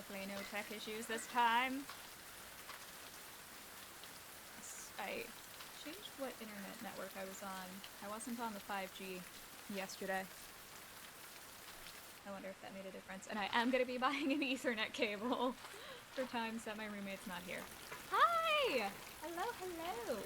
Hopefully no tech issues this time. I changed what internet network I was on. I wasn't on the 5G yesterday. I wonder if that made a difference. And I am going to be buying an Ethernet cable for times that my roommate's not here. Hi! Hello, hello!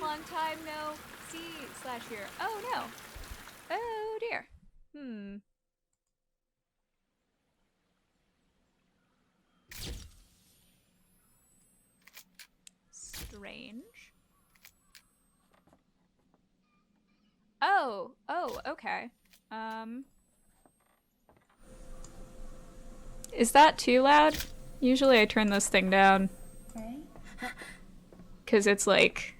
Long time no see / hear. Oh no! Oh dear. Strange. Oh, okay. Is that too loud? Usually I turn this thing down. Because it's like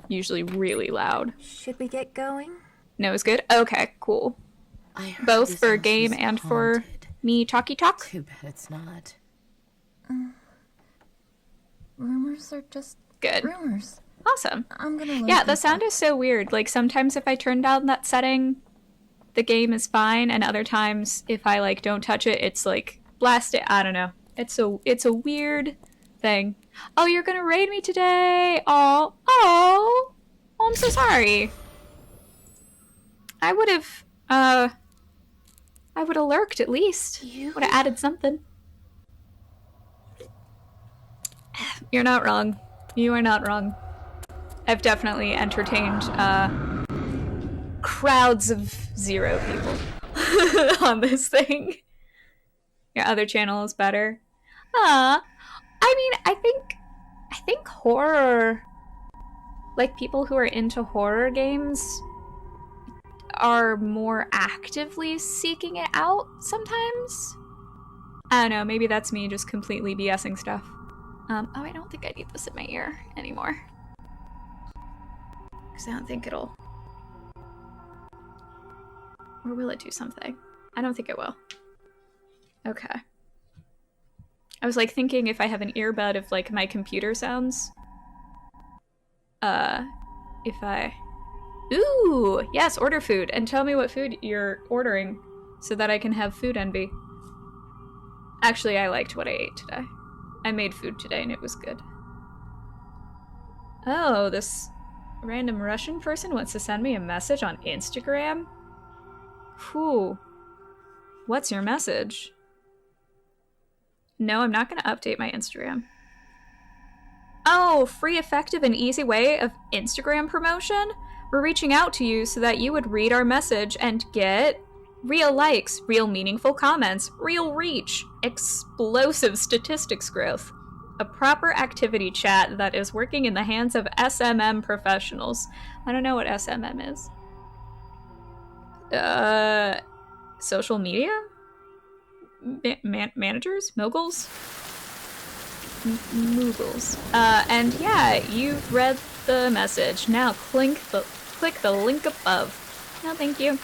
usually really loud. Should we get going? No, it's good? Okay, cool. Both for game and for me talky talk? Too bad it's not. Rumors are just good. Rumors. Awesome. I'm gonna look yeah, the sound is so weird. Like sometimes if I turn down that setting, the game is fine, and other times if I like don't touch it, it's like blast it. I don't know. It's a weird thing. Oh, you're gonna raid me today. Oh, I'm so sorry. I would have lurked at least. Would have added something. You're not wrong. You are not wrong. I've definitely entertained crowds of 0 people on this thing. Your other channel is better. I mean, I think horror, like people who are into horror games are more actively seeking it out sometimes. I don't know, maybe that's me just completely BSing stuff. Oh, I don't think I need this in my ear anymore. Because I don't think it'll... Or will it do something? I don't think it will. Okay. I was like thinking if I have an earbud of like my computer sounds. If I... Ooh! Yes, order food. And tell me what food you're ordering so that I can have food envy. Actually, I liked what I ate today. I made food today and it was good. Oh, this random Russian person wants to send me a message on Instagram? Whew. What's your message? No, I'm not going to update my Instagram. Oh, free, effective, and easy way of Instagram promotion? We're reaching out to you so that you would read our message and get real likes, real meaningful comments, real reach, explosive statistics growth, a proper activity chat that is working in the hands of SMM professionals. I don't know what SMM is. Social media? Managers? Moguls? Moogles. And yeah, you've read the message. Now click the link above. No, thank you.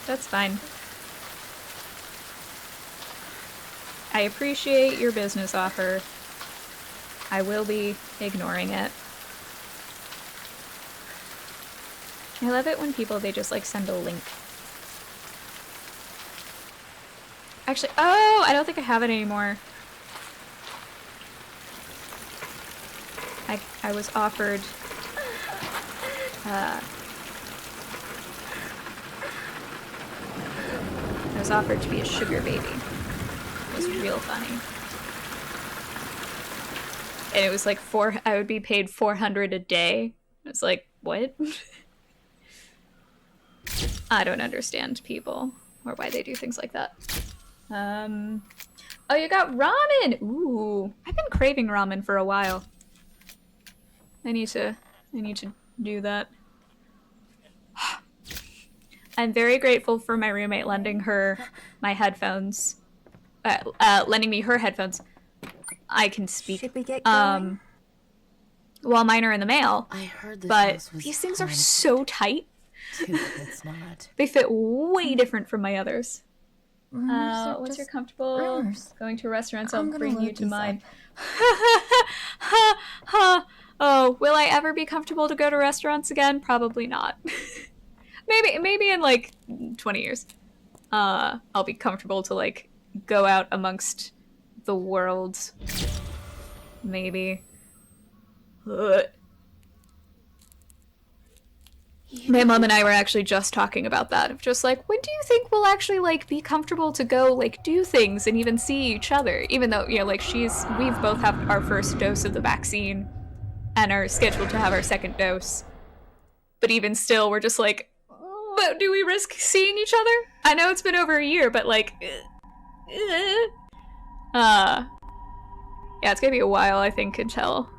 That's fine. I appreciate your business offer. I will be ignoring it. I love it when people, they just like send a link. Actually, oh, I don't think I have it anymore. I was offered to be a sugar baby. It was real funny. And it was like I would be paid $400 a day. I was like, what? I don't understand people or why they do things like that. Oh, you got ramen! Ooh, I've been craving ramen for a while. I need to do that. I'm very grateful for my roommate lending her my headphones. Lending me her headphones. I can speak. Should we get going? Well, mine are in the mail. I heard this but these things are so tight. It's not. They fit way different from my others. What's your comfortable going to restaurants? I'll bring you to mine. Oh know. Will I ever be comfortable to go to restaurants again? Probably not. maybe in like 20 years. I'll be comfortable to like go out amongst the world. Maybe. Ugh. My mom and I were actually just talking about that. Of just like, when do you think we'll actually like be comfortable to go like do things and even see each other? Even though, you know, like we've both have our first dose of the vaccine and are scheduled to have our second dose. But even still, we're just like, but do we risk seeing each other? I know it's been over a year, but like, yeah, it's gonna be a while, I think, until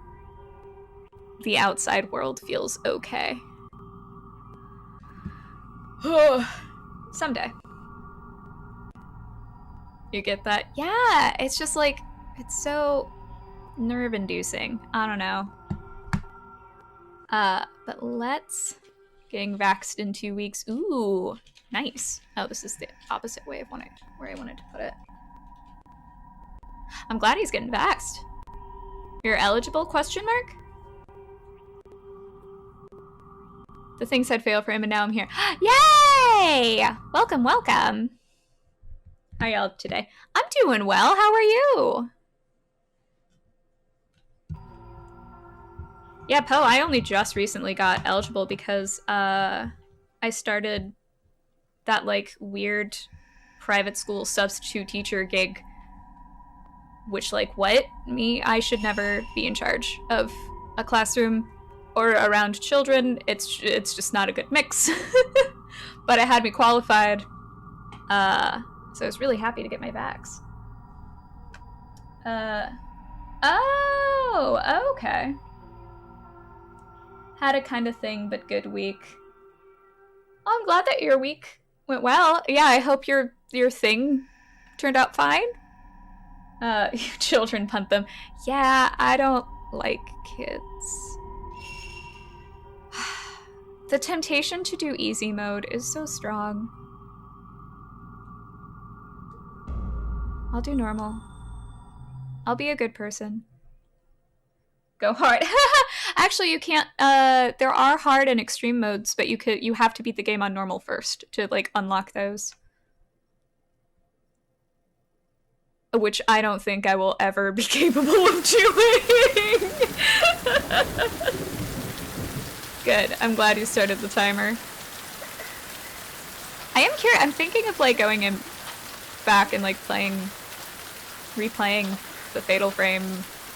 the outside world feels okay. Someday. You get that? Yeah, it's just like, it's so nerve-inducing. I don't know. But let's... Getting vaxxed in 2 weeks. Ooh, nice. Oh, this is the opposite way of where I wanted to put it. I'm glad he's getting vaxxed. You're eligible, question mark? The thing said fail for him and now I'm here. Yay! Welcome, welcome. How are y'all today? I'm doing well. How are you? Yeah, Poe, I only just recently got eligible because I started that like weird private school substitute teacher gig, which like what? I should never be in charge of a classroom or around children. It's just not a good mix. But it had me qualified. So I was really happy to get my vax. Oh, okay. Had a kind of thing, but good week. Oh, I'm glad that your week went well. Yeah, I hope your thing turned out fine. Children punt them. Yeah, I don't like kids. The temptation to do easy mode is so strong. I'll do normal. I'll be a good person. Go hard. Actually, you can't. There are hard and extreme modes, but you have to beat the game on normal first to like unlock those. Which I don't think I will ever be capable of doing. Good. I'm glad you started the timer. I am curious. I'm thinking of like going in back and like replaying the Fatal Frame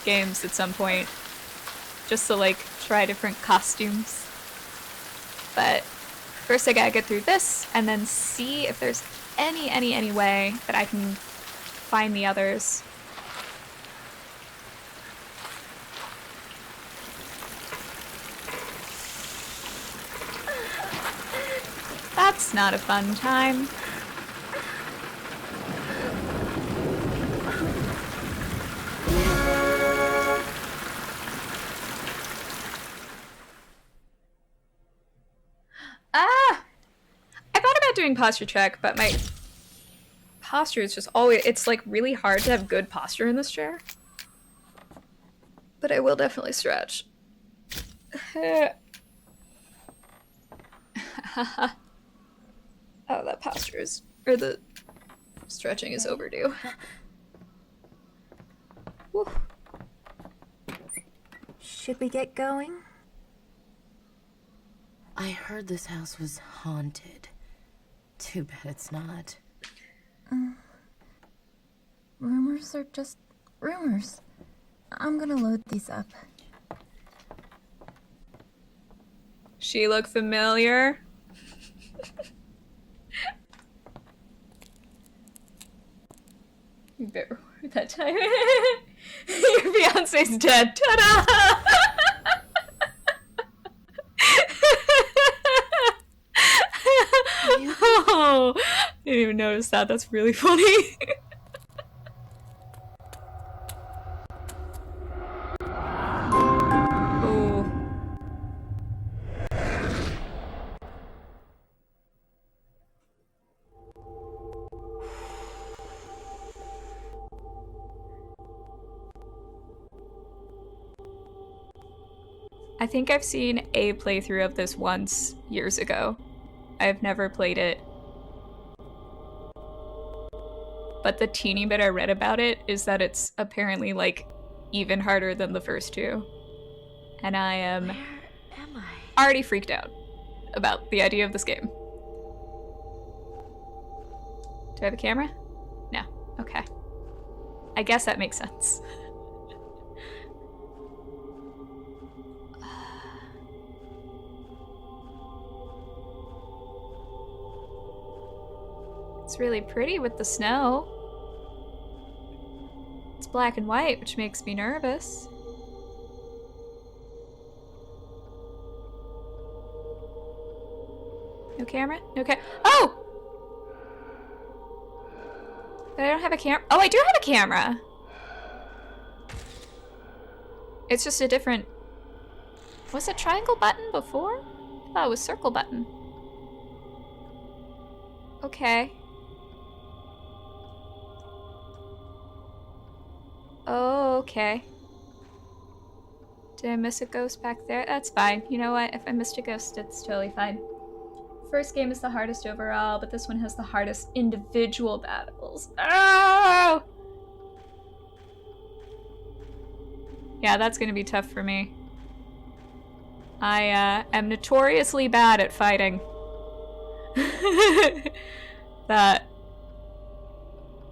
games at some point, just to like try different costumes. But first I gotta get through this and then see if there's any way that I can find the others. That's not a fun time. I thought about doing posture check, but my posture is just always, it's like really hard to have good posture in this chair. But I will definitely stretch. Oh, that posture is, or the stretching is overdue. Woo. Should we get going? I heard this house was haunted. Too bad it's not. Rumors are just rumors. I'm gonna load these up. She look familiar? That time. Your fiance's dead. Ta-da! Oh, I didn't even notice that. That's really funny. Oh. I think I've seen a playthrough of this once, years ago. I've never played it. But the teeny bit I read about it is that it's apparently, like, even harder than the first two. And I am Where am I? already freaked out about the idea of this game. Do I have a camera? No. Okay. I guess that makes sense. It's really pretty with the snow. It's black and white, which makes me nervous. No camera? No Oh! But I don't have a camera. Oh, I do have a camera! It's just a different... Was it triangle button before? I thought it was circle button. Okay. Oh, okay. Did I miss a ghost back there? That's fine. You know what? If I missed a ghost, it's totally fine. First game is the hardest overall, but this one has the hardest individual battles. Oh! Yeah, that's gonna be tough for me. I am notoriously bad at fighting. That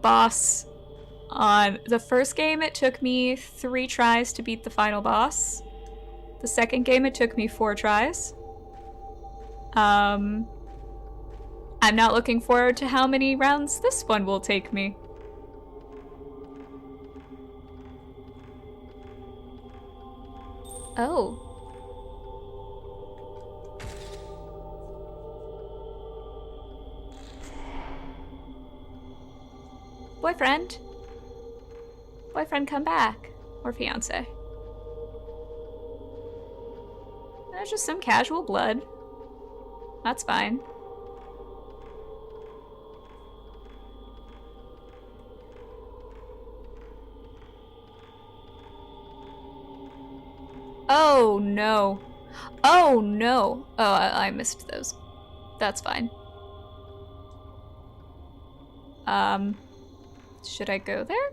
boss on the first game, it took me 3 tries to beat the final boss. The second game, it took me 4 tries. I'm not looking forward to how many rounds this one will take me. Oh. Boyfriend? Boyfriend, come back. Or fiance. There's just some casual blood. That's fine. Oh no. Oh no. Oh, I missed those. That's fine. Should I go there?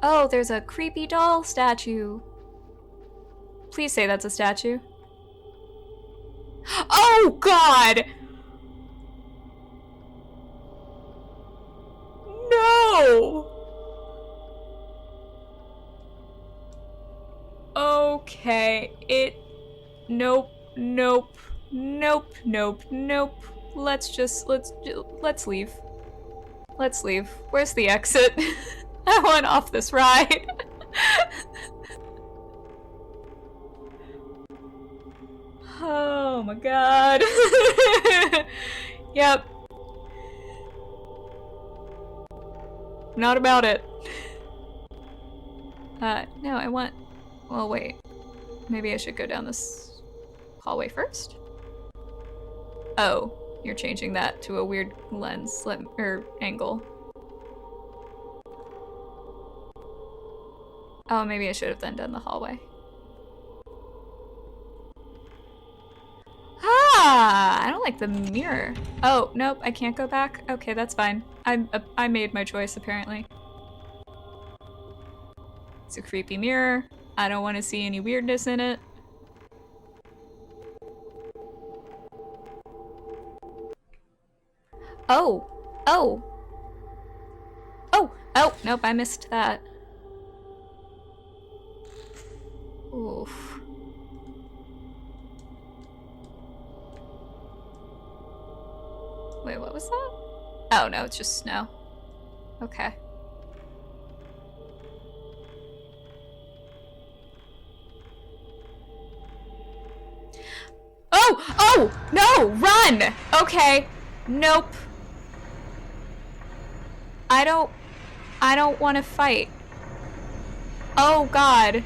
Oh, there's a creepy doll statue. Please say that's a statue. Oh God! No! Okay, nope, nope, nope, nope, nope. Let's leave. Let's leave. Where's the exit? I want off this ride. Oh my God. Yep. Not about it. No, I want... Well, wait. Maybe I should go down this hallway first? Oh, you're changing that to a weird lens, or angle. Oh, maybe I should have then done the hallway. Ah, I don't like the mirror. Oh, nope, I can't go back. Okay, that's fine. I made my choice, apparently. It's a creepy mirror. I don't want to see any weirdness in it. Oh! Oh! Oh! Oh! Nope, I missed that. Oof. Wait, what was that? Oh no, it's just snow. Okay. Oh! Oh! No! Run! Okay. Nope. I don't want to fight. Oh God.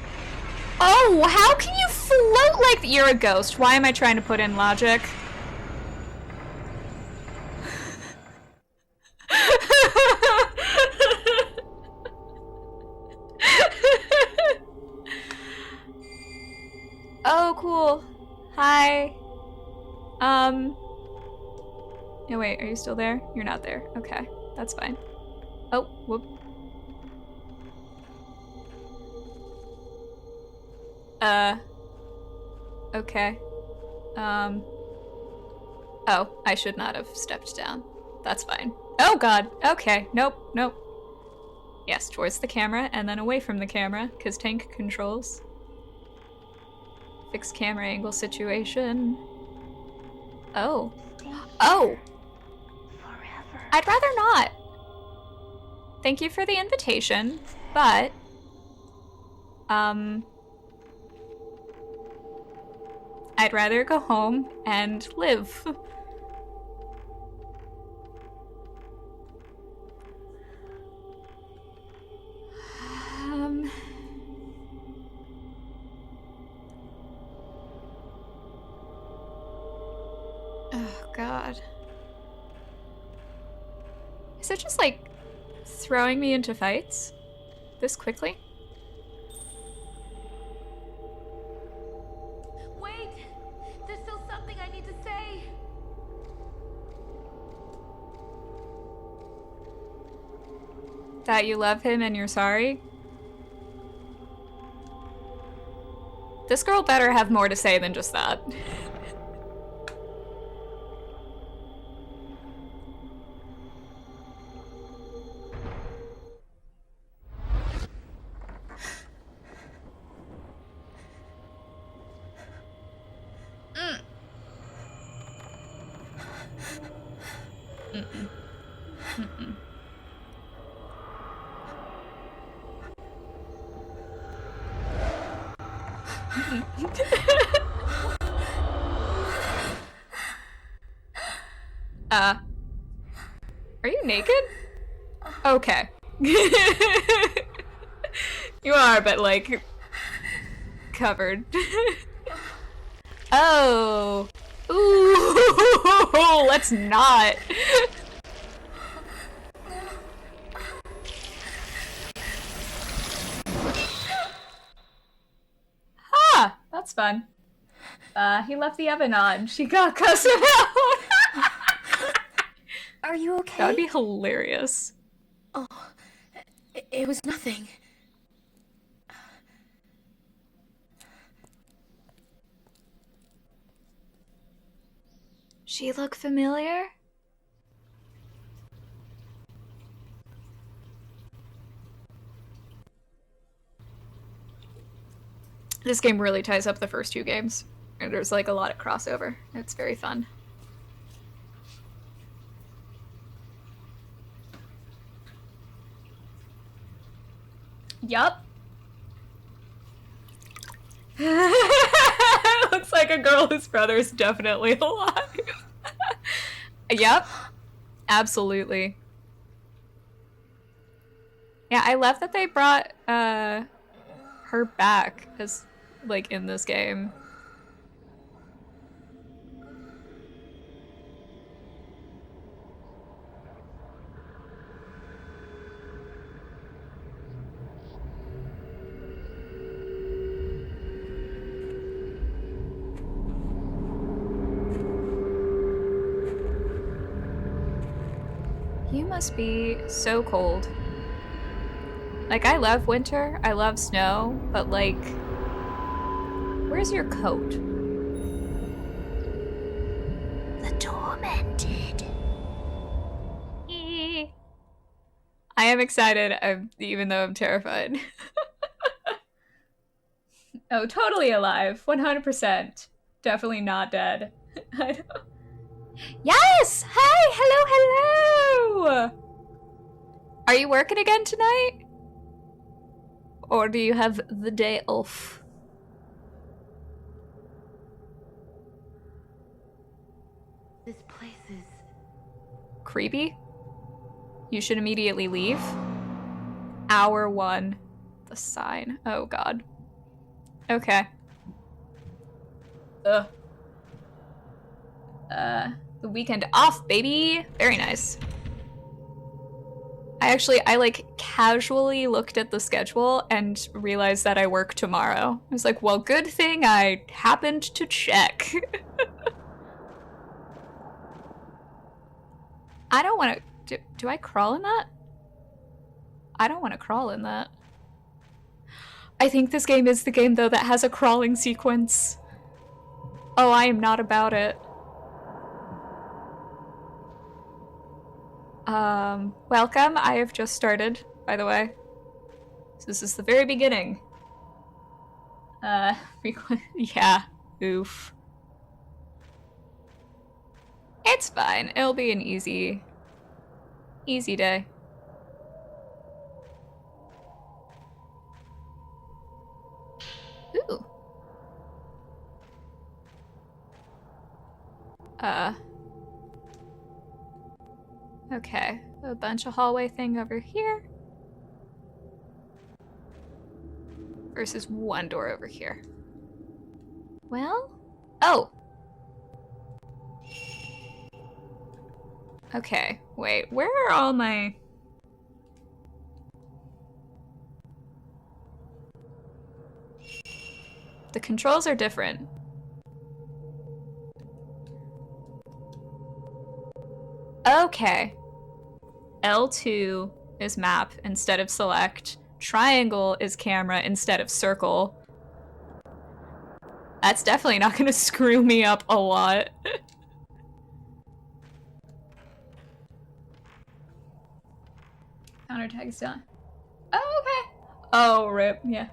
Oh, how can you float like you're a ghost? Why am I trying to put in logic? No, wait, are you still there? You're not there. Okay, that's fine. Oh, whoop. Okay. Oh, I should not have stepped down. That's fine. Oh god, okay, nope, nope. Yes, towards the camera, and then away from the camera, because tank controls. Fixed camera angle situation. Oh. Oh! Forever. I'd rather not. Thank you for the invitation, but... I'd rather go home and live. Oh, God. Is it just, like, throwing me into fights this quickly? Wait! There's still something I need to say! That you love him and you're sorry? This girl better have more to say than just that. Are you naked? Okay. You are, but like covered. Oh. Ooh, let's not. Ah, that's fun. He left the oven on. She got cussed out. Are you okay? That would be hilarious. Oh, it was nothing. She look familiar? This game really ties up the first two games. And there's like a lot of crossover. It's very fun. Yup. Looks like a girl whose brother's definitely alive. Yep. Absolutely. Yeah, I love that they brought her back as like in this game. You must be so cold. Like, I love winter, I love snow, but like, where's your coat? The Tormented. I am excited, even though I'm terrified. Oh, totally alive, 100%. Definitely not dead. I don't... Yes! Hi! Hello, hello! Are you working again tonight? Or do you have the day off? This place is... Creepy? You should immediately leave. Hour 1. The sign. Oh god. Okay. Ugh. The weekend off, baby! Very nice. I like casually looked at the schedule and realized that I work tomorrow. I was like, well, good thing I happened to check. I don't want to... Do I crawl in that? I don't want to crawl in that. I think this game is the game, though, that has a crawling sequence. Oh, I am not about it. Welcome. I have just started, by the way. So this is the very beginning. Yeah. Oof. It's fine. It'll be an easy day. Ooh. Okay. A bunch of hallway thing over here. Versus one door over here. Well? Oh! Okay, wait. Where are all my... The controls are different. Okay. L2 is map instead of select. Triangle is camera instead of circle. That's definitely not gonna screw me up a lot. Countertag's done. Oh, okay. Oh, rip, yeah.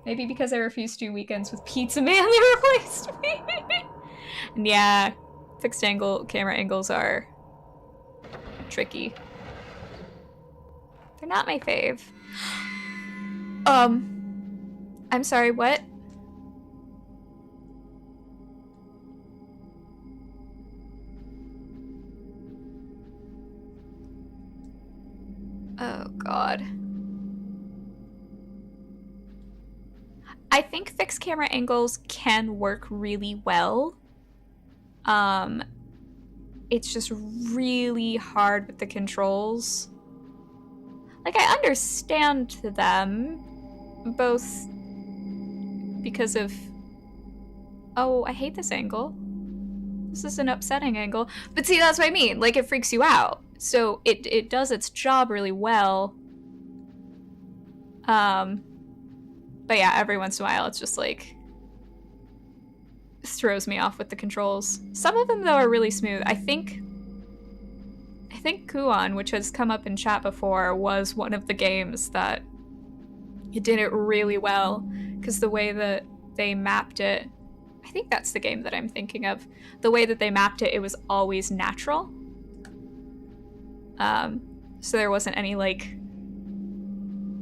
Maybe because I refused to do weekends with Pizza Man, they replaced me. And yeah, fixed angle camera angles are tricky. They're not my fave. I'm sorry, what? Oh, God. I think fixed camera angles can work really well. It's just really hard with the controls. Like, I understand them, both because of... Oh, I hate this angle. This is an upsetting angle. But see, that's what I mean. Like, it freaks you out. So it does its job really well. But yeah, every once in a while, it's just like... throws me off with the controls. Some of them, though, are really smooth. I think Kuon, which has come up in chat before, was one of the games that it did it really well, because the way that they mapped it, I think that's the game that I'm thinking of. The way that they mapped it, it was always natural. So there wasn't any, like,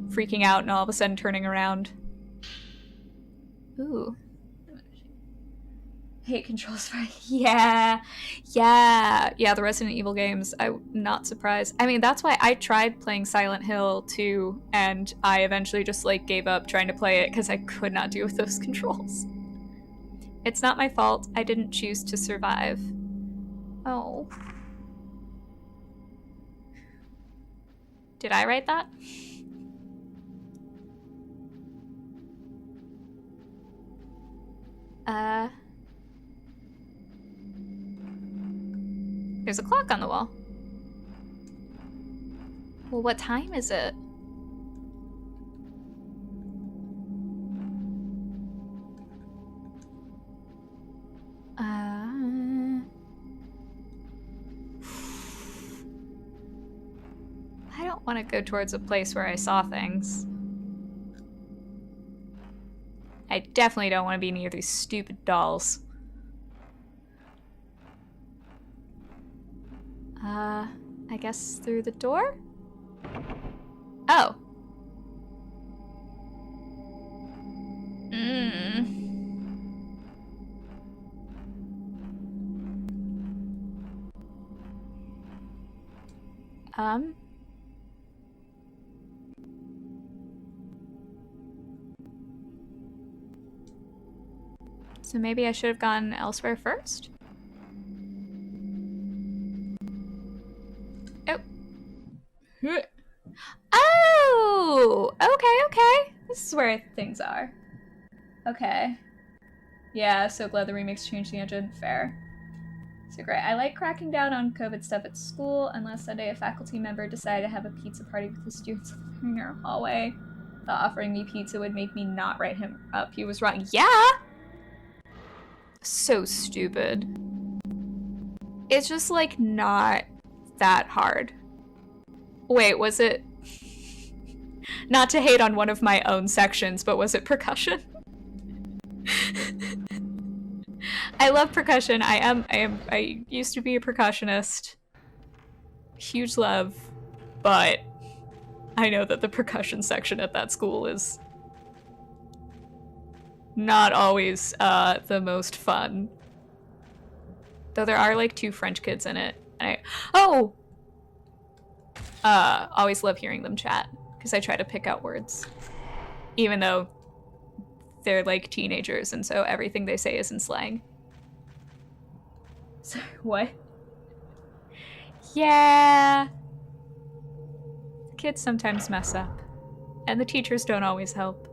freaking out and all of a sudden turning around. Ooh. Hate controls for... Yeah, the Resident Evil games, I'm not surprised. I mean, that's why I tried playing Silent Hill 2, and I eventually just, like, gave up trying to play it because I could not deal with those controls. It's not my fault. I didn't choose to survive. Oh. Did I write that? There's a clock on the wall. Well, what time is it? I don't want to go towards a place where I saw things. I definitely don't want to be near these stupid dolls. I guess through the door? Oh. So maybe I should have gone elsewhere first? Oh! Okay. This is where things are. Okay. Yeah, so glad the remix changed the engine. Fair. So great. I like cracking down on COVID stuff at school. Unless Sunday a faculty member decided to have a pizza party with the students in our hallway. Thought offering me pizza would make me not write him up. He was wrong. Yeah! So stupid. It's just, like, not that hard. Wait, was it... Not to hate on one of my own sections, but was it percussion? I love percussion. I used to be a percussionist. Huge love. But I know that the percussion section at that school is not always the most fun. Though there are like 2 French kids in it. And always love hearing them chat. Because I try to pick out words. Even though they're like teenagers and so everything they say is in slang. Sorry, what? Yeah. The kids sometimes mess up. And the teachers don't always help.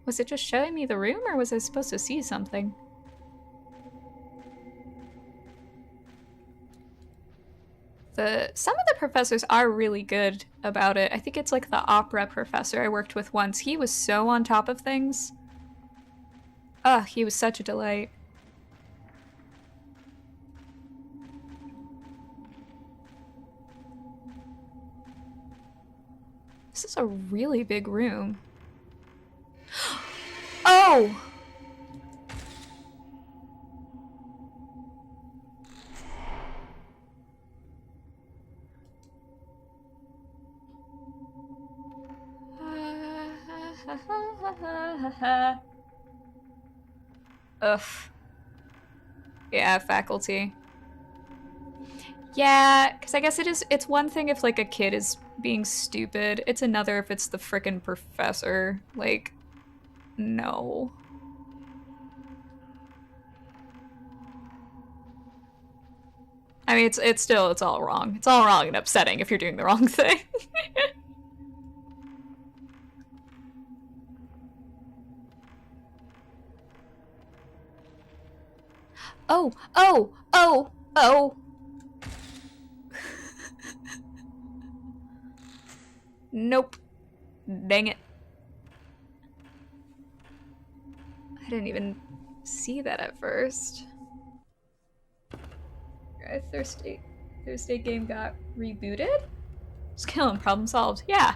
Was it just showing me the room or was I supposed to see something? Some of the professors are really good about it. I think it's like the opera professor I worked with once. He was so on top of things. He was such a delight. This is a really big room. Oh! Ugh. Yeah, faculty. Yeah, because I guess it's one thing if, like, a kid is being stupid. It's another if it's the frickin' professor. Like, no. I mean, it's all wrong. It's all wrong and upsetting if you're doing the wrong thing. Oh! Nope. Dang it. I didn't even see that at first. Thursday game got rebooted? Skill and problem solved. Yeah.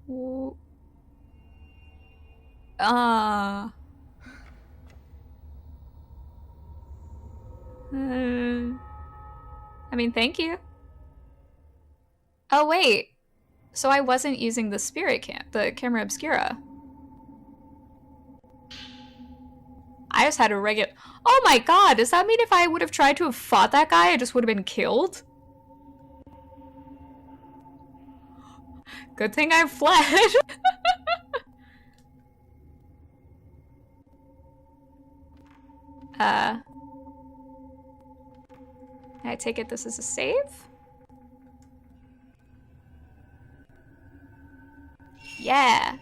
Ooh. I mean, thank you. Oh, wait. So I wasn't using the the camera obscura. I just had a regular... Oh my god, does that mean if I would have tried to have fought that guy, I just would have been killed? Good thing I fled. I take it this is a save? Yeah.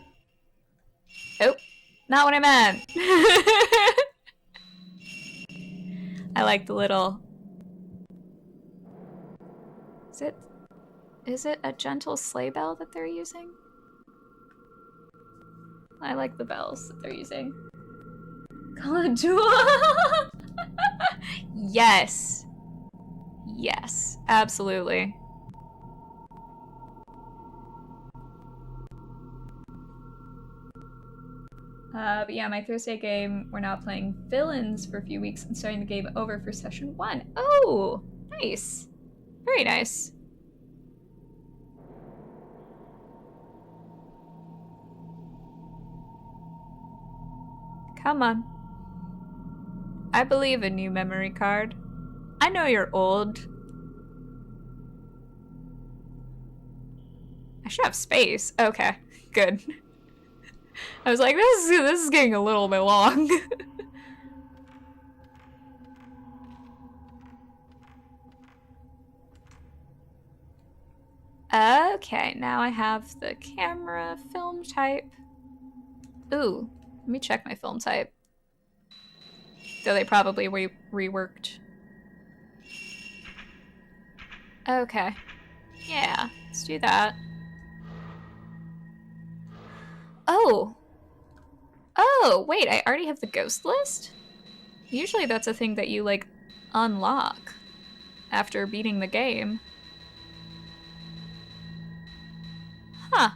Oh, not what I meant. I like the little... Is it a gentle sleigh bell that they're using? I like the bells that they're using. Yes. Yes, absolutely. But yeah, my Thursday game, we're now playing villains for a few weeks and starting the game over for session 1. Oh, nice. Very nice. Come on. I believe in you, memory card. I know you're old. I should have space. Okay, good. I was like, this is getting a little bit long. Okay, now I have the camera film type. Ooh, let me check my film type. Though they probably reworked. Okay. Yeah, let's do that. Oh! Oh, wait, I already have the ghost list? Usually that's a thing that you, like, unlock after beating the game. Huh.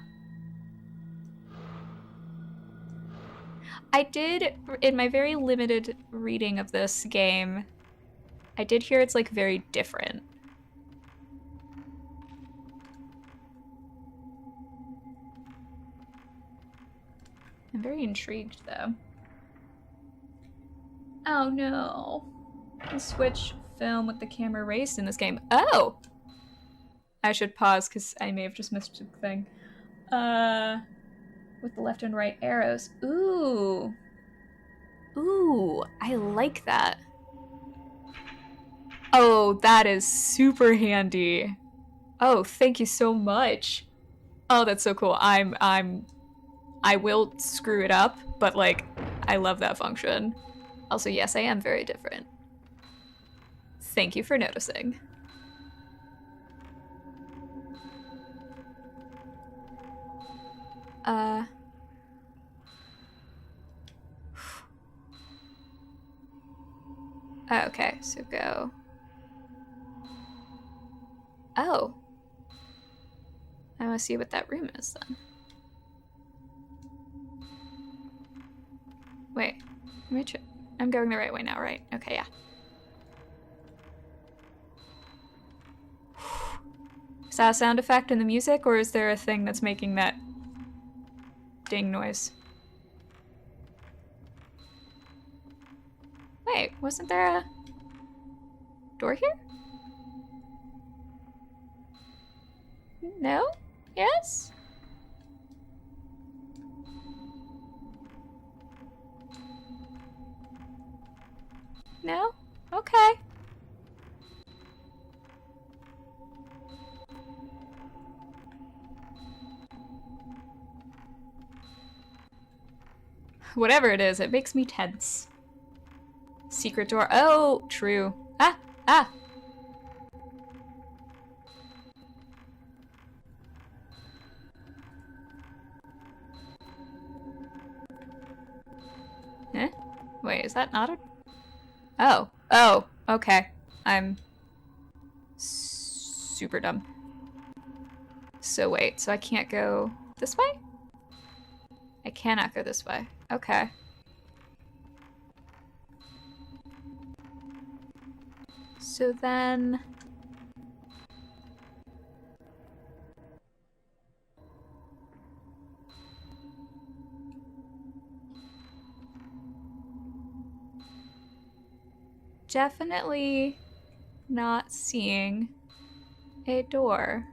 I did, in my very limited reading of this game, I did hear it's, like, very different. I'm very intrigued, though. Oh, no. I switch film with the camera race in this game. Oh! I should pause, because I may have just missed a thing. With the left and right arrows. Ooh. Ooh, I like that. Oh, that is super handy. Oh, thank you so much. Oh, that's so cool. I will screw it up, but like, I love that function. Also, yes, I am very different. Thank you for noticing. Okay, so go. Oh. I want to see what that room is then. Wait, let me check. I'm going the right way now, right? Okay, yeah. Is that a sound effect in the music, or is there a thing that's making that ding noise? Wait, wasn't there a door here? No? Yes? No? Okay. Whatever it is, it makes me tense. Secret door. Oh, true. Ah! Ah! Eh? Wait, is that not a... Oh. Oh, okay. I'm super dumb. So wait, so I can't go this way? I cannot go this way. Okay. So then... Definitely not seeing a door.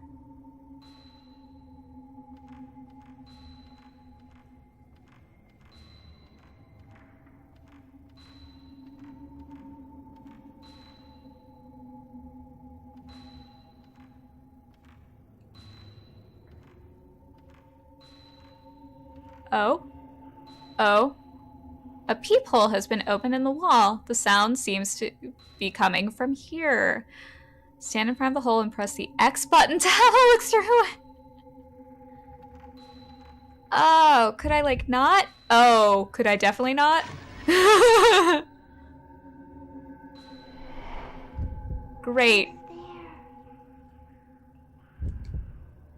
Oh? Oh? A peephole has been opened in the wall. The sound seems to be coming from here. Stand in front of the hole and press the X button to have a look through it. Oh, could I like not? Oh, could I definitely not? Great.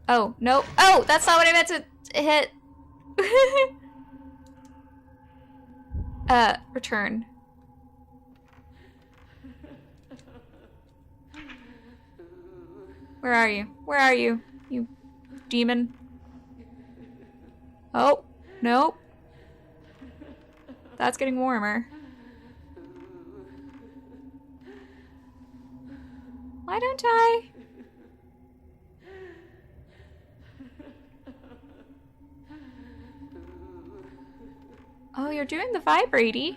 Oh, no. Oh, that's not what I meant to hit. Return. Where are you? Where are you? You demon. Oh, nope. That's getting warmer. Why don't I? you're doing the vibratey.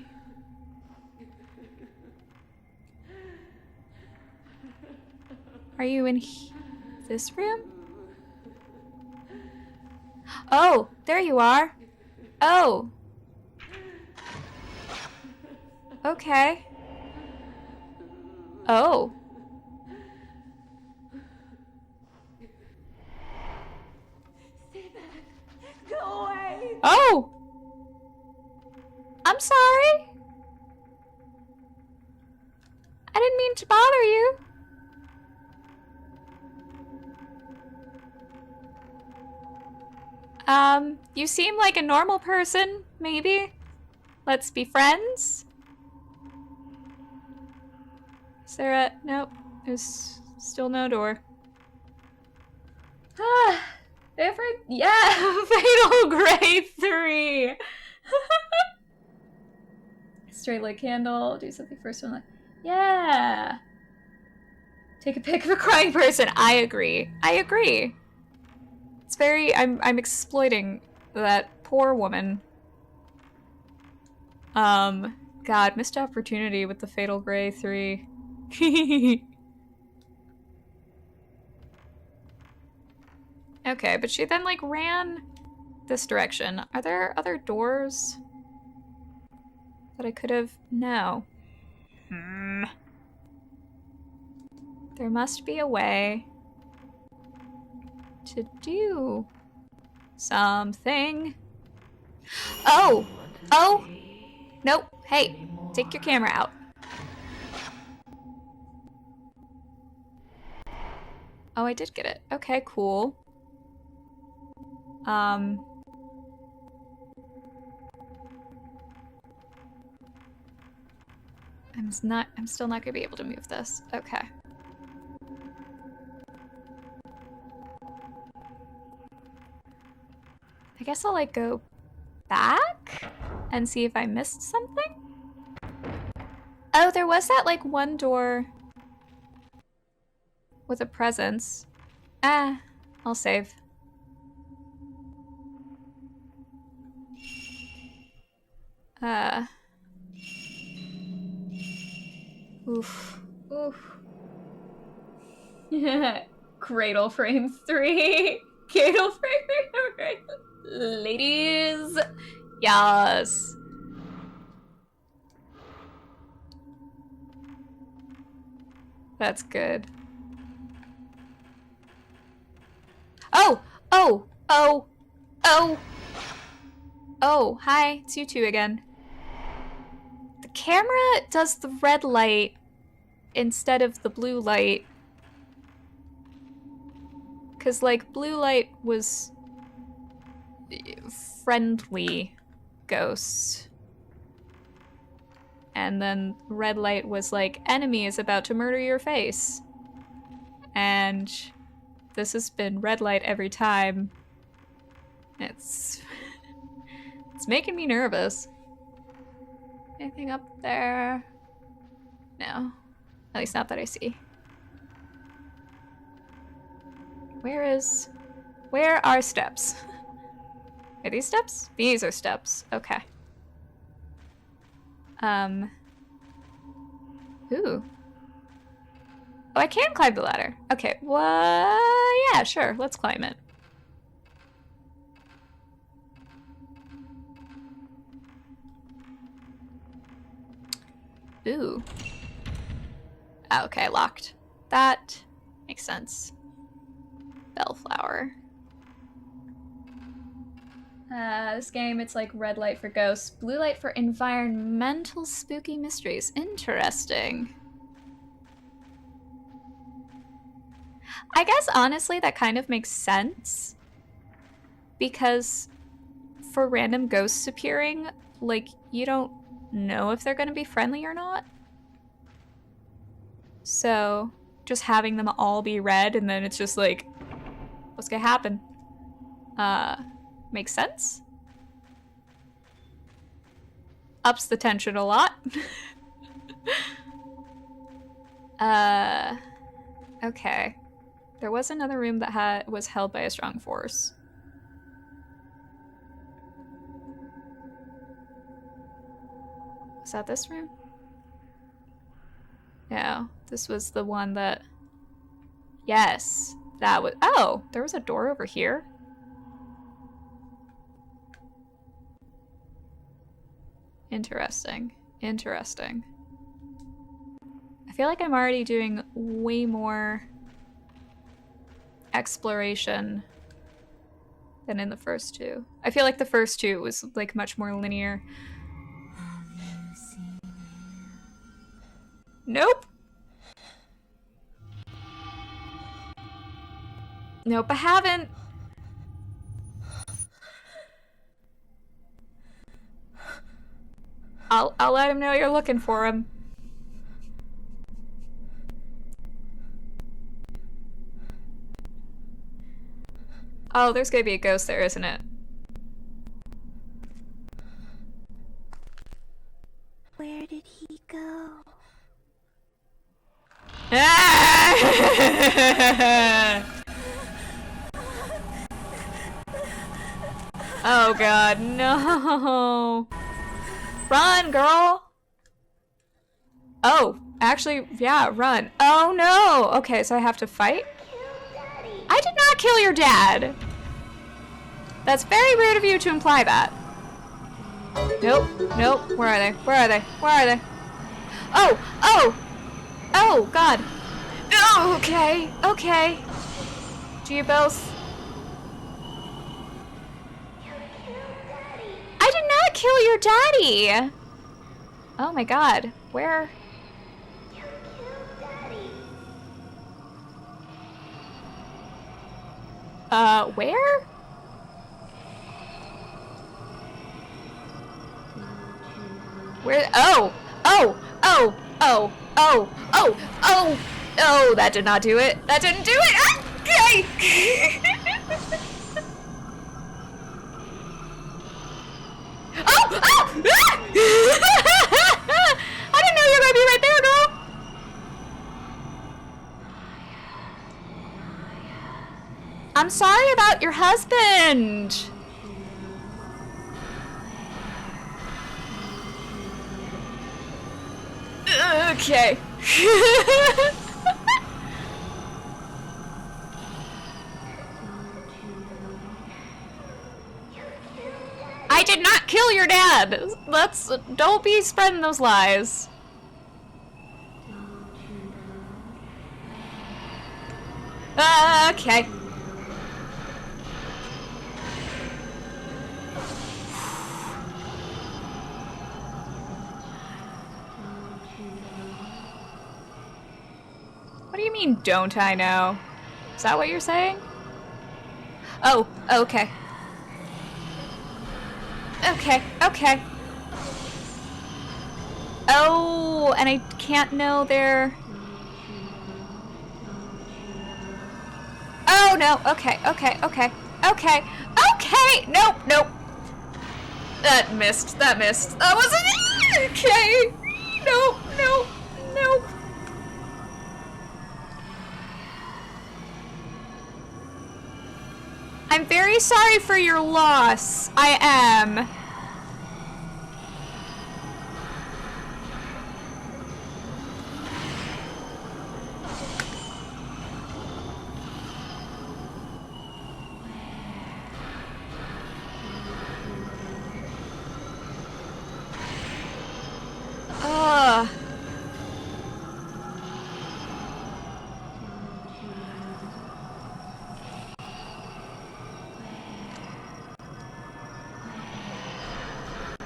Are you in this room? Oh, there you are. Oh. Okay. Oh. Stay back. Go away. Oh. I'm sorry. I didn't mean to bother you. You seem like a normal person, maybe? Let's be friends? Is there a... Nope. There's still no door. Ah, different... Yeah! Fatal Gray 3! Straight lit candle. Do something first one. Yeah! Take a pic of a crying person. I agree. I agree. It's very... I'm exploiting that poor woman. God, missed opportunity with the Fatal Gray 3. Okay, but she then, like, ran this direction. Are there other doors that I could have... No. There must be a way to do something. Oh! Oh! Nope. Hey, take your camera out. Oh, I did get it. Okay, cool. I'm still not gonna be able to move this. Okay. I guess I'll, like, go back and see if I missed something. Oh, there was that, like, one door with a presence. Ah, I'll save. Oof. Oof. Cradle frame 3. Cradle frame 3. Ladies. Yes. That's good. Oh! Oh! Oh! Oh! Oh, hi. It's you two again. The camera does the red light instead of the blue light. Because, like, blue light was friendly ghosts. And then red light was like, enemy is about to murder your face. And this has been red light every time. It's making me nervous. Anything up there? No. At least not that I see. Where are steps? Are these steps? These are steps. Okay. Ooh. Oh, I can climb the ladder. Okay, yeah, sure. Let's climb it. Ooh. Oh, okay, locked. That makes sense. Bellflower. This game, it's like red light for ghosts, blue light for environmental spooky mysteries. Interesting. I guess, honestly, that kind of makes sense. Because for random ghosts appearing, like, you don't know if they're going to be friendly or not. So, just having them all be red and then it's just like, what's going to happen? Makes sense. Ups the tension a lot. Okay. There was another room that was held by a strong force. Was that this room? No, this was the one that... Yes, that was... Oh, there was a door over here. Interesting. Interesting. I feel like I'm already doing way more exploration than in the first two. I feel like the first two was like much more linear. Nope. Nope, I haven't. I'll let him know you're looking for him. Oh, there's gonna be a ghost there, isn't it? Where did he go? Oh god, no. Run, girl. Oh, actually, yeah, run. Oh no. Okay, so I have to fight? I did not kill your dad. That's very rude of you to imply that. Nope, nope. Where are they? Where are they? Where are they? Oh, oh, oh, God. Oh, okay, okay. Do you both? I did not kill your daddy. Oh my God, where? Where? Where? Oh! Oh! Oh! Oh! Oh! Oh! Oh! Oh! That did not do it. That didn't do it! Okay! Oh! Oh! Ah! I didn't know you were gonna be right there, girl! I'm sorry about your husband! Okay. I did not kill your dad! Don't be spreading those lies. Okay. What do you mean, don't I know? Is that what you're saying? Oh, okay. Okay, okay. Oh, and I can't know their... Oh, no, okay, okay, okay, okay, okay! Nope, nope. That missed, that missed. That wasn't... Okay! Nope, nope, nope. I'm very sorry for your loss. I am. Ugh.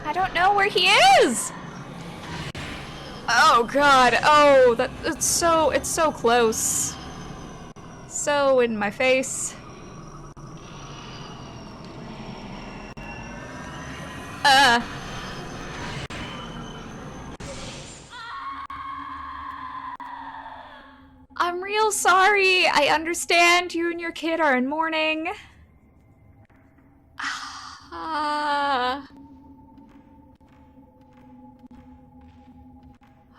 I don't know where he is. Oh God. Oh, it's so close. So in my face. I'm real sorry. I understand you and your kid are in mourning.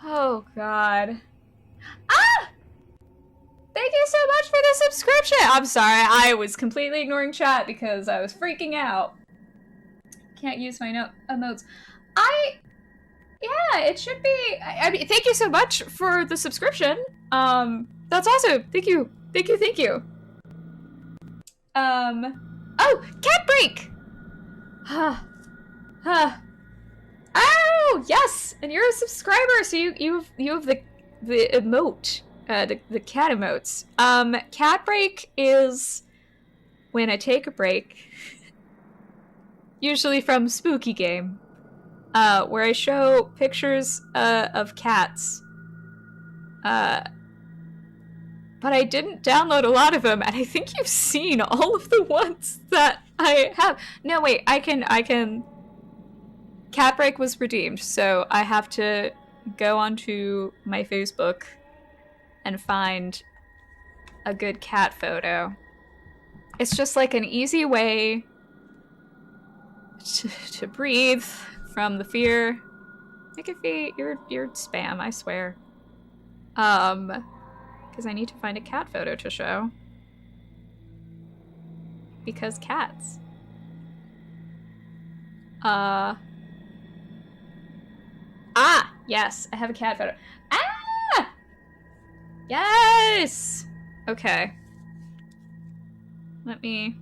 Oh God. Ah! Thank you so much for the subscription! I'm sorry, I was completely ignoring chat because I was freaking out. Can't use my emotes. Yeah, it should be. I mean, thank you so much for the subscription. That's awesome. Thank you. Thank you. Thank you. Oh, cat break. Oh, yes, and you're a subscriber, so you have the emote, the cat emotes. Cat break is when I take a break, usually from Spooky Game, where I show pictures of cats. But I didn't download a lot of them, and I think you've seen all of the ones that I have. No, wait, I can. Cat break was redeemed, so I have to go onto my Facebook and find a good cat photo. It's just like an easy way to breathe from the fear. McAfee, you're spam, I swear. Because I need to find a cat photo to show. Because cats. Ah! Yes, I have a cat photo. Ah! Yes! Okay. Let me...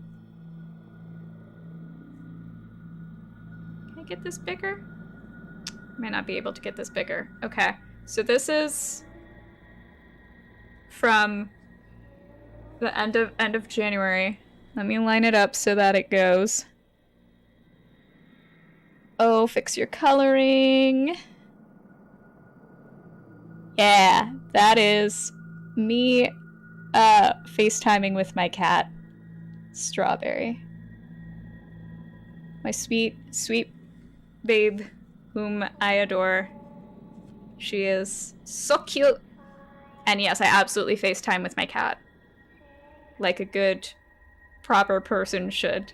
Can I get this bigger? Might not be able to get this bigger. Okay. So this is from the end of January. Let me line it up so that it goes. Oh, fix your coloring. Yeah, that is me FaceTiming with my cat, Strawberry. My sweet, sweet babe, whom I adore. She is so cute. And yes, I absolutely FaceTime with my cat. Like a good, proper person should.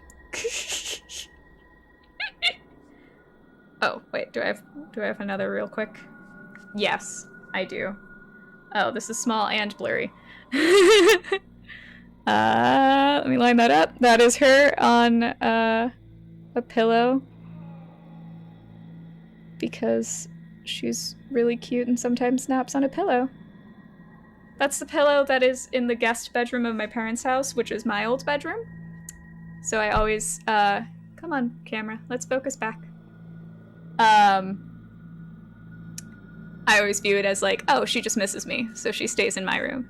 Oh, wait, do I have another real quick? Yes, I do. Oh, this is small and blurry. Let me line that up. That is her on a pillow. Because she's really cute and sometimes naps on a pillow. That's the pillow that is in the guest bedroom of my parents' house, which is my old bedroom. So I always, come on, camera, let's focus back. I always view it as like, oh, she just misses me, so she stays in my room.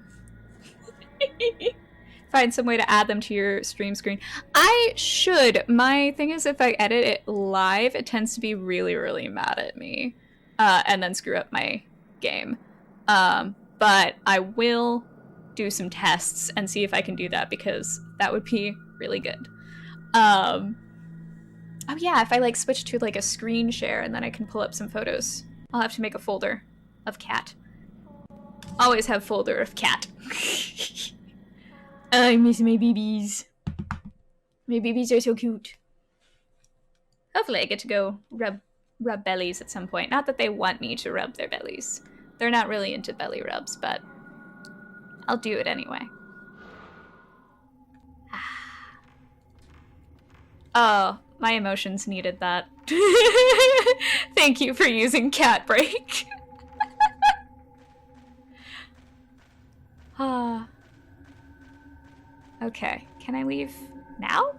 Find some way to add them to your stream screen. I should. My thing is, if I edit it live, it tends to be really, really mad at me, and then screw up my game. But I will do some tests and see if I can do that, because that would be really good. Oh yeah, if I like switch to like a screen share and then I can pull up some photos. I'll have to make a folder of cat. Always have folder of cat. I miss my babies. My babies are so cute. Hopefully I get to go rub bellies at some point. Not that they want me to rub their bellies. They're not really into belly rubs, but I'll do it anyway. Oh, my emotions needed that. Thank you for using cat break. Okay, can I leave now?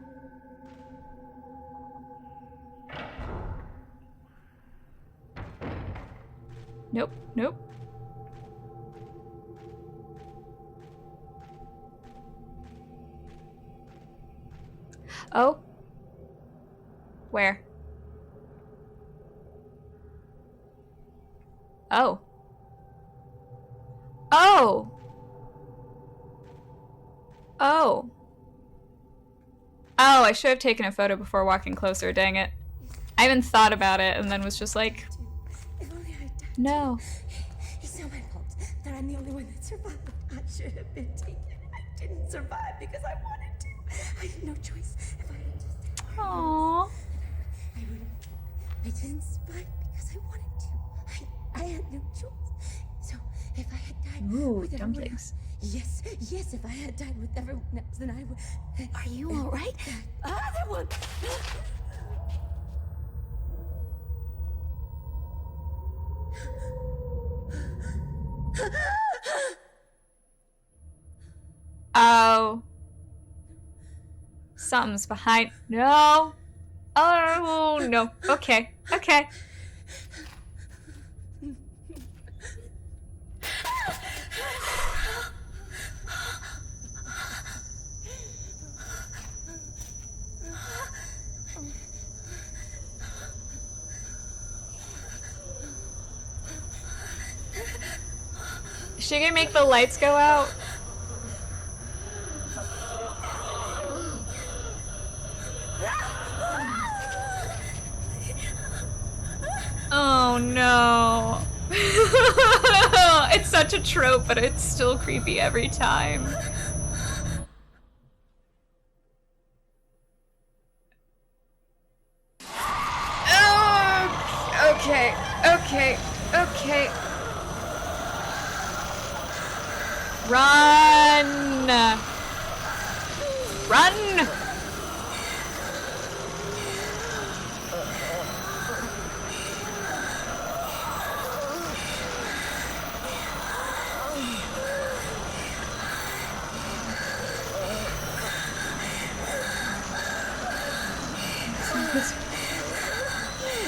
Nope, nope. Oh. Where? Oh. Oh! Oh. Oh, I should have taken a photo before walking closer, dang it. I even thought about it and then was just like, no. It's not my fault that I'm the only one that survived. I should have been taken. I didn't survive because I wanted to. I had no choice. If I had just stayed, Aww. I would have. I didn't survive because I wanted to. I had no choice. So if I had died with everyone dumplings. else, yes, if I had died with everyone else, then I would. Are you all right? Other one. Something's behind. No. Oh, no. Okay. Okay. Is she gonna make the lights go out? Oh no. It's such a trope, but it's still creepy every time. Oh, okay, okay, okay. Run! Run!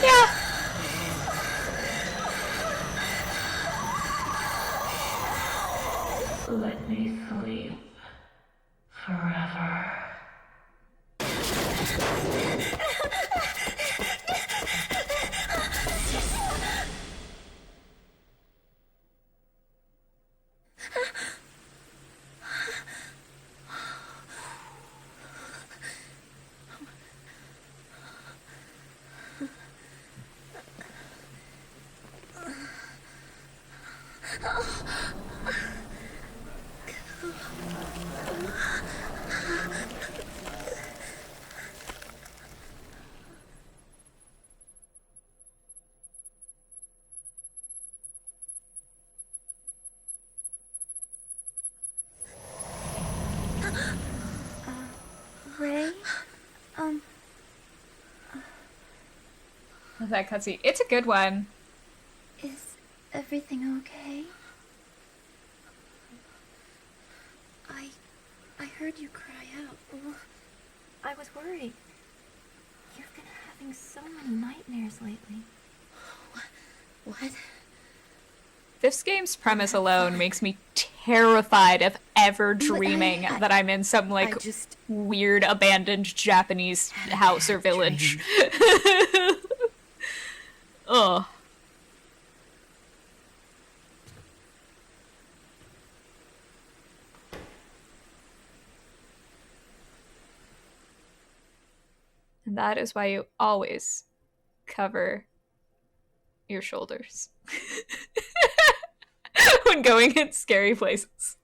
Yeah. Let me sleep forever. Ray? That cutscene. It's a good one. Is everything okay? I heard you cry out. I was worried. You've been having so many nightmares lately. What? This game's premise alone makes me terrified of ever dreaming that I'm in some, like, weird abandoned Japanese house or village. Ugh. And that is why you always cover your shoulders when going in scary places.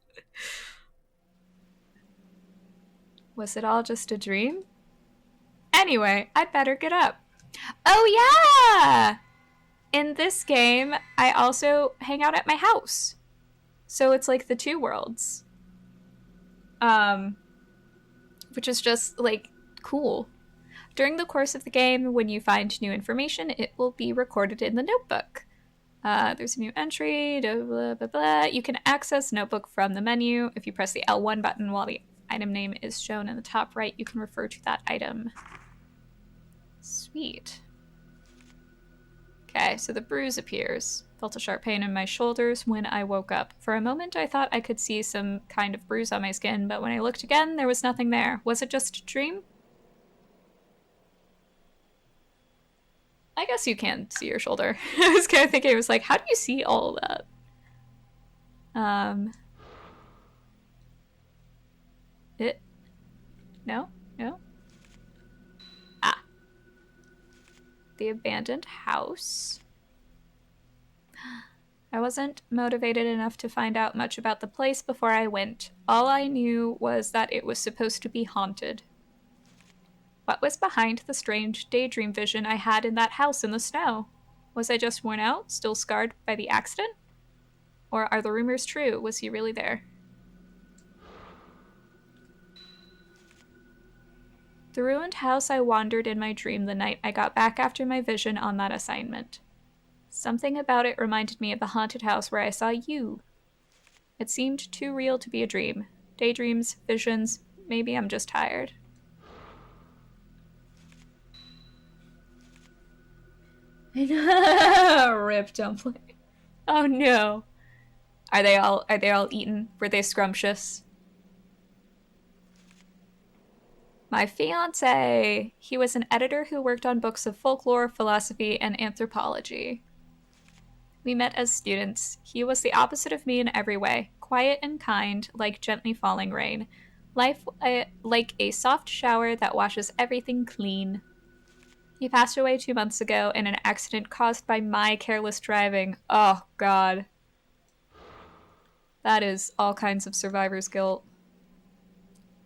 Was it all just a dream? Anyway, I'd better get up. Oh yeah! In this game, I also hang out at my house. So it's like the two worlds. Which is just, like, cool. During the course of the game, when you find new information, it will be recorded in the notebook. There's a new entry, blah, blah, blah. You can access notebook from the menu. If you press the L1 button while the item name is shown in the top right, you can refer to that item. Sweet. Okay, so the bruise appears. Felt a sharp pain in my shoulders when I woke up. For a moment, I thought I could see some kind of bruise on my skin, but when I looked again, there was nothing there. Was it just a dream? I guess you can see your shoulder. I was kind of thinking, I was like, how do you see all of that? No? No? Ah. The abandoned house. I wasn't motivated enough to find out much about the place before I went. All I knew was that it was supposed to be haunted. What was behind the strange daydream vision I had in that house in the snow? Was I just worn out, still scarred by the accident? Or are the rumors true? Was he really there? The ruined house I wandered in my dream the night I got back after my vision on that assignment. Something about it reminded me of the haunted house where I saw you. It seemed too real to be a dream. Daydreams, visions, maybe I'm just tired. Rip dumpling. Oh no. Are they all eaten? Were they scrumptious? My fiance. He was an editor who worked on books of folklore, philosophy, and anthropology. We met as students. He was the opposite of me in every way. Quiet and kind, like gently falling rain. Life like a soft shower that washes everything clean. He passed away 2 months ago in an accident caused by my careless driving. Oh, God. That is all kinds of survivor's guilt.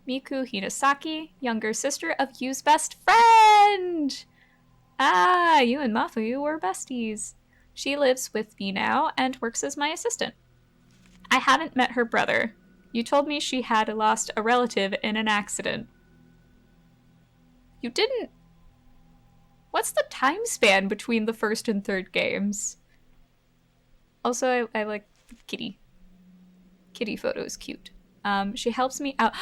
Miku Hinasaki, younger sister of Yu's best friend! Ah, you and Mafuyu were besties. She lives with me now and works as my assistant. I haven't met her brother. You told me she had lost a relative in an accident. You didn't... What's the time span between the first and third games? Also, I like the kitty. Kitty photo is cute. She helps me out.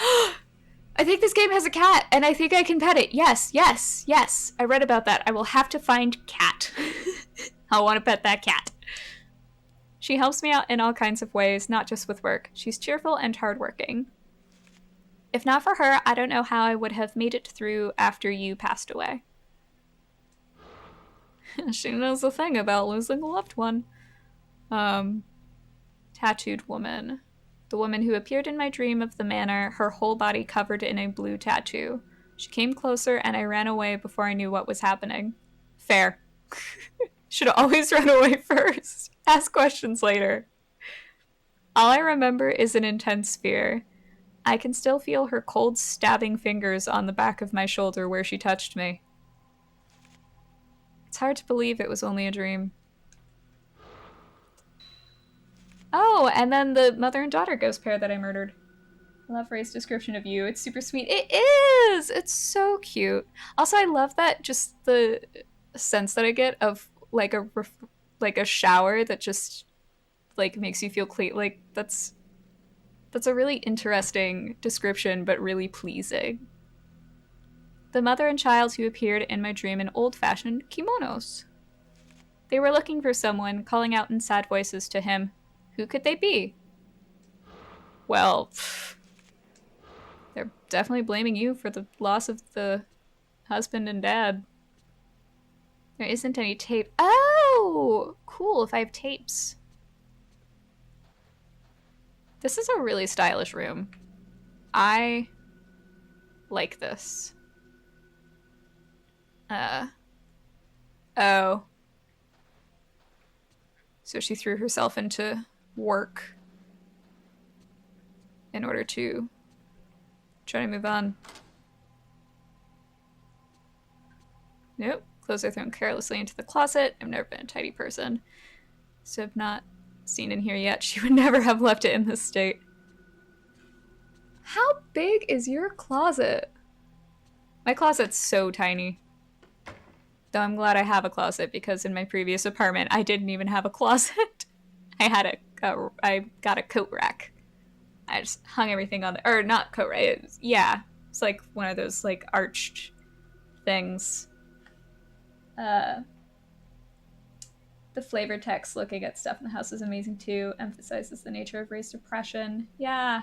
I think this game has a cat, and I think I can pet it. Yes, yes, yes. I read about that. I will have to find cat. I want to pet that cat. She helps me out in all kinds of ways, not just with work. She's cheerful and hardworking. If not for her, I don't know how I would have made it through after you passed away. She knows a thing about losing a loved one. Tattooed woman. The woman who appeared in my dream of the manor, her whole body covered in a blue tattoo. She came closer and I ran away before I knew what was happening. Fair. Should always run away first. Ask questions later. All I remember is an intense fear. I can still feel her cold, stabbing fingers on the back of my shoulder where she touched me. It's hard to believe it was only a dream. Oh, and then the mother and daughter ghost pair that I murdered. I love Ray's description of you. It's super sweet. It is! It's so cute. Also, I love that just the sense that I get of like a shower that just like makes you feel clean. Like that's a really interesting description, but really pleasing. The mother and child who appeared in my dream in old-fashioned kimonos. They were looking for someone, calling out in sad voices to him. Who could they be? Well, they're definitely blaming you for the loss of the husband and dad. There isn't any tape. Oh, cool, if I have tapes. This is a really stylish room. I like this. Oh. So she threw herself into work in order to try to move on. Nope. Clothes are thrown carelessly into the closet. I've never been a tidy person, so I've not seen in here yet. She would never have left it in this state. How big is your closet? My closet's so tiny. Though I'm glad I have a closet, because in my previous apartment, I didn't even have a closet. I got a coat rack. I just hung everything on the, or not coat rack, yeah. It's like one of those like arched things. The flavor text looking at stuff in the house is amazing too. Emphasizes the nature of race depression. Yeah.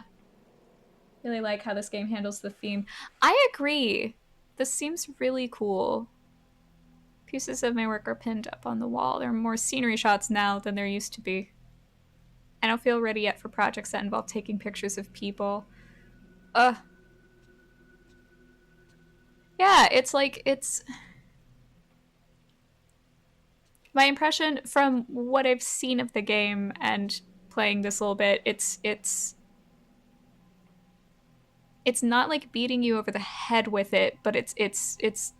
Really like how this game handles the theme. I agree. This seems really cool. Pieces of my work are pinned up on the wall. There are more scenery shots now than there used to be. I don't feel ready yet for projects that involve taking pictures of people. Yeah, it's like, it's... My impression from what I've seen of the game and playing this a little bit, it's not like beating you over the head with it, but it's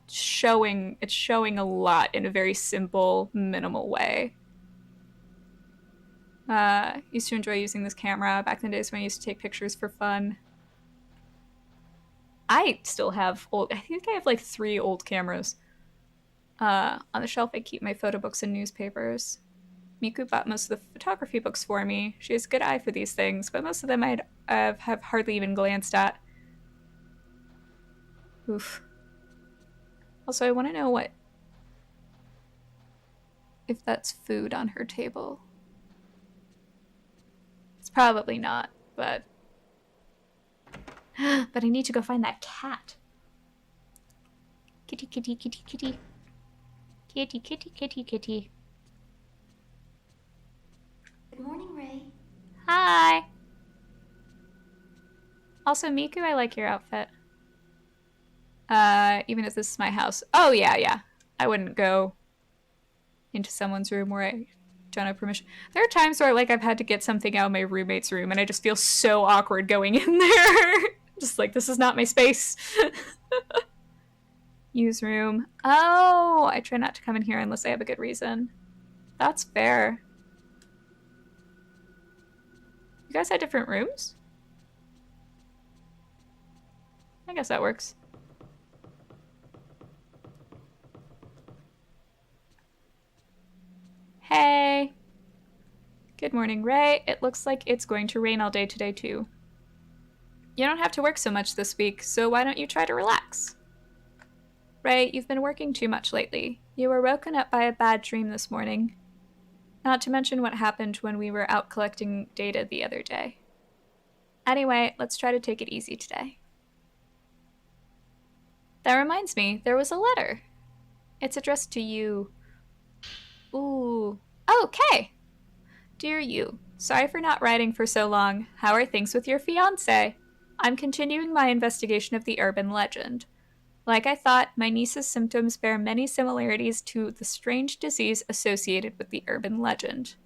showing a lot in a very simple, minimal way. Used to enjoy using this camera back in the days when I used to take pictures for fun. I still have I think I have like 3 old cameras. On the shelf I keep my photo books and newspapers. Miku bought most of the photography books for me. She has a good eye for these things, but most of them I'd have hardly even glanced at. Oof. Also, I want to know what if that's food on her table. It's probably not, but... but I need to go find that cat. Kitty, kitty, kitty, kitty. Kitty, kitty, kitty, kitty. Good morning, Ray. Hi! Also, Miku, I like your outfit. Even if this is my house. Oh, yeah. I wouldn't go into someone's room where I don't have permission. There are times where, like, I've had to get something out of my roommate's room, and I just feel so awkward going in there. Just like, this is not my space. Use room. Oh, I try not to come in here unless I have a good reason. That's fair. You guys had different rooms? I guess that works. Hey! Good morning, Ray. It looks like it's going to rain all day today, too. You don't have to work so much this week, so why don't you try to relax? Ray, you've been working too much lately. You were woken up by a bad dream this morning. Not to mention what happened when we were out collecting data the other day. Anyway, let's try to take it easy today. That reminds me, there was a letter. It's addressed to you. Ooh. Okay. Dear you, sorry for not writing for so long. How are things with your fiancé? I'm continuing my investigation of the urban legend. Like I thought, my niece's symptoms bear many similarities to the strange disease associated with the urban legend.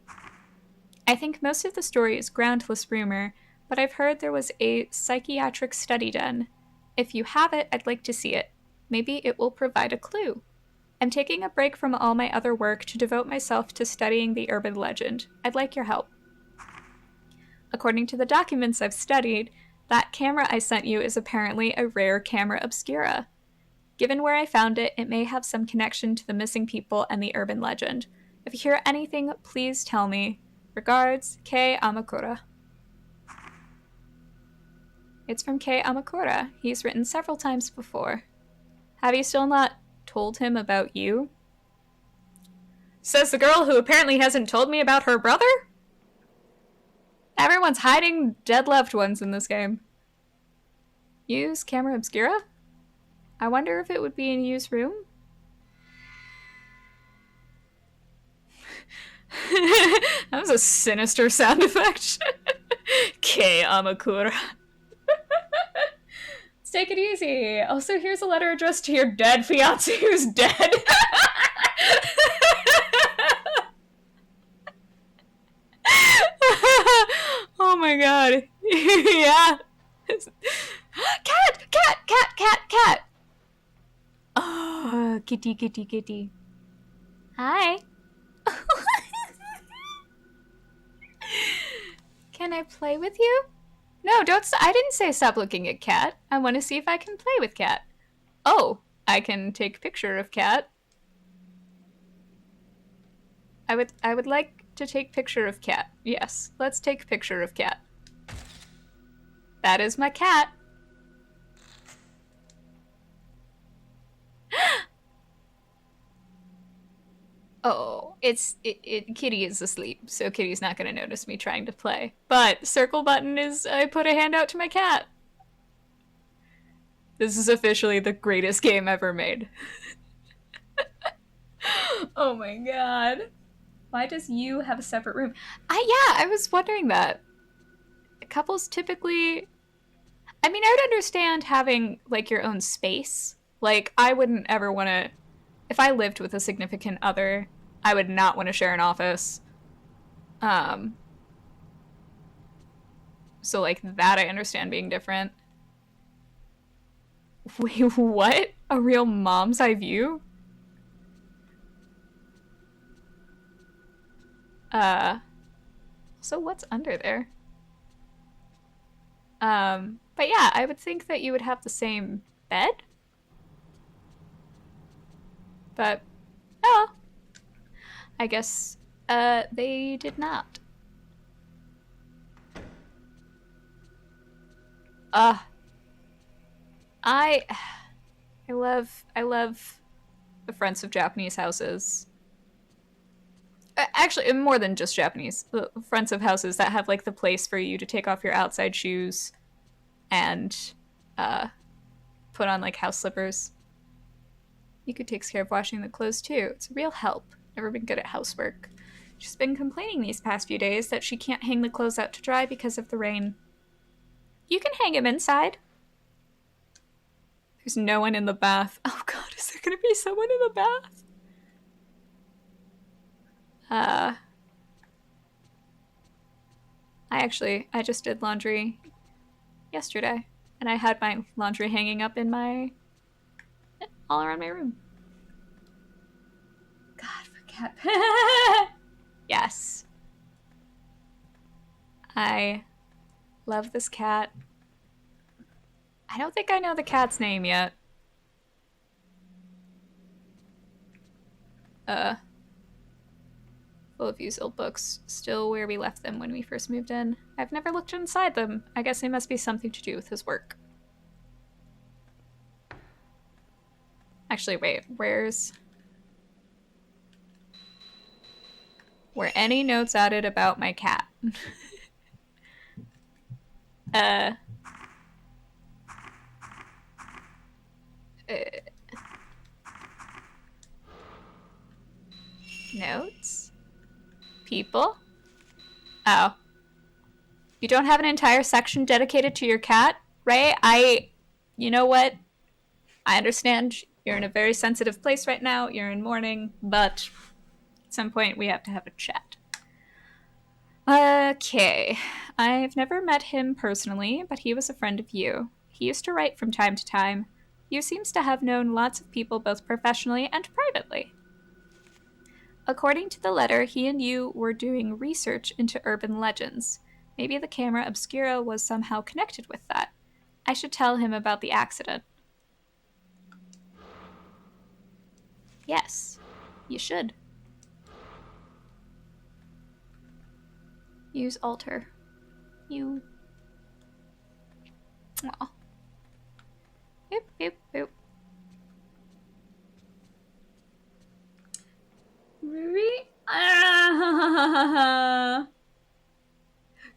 I think most of the story is groundless rumor, but I've heard there was a psychiatric study done. If you have it, I'd like to see it. Maybe it will provide a clue. I'm taking a break from all my other work to devote myself to studying the urban legend. I'd like your help. According to the documents I've studied, that camera I sent you is apparently a rare camera obscura. Given where I found it, it may have some connection to the missing people and the urban legend. If you hear anything, please tell me. Regards, Kei Amakura. It's from Kei Amakura. He's written several times before. Have you still not told him about you? Says the girl who apparently hasn't told me about her brother? Everyone's hiding dead loved ones in this game. Use camera obscura? I wonder if it would be in Yu's room? That was a sinister sound effect. Kei Amakura. Let's take it easy. Also, here's a letter addressed to your dead fiance who's dead. Oh my god. Yeah. Cat! Oh, kitty. Hi. Can I play with you? No, I didn't say stop looking at Cat. I want to see if I can play with Cat. Oh, I can take picture of Cat. I would like to take picture of Cat. Yes, let's take picture of Cat. That is my cat. Oh, Kitty is asleep, so Kitty's not gonna notice me trying to play. But circle button is I put a hand out to my cat. This is officially the greatest game ever made. Oh my god. Why does you have a separate room? Yeah, I was wondering that. Couples typically... I mean, I would understand having, like, your own space. Like, I wouldn't ever want to... If I lived with a significant other, I would not want to share an office. So, like, that I understand being different. Wait, what? A real mom's eye view? So what's under there? But yeah, I would think that you would have the same bed? But, oh. I guess, they did not. I love the fronts of Japanese houses. Actually, more than just Japanese. Fronts of houses that have, like, the place for you to take off your outside shoes and put on, like, house slippers. Yuko takes care of washing the clothes, too. It's a real help. Never been good at housework. She's been complaining these past few days that she can't hang the clothes out to dry because of the rain. You can hang them inside. There's no one in the bath. Oh god, is there gonna be someone in the bath? I just did laundry yesterday, and I had my laundry hanging up in all around my room. God, for cat. Yes. I love this cat. I don't think I know the cat's name yet. Full of used old books, still where we left them when we first moved in. I've never looked inside them. I guess they must be something to do with his work. Actually, wait, were any notes added about my cat? Notes? People? Oh. You don't have an entire section dedicated to your cat, right? You know what? I understand you're in a very sensitive place right now. You're in mourning, but at some point we have to have a chat. Okay. I've never met him personally, but he was a friend of you. He used to write from time to time. You seems to have known lots of people both professionally and privately. According to the letter, he and you were doing research into urban legends. Maybe the camera obscura was somehow connected with that. I should tell him about the accident. Yes, you should. Use alter. You. Aw. Boop, boop, boop. Riri?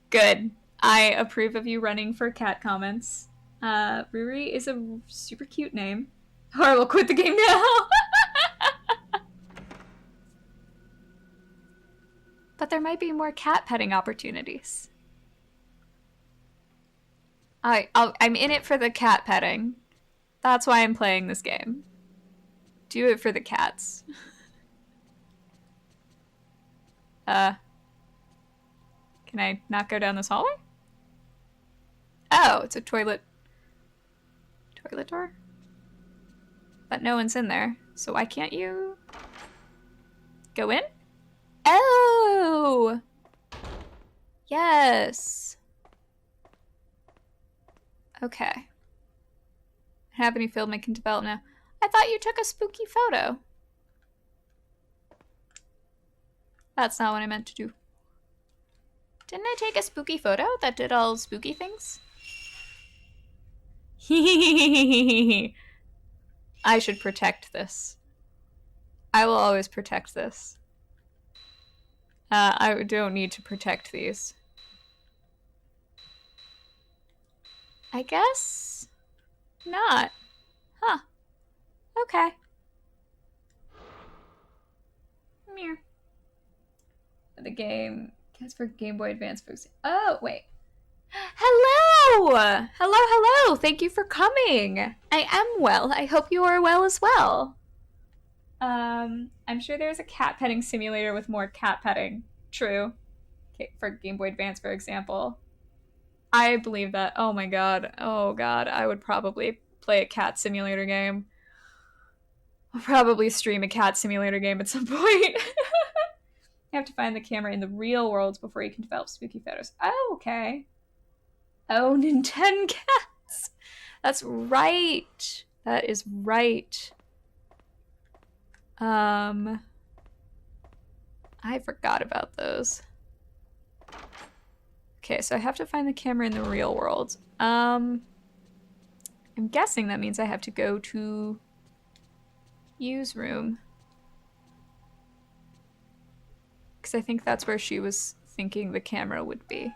Good. I approve of you running for cat comments. Riri is a super cute name. Or I will quit the game now. But there might be more cat petting opportunities. I'm in it for the cat petting. That's why I'm playing this game. Do it for the cats. Can I not go down this hallway? Oh, it's a toilet door? But no one's in there, so why can't you go in? Oh! Yes. Okay. I have any film I can develop now. I thought you took a spooky photo. That's not what I meant to do. Didn't I take a spooky photo that did all spooky things? I should protect this. I will always protect this. I don't need to protect these. I guess not. Huh. Okay. Meow. The game. Guess for Game Boy Advance folks. Oh, wait. Hello! Hello, hello! Thank you for coming! I am well. I hope you are well as well. I'm sure there's a cat petting simulator with more cat petting. True. Okay, for Game Boy Advance, for example. I believe that. Oh my god. Oh god. I would probably play a cat simulator game. I'll probably stream a cat simulator game at some point. You have to find the camera in the real world before you can develop spooky photos. Oh, okay. Oh, Nintendo cats. That's right. That is right. I forgot about those. Okay, so I have to find the camera in the real world. I'm guessing that means I have to go to use room. Because I think that's where she was thinking the camera would be.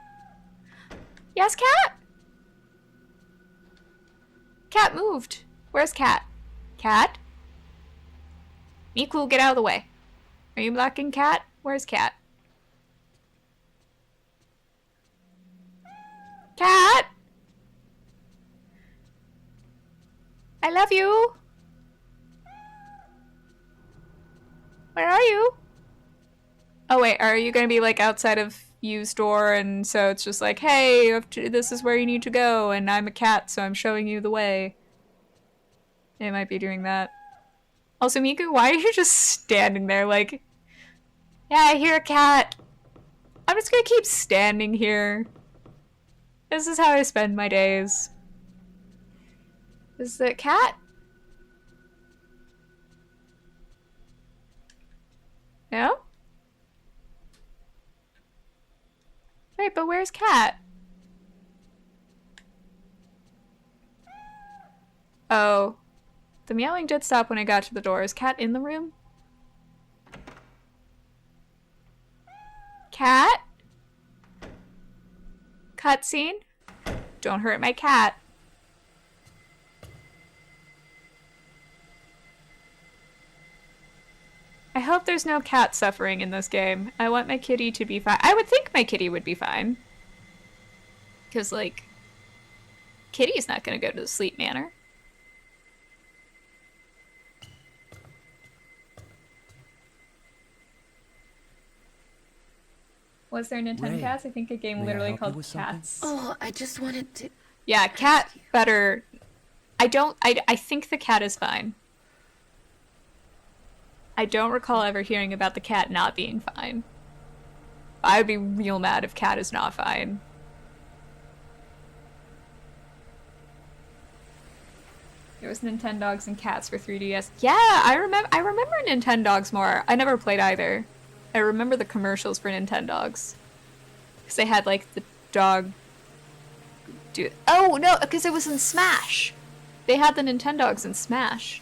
Yes, Cat? Cat moved. Where's Cat? Cat? Miku, get out of the way. Are you blocking Cat? Where's Cat? Cat? I love you. Where are you? Oh wait, are you gonna be like outside of U's door and so it's just like, hey, you have to, this is where you need to go and I'm a cat so I'm showing you the way. It might be doing that. Also, Miku, why are you just standing there like, yeah, I hear a cat. I'm just gonna keep standing here. This is how I spend my days. Is it cat? No? Wait, but where's Cat? Oh. The meowing did stop when I got to the door. Is Cat in the room? Cat? Cutscene? Don't hurt my cat. I hope there's no cat suffering in this game. I want my kitty to be fine. I would think my kitty would be fine. Because, like, Kitty's not going to go to the sleep manor. Was there Nintendo Cats? I think a game literally called Cats. Oh, I just wanted to... Yeah, cat better... I think the cat is fine. I don't recall ever hearing about the cat not being fine. I would be real mad if cat is not fine. There was Nintendogs and Cats for 3DS. Yeah, I remember Nintendogs more. I never played either. I remember the commercials for Nintendogs. Because they had, like, the dog... Oh, no, because it was in Smash! They had the Nintendogs in Smash.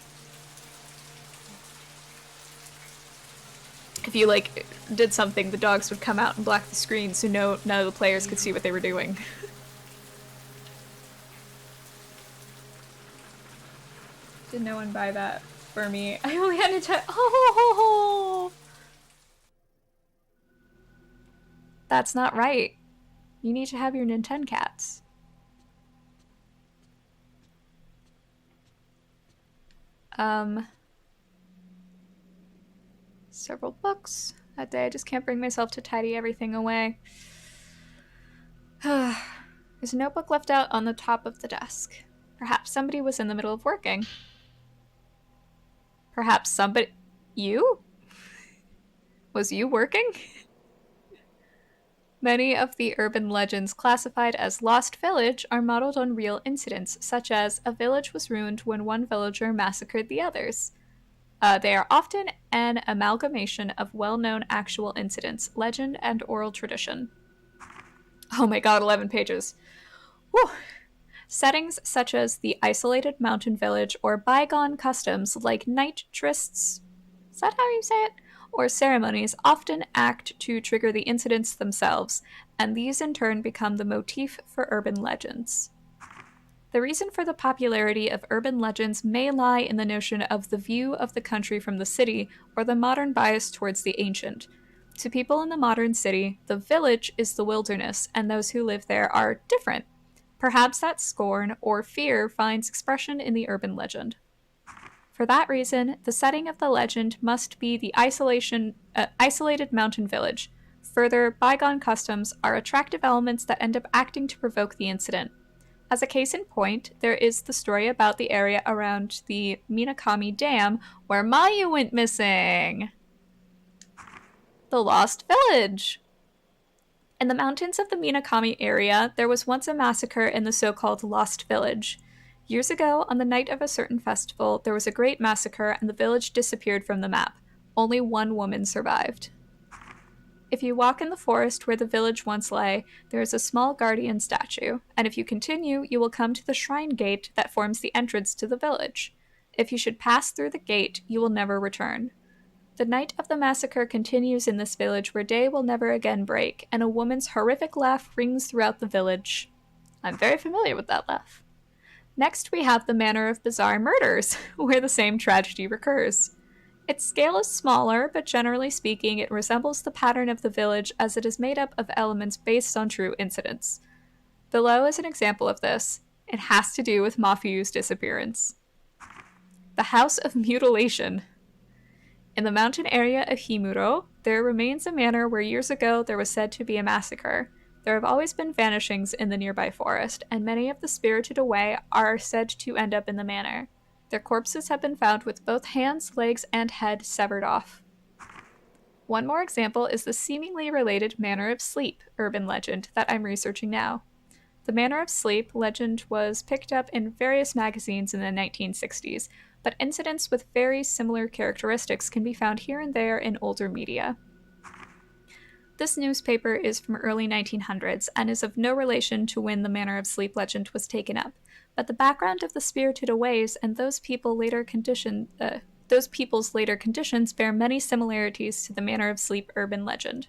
If you, like, did something, the dogs would come out and block the screen so none of the players could see what they were doing. Did no one buy that for me? I only had Nintendo. Oh! That's not right. You need to have your Nintendo Cats. Several books. That day I just can't bring myself to tidy everything away. There's a notebook left out on the top of the desk. Perhaps somebody was in the middle of working. Perhaps somebody... You? Was you working? Many of the urban legends classified as Lost Village are modeled on real incidents, such as a village was ruined when one villager massacred the others. They are often an amalgamation of well-known actual incidents, legend, and oral tradition. Oh my god, 11 pages. Whew. Settings such as the isolated mountain village or bygone customs like night trysts, is that how you say it? Or ceremonies often act to trigger the incidents themselves, and these in turn become the motif for urban legends. The reason for the popularity of urban legends may lie in the notion of the view of the country from the city or the modern bias towards the ancient. To people in the modern city, the village is the wilderness, and those who live there are different. Perhaps that scorn or fear finds expression in the urban legend. For that reason, the setting of the legend must be the isolated mountain village. Further, bygone customs are attractive elements that end up acting to provoke the incident. As a case in point, there is the story about the area around the Minakami Dam where Mayu went missing. The Lost Village. In the mountains of the Minakami area, there was once a massacre in the so-called Lost Village. Years ago, on the night of a certain festival, there was a great massacre and the village disappeared from the map. Only one woman survived. If you walk in the forest where the village once lay, there is a small guardian statue, and if you continue, you will come to the shrine gate that forms the entrance to the village. If you should pass through the gate, you will never return. The night of the massacre continues in this village where day will never again break, and a woman's horrific laugh rings throughout the village. I'm very familiar with that laugh. Next, we have the Manor of Bizarre Murders, where the same tragedy recurs. Its scale is smaller, but generally speaking, it resembles the pattern of the village as it is made up of elements based on true incidents. Below is an example of this. It has to do with Mafuyu's disappearance. The House of Mutilation. In the mountain area of Himuro, there remains a manor where years ago there was said to be a massacre. There have always been vanishings in the nearby forest, and many of the spirited away are said to end up in the manor. Their corpses have been found with both hands, legs, and head severed off. One more example is the seemingly related Manor of Sleep urban legend that I'm researching now. The Manor of Sleep legend was picked up in various magazines in the 1960s, but incidents with very similar characteristics can be found here and there in older media. This newspaper is from early 1900s and is of no relation to when the Manor of Sleep legend was taken up, but the background of the spirited aways and those people's later conditions bear many similarities to the Manor of Sleep urban legend.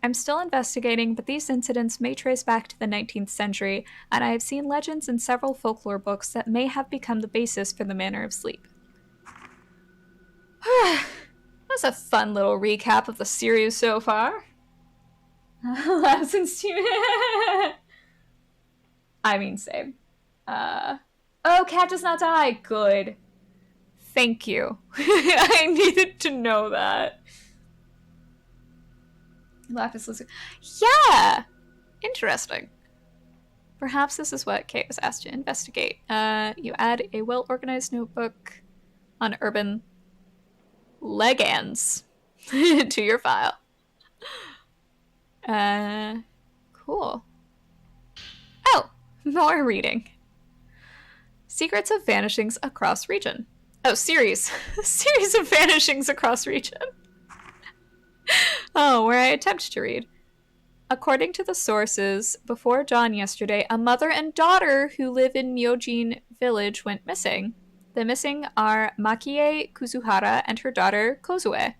I'm still investigating, but these incidents may trace back to the 19th century, and I have seen legends in several folklore books that may have become the basis for the Manor of Sleep. That's a fun little recap of the series so far. Since I mean, same. Oh, cat does not die. Good. Thank you. I needed to know that. Lapis Lazuli. Yeah! Interesting. Perhaps this is what Kate was asked to investigate. You add a well-organized notebook on urban legends to your file. Cool. Oh, more reading. Secrets of Vanishings Across Region. Oh, series. Series of Vanishings Across Region. Oh, where I attempt to read. According to the sources, before dawn yesterday, a mother and daughter who live in Myojin village went missing. The missing are Makie Kuzuhara and her daughter Kozue.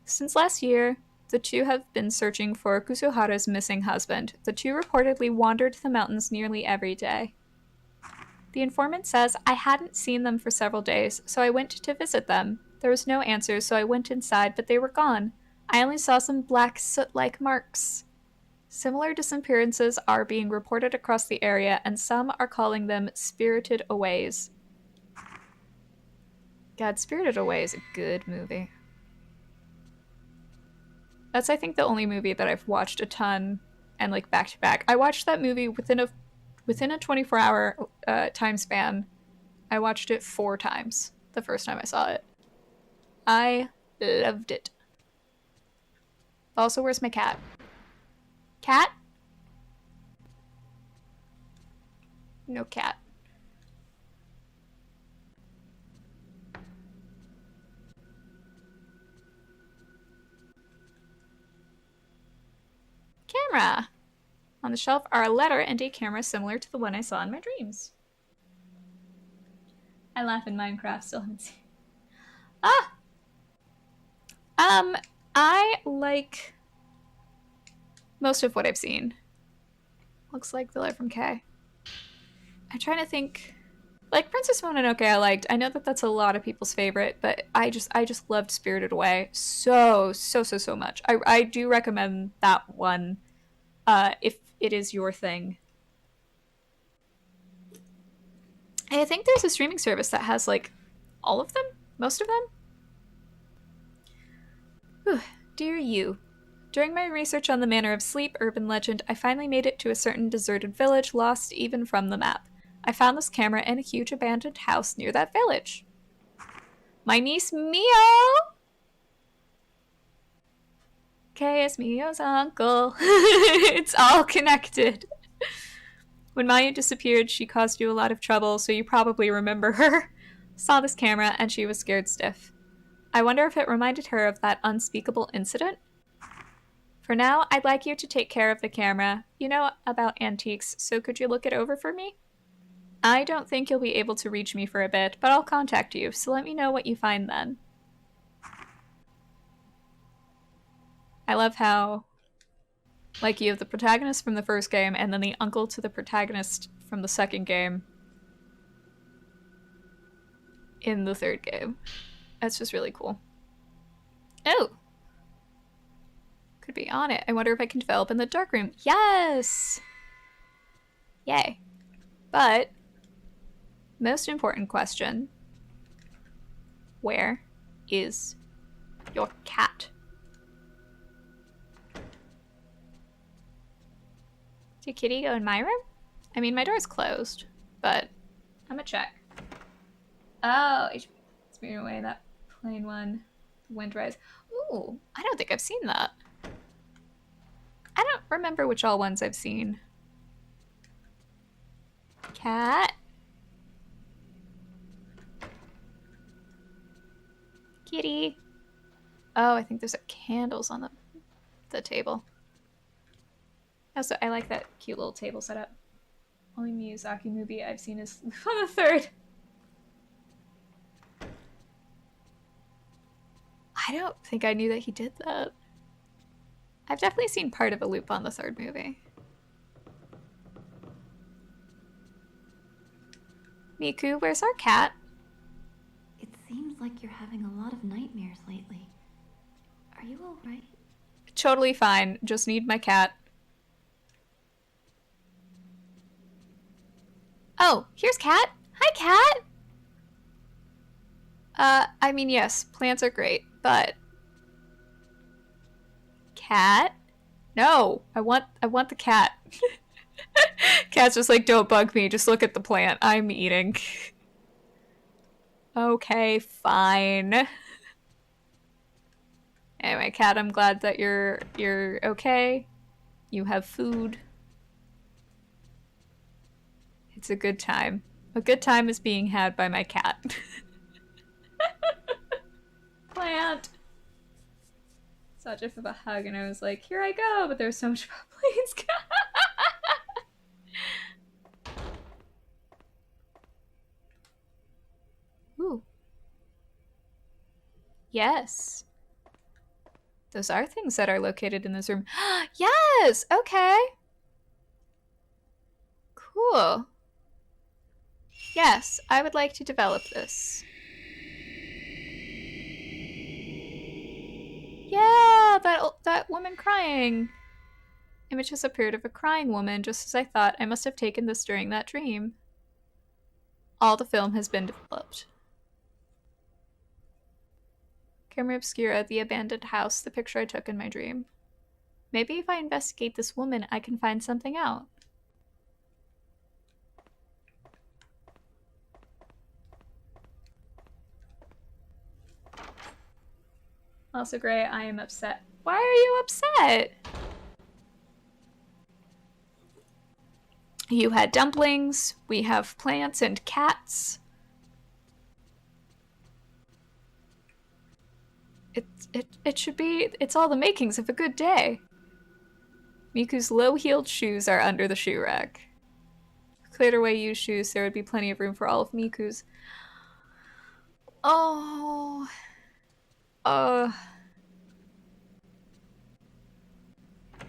Since last year, the two have been searching for Kuzuhara's missing husband. The two reportedly wandered the mountains nearly every day. The informant says, I hadn't seen them for several days, so I went to visit them. There was no answer, so I went inside, but they were gone. I only saw some black soot-like marks. Similar disappearances are being reported across the area, and some are calling them Spirited Aways. God, Spirited Away is a good movie. That's, I think, the only movie that I've watched a ton and, like, back-to-back. I watched that movie within a 24-hour time span. I watched it 4 times the first time I saw it. I loved it. Also, where's my cat? Cat? No cat. Camera! On the shelf are a letter and a camera similar to the one I saw in my dreams. I laugh in Minecraft, still haven't seen. I like most of what I've seen. Looks like the letter from Kay. I'm trying to think. Like Princess Mononoke I liked. I know that that's a lot of people's favorite, but I just loved Spirited Away so much. I do recommend that one if it is your thing. And I think there's a streaming service that has like all of them, most of them. Whew. Dear you. During my research on the Manor of Sleep urban legend, I finally made it to a certain deserted village lost even from the map. I found this camera in a huge abandoned house near that village. My niece Mio! Kay is Mio's uncle. It's all connected. When Mayu disappeared, she caused you a lot of trouble, so you probably remember her. Saw this camera, and she was scared stiff. I wonder if it reminded her of that unspeakable incident? For now, I'd like you to take care of the camera. You know about antiques, so could you look it over for me? I don't think you'll be able to reach me for a bit, but I'll contact you, so let me know what you find then. I love how, like, you have the protagonist from the first game and then the uncle to the protagonist from the second game in the third game. That's just really cool. Oh! Could be on it. I wonder if I can develop in the darkroom. Yes! Yay. But, most important question. Where is your cat? Did Kitty go in my room? I mean, my door's closed, but I'm gonna check. Oh, it's moving away, that plain one. Windrise. Ooh, I don't think I've seen that. I don't remember which all ones I've seen. Cat? Kitty? Oh, I think there's candles on the table. Also, I like that cute little table setup. Only Miyazaki movie I've seen is on the third. I don't think I knew that he did that. I've definitely seen part of a loop on the third movie. Miku, where's our cat? It seems like you're having a lot of nightmares lately. Are you alright? Totally fine. Just need my cat. Oh, here's Cat. Hi, Cat! I mean, yes, plants are great, but... Cat? No, I want the cat. Cat's just like, don't bug me, just look at the plant. I'm eating. Okay, fine. Anyway, Cat, I'm glad that you're okay. You have food. It's a good time. A good time is being had by my cat. Plant! Saw Jeff with a hug and I was like, here I go, but there's so much please. Ooh. Yes. Those are things that are located in this room. Yes! Okay. Cool. Yes, I would like to develop this. Yeah, that woman crying. Images appeared of a crying woman, just as I thought. I must have taken this during that dream. All the film has been developed. Camera obscura, the abandoned house, the picture I took in my dream. Maybe if I investigate this woman, I can find something out. Also, Gray, I am upset. Why are you upset? You had dumplings, we have plants and cats. It should be, it's all the makings of a good day. Miku's low-heeled shoes are under the shoe rack. Cleared away used shoes, there would be plenty of room for all of Miku's. Oh.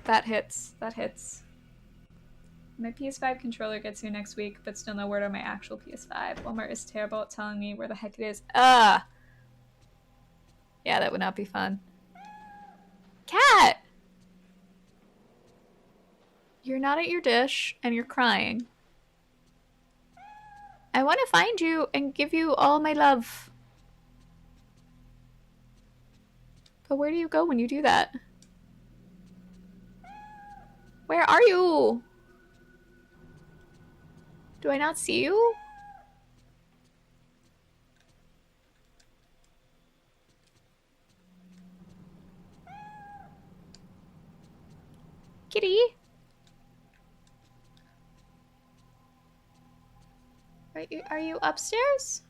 That hits. That hits. My PS5 controller gets here next week, but still no word on my actual PS5. Walmart is terrible at telling me where the heck it is. Yeah, that would not be fun. Cat! You're not at your dish, and you're crying. I want to find you and give you all my love. But where do you go when you do that? Where are you? Do I not see you? Kitty? Are you upstairs?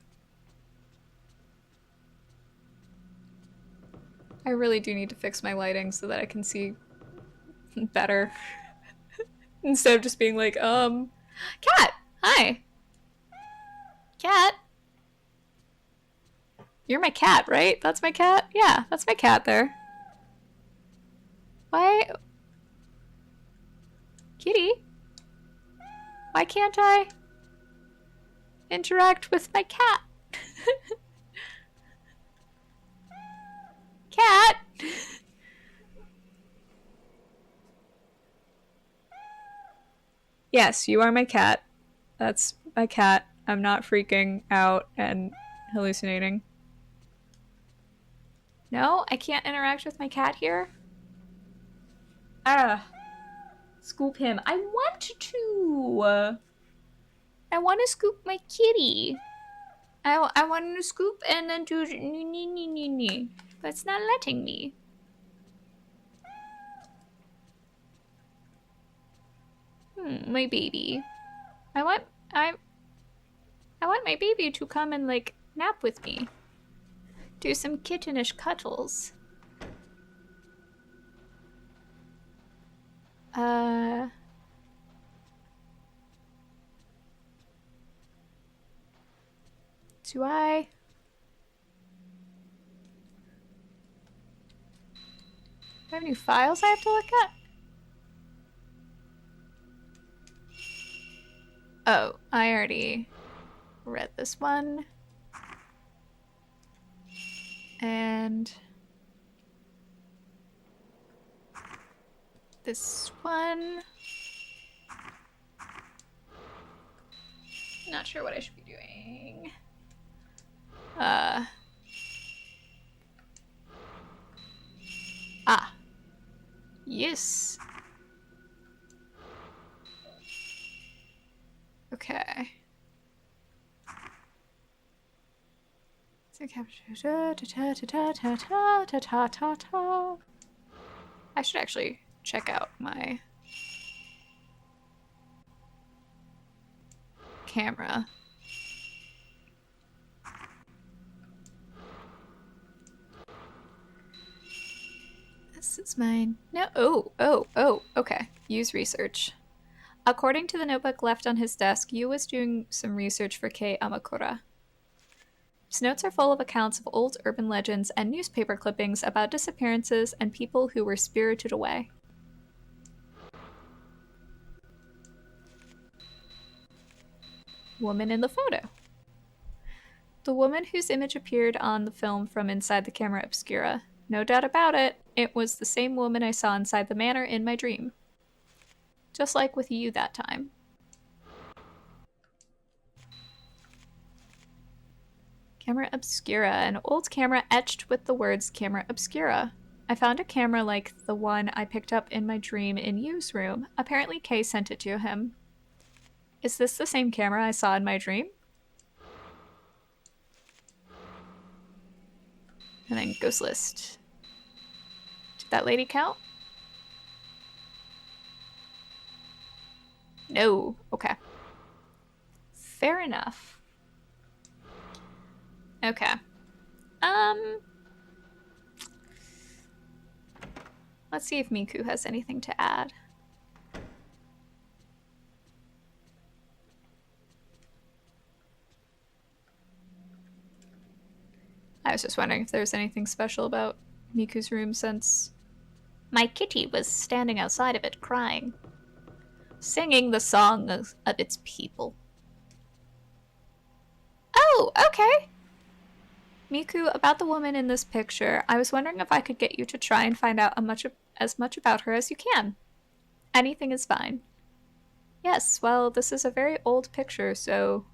I really do need to fix my lighting so that I can see better. Instead of just being like, Cat! Hi! Cat? You're my cat, right? That's my cat? Yeah, that's my cat there. Why? Kitty? Why can't I interact with my cat? Cat? Yes, you are my cat. That's my cat. I'm not freaking out and hallucinating. No, I can't interact with my cat here. Scoop him. I want to. I want to scoop my kitty. I want to scoop and then do nee. But it's not letting me. My baby. I want my baby to come and like nap with me. Do some kittenish cuddles. Do I have any files I have to look at? Oh, I already read this one. And this one. Not sure what I should be doing. Yes. Okay. I should actually check out my camera. This is mine. No. Oh, okay. Use research. According to the notebook left on his desk, Yu was doing some research for Kei Amakura. His notes are full of accounts of old urban legends and newspaper clippings about disappearances and people who were spirited away. Woman in the photo. The woman whose image appeared on the film from inside the camera obscura. No doubt about it, it was the same woman I saw inside the manor in my dream. Just like with you that time. Camera obscura, an old camera etched with the words camera obscura. I found a camera like the one I picked up in my dream in Yu's room. Apparently Kei sent it to him. Is this the same camera I saw in my dream? And then ghost list. Did that lady count? No. Okay. Fair enough. Okay. Let's see if Miku has anything to add. I was just wondering if there's anything special about Miku's room since my kitty was standing outside of it crying, singing the song of its people. Oh, okay. Miku, about the woman in this picture, I was wondering if I could get you to try and find out as much about her as you can. Anything is fine. Yes, well, this is a very old picture, so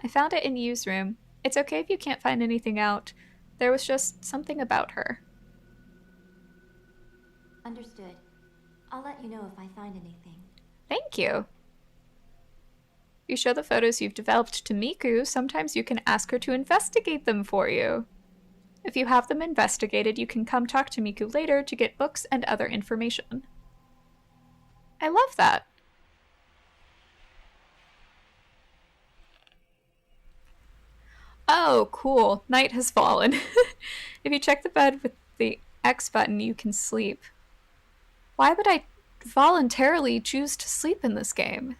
I found it in Yu's room. It's okay if you can't find anything out. There was just something about her. Understood. I'll let you know if I find anything. Thank you. You show the photos you've developed to Miku, sometimes you can ask her to investigate them for you. If you have them investigated, you can come talk to Miku later to get books and other information. I love that. Oh, cool. Night has fallen. If you check the bed with the X button, you can sleep. Why would I voluntarily choose to sleep in this game?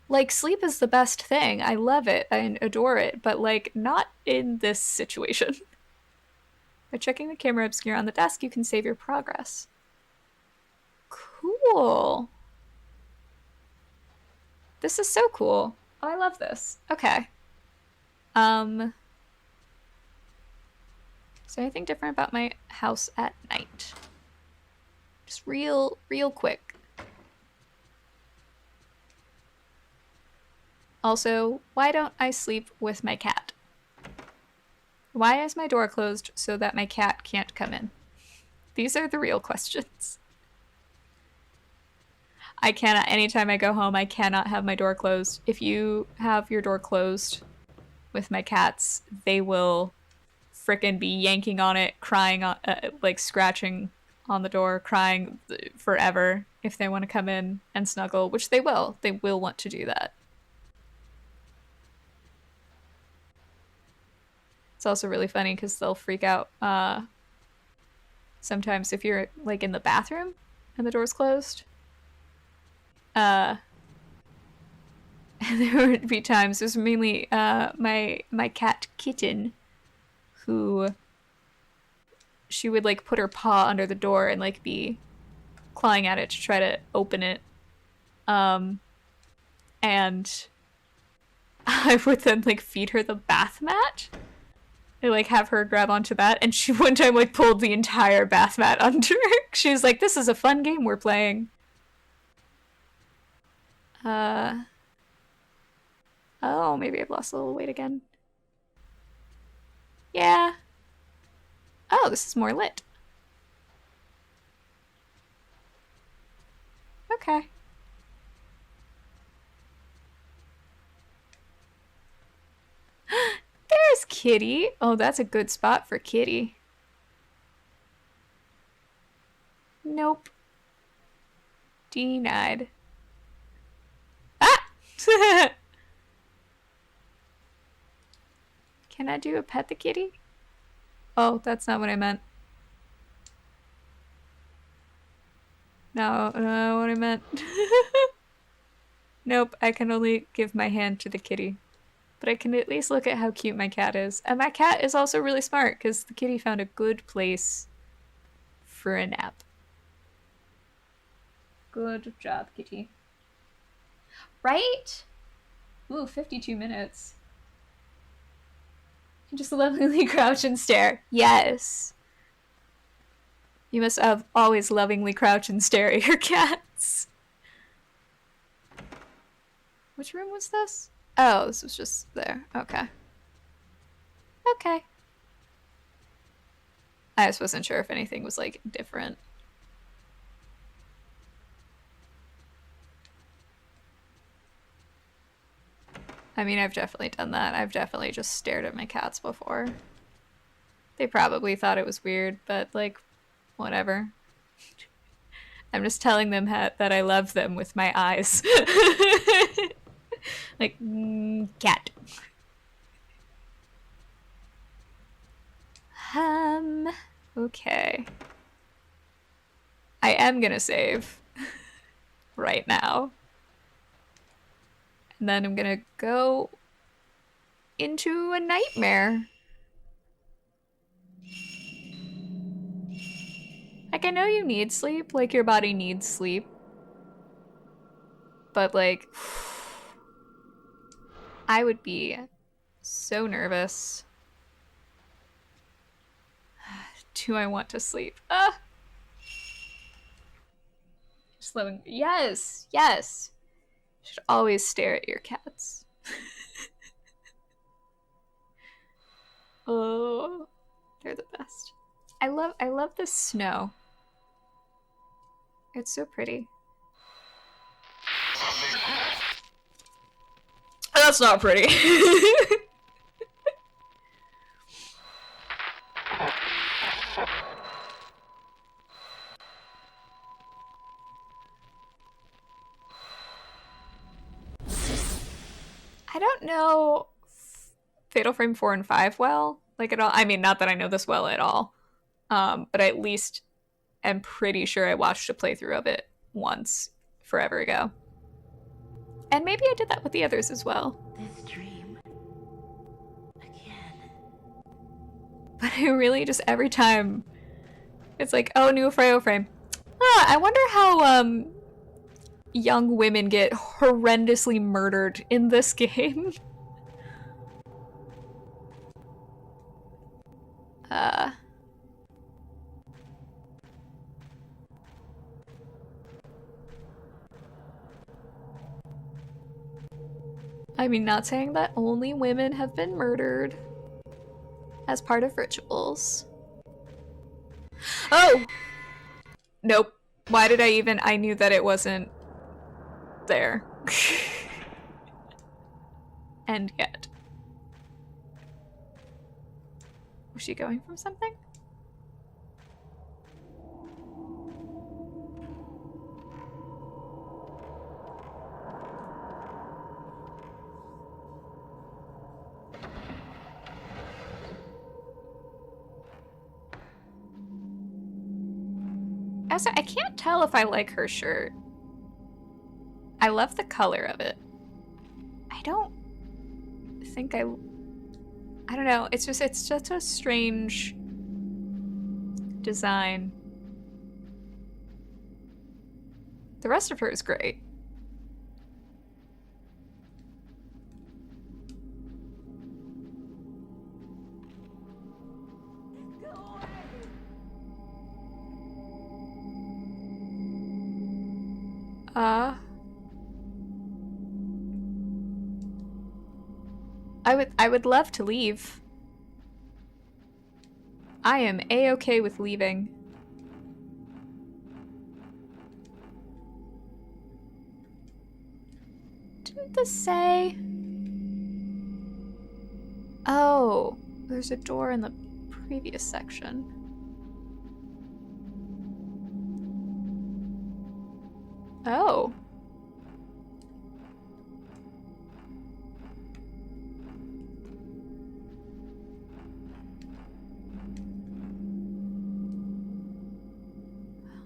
Like, sleep is the best thing. I love it. I adore it. But, like, not in this situation. By checking the camera obscura on the desk, you can save your progress. Cool. This is so cool. Oh, I love this. Okay. Is there anything different about my house at night? Just real quick. Also, why don't I sleep with my cat? Why is my door closed so that my cat can't come in? These are the real questions. I cannot, anytime I go home, I cannot have my door closed. If you have your door closed with my cats, they will frickin' be yanking on it, crying, on, like scratching on the door, crying forever if they want to come in and snuggle, which they will. They will want to do that. It's also really funny because they'll freak out sometimes if you're like in the bathroom and the door's closed. And there would be times, it was mainly my cat Kitten, who she would like put her paw under the door and like be clawing at it to try to open it. And I would then like feed her the bath mat. I like have her grab onto that, and she one time like pulled the entire bath mat under her. She was like, "This is a fun game we're playing." Oh, maybe I've lost a little weight again. Yeah. Oh, this is more lit. Okay. There's Kitty. Oh, that's a good spot for Kitty. Nope. Denied. Ah! Can I do a pet the kitty? Oh, that's not what I meant. No, what I meant. Nope, I can only give my hand to the kitty. But I can at least look at how cute my cat is. And my cat is also really smart because the kitty found a good place for a nap. Good job, kitty. Right? Ooh, 52 minutes. You just lovingly crouch and stare. Yes. You must have always lovingly crouch and stare at your cats. Which room was this? Oh, this was just there. Okay. Okay. I just wasn't sure if anything was, like, different. I mean, I've definitely done that. I've definitely just stared at my cats before. They probably thought it was weird, but, like, whatever. I'm just telling them that I love them with my eyes. Like, cat. Okay. I am gonna save right now. And then I'm gonna go into a nightmare. Like, I know you need sleep, like your body needs sleep. But like, I would be so nervous. Do I want to sleep? Just loving. Yes, yes. You should always stare at your cats. Oh, they're the best. I love the snow. It's so pretty. That's not pretty. I don't know Fatal Frame 4 and 5 well, like at all. I mean, not that I know this well at all. But I at least am pretty sure I watched a playthrough of it once, forever ago. And maybe I did that with the others as well. This dream. Again. But I really just, every time, it's like, oh, new Frame. I wonder how young women get horrendously murdered in this game. I mean, not saying that only women have been murdered as part of rituals. Oh! Nope. Why did I knew that it wasn't there. And yet. Was she going from something? Also, I can't tell if I like her shirt. I love the color of it. I don't think I don't know. It's just a strange design. The rest of her is great. I would love to leave. I am a-okay with leaving. Didn't this say? Oh, there's a door in the previous section. Oh.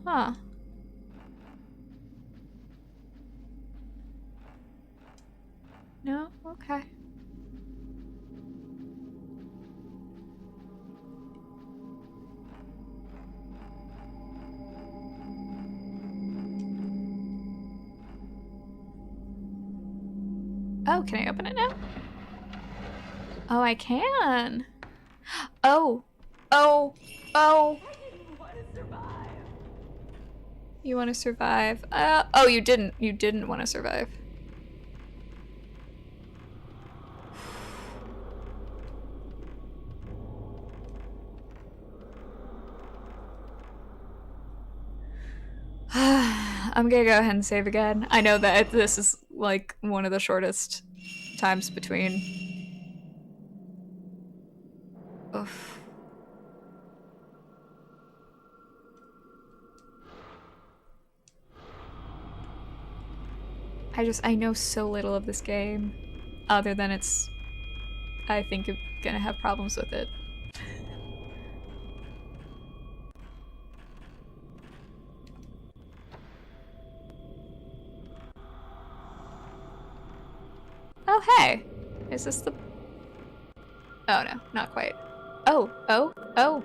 Huh. No? Okay. Oh, can I open it now? Oh, I can. Oh. Oh. Oh. You want to survive? Oh, you didn't. You didn't want to survive. I'm gonna go ahead and save again. I know that this is like one of the shortest times between. Oof. I know so little of this game, other than I think I'm gonna have problems with it. Oh, hey! Is this the... Oh, no, not quite. Oh, oh, oh!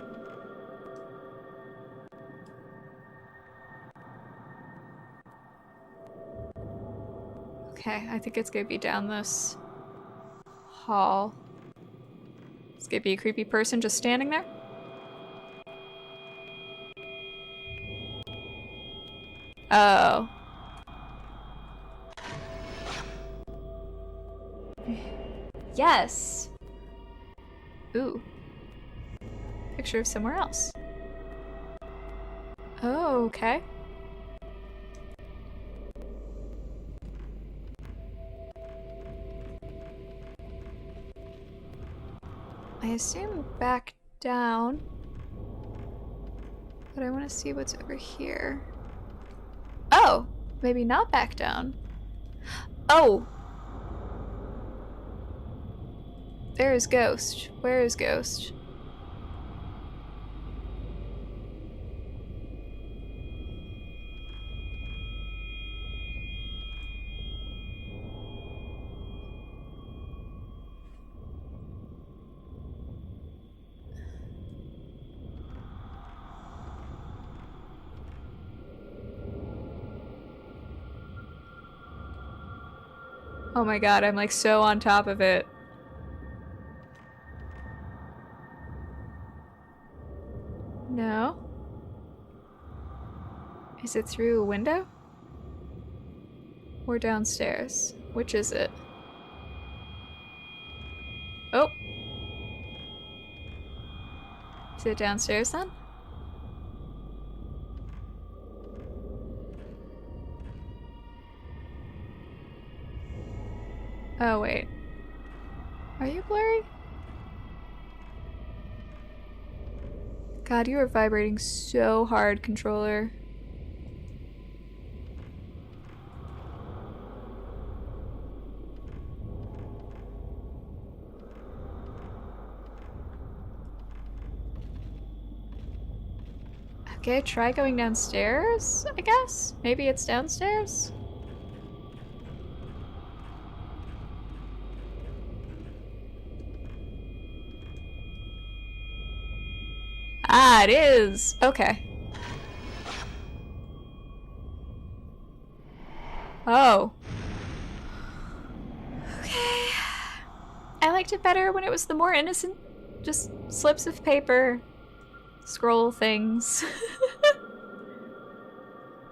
Okay, I think it's gonna be down this hall. It's gonna be a creepy person just standing there. Oh. Yes! Ooh. Picture of somewhere else. Oh, okay. I assume back down, but I want to see what's over here. Oh, maybe not back down. Oh! There is Ghost. Where is Ghost? Oh my god, I'm like so on top of it. No. Is it through a window? Or downstairs? Which is it? Oh. Is it downstairs then? Oh, wait. Are you blurry? God, you are vibrating so hard, controller. Okay, try going downstairs, I guess? Maybe it's downstairs? Ah, it is! Okay. Oh. Okay. I liked it better when it was the more innocent, just slips of paper, scroll things.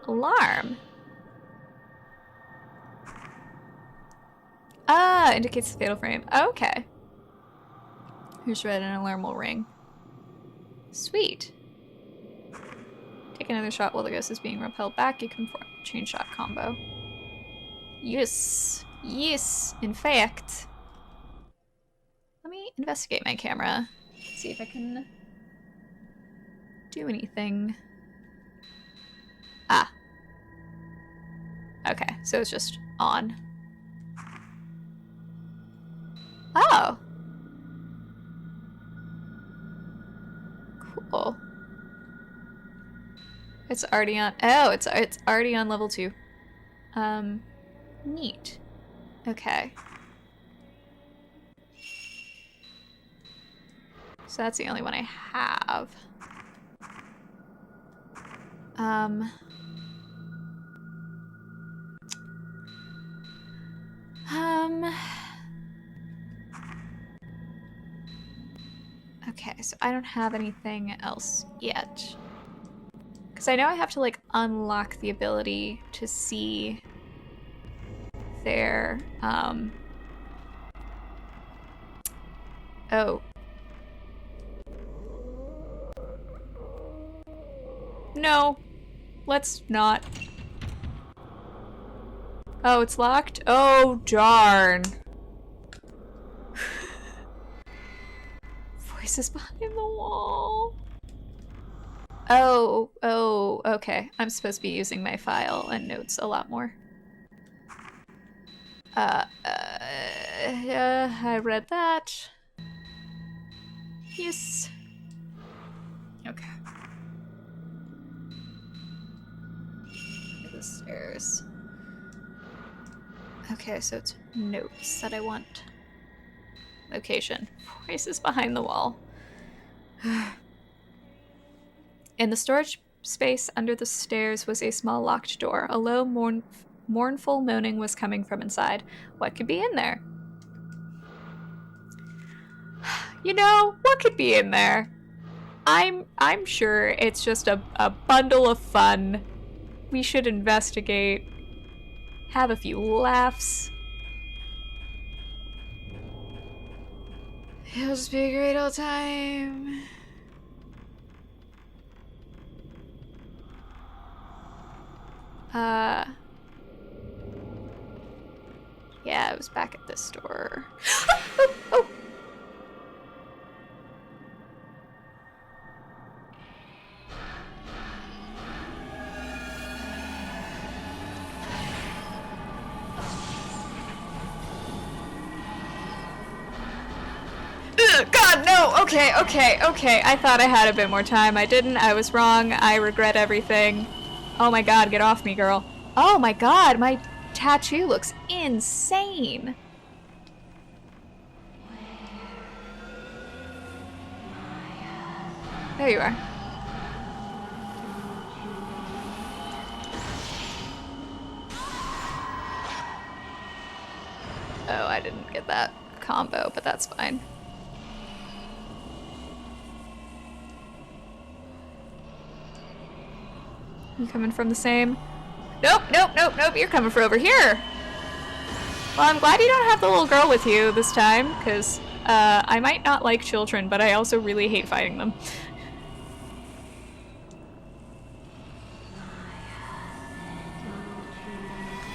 Alarm. Ah, indicates the fatal frame. Okay. Who's read an alarm will ring. Sweet. Take another shot while the ghost is being repelled back. You can perform a chain shot combo. Yes. Yes, in fact. Let me investigate my camera. See if I can do anything. Ah. Okay, so it's just on. Oh. Cool. It's already on. Oh, it's already on level 2. Neat. Okay. So that's the only one I have. Okay, so I don't have anything else yet. Because I know I have to, like, unlock the ability to see their, Oh. No. Let's not. Oh, it's locked? Oh, darn. Voices behind the wall. Oh, okay. I'm supposed to be using my file and notes a lot more. I read that. Yes. Okay. The stairs. Okay, so it's notes that I want. Location. Voices behind the wall. In the storage space under the stairs was a small locked door. A low, mournful moaning was coming from inside. What could be in there? You know, what could be in there? I'm sure it's just a bundle of fun. We should investigate. Have a few laughs. It'll just be a great old time. Yeah, it was back at this door. Oh! God, no! Okay. I thought I had a bit more time. I didn't. I was wrong. I regret everything. Oh my god, get off me, girl. Oh my god, my tattoo looks insane. There you are. You coming from the same? Nope, nope, nope, nope. You're coming from over here. Well, I'm glad you don't have the little girl with you this time, because I might not like children, but I also really hate fighting them.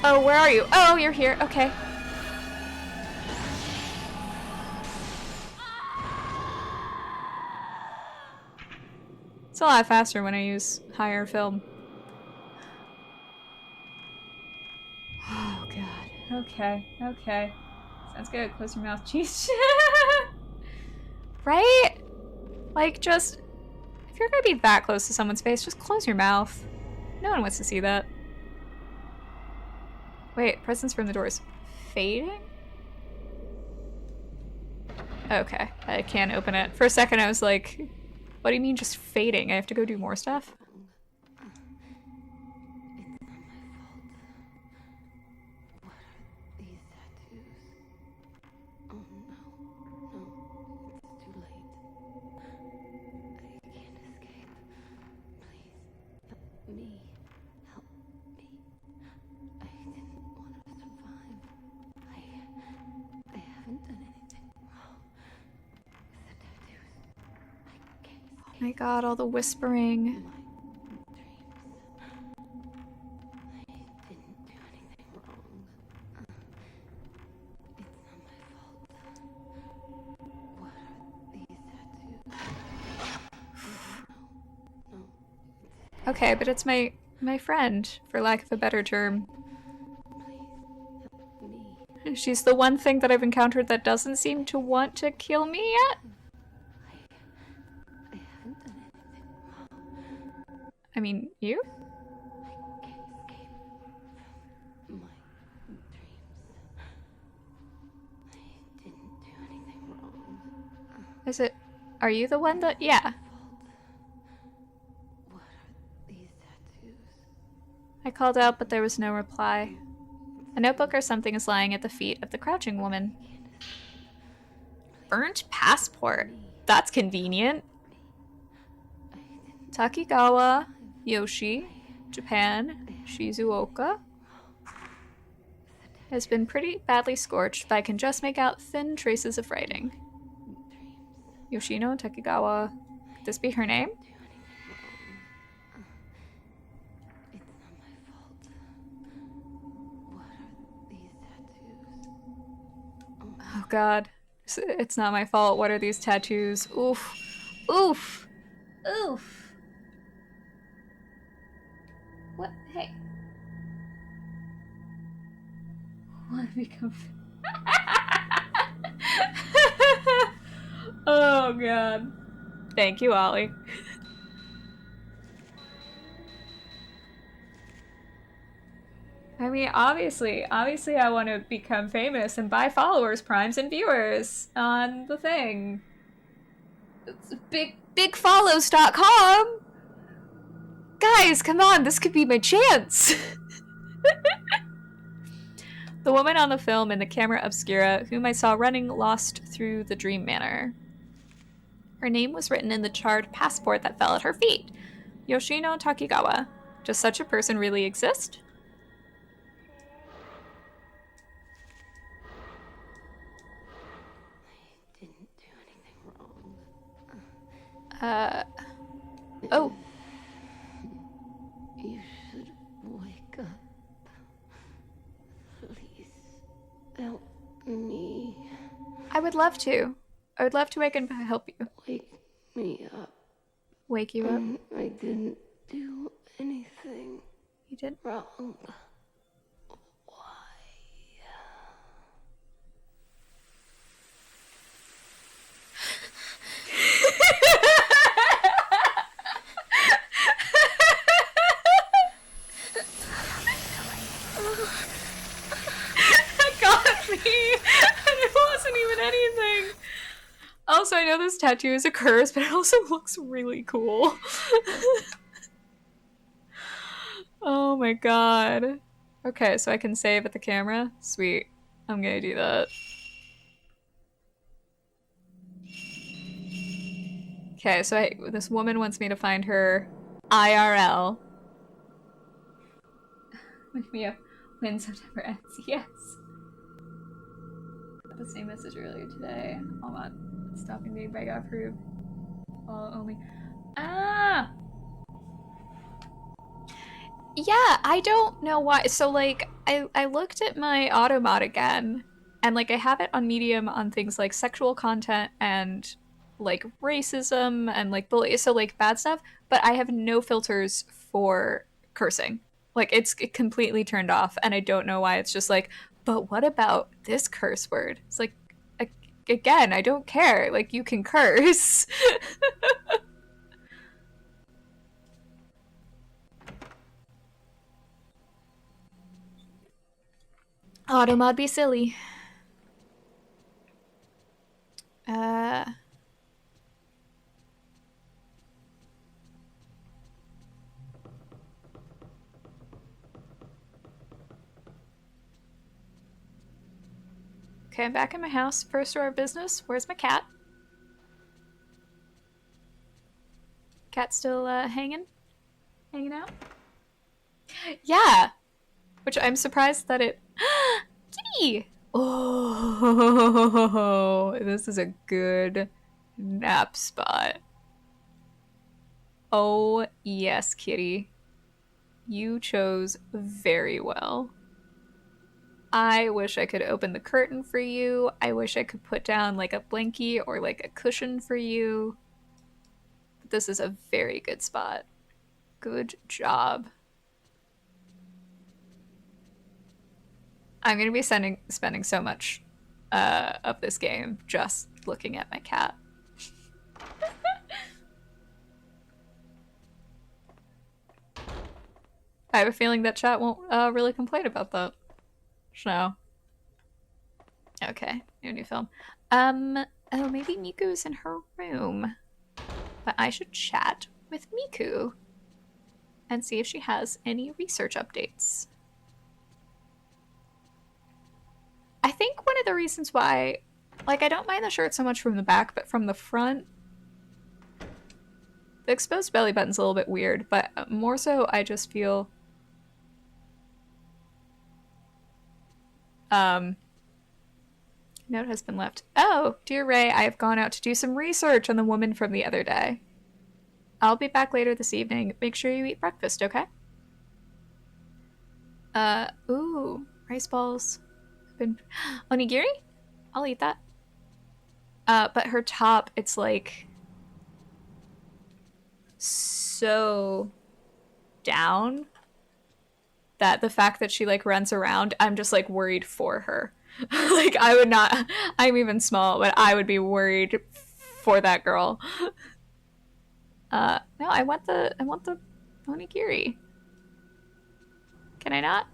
Oh, where are you? Oh, you're here. Okay. It's a lot faster when I use higher film. Oh, God. Okay. Okay. Sounds good. Close your mouth, cheese. Right? Like, just... If you're gonna be that close to someone's face, just close your mouth. No one wants to see that. Wait, presence from the doors. Fading? Okay, I can't open it. For a second I was like, what do you mean just fading? I have to go do more stuff? Oh my god, all the whispering. Okay, but it's my friend, for lack of a better term. She's the one thing that I've encountered that doesn't seem to want to kill me yet. I mean, you? Is it... Are you the one that... Yeah. I called out, but there was no reply. A notebook or something is lying at the feet of the crouching woman. Burnt passport. That's convenient. Takigawa, Yoshi, Japan, Shizuoka. Has been pretty badly scorched, but I can just make out thin traces of writing. Yoshino, Takigawa. Could this be her name? Oh god. It's not my fault. What are these tattoos? Oof. Oof. Oof. What? Hey. What become... Oh god. Thank you, Ollie. I mean, obviously I want to become famous and buy followers, primes, and viewers on the thing. It's bigfollows.com. Guys, come on, this could be my chance. The woman on the film in the camera obscura, whom I saw running lost through the dream manor. Her name was written in the charred passport that fell at her feet. Yoshino Takigawa. Does such a person really exist? Oh. You should wake up. Please, help me. I would love to. I would love to wake and help you. Wake me up. Wake you up? I didn't do anything. You did? Wrong. Also, I know this tattoo is a curse, but it also looks really cool. Oh my god. Okay, so I can save at the camera? Sweet. I'm gonna do that. Okay, so this woman wants me to find her IRL. With me up when September ends. Yes. Got the same message earlier today. Hold on. Stopping being by got approved. All only. Ah! Yeah, I don't know why. So, like, I looked at my Automod again, and, like, I have it on medium on things like sexual content and, like, racism and, like, bullying. So, like, bad stuff, but I have no filters for cursing. Like, it's completely turned off, and I don't know why. It's just like, but what about this curse word? It's like, again, I don't care. Like, you can curse. Automod be silly. Uh... Okay, I'm back in my house. First order of business. Where's my cat? Cat still hanging out? Yeah. Which I'm surprised that it. Kitty! Oh, this is a good nap spot. Oh, yes, kitty. You chose very well. I wish I could open the curtain for you. I wish I could put down like a blankie or like a cushion for you. But this is a very good spot. Good job. I'm going to be spending so much of this game just looking at my cat. I have a feeling that chat won't really complain about that. So. Okay, new film. Oh, maybe Miku's in her room. But I should chat with Miku and see if she has any research updates. I think one of the reasons why, like, I don't mind the shirt so much from the back, but from the front, the exposed belly button's a little bit weird, but more so I just feel note has been left. Oh, dear Ray, I have gone out to do some research on the woman from the other day. I'll be back later this evening. Make sure you eat breakfast, okay? Ooh, rice balls. Onigiri? I'll eat that. But her top, it's like so down that the fact that she like runs around, I'm just like worried for her. Like I would not, I'm even small, but I would be worried for that girl. No, I want the onigiri. Can I not?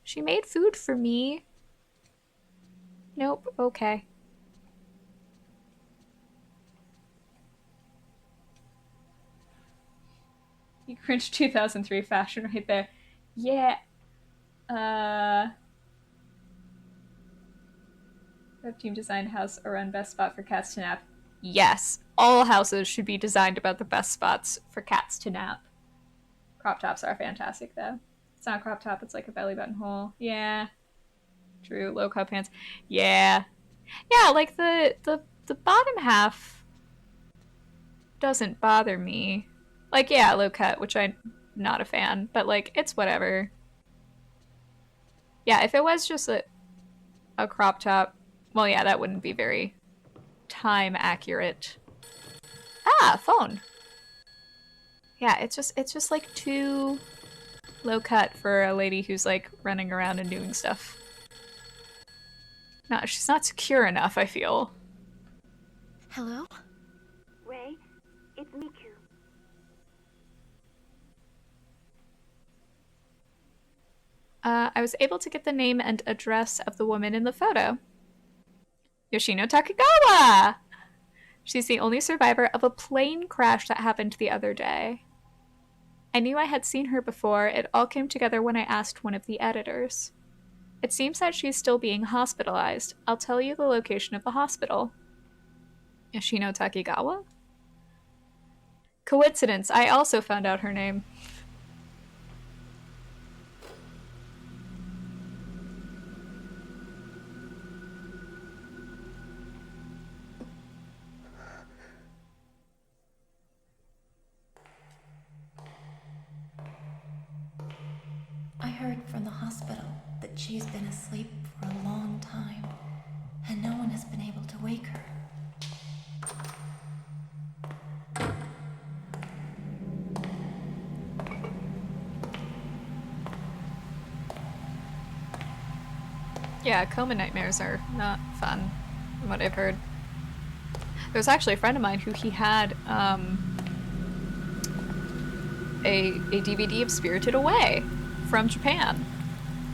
She made food for me. Nope, okay. You cringe 2003 fashion right there. Yeah. Web team designed house around best spot for cats to nap. Yes. All houses should be designed about the best spots for cats to nap. Crop tops are fantastic though. It's not a crop top, it's like a belly button hole. Yeah. True. Low cut pants. Yeah. Yeah, like the bottom half doesn't bother me. Like, yeah, low cut, which I'm not a fan, but like, it's whatever. Yeah, if it was just a crop top, well, yeah, that wouldn't be very time accurate. Ah, phone. Yeah, it's just like too low cut for a lady who's like running around and doing stuff. No, she's not secure enough, I feel. Hello? Ray, it's Miku. I was able to get the name and address of the woman in the photo. Yoshino Takigawa! She's the only survivor of a plane crash that happened the other day. I knew I had seen her before. It all came together when I asked one of the editors. It seems that she's still being hospitalized. I'll tell you the location of the hospital. Yoshino Takigawa? Coincidence, I also found out her name. I heard from the hospital that she's been asleep for a long time, and no one has been able to wake her. Yeah, coma nightmares are not fun, from what I've heard. There was actually a friend of mine who he had a DVD of Spirited Away from Japan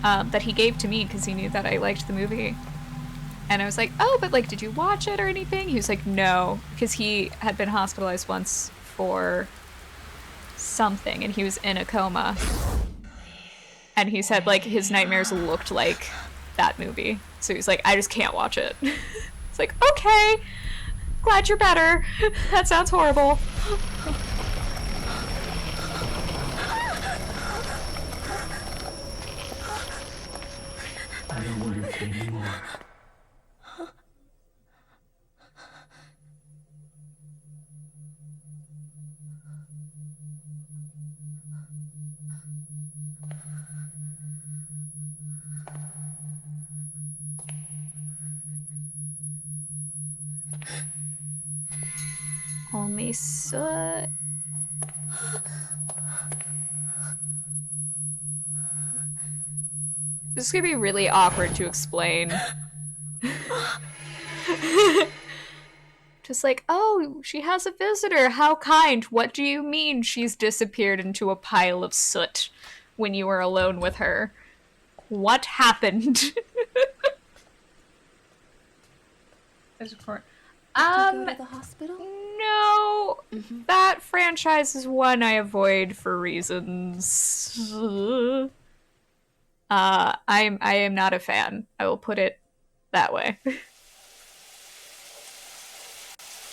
that he gave to me because he knew that I liked the movie. And I was like, oh, but like, did you watch it or anything? He was like, no, because he had been hospitalized once for something and he was in a coma. And he said like his nightmares looked like that movie. So he's like, I just can't watch it. It's like, okay, glad you're better. That sounds horrible. I don't want to see anymore. Only soot. This is gonna be really awkward to explain. Just like, oh, she has a visitor. How kind. What do you mean she's disappeared into a pile of soot when you were alone with her? What happened? Did you go to the hospital? No. That franchise is one I avoid for reasons. I am not a fan. I will put it that way.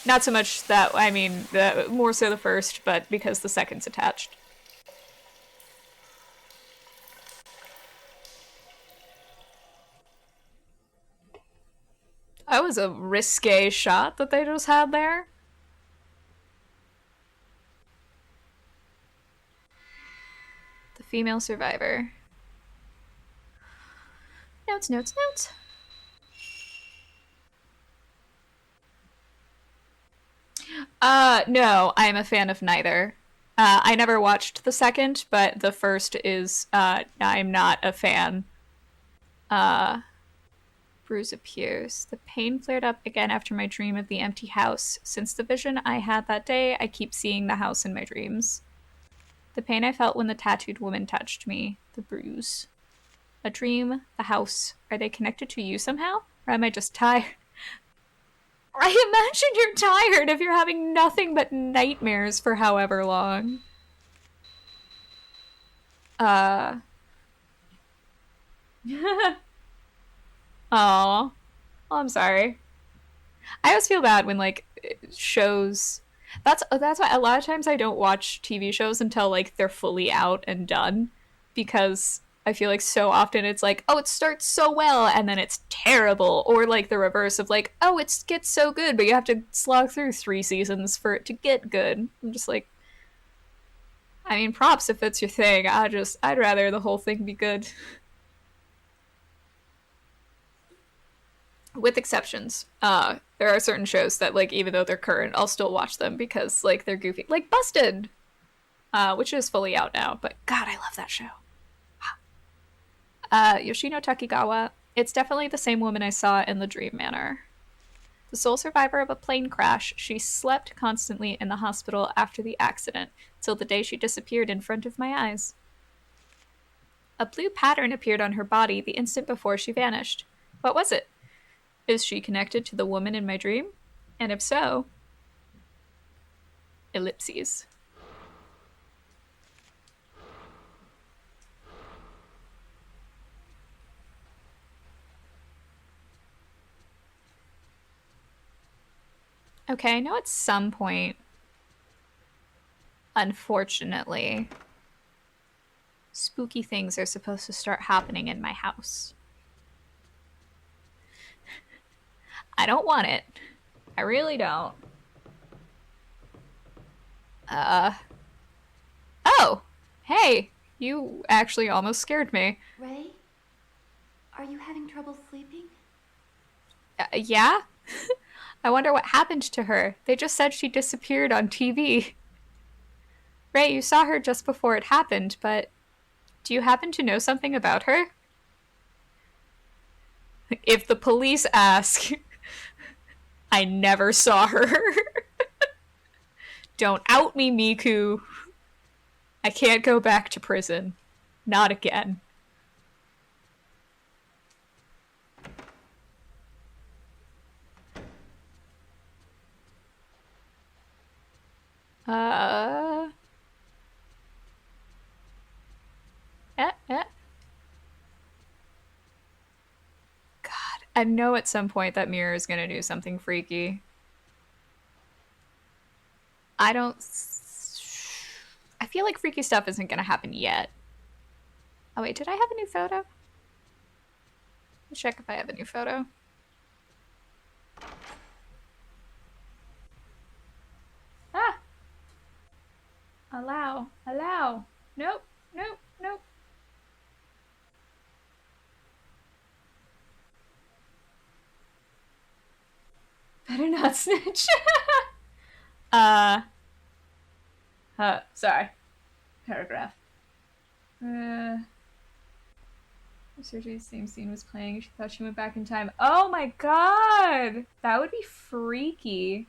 Not so much that, I mean, more so the first, but because the second's attached. That was a risque shot that they just had there. The female survivor. Notes, notes, notes. No, I'm a fan of neither. I never watched the second, but the first is, I'm not a fan. Bruise appears. The pain flared up again after my dream of the empty house. Since the vision I had that day, I keep seeing the house in my dreams. The pain I felt when the tattooed woman touched me. The bruise. A dream, the house. Are they connected to you somehow? Or am I just tired? I imagine you're tired if you're having nothing but nightmares for however long. Aw. Oh, I'm sorry. I always feel bad when like shows. That's why a lot of times I don't watch TV shows until like they're fully out and done, because I feel like so often it's like, oh, it starts so well and then it's terrible, or like the reverse of like, oh, it gets so good but you have to slog through 3 seasons for it to get good. I'm just like, I mean, props if that's your thing. I'd rather the whole thing be good. With exceptions. There are certain shows that, like, even though they're current, I'll still watch them because, like, they're goofy. Like Busted! Which is fully out now, but God, I love that show. Yoshino Takigawa. It's definitely the same woman I saw in the Dream Manor. The sole survivor of a plane crash, she slept constantly in the hospital after the accident, till the day she disappeared in front of my eyes. A blue pattern appeared on her body the instant before she vanished. What was it? Is she connected to the woman in my dream? And if so, ellipses. Okay, I know at some point Unfortunately, spooky things are supposed to start happening in my house. I don't want it. I really don't. Oh! Hey! You actually almost scared me. Ray? Are you having trouble sleeping? Yeah? I wonder what happened to her. They just said she disappeared on TV. Ray, you saw her just before it happened, but do you happen to know something about her? If the police ask, I never saw her. Don't out me, Miku. I can't go back to prison. Not again. God, I know at some point that mirror is gonna do something freaky. I don't... I feel like freaky stuff isn't gonna happen yet. Oh wait, did I have a new photo? Let's check if I have a new photo. Ah! Allow. Allow. Nope. Nope. Nope. Better not snitch. Sorry. Paragraph. Surgery, same scene was playing. She thought she went back in time. Oh my god! That would be freaky.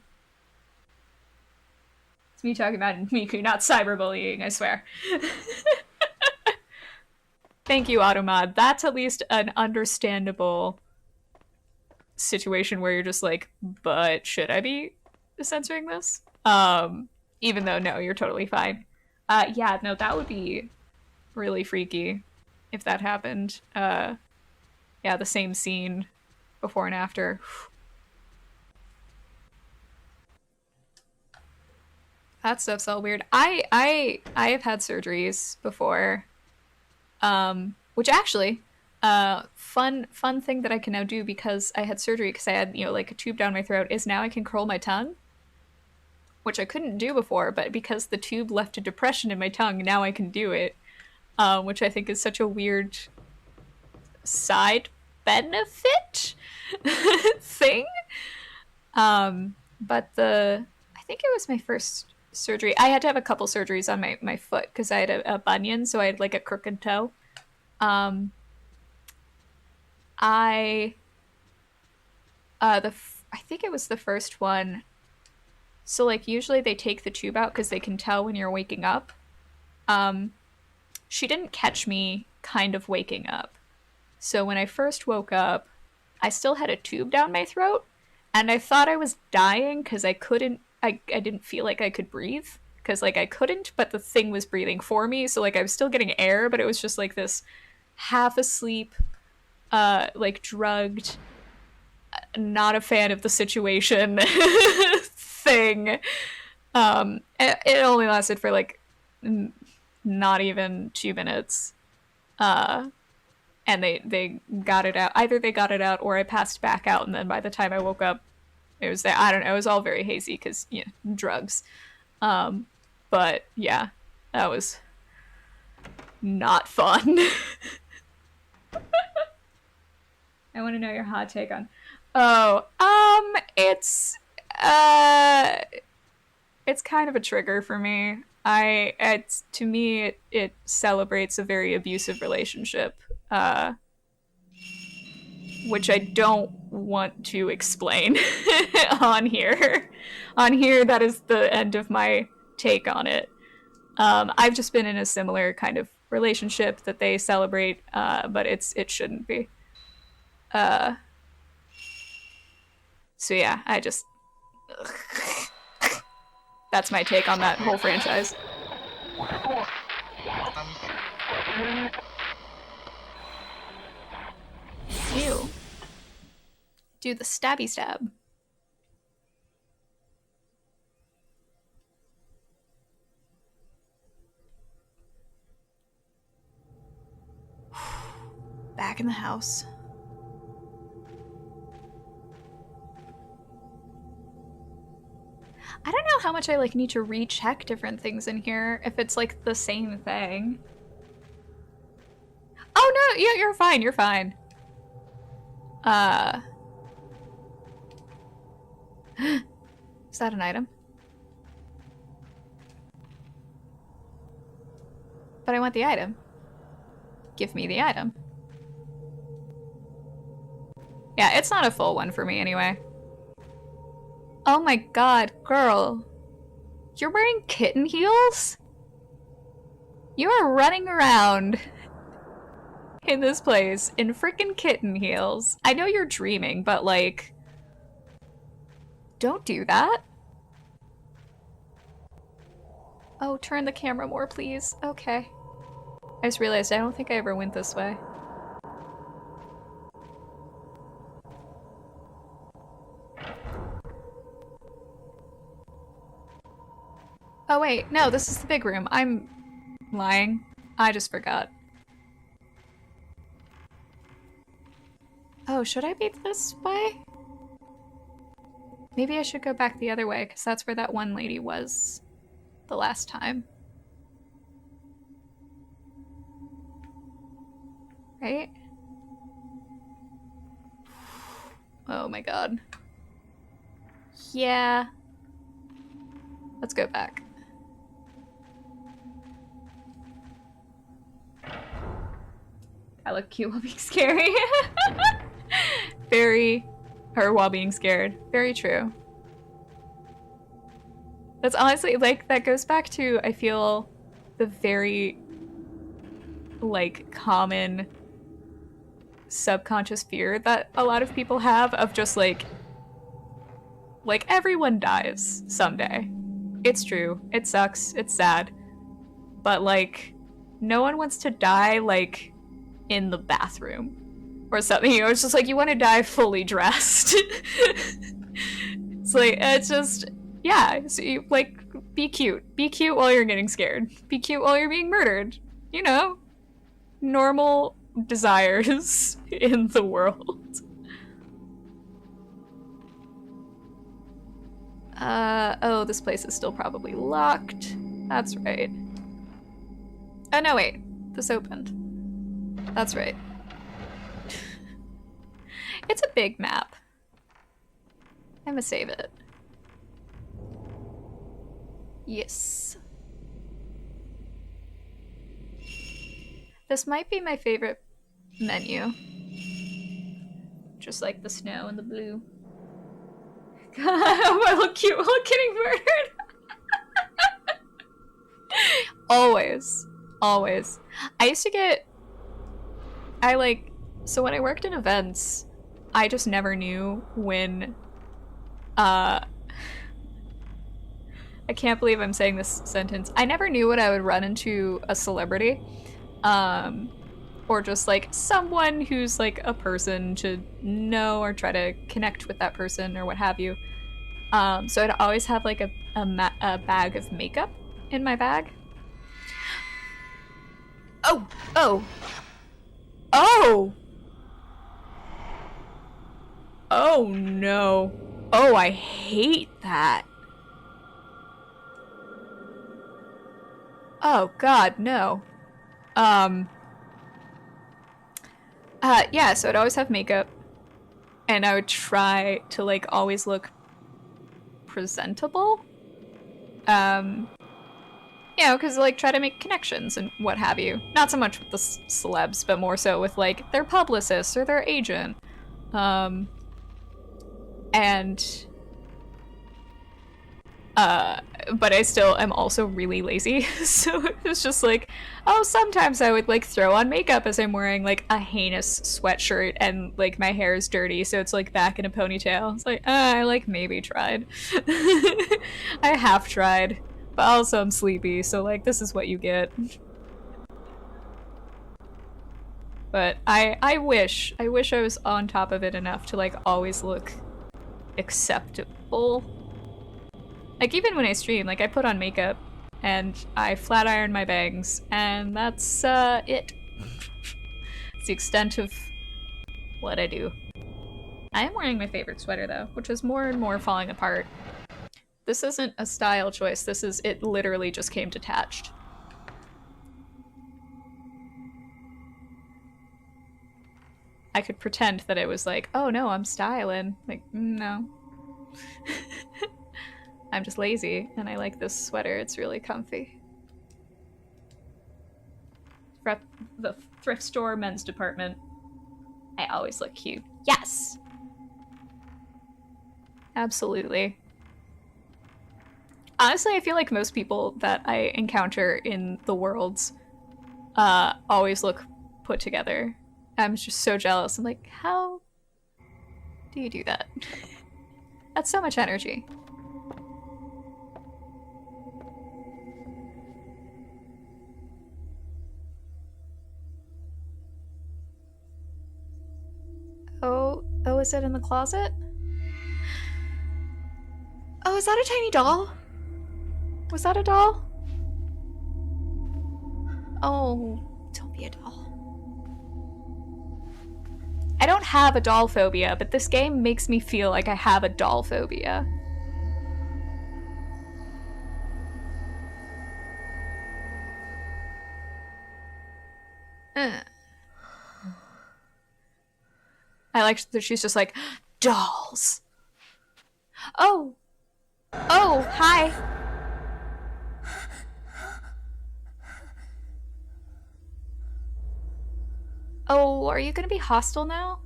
It's me talking about Miku, not cyberbullying, I swear. Thank you, Automod. That's at least an understandable situation where you're just like, but should I be censoring this? Even though, no, you're totally fine. Yeah, no, that would be really freaky if that happened. Yeah, the same scene before and after. That stuff's all weird. I have had surgeries before. Which actually, fun thing that I can now do because I had surgery because I had, like a tube down my throat is now I can curl my tongue, which I couldn't do before, but because the tube left a depression in my tongue, now I can do it, which I think is such a weird side benefit thing. But I think it was my first surgery. I had to have a couple surgeries on my foot because I had a bunion, so I had like a crooked toe. I think it was the first one. So like usually they take the tube out because they can tell when you're waking up. She didn't catch me kind of waking up. So when I first woke up, I still had a tube down my throat, and I thought I was dying because I didn't feel like I could breathe. Because like I couldn't, but the thing was breathing for me. So like I was still getting air, but it was just like this half asleep, like drugged, not a fan of the situation thing. It only lasted for like not even 2 minutes. And they got it out. Either they got it out or I passed back out, and then by the time I woke up, it was there. I don't know. It was all very hazy because, drugs. But yeah, that was not fun. I want to know your hot take on. It's kind of a trigger for me. To me, it celebrates a very abusive relationship, which I don't want to explain on here. On here, that is the end of my take on it. I've just been in a similar kind of relationship that they celebrate, but it shouldn't be. So yeah, that's my take on that whole franchise. Ew. Do the stabby stab. Back in the house. I don't know how much I like need to recheck different things in here if it's like the same thing. Oh no, yeah, you're fine, you're fine. Is that an item? But I want the item. Give me the item. Yeah, it's not a full one for me anyway. Oh my god, girl. You're wearing kitten heels? You are running around in this place in freaking kitten heels. I know you're dreaming, but like, don't do that. Oh, turn the camera more, please. Okay. I just realized I don't think I ever went this way. Oh wait, no, this is the big room. I'm lying. I just forgot. Oh, should I be this way? Maybe I should go back the other way, because that's where that one lady was the last time. Right? Oh my god. Yeah. Let's go back. I look cute while being scary. While being scared. Very true. That's honestly, like, that goes back to, I feel, the very, like, common subconscious fear that a lot of people have of just, like, everyone dies someday. It's true. It sucks. It's sad. But, like, no one wants to die, like, in the bathroom or something. You know, it's just like you want to die fully dressed. It's like, it's just, yeah. So you, like, be cute. Be cute while you're getting scared. Be cute while you're being murdered. You know, normal desires in the world. Oh, this place is still probably locked. That's right. Oh, no, wait. This opened. That's right. It's a big map. I'm gonna save it. Yes. This might be my favorite menu. Just like the snow and the blue. God, I look cute while getting murdered. Always. Always. I used to get... So when I worked in events, I just never knew when... I can't believe I'm saying this sentence. I never knew when I would run into a celebrity. Or just, like, someone who's, like, a person to know or try to connect with that person or what have you. So I'd always have, like, a bag of makeup in my bag. Oh! Oh! Oh! Oh, no. Oh, I hate that. Oh, God, no. Yeah, so I'd always have makeup, and I would try to, like, always look presentable. You know, because, like, try to make connections and what have you. Not so much with the celebs, but more so with, like, their publicist or their agent. But I still am also really lazy, so it was just like, oh, sometimes I would, like, throw on makeup as I'm wearing, like, a heinous sweatshirt and, like, my hair is dirty, so it's, like, back in a ponytail. It's like, I, like, maybe tried. I half tried, but also I'm sleepy, so, like, this is what you get. But I wish I was on top of it enough to, like, always look acceptable. Like, even when I stream, like, I put on makeup, and I flat iron my bangs, and that's, it. It's the extent of what I do. I am wearing my favorite sweater though, which is more and more falling apart. This isn't a style choice, this is, it literally just came detached. I could pretend that it was like, oh no, I'm styling. Like, no. I'm just lazy, and I like this sweater, it's really comfy. The thrift store men's department. I always look cute. Yes! Absolutely. Honestly, I feel like most people that I encounter in the worlds always look put together. I'm just so jealous. I'm like, how do you do that? That's so much energy. Oh, is it in the closet? Oh, is that a tiny doll? Was that a doll? Oh, don't be a doll. I don't have a doll phobia, but this game makes me feel like I have a doll phobia. I like that she's just like, dolls. Oh. Oh, hi. Oh, are you gonna be hostile now?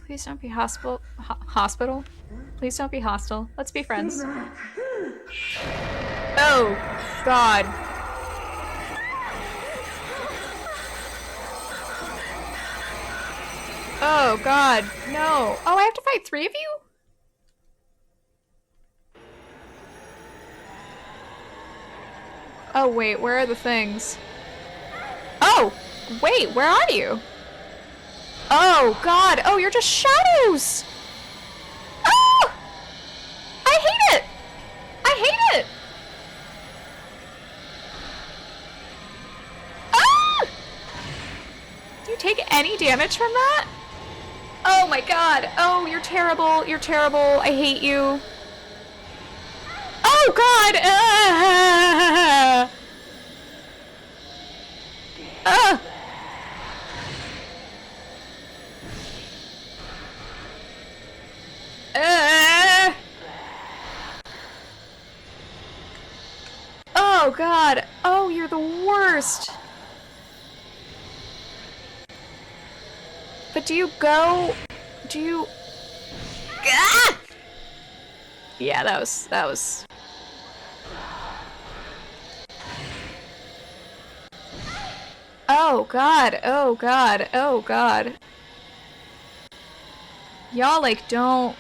Please don't be hospital. Hospital? Please don't be hostile. Let's be friends. Oh, God. Oh, God. No. Oh, I have to fight 3 of you? Oh, wait. Where are the things? Oh! Wait, where are you? Oh, God. Oh, you're just shadows! Oh! I hate it! I hate it! Ah! Do you take any damage from that? Oh my God. Oh, you're terrible. You're terrible. I hate you. Oh God. Oh God. Oh, you're the worst. But do you go? Do you? Ah! Yeah, that was. Oh God. Oh God. Oh God. Y'all like don't.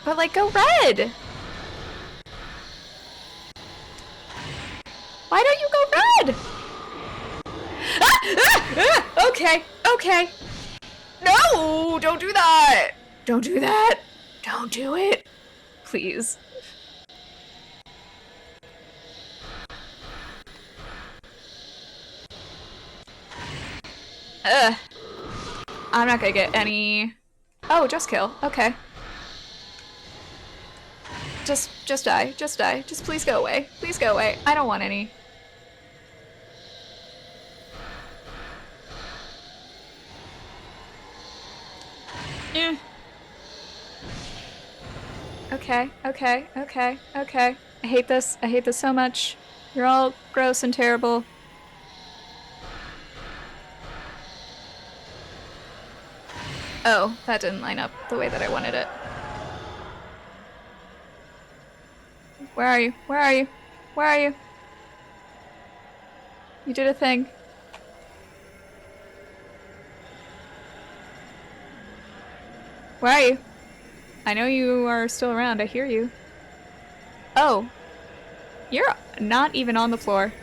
But like go red. Why don't you go red? Ah! Ah! Ah! Okay. Okay. No! Don't do that! Don't do that! Don't do it! Please. Ugh. I'm not gonna get any... Oh, just kill. Okay. Just die. Just die. Just please go away. Please go away. I don't want any. Yeah. Okay, okay, okay, okay. I hate this. I hate this so much. You're all gross and terrible. Oh, that didn't line up the way that I wanted it. Where are you? Where are you? Where are you? You did a thing. Where are you? I know you are still around. I hear you. Oh. You're not even on the floor.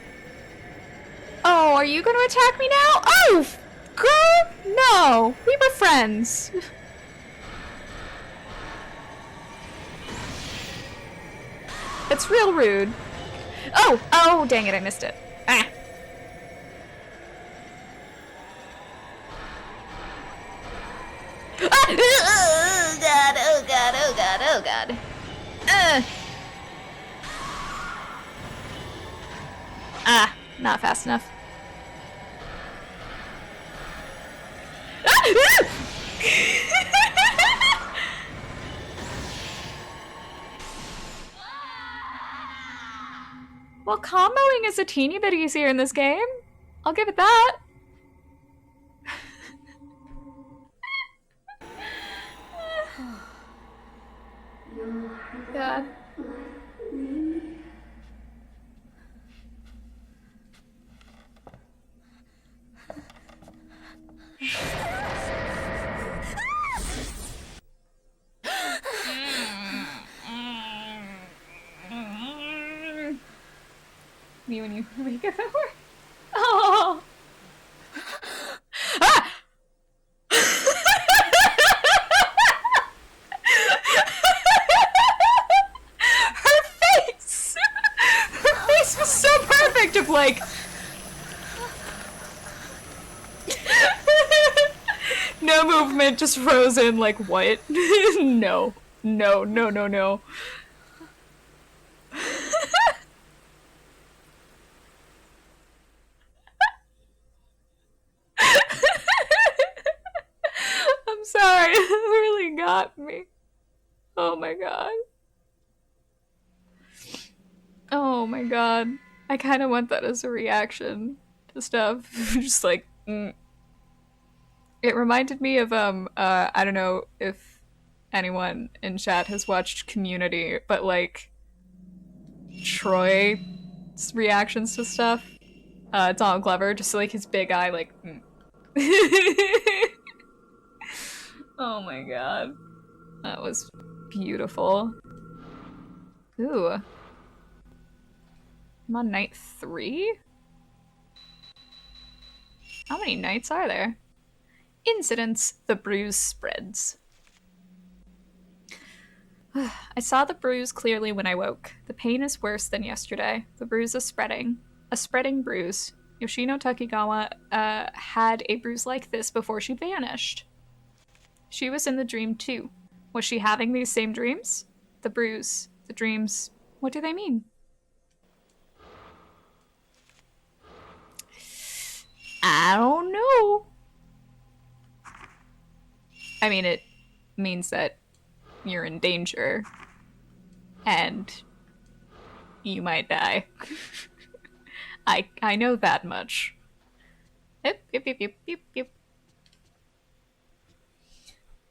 Oh, are you going to attack me now? Oh! Girl, no. We were friends. It's real rude. Oh, dang it, I missed it. Ah. Oh god, oh god, oh god, oh god. Not fast enough. Well, comboing is a teeny bit easier in this game. I'll give it that. God. Me when you make it over. Oh. Ah! Her face! Her face was so perfect of like... No movement, just frozen, like, what? No. No, no, no, no. I'm sorry, it really got me. Oh my god. Oh my god. I kind of want that as a reaction to stuff. Just like, It reminded me of, I don't know if anyone in chat has watched Community, but like, Troy's reactions to stuff. Donald Glover, just like his big eye, like, Oh my god. That was beautiful. Ooh. I'm on night 3? How many nights are there? Incidents, the bruise spreads. I saw the bruise clearly when I woke. The pain is worse than yesterday. The bruise is spreading. A spreading bruise. Yoshino Takigawa had a bruise like this before she vanished. She was in the dream too. Was she having these same dreams? The bruise, the dreams, what do they mean? I don't know. I mean, it means that you're in danger and you might die. I know that much. Yep, yep, yep, yep, yep, yep.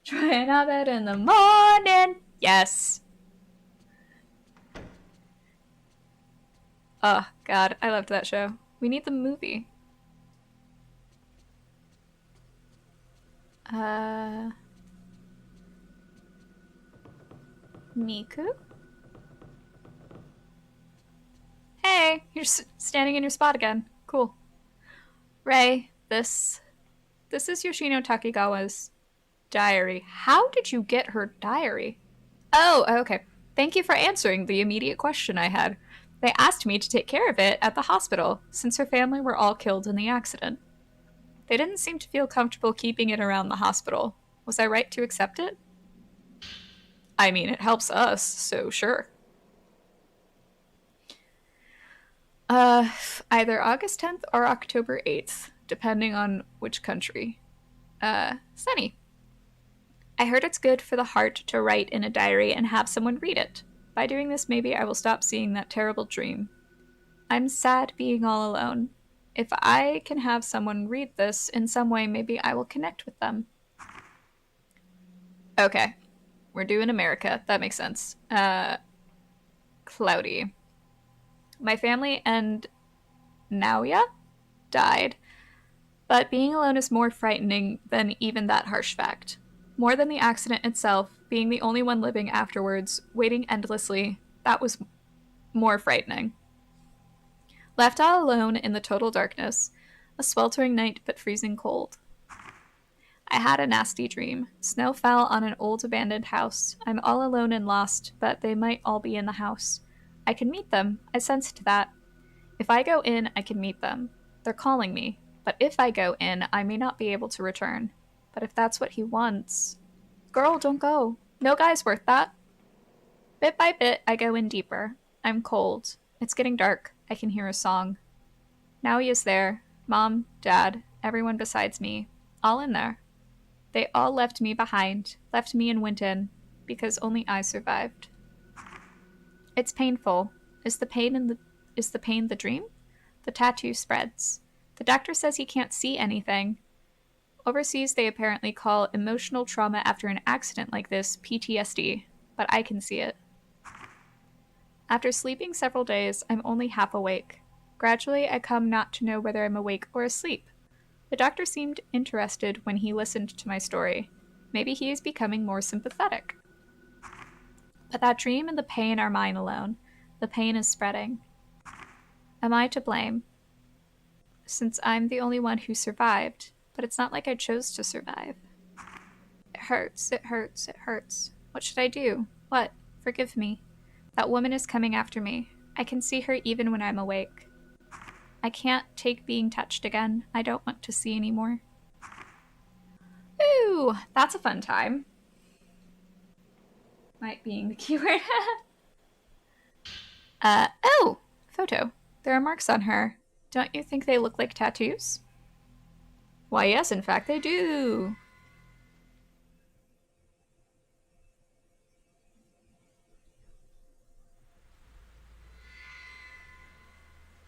Trying out that in the morning. Yes. Oh, God, I loved that show. We need the movie. Miku? Hey, you're standing in your spot again. Cool. Ray, this is Yoshino Takigawa's diary. How did you get her diary? Oh, okay. Thank you for answering the immediate question I had. They asked me to take care of it at the hospital, since her family were all killed in the accident. They didn't seem to feel comfortable keeping it around the hospital. Was I right to accept it? I mean, it helps us, so sure. Either August 10th or October 8th, depending on which country. Sunny. I heard it's good for the heart to write in a diary and have someone read it. By doing this, maybe I will stop seeing that terrible dream. I'm sad being all alone. If I can have someone read this in some way, maybe I will connect with them. Okay. We're doing America. That makes sense. Cloudy. My family and Naoya died, but being alone is more frightening than even that harsh fact. More than the accident itself, being the only one living afterwards, waiting endlessly, that was more frightening. Left all alone in the total darkness, a sweltering night but freezing cold. I had a nasty dream. Snow fell on an old abandoned house. I'm all alone and lost, but they might all be in the house. I can meet them. I sensed that. If I go in, I can meet them. They're calling me. But if I go in, I may not be able to return. But if that's what he wants... Girl, don't go. No guy's worth that. Bit by bit, I go in deeper. I'm cold. It's getting dark. I can hear a song. Now he is there. Mom, Dad, everyone besides me. All in there. They all left me behind, left me and went in, because only I survived. It's painful. Is the pain the dream? The tattoo spreads. The doctor says he can't see anything. Overseas, they apparently call emotional trauma after an accident like this PTSD, but I can see it. After sleeping several days, I'm only half awake. Gradually, I come not to know whether I'm awake or asleep. The doctor seemed interested when he listened to my story. Maybe he is becoming more sympathetic. But that dream and the pain are mine alone. The pain is spreading. Am I to blame? Since I'm the only one who survived, but it's not like I chose to survive. It hurts, it hurts, it hurts. What should I do? What? Forgive me. That woman is coming after me. I can see her even when I'm awake. I can't take being touched again. I don't want to see anymore. Ooh, that's a fun time. Might being the keyword. Oh! Photo. There are marks on her. Don't you think they look like tattoos? Why, yes, in fact, they do.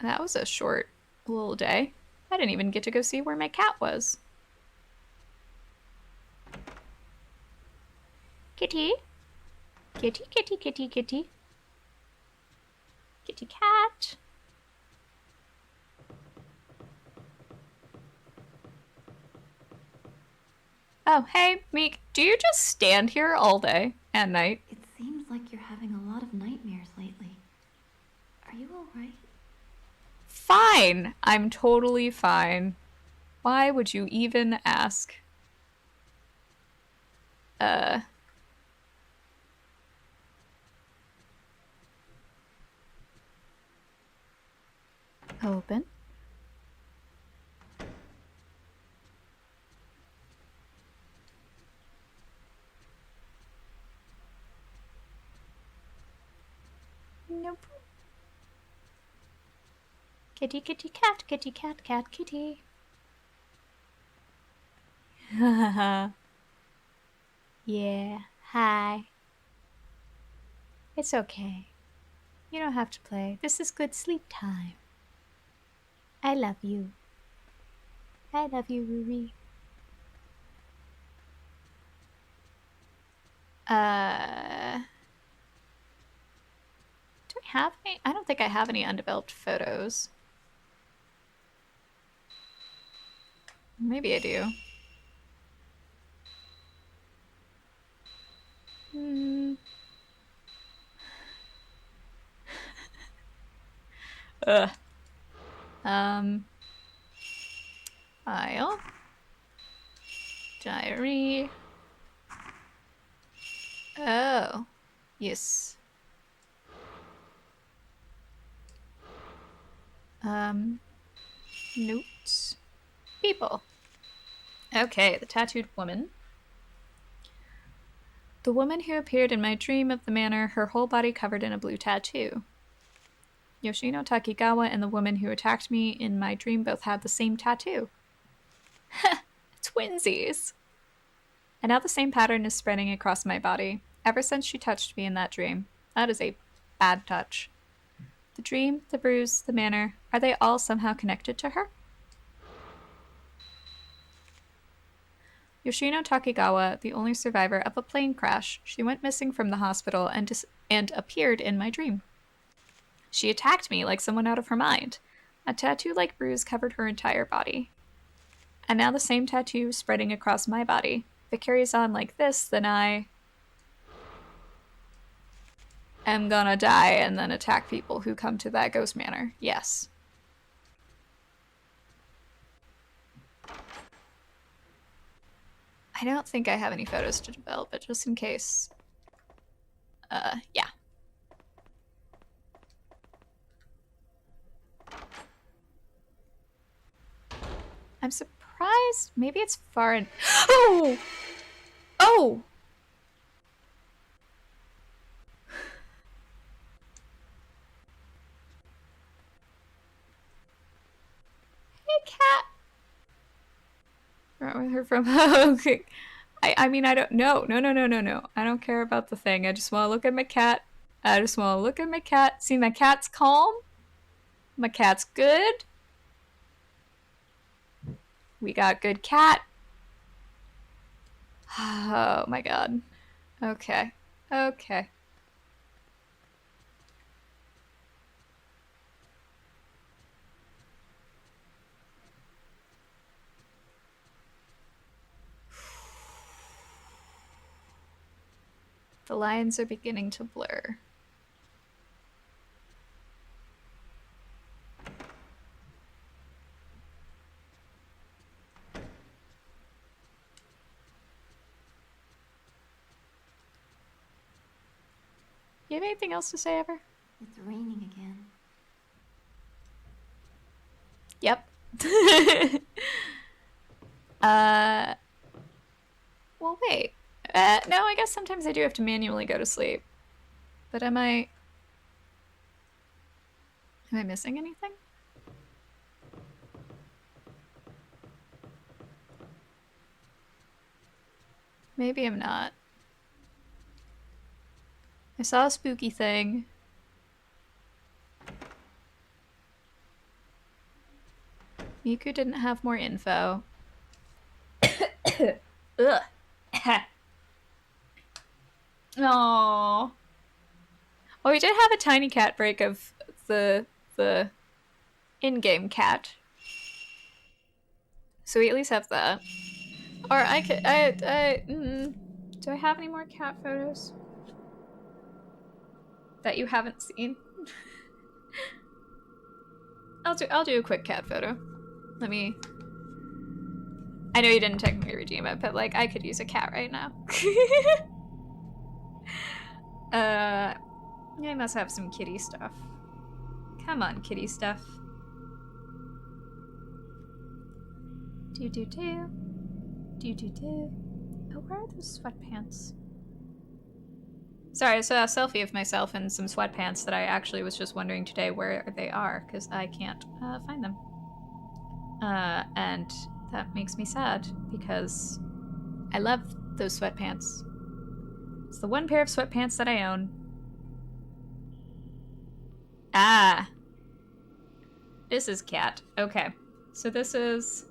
That was a short little day. I didn't even get to go see where my cat was. Kitty? Kitty, kitty, kitty, kitty. Kitty cat. Oh, hey, Meek, do you just stand here all day and night? It seems like you're having a lot of nightmares lately. Are you alright? Fine. I'm totally fine. Why would you even ask? Open. Nope. Kitty, kitty, cat, kitty, cat, cat, kitty. Yeah, hi. It's okay. You don't have to play. This is good sleep time. I love you. I love you, Ruri. Do I have any? I don't think I have any undeveloped photos. Maybe I do. Ugh. File. Diary. Oh. Yes. Notes. People. Okay, the tattooed woman. The woman who appeared in my dream of the manor, her whole body covered in a blue tattoo. Yoshino Takigawa and the woman who attacked me in my dream both had the same tattoo. Twinsies! And now the same pattern is spreading across my body, ever since she touched me in that dream. That is a bad touch. The dream, the bruise, the manor, are they all somehow connected to her? Yoshino Takigawa, the only survivor of a plane crash, she went missing from the hospital and appeared in my dream. She attacked me like someone out of her mind. A tattoo-like bruise covered her entire body. And now the same tattoo is spreading across my body. If it carries on like this, then I am gonna die and then attack people who come to that ghost manor. Yes. I don't think I have any photos to develop, but just in case. Yeah. I'm surprised. Maybe it's far in. Oh! Oh! Hey, cat. Right with her from. Okay. I mean, I don't. No. I don't care about the thing. I just want to look at my cat. See, my cat's calm. My cat's good. We got good cat. Oh my god. Okay. Okay. The lines are beginning to blur. You have anything else to say, Ever? It's raining again. Yep. Well, wait. No, I guess sometimes I do have to manually go to sleep. But am I missing anything? Maybe I'm not. I saw a spooky thing. Miku didn't have more info. Ugh. Aww. Well, we did have a tiny cat break of the in-game cat. So we at least have that. Or I could do I have any more cat photos that you haven't seen? I'll do a quick cat photo. Let me. I know you didn't technically redeem it, but like I could use a cat right now. I must have some kitty stuff. Come on, kitty stuff. Do. Oh, where are those sweatpants? Sorry, I saw a selfie of myself in some sweatpants that I actually was just wondering today where they are, because I can't find them. And that makes me sad, because I love those sweatpants. It's the one pair of sweatpants that I own. Ah. This is cat. Okay. So this is...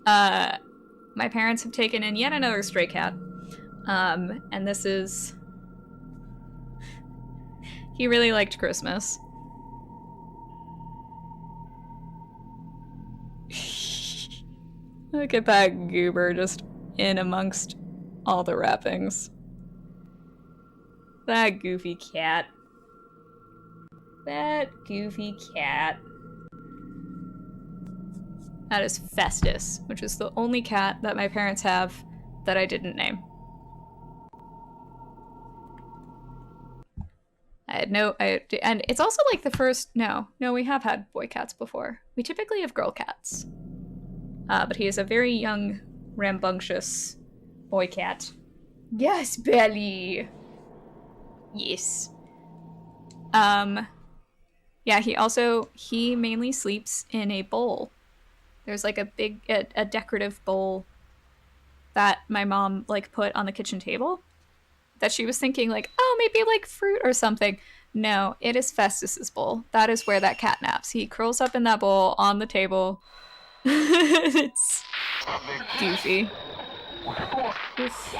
my parents have taken in yet another stray cat. And this is... He really liked Christmas. Look at that goober just in amongst all the wrappings. That goofy cat. That goofy cat. That is Festus, which is the only cat that my parents have that I didn't name. And it's also like the first, no, we have had boy cats before. We typically have girl cats. But he is a very young, rambunctious boy cat. Yes, Belly! Yes. Yeah, he mainly sleeps in a bowl. There's like a decorative bowl that my mom like put on the kitchen table that she was thinking like, oh, maybe like fruit or something. No, it is Festus's bowl. That is where that cat naps. He curls up in that bowl on the table. It's goofy. Oof.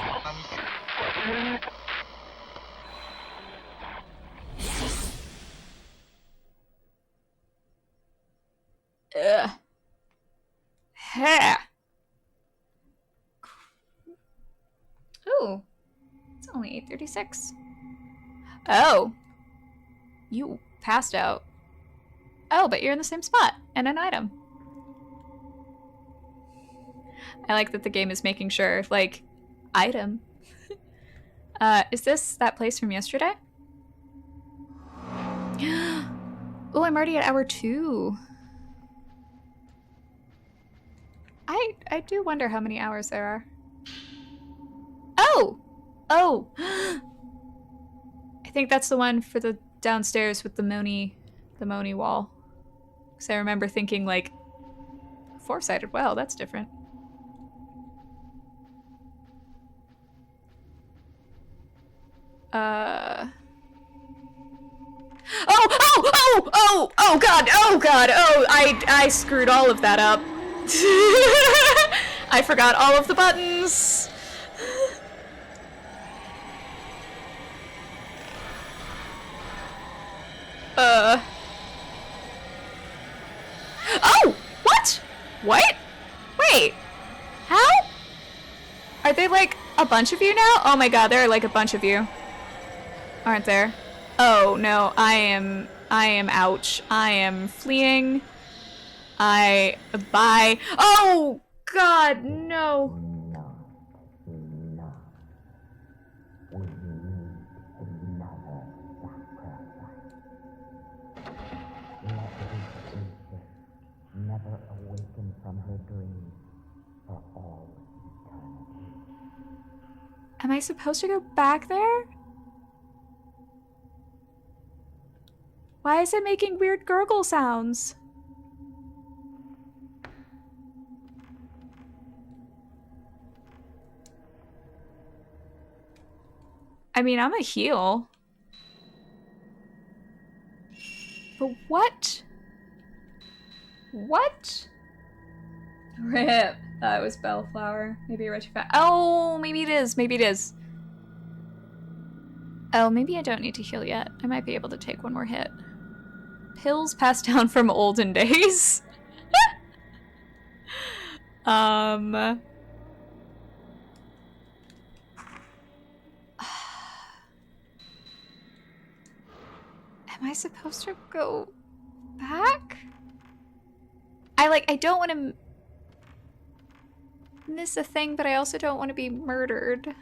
Ugh. Ha. Ooh. It's only 8:36. Oh. You passed out. Oh, but you're in the same spot. And an item. I like that the game is making sure, like, item. Is this that place from yesterday? Oh, I'm already at hour 2. I do wonder how many hours there are. Oh! Oh! I think that's the one for the downstairs with the Moni wall. Because I remember thinking, like, four-sided. Wow, that's different. Oh god, oh, I screwed all of that up. I forgot all of the buttons. Oh! What? What? Wait. How? Are they like a bunch of you now? Oh my god, there are like a bunch of you. Aren't there? Oh no, I am ouch. I am fleeing. Bye. Oh god, no. Never awaken from her dream for all eternity. Am I supposed to go back there? Why is it making weird gurgle sounds? I mean, I'm a heal. But what? What? Rip. That was Bellflower. Maybe I read too fast. Oh, maybe it is. Maybe it is. Oh, maybe I don't need to heal yet. I might be able to take one more hit. Pills passed down from olden days. Am I supposed to go back? I don't want to miss a thing, but I also don't want to be murdered.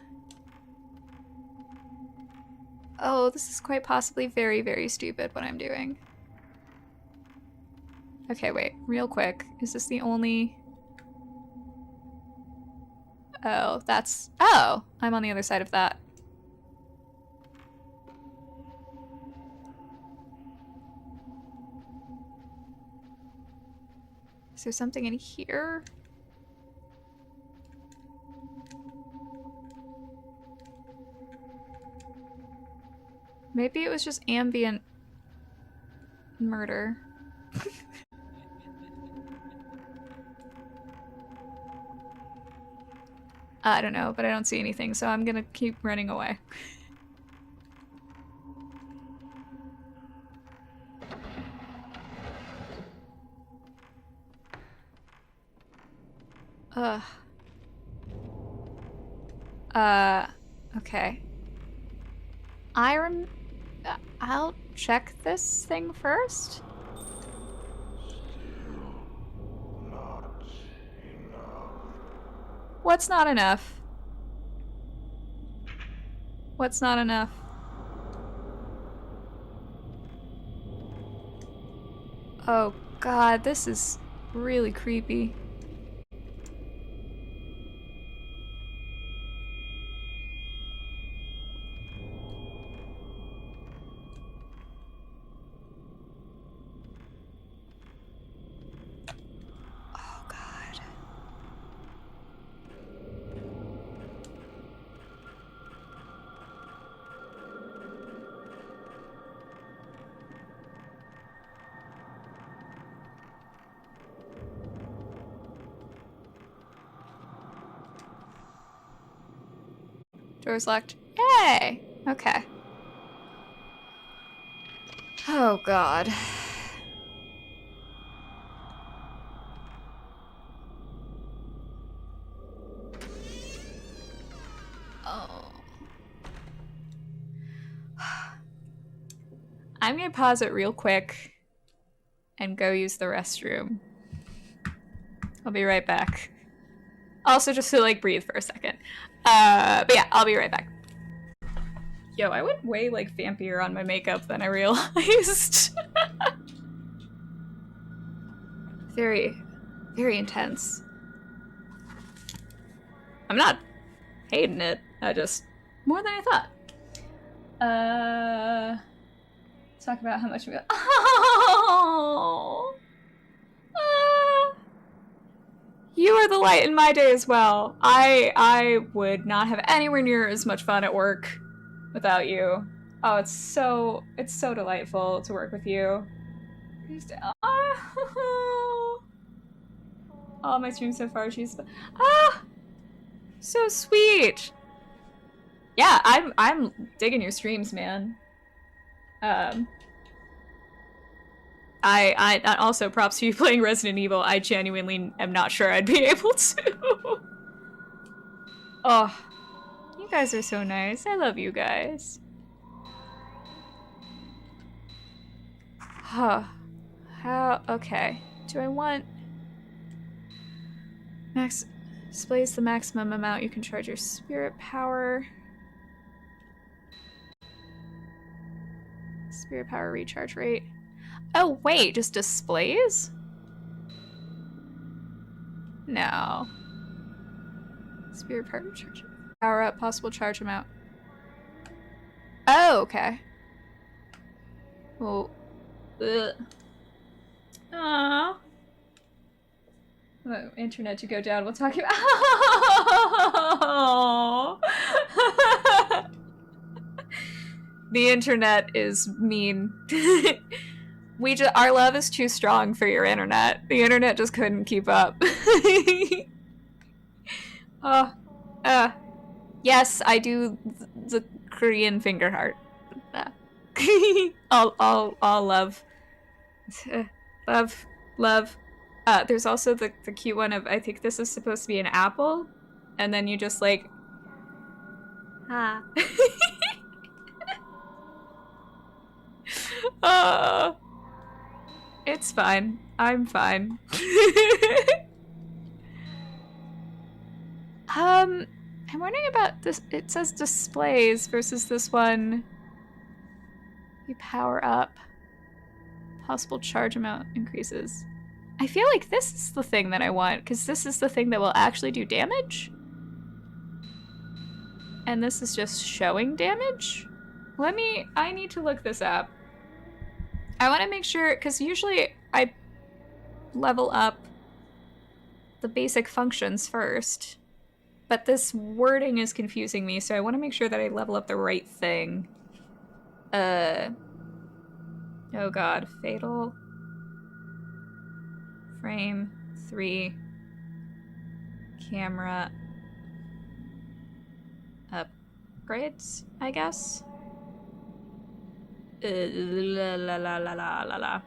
Oh, this is quite possibly very, very stupid what I'm doing. Okay, wait, real quick. Is this the only... Oh, that's... Oh! I'm on the other side of that. Is there something in here? Maybe it was just ambient murder. I don't know, but I don't see anything, so I'm gonna keep running away. Ugh. Okay. I'll check this thing first. What's not enough? What's not enough? Oh god, this is really creepy. Door's locked. Yay! Okay. Oh god. Oh. I'm gonna pause it real quick and go use the restroom. I'll be right back. Also, just to like breathe for a second. But yeah, I'll be right back. Yo, I went way like vampier on my makeup than I realized. Very, very intense. I'm not hating it. I just more than I thought. Talk about how much we got. Oh, you are the light in my day as well. I would not have anywhere near as much fun at work without you. Oh, it's so delightful to work with you. All my streams so far, she's so sweet. Yeah, I'm digging your streams, man. I also props to you playing Resident Evil. I genuinely am not sure I'd be able to. Oh, you guys are so nice. I love you guys. Huh. How? Okay. Do I want max displays the maximum amount you can charge your spirit power? Spirit power recharge rate. Oh wait, just displays? No. Spirit power recharge. Power up possible charge amount. Oh, okay. Well, aww. Oh, internet to go down. We'll talk about. Oh. The internet is mean. Our love is too strong for your internet. The internet just couldn't keep up. Yes, I do the Korean finger heart. All love. Love. There's also the cute one of, I think this is supposed to be an apple, and then you just like, it's fine. I'm fine. I'm wondering about this. It says displays versus this one. You power up. Possible charge amount increases. I feel like this is the thing that I want, because this is the thing that will actually do damage. And this is just showing damage? I need to look this up. I want to make sure, because usually I level up the basic functions first. But this wording is confusing me, so I want to make sure that I level up the right thing. Oh god. Fatal. Frame 3. Camera. Upgrades, I guess? La la la la la la la.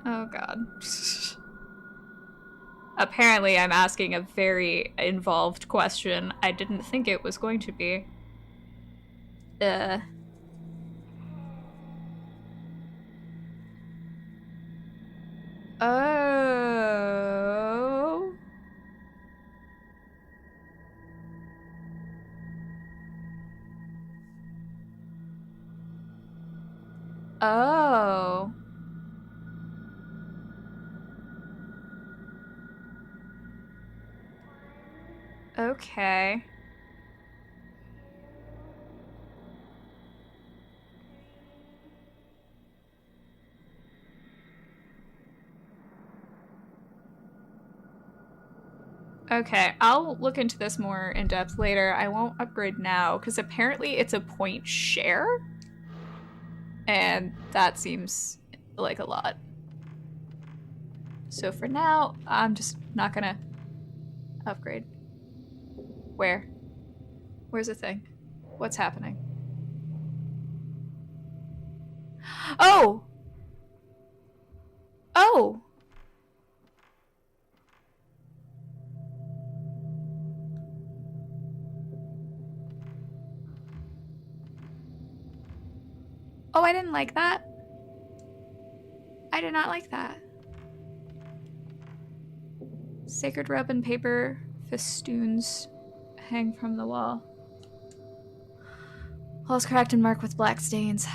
Oh god. Apparently I'm asking a very involved question. I didn't think it was going to be. Oh. Oh. Okay. Okay, I'll look into this more in depth later. I won't upgrade now, because apparently it's a point share. And that seems like a lot. So for now, I'm just not gonna upgrade. Where? Where's the thing? What's happening? Oh! Oh! Oh, I didn't like that. I did not like that. Sacred rub and paper festoons hang from the wall. Walls cracked and marked with black stains.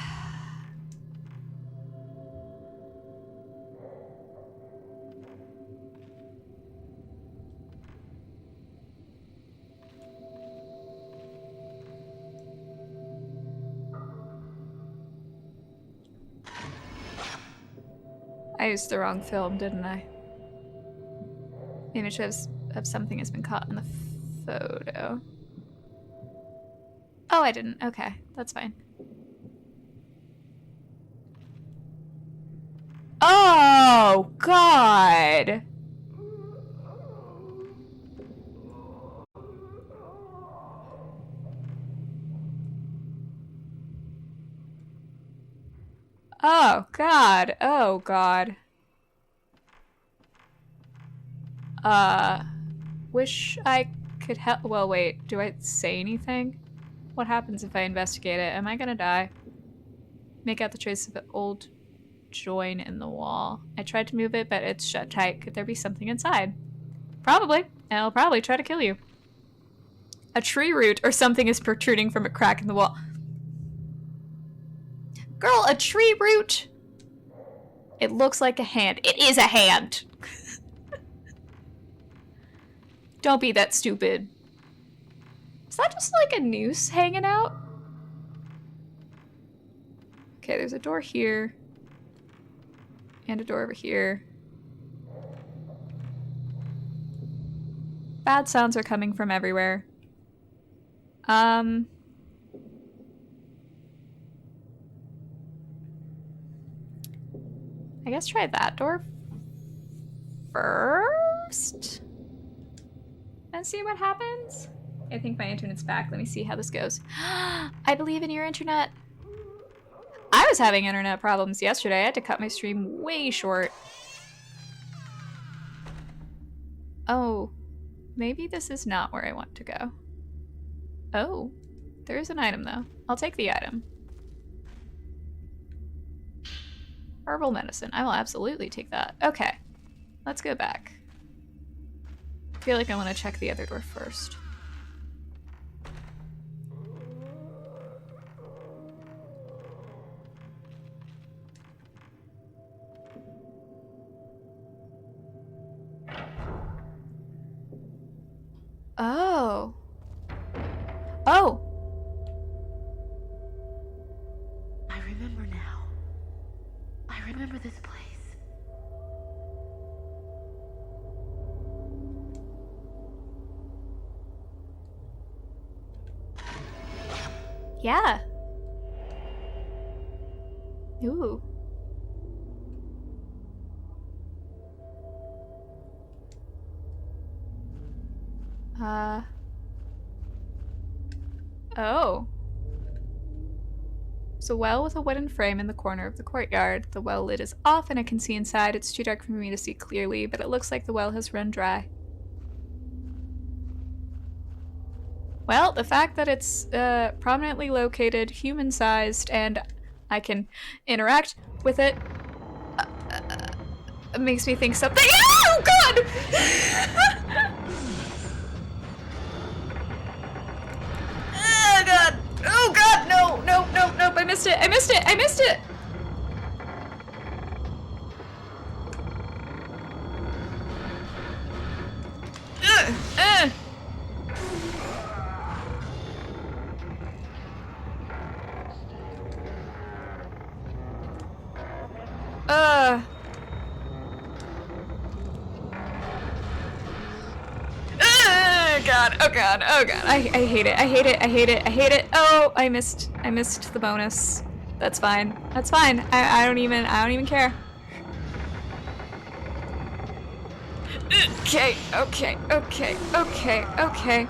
I used the wrong film, didn't I? Image of something has been caught in the photo. Oh, I didn't. Okay, that's fine. Oh, God! Oh, God. Oh, God. Wish I could help. Well, wait. Do I say anything? What happens if I investigate it? Am I gonna die? Make out the trace of an old join in the wall. I tried to move it, but it's shut tight. Could there be something inside? Probably. And it'll probably try to kill you. A tree root or something is protruding from a crack in the wall. Girl, a tree root? It looks like a hand. It is a hand! Don't be that stupid. Is that just like a noose hanging out? Okay, there's a door here. And a door over here. Bad sounds are coming from everywhere. I guess try that door first? And see what happens? I think my internet's back. Let me see how this goes. I believe in your internet. I was having internet problems yesterday. I had to cut my stream way short. Oh, maybe this is not where I want to go. Oh, there is an item though. I'll take the item. Herbal medicine. I will absolutely take that. Okay, let's go back. I feel like I want to check the other door first. Oh. Oh! I remember now. I remember this place. Yeah. Ooh. Oh. There's a well with a wooden frame in the corner of the courtyard. The well lid is off and I can see inside. It's too dark for me to see clearly, but it looks like the well has run dry. Well, the fact that it's prominently located, human-sized, and I can interact with it makes me think something. Oh, God! Oh, God! Oh, God! No! No! No! Nope! I missed it! I missed it! I missed it! God, oh God, oh God. I hate it. I hate it. I hate it. I hate it. Oh, I missed the bonus. That's fine. That's fine. I don't even care. Okay, okay, okay, okay, okay.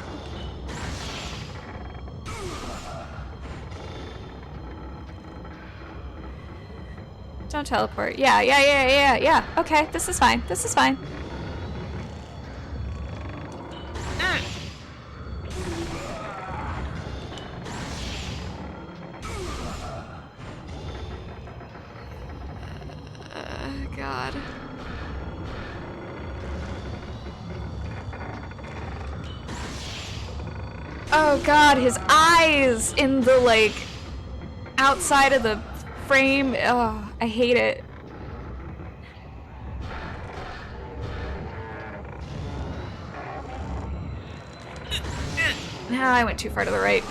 Don't teleport. Yeah. Okay, this is fine. This is fine. God. Oh God, his eyes in the, like, outside of the frame. Oh, I hate it. Now I went too far to the right.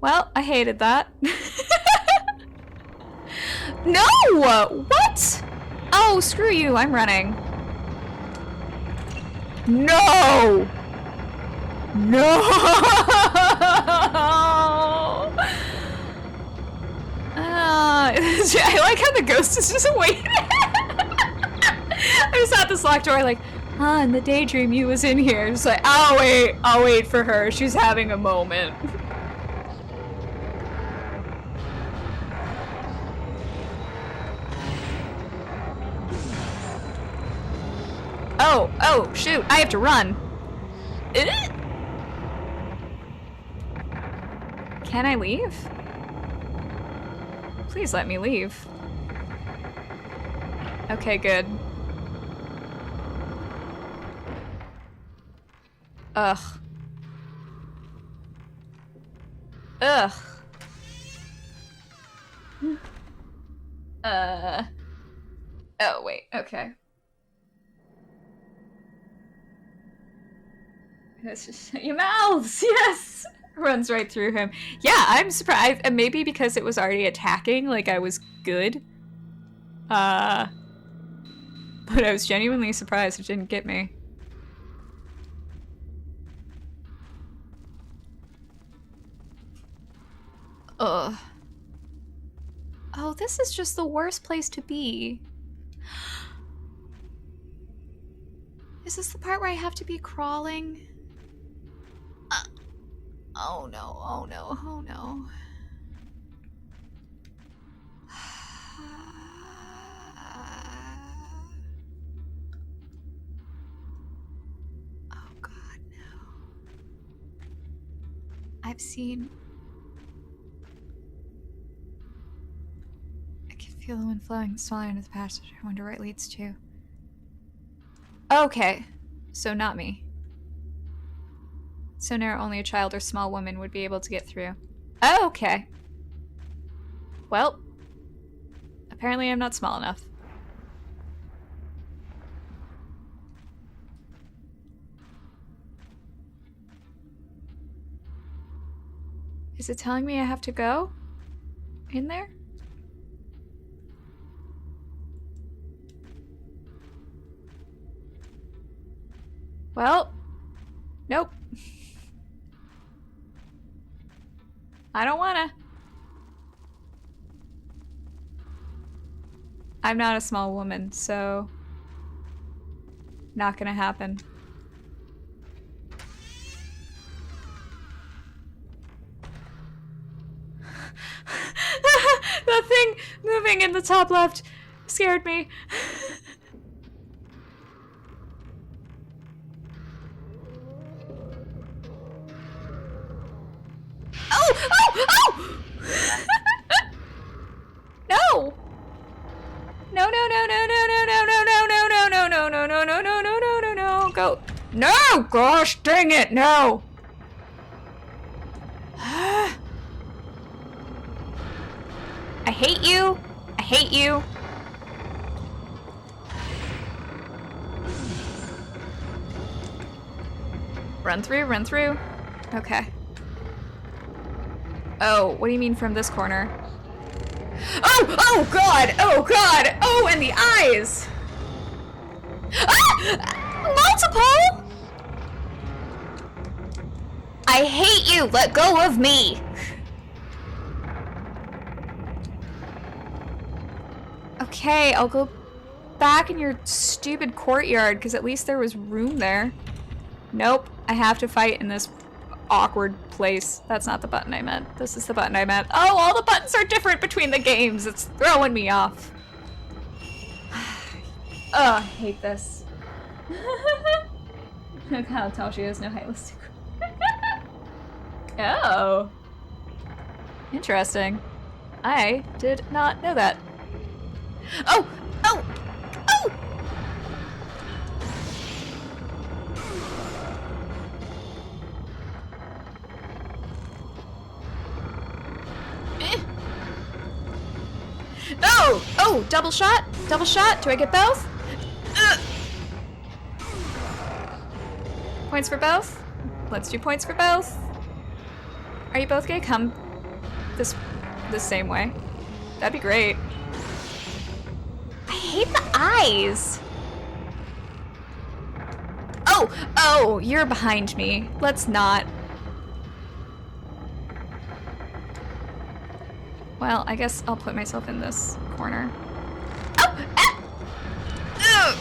Well, I hated that. No! What? Oh, screw you. I'm running. No! No! I like how the ghost is just waiting. I just at this locked door like, in the daydream you was in here. Just like, I'll wait for her. She's having a moment. Oh, shoot, I have to run. Can I leave? Please let me leave. Okay, good. Ugh. Ugh. Oh, wait, okay. It's just your mouths, yes! Runs right through him. Yeah, I'm surprised. And maybe because it was already attacking, like I was good. But I was genuinely surprised it didn't get me. Ugh. Oh, this is just the worst place to be. Is this the part where I have to be crawling? Oh no, oh no, oh no. Oh god, no. I've seen... I can feel the wind flowing slowly into the passage. I wonder where it leads to. Okay, so not me. So narrow only a child or small woman would be able to get through. Oh, okay. Well, apparently I'm not small enough. Is it telling me I have to go in there? Well, nope. I don't wanna. I'm not a small woman, so not gonna happen. The thing moving in the top left scared me. Oh! No! No, no, no, no, no, no, no, no, no, no, no, no, no, no, no, no, no, no, no, no, go. No! Gosh dang it, no! I hate you. I hate you. Run through, run through. Okay. Oh, what do you mean from this corner? Oh! Oh god! Oh god! Oh, and the eyes! Ah! Multiple? I hate you! Let go of me! Okay, I'll go back in your stupid courtyard, because at least there was room there. Nope, I have to fight in this awkward place. That's not the button I meant. This is the button I meant. Oh, all the buttons are different between the games. It's throwing me off. Oh, I hate this. Look how tall she is. No height listed. Oh. Interesting. I did not know that. Oh! Oh! Oh! Oh, double shot? Double shot? Do I get both? Ugh. Points for both? Let's do points for both. Are you both gonna come this same way? That'd be great. I hate the eyes. Oh, you're behind me. Let's not. Well, I guess I'll put myself in this corner. Oh! Ah! Ugh!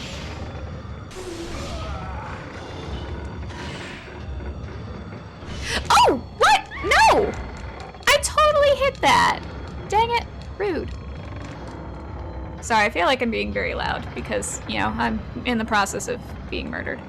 Oh! What? No! I totally hit that. Dang it. Rude. Sorry, I feel like I'm being very loud because, you know, I'm in the process of being murdered.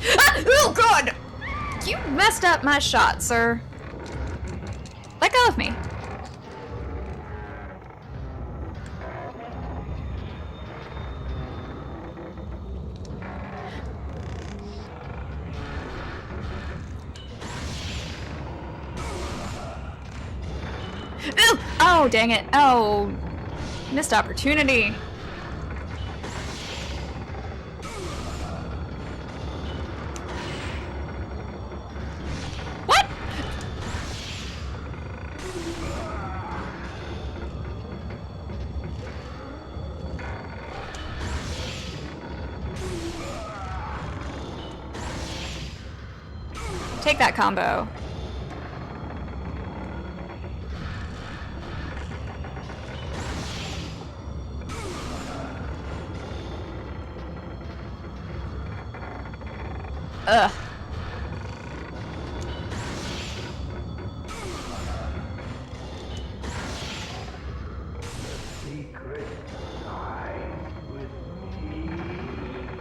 Ah! Oh, God! You messed up my shot, sir. Let go of me. Ooh! Oh, dang it. Oh, missed opportunity. What? Take that combo. Ugh.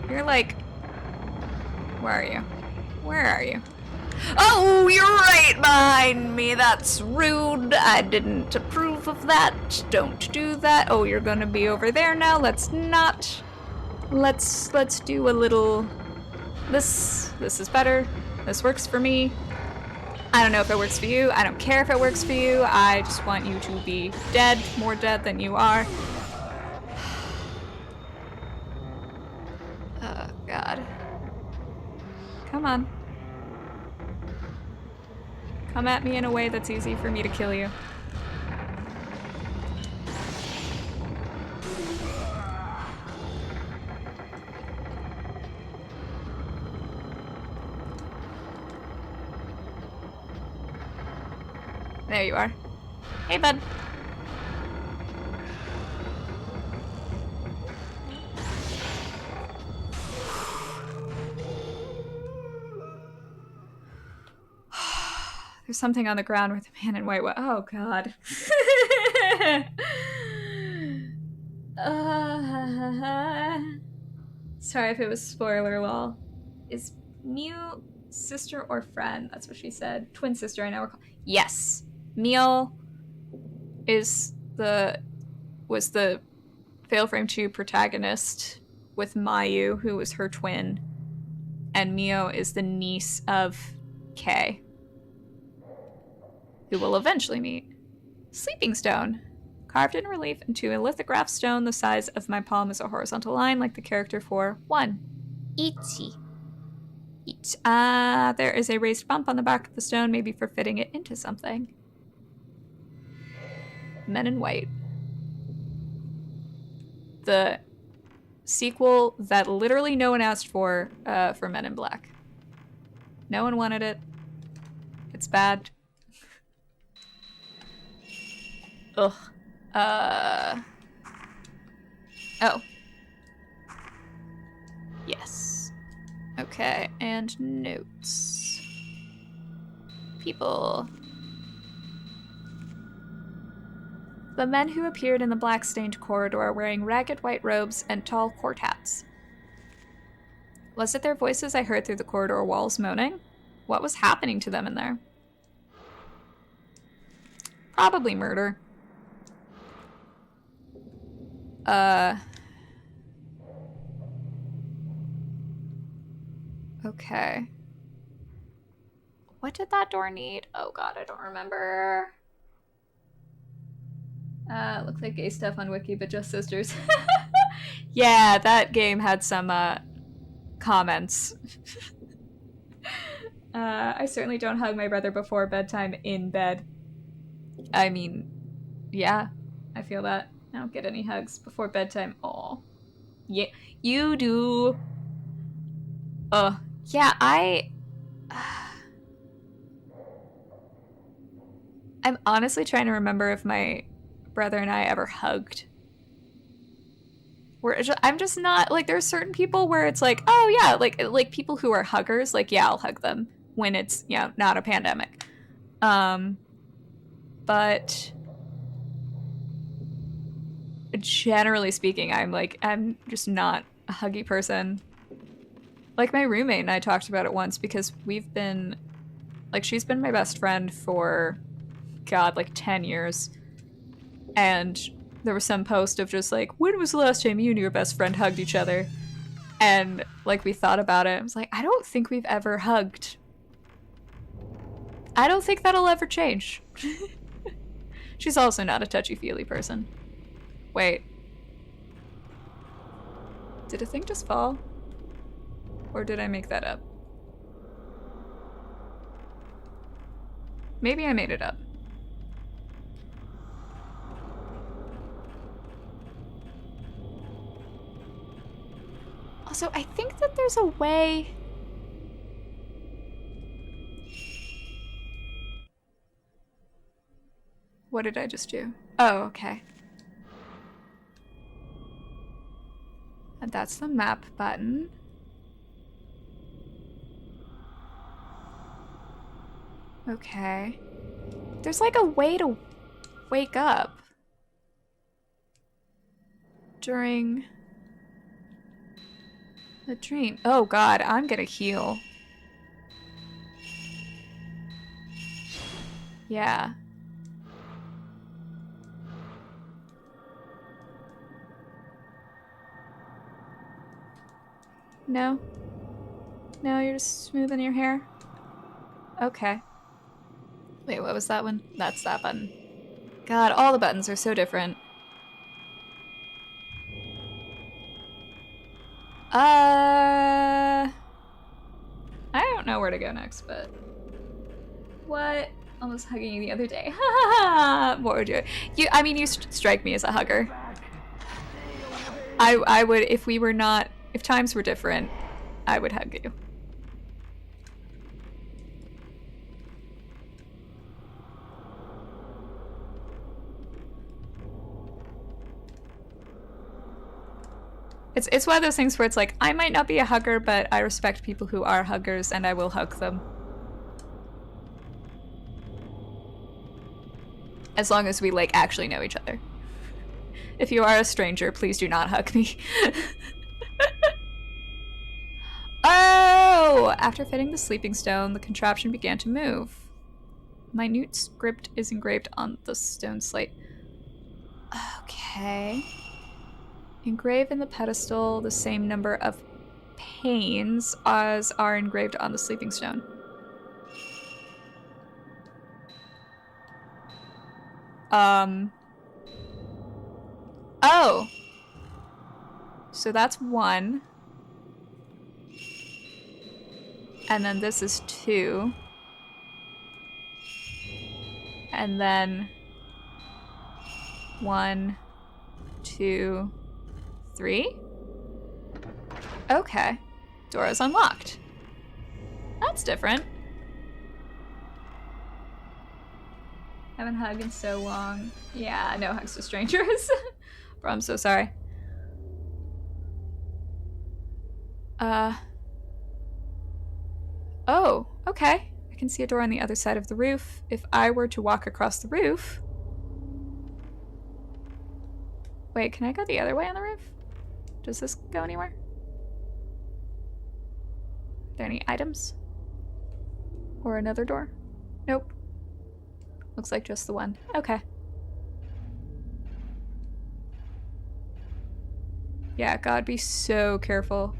You're like, where are you? Where are you? Oh, you're right behind me. That's rude. I didn't approve of that. Don't do that. Oh, you're gonna be over there now. Let's not. Let's do a little. This is better. This works for me. I don't know if it works for you. I don't care if it works for you. I just want you to be dead, more dead than you are. Oh, God. Come on. Come at me in a way that's easy for me to kill you. There you are. Hey, bud. There's something on the ground with the man in white. Oh, God. Sorry if it was spoiler lol. Is Mew sister or friend? That's what she said. Twin sister, I now recall. Yes. Mew was the Fatal Frame 2 protagonist with Mayu, who was her twin. And Mew is the niece of Kay, who will eventually meet. Sleeping stone. Carved in relief into a lithograph stone the size of my palm is a horizontal line like the character for 1. Ichi. There is a raised bump on the back of the stone, maybe for fitting it into something. Men in White. The sequel that literally no one asked for Men in Black. No one wanted it. It's bad. Ugh. Oh. Yes. Okay, and notes. People. The men who appeared in the black-stained corridor wearing ragged white robes and tall court hats. Was it their voices I heard through the corridor walls moaning? What was happening to them in there? Probably murder. Okay. What did that door need? Oh god, I don't remember. Looks like gay stuff on Wiki, but just sisters. Yeah, that game had some comments. I certainly don't hug my brother before bedtime in bed. I mean, yeah, I feel that. I don't get any hugs before bedtime. Aw. Yeah, you do. Yeah, I'm honestly trying to remember if my brother and I ever hugged. I'm just not like there's certain people where it's like, oh yeah, like people who are huggers, like yeah, I'll hug them when it's not a pandemic. But generally speaking, I'm just not a huggy person. Like my roommate and I talked about it once because we've been like she's been my best friend for god like 10 years, and there was some post of just like, when was the last time you and your best friend hugged each other? And like we thought about it. I was like, I don't think we've ever hugged. I don't think that'll ever change. She's also not a touchy-feely person. Wait. Did a thing just fall? Or did I make that up? Maybe I made it up. Also, I think that there's a way... What did I just do? Oh, okay. And that's the map button. Okay. There's like a way to wake up during the dream. Oh god, I'm gonna heal. Yeah. No? No, you're just smoothing your hair? Okay. Wait, what was that one? That's that button. God, all the buttons are so different. I don't know where to go next, but... What? Almost hugging you the other day. What would you... I mean, you strike me as a hugger. I would, if we were not... If times were different, I would hug you. It's one of those things where it's like, I might not be a hugger, but I respect people who are huggers, and I will hug them. As long as we, like, actually know each other. If you are a stranger, please do not hug me. Oh! After fitting the sleeping stone, the contraption began to move. Minute script is engraved on the stone slate. Okay. Engrave in the pedestal the same number of panes as are engraved on the sleeping stone. Oh! So that's 1. And then this is 2. And then 1, 2, 3? Okay. Door is unlocked. That's different. Haven't hugged in so long. Yeah, no hugs to strangers. Bro, I'm so sorry. Oh, okay. I can see a door on the other side of the roof. If I were to walk across the roof... Wait, can I go the other way on the roof? Does this go anywhere? Are there any items? Or another door? Nope. Looks like just the one. Okay. Yeah, God, be so careful.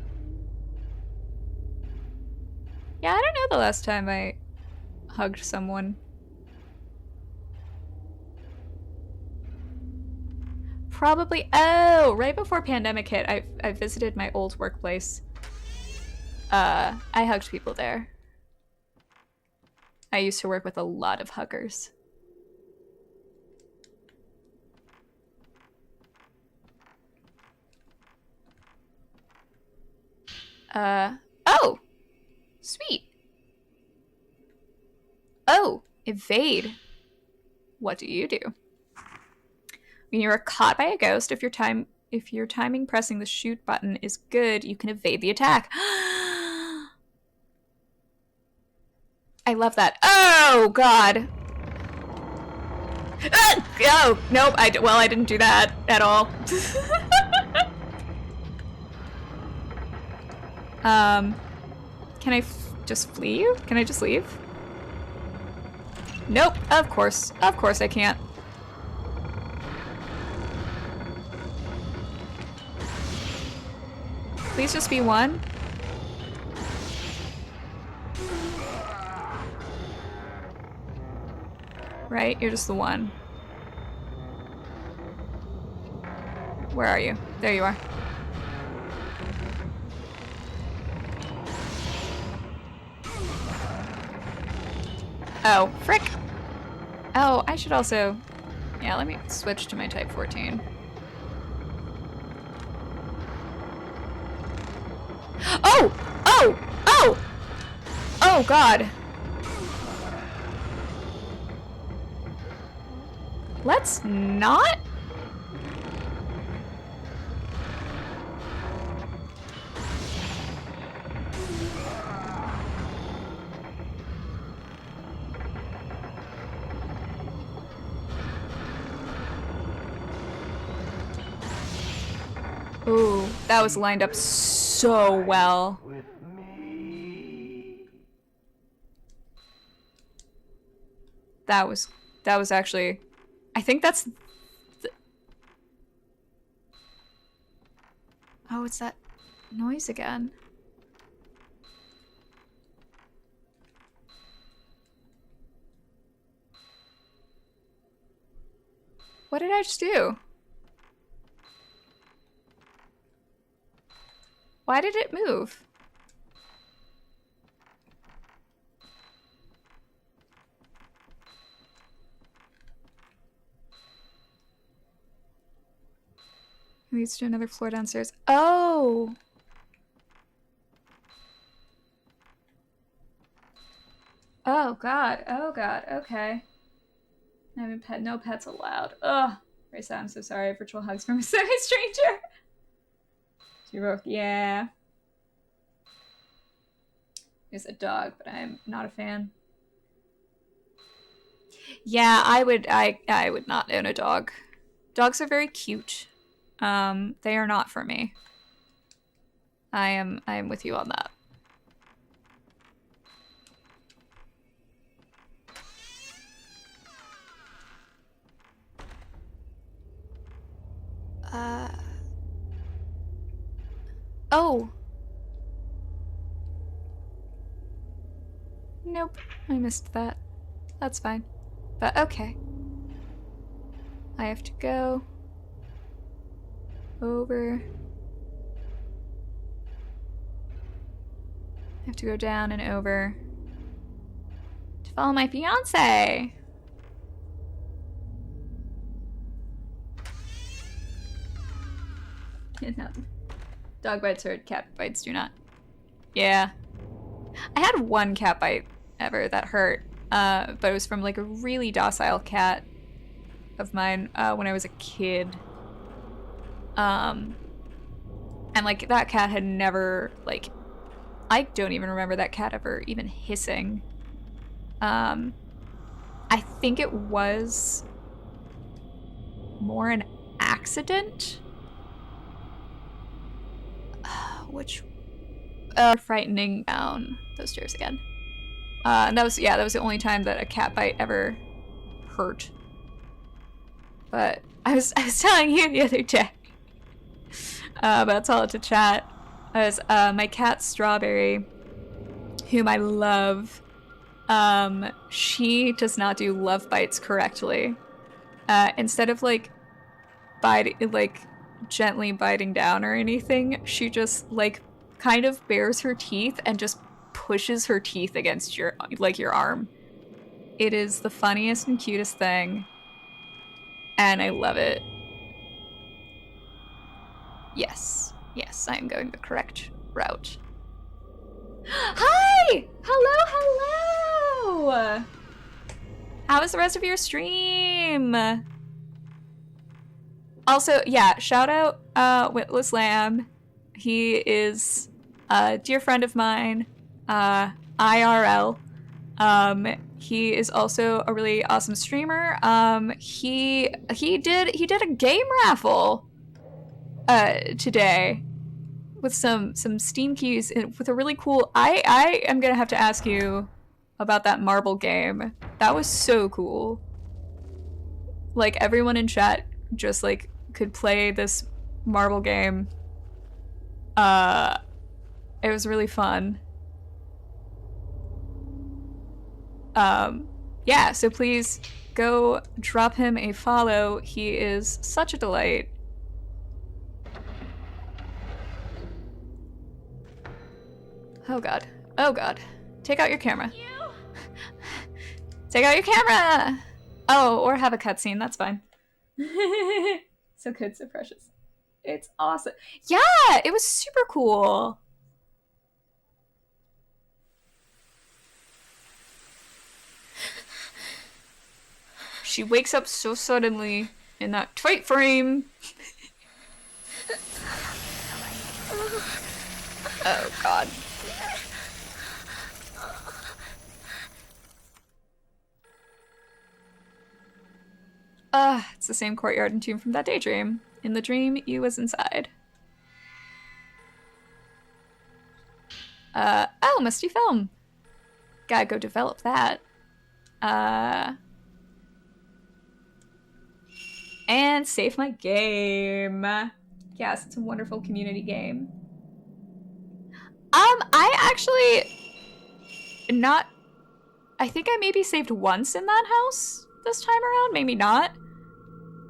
Yeah, I don't know the last time I hugged someone. Probably, oh, right before pandemic hit, I visited my old workplace. I hugged people there. I used to work with a lot of huggers. Oh! Sweet. Oh, evade. What do you do? When you are caught by a ghost, if your timing pressing the shoot button is good, you can evade the attack. I love that. Oh, God. Oh, nope. Well, I didn't do that at all. Can I just flee you? Can I just leave? Nope. Of course I can't. Please just be one. Right? You're just the one. Where are you? There you are. Oh, frick! Oh, I should also... Yeah, let me switch to my Type 14. Oh! Oh! Oh! Oh, God. Let's not? Ooh, that was lined up so well. That was actually... I think that's... Oh, it's that noise again. What did I just do? Why did it move? Leads to another floor downstairs. Oh! Oh god, okay. I haven't no pets allowed. Ugh. Raisa, I'm so sorry. Virtual hugs from a semi-stranger. You wrote, yeah. There's a dog, but I'm not a fan. Yeah, I would not own a dog. Dogs are very cute. They are not for me. I am with you on that. Oh. Nope, I missed that. That's fine. But okay. I have to go over. I have to go down and over to follow my fiance. No. Dog bites hurt, cat bites do not. Yeah. I had one cat bite ever that hurt, but it was from like a really docile cat of mine when I was a kid. And like that cat had never, like, I don't even remember that cat ever even hissing. I think it was more an accident. Which frightening down those stairs again. And that was the only time that a cat bite ever hurt. But I was telling you the other day, but I'll tell it to chat. My cat Strawberry, whom I love, she does not do love bites correctly. Instead of like gently biting down or anything, she just like kind of bares her teeth and just pushes her teeth against your arm. It is the funniest and cutest thing, and I love it. Yes, I am going the correct route. Hi! Hello! How was the rest of your stream? Also, yeah, shout out Witless Lamb. He is a dear friend of mine, IRL. He is also a really awesome streamer. He did a game raffle today with some Steam keys with a really cool. I am gonna have to ask you about that marble game. That was so cool. Like everyone in chat just like could play this marble game. It was really fun. Yeah, so please go drop him a follow. He is such a delight. Oh god. Oh god. Take out your camera. Take out your camera! Oh, or have a cutscene, that's fine. So good, so precious. It's awesome. Yeah, it was super cool. She wakes up so suddenly in that tight frame. Oh god. It's the same courtyard and tomb from that daydream. In the dream, you was inside. Oh, musty film. Gotta go develop that. And save my game. Yes, it's a wonderful community game. I actually I think I maybe saved once in that house this time around, maybe not.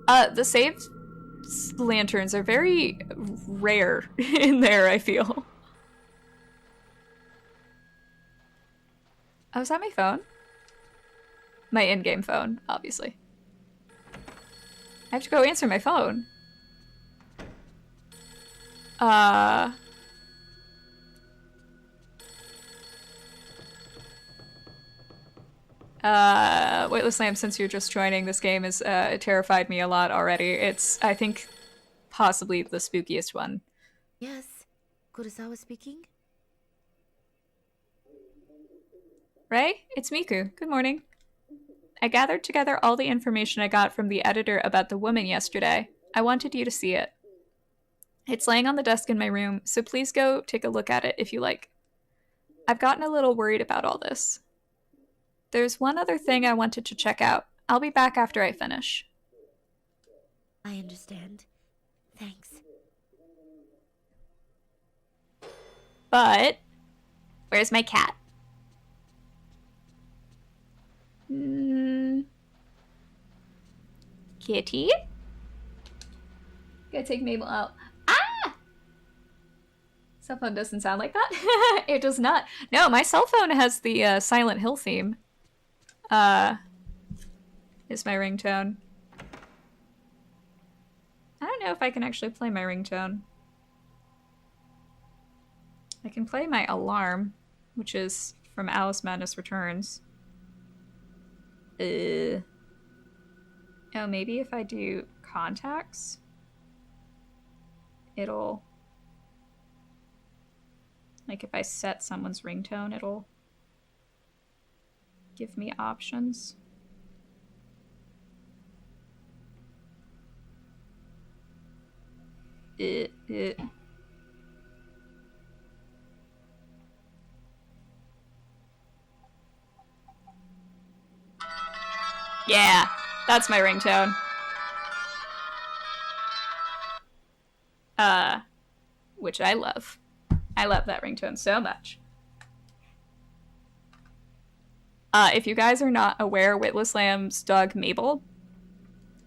The saved lanterns are very rare in there, I feel. Oh, is that my phone? My in-game phone, obviously. I have to go answer my phone. Weightless Lamb, since you're just joining, this game has terrified me a lot already. It's, I think, possibly the spookiest one. Yes. Kurosawa speaking? Ray, it's Miku. Good morning. I gathered together all the information I got from the editor about the woman yesterday. I wanted you to see it. It's laying on the desk in my room, so please go take a look at it if you like. I've gotten a little worried about all this. There's one other thing I wanted to check out. I'll be back after I finish. I understand. Thanks. But where's my cat? Kitty? Gotta take Mabel out. Ah! Cell phone doesn't sound like that. It does not. No, my cell phone has the Silent Hill theme. Is my ringtone. I don't know if I can actually play my ringtone. I can play my alarm, which is from Alice Madness Returns. Oh, maybe if I do contacts, it'll... Like if I set someone's ringtone, it'll give me options. Yeah, that's my ringtone. Which I love. I love that ringtone so much. If you guys are not aware, Witless Lamb's dog Mabel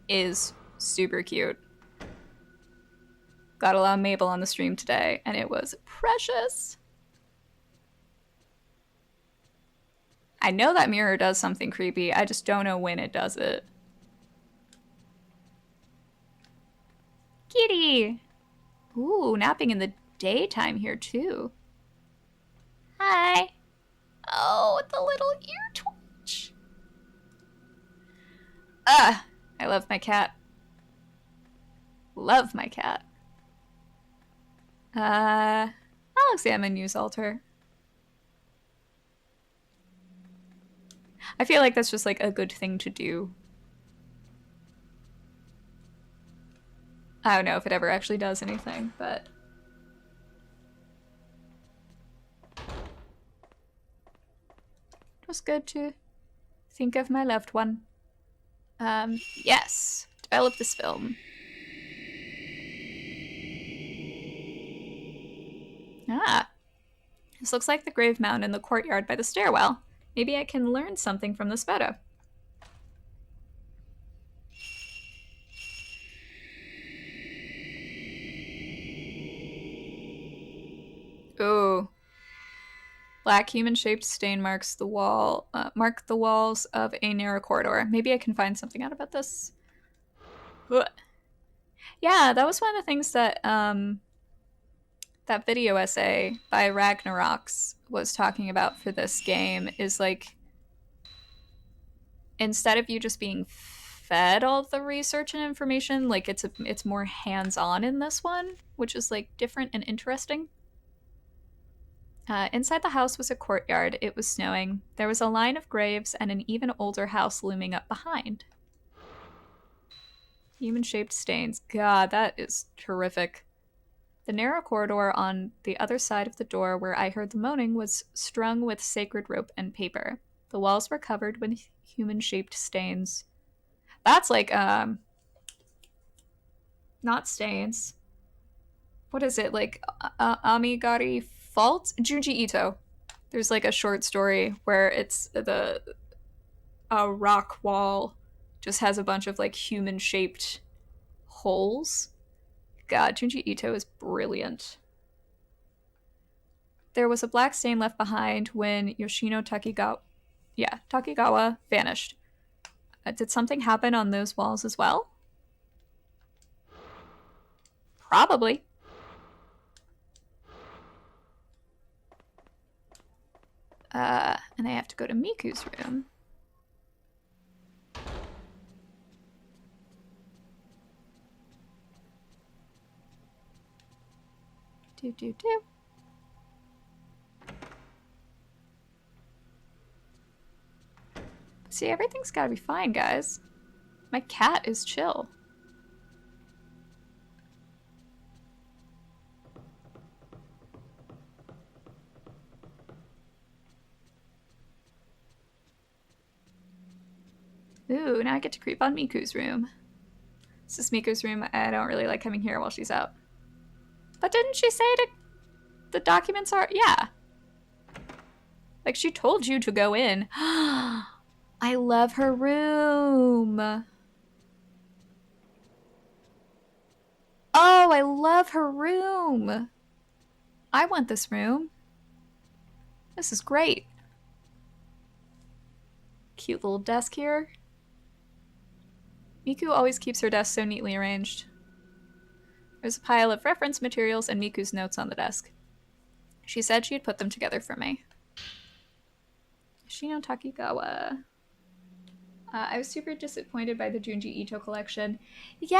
is super cute. Got a lot of Mabel on the stream today, and it was precious. I know that mirror does something creepy. I just don't know when it does it. Kitty! Ooh, napping in the daytime here, too. Hi. Oh, the little ear twitch. I love my cat. Love my cat. I'll examine news altar. I feel like that's just like a good thing to do. I don't know if it ever actually does anything, but... it was good to think of my loved one. Yes. Develop this film. Ah. This looks like the grave mound in the courtyard by the stairwell. Maybe I can learn something from this photo. Ooh. Black human-shaped stain marks the wall. Mark the walls of a narrow corridor. Maybe I can find something out about this. Ugh. Yeah, that was one of the things that that video essay by Ragnaroks was talking about for this game. Is like, instead of you just being fed all the research and information, like it's more hands-on in this one, which is like different and interesting. Inside the house was a courtyard. It was snowing. There was a line of graves and an even older house looming up behind. Human-shaped stains. God, that is terrific. The narrow corridor on the other side of the door where I heard the moaning was strung with sacred rope and paper. The walls were covered with human-shaped stains. That's like, not stains. What is it? Like, Amigari Fault? Junji Ito. There's like a short story where it's a rock wall just has a bunch of like human-shaped holes. God, Junji Ito is brilliant. There was a black stain left behind when Yoshino Takigawa vanished. Did something happen on those walls as well? Probably. And I have to go to Miku's room. Do. See, everything's gotta be fine, guys. My cat is chill. Ooh, now I get to creep on Miku's room. This is Miku's room. I don't really like coming here while she's out. But didn't she say the documents are... Yeah. Like, she told you to go in. I love her room. Oh, I love her room. I want this room. This is great. Cute little desk here. Miku always keeps her desk so neatly arranged. There's a pile of reference materials and Miku's notes on the desk. She said she'd put them together for me. Yoshino Takigawa. I was super disappointed by the Junji Ito collection. Yeah,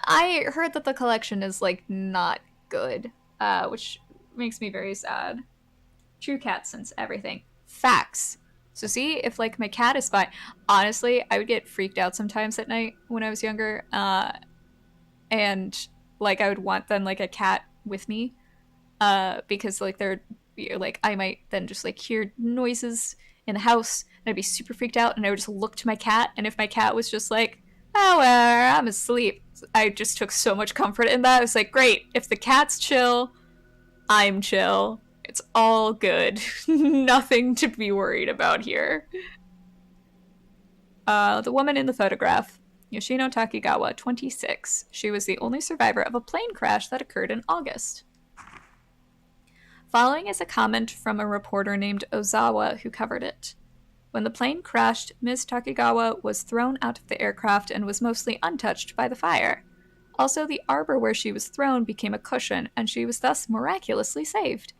I heard that the collection is, like, not good, which makes me very sad. True cat sense everything. Facts. So see, if, like, my cat is fine. Honestly, I would get freaked out sometimes at night when I was younger, and, like, I would want then, like, a cat with me, because, like, like, I might then just, like, hear noises in the house, and I'd be super freaked out, and I would just look to my cat, and if my cat was just like, oh, well, I'm asleep, I just took so much comfort in that. I was like, great, if the cat's chill, I'm chill. It's all good. Nothing to be worried about here. The woman in the photograph, Yoshino Takigawa, 26. She was the only survivor of a plane crash that occurred in August. Following is a comment from a reporter named Ozawa who covered it. When the plane crashed, Ms. Takigawa was thrown out of the aircraft and was mostly untouched by the fire. Also, the arbor where she was thrown became a cushion, and she was thus miraculously saved.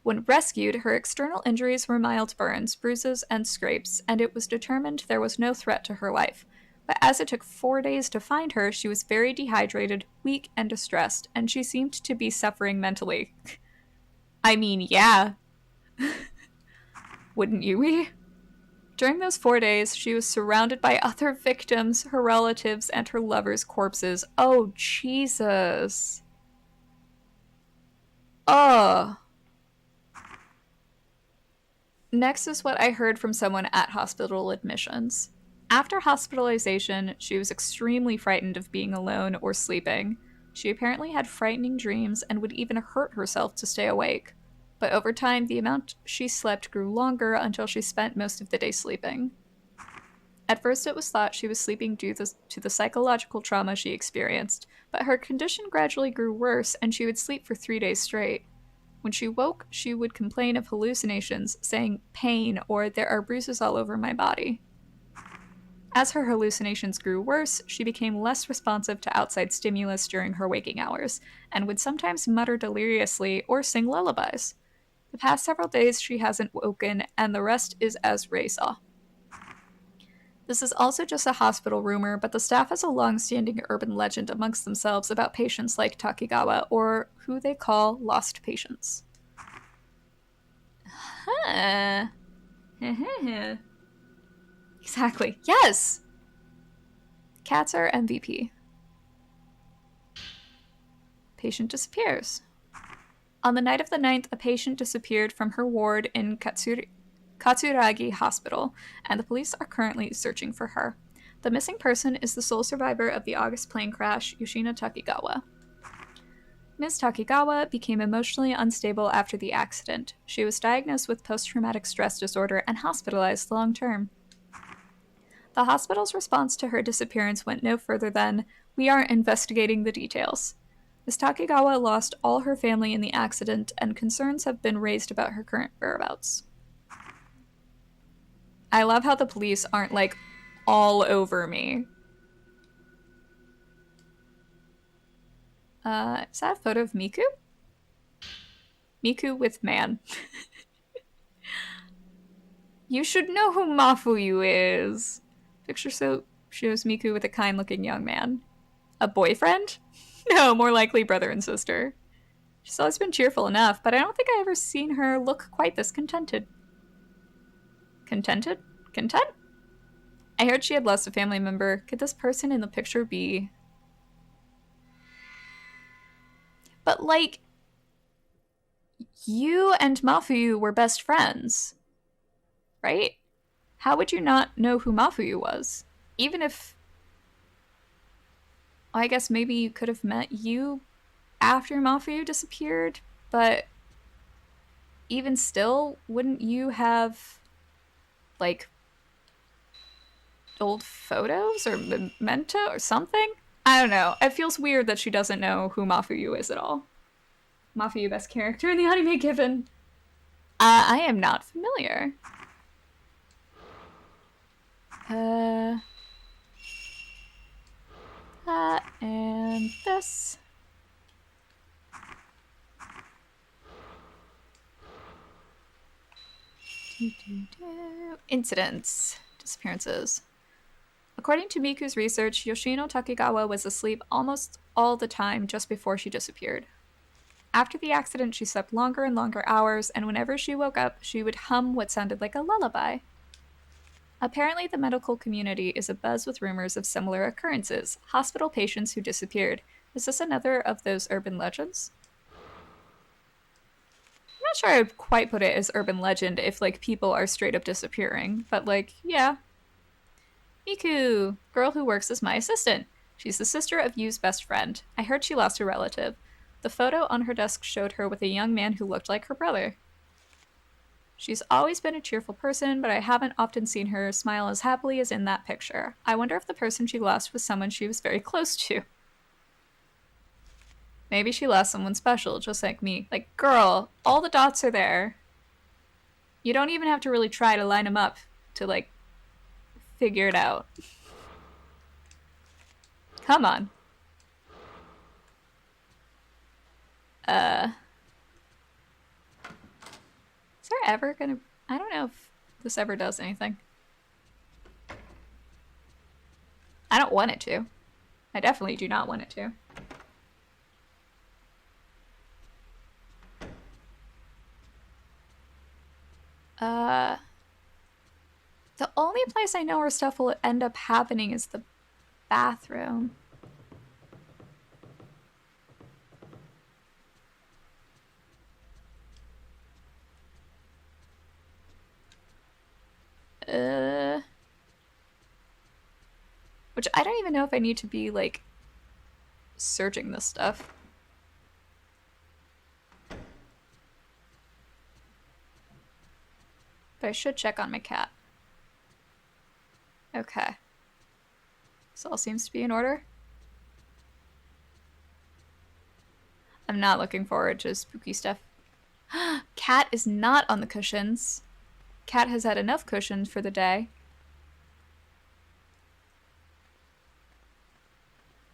When rescued, her external injuries were mild burns, bruises, and scrapes, and it was determined there was no threat to her life. But as it took 4 days to find her, she was very dehydrated, weak, and distressed, and she seemed to be suffering mentally. I mean, yeah. Wouldn't you be? During those 4 days, she was surrounded by other victims, her relatives, and her lovers' corpses. Oh, Jesus. Ugh. Next is what I heard from someone at hospital admissions. After hospitalization, she was extremely frightened of being alone or sleeping. She apparently had frightening dreams and would even hurt herself to stay awake. But over time, the amount she slept grew longer until she spent most of the day sleeping. At first, it was thought she was sleeping due to the psychological trauma she experienced, but her condition gradually grew worse and she would sleep for 3 days straight. When she woke, she would complain of hallucinations, saying pain or there are bruises all over my body. As her hallucinations grew worse, she became less responsive to outside stimulus during her waking hours, and would sometimes mutter deliriously or sing lullabies. The past several days she hasn't woken, and the rest is as Ray saw. This is also just a hospital rumor, but the staff has a long-standing urban legend amongst themselves about patients like Takigawa, or who they call lost patients. Huh. Exactly. Yes! Cats are MVP. Patient disappears. On the night of the 9th, a patient disappeared from her ward in Katsuragi Hospital, and the police are currently searching for her. The missing person is the sole survivor of the August plane crash, Yoshino Takigawa. Ms. Takigawa became emotionally unstable after the accident. She was diagnosed with post-traumatic stress disorder and hospitalized long-term. The hospital's response to her disappearance went no further than, "We are investigating the details." Ms. Takigawa lost all her family in the accident, and concerns have been raised about her current whereabouts. I love how the police aren't, like, all over me. Is that a photo of Miku? Miku with man. You should know who Mafuyu is. Picture shows Miku with a kind-looking young man. A boyfriend? No, more likely brother and sister. She's always been cheerful enough, but I don't think I've ever seen her look quite this contented. Contented? Content? I heard she had lost a family member. Could this person in the picture be... But, like, you and Mafuyu were best friends, right? How would you not know who Mafuyu was? Even if... I guess maybe you could have met you after Mafuyu disappeared, but even still, wouldn't you have, like, old photos or memento or something? I don't know. It feels weird that she doesn't know who Mafuyu is at all. Mafuyu, best character in the anime given. I am not familiar. And this. Incidents. Disappearances. According to Miku's research, Yoshino Takigawa was asleep almost all the time just before she disappeared. After the accident, she slept longer and longer hours, and whenever she woke up, she would hum what sounded like a lullaby. Apparently, the medical community is abuzz with rumors of similar occurrences, hospital patients who disappeared. Is this another of those urban legends? I'm not sure I'd quite put it as urban legend if, like, people are straight up disappearing, but, like, yeah. Miku, girl who works as my assistant. She's the sister of Yu's best friend. I heard she lost a relative. The photo on her desk showed her with a young man who looked like her brother. She's always been a cheerful person, but I haven't often seen her smile as happily as in that picture. I wonder if the person she lost was someone she was very close to. Maybe she lost someone special, just like me. Like, girl, all the dots are there. You don't even have to really try to line them up to, like, figure it out. Come on. Is there ever gonna... I don't know if this ever does anything. I don't want it to. I definitely do not want it to. The only place I know where stuff will end up happening is the bathroom. Which I don't even know if I need to be, like, searching this stuff. But I should check on my cat. Okay. This all seems to be in order. I'm not looking forward to spooky stuff. Cat is not on the cushions. Cat has had enough cushions for the day.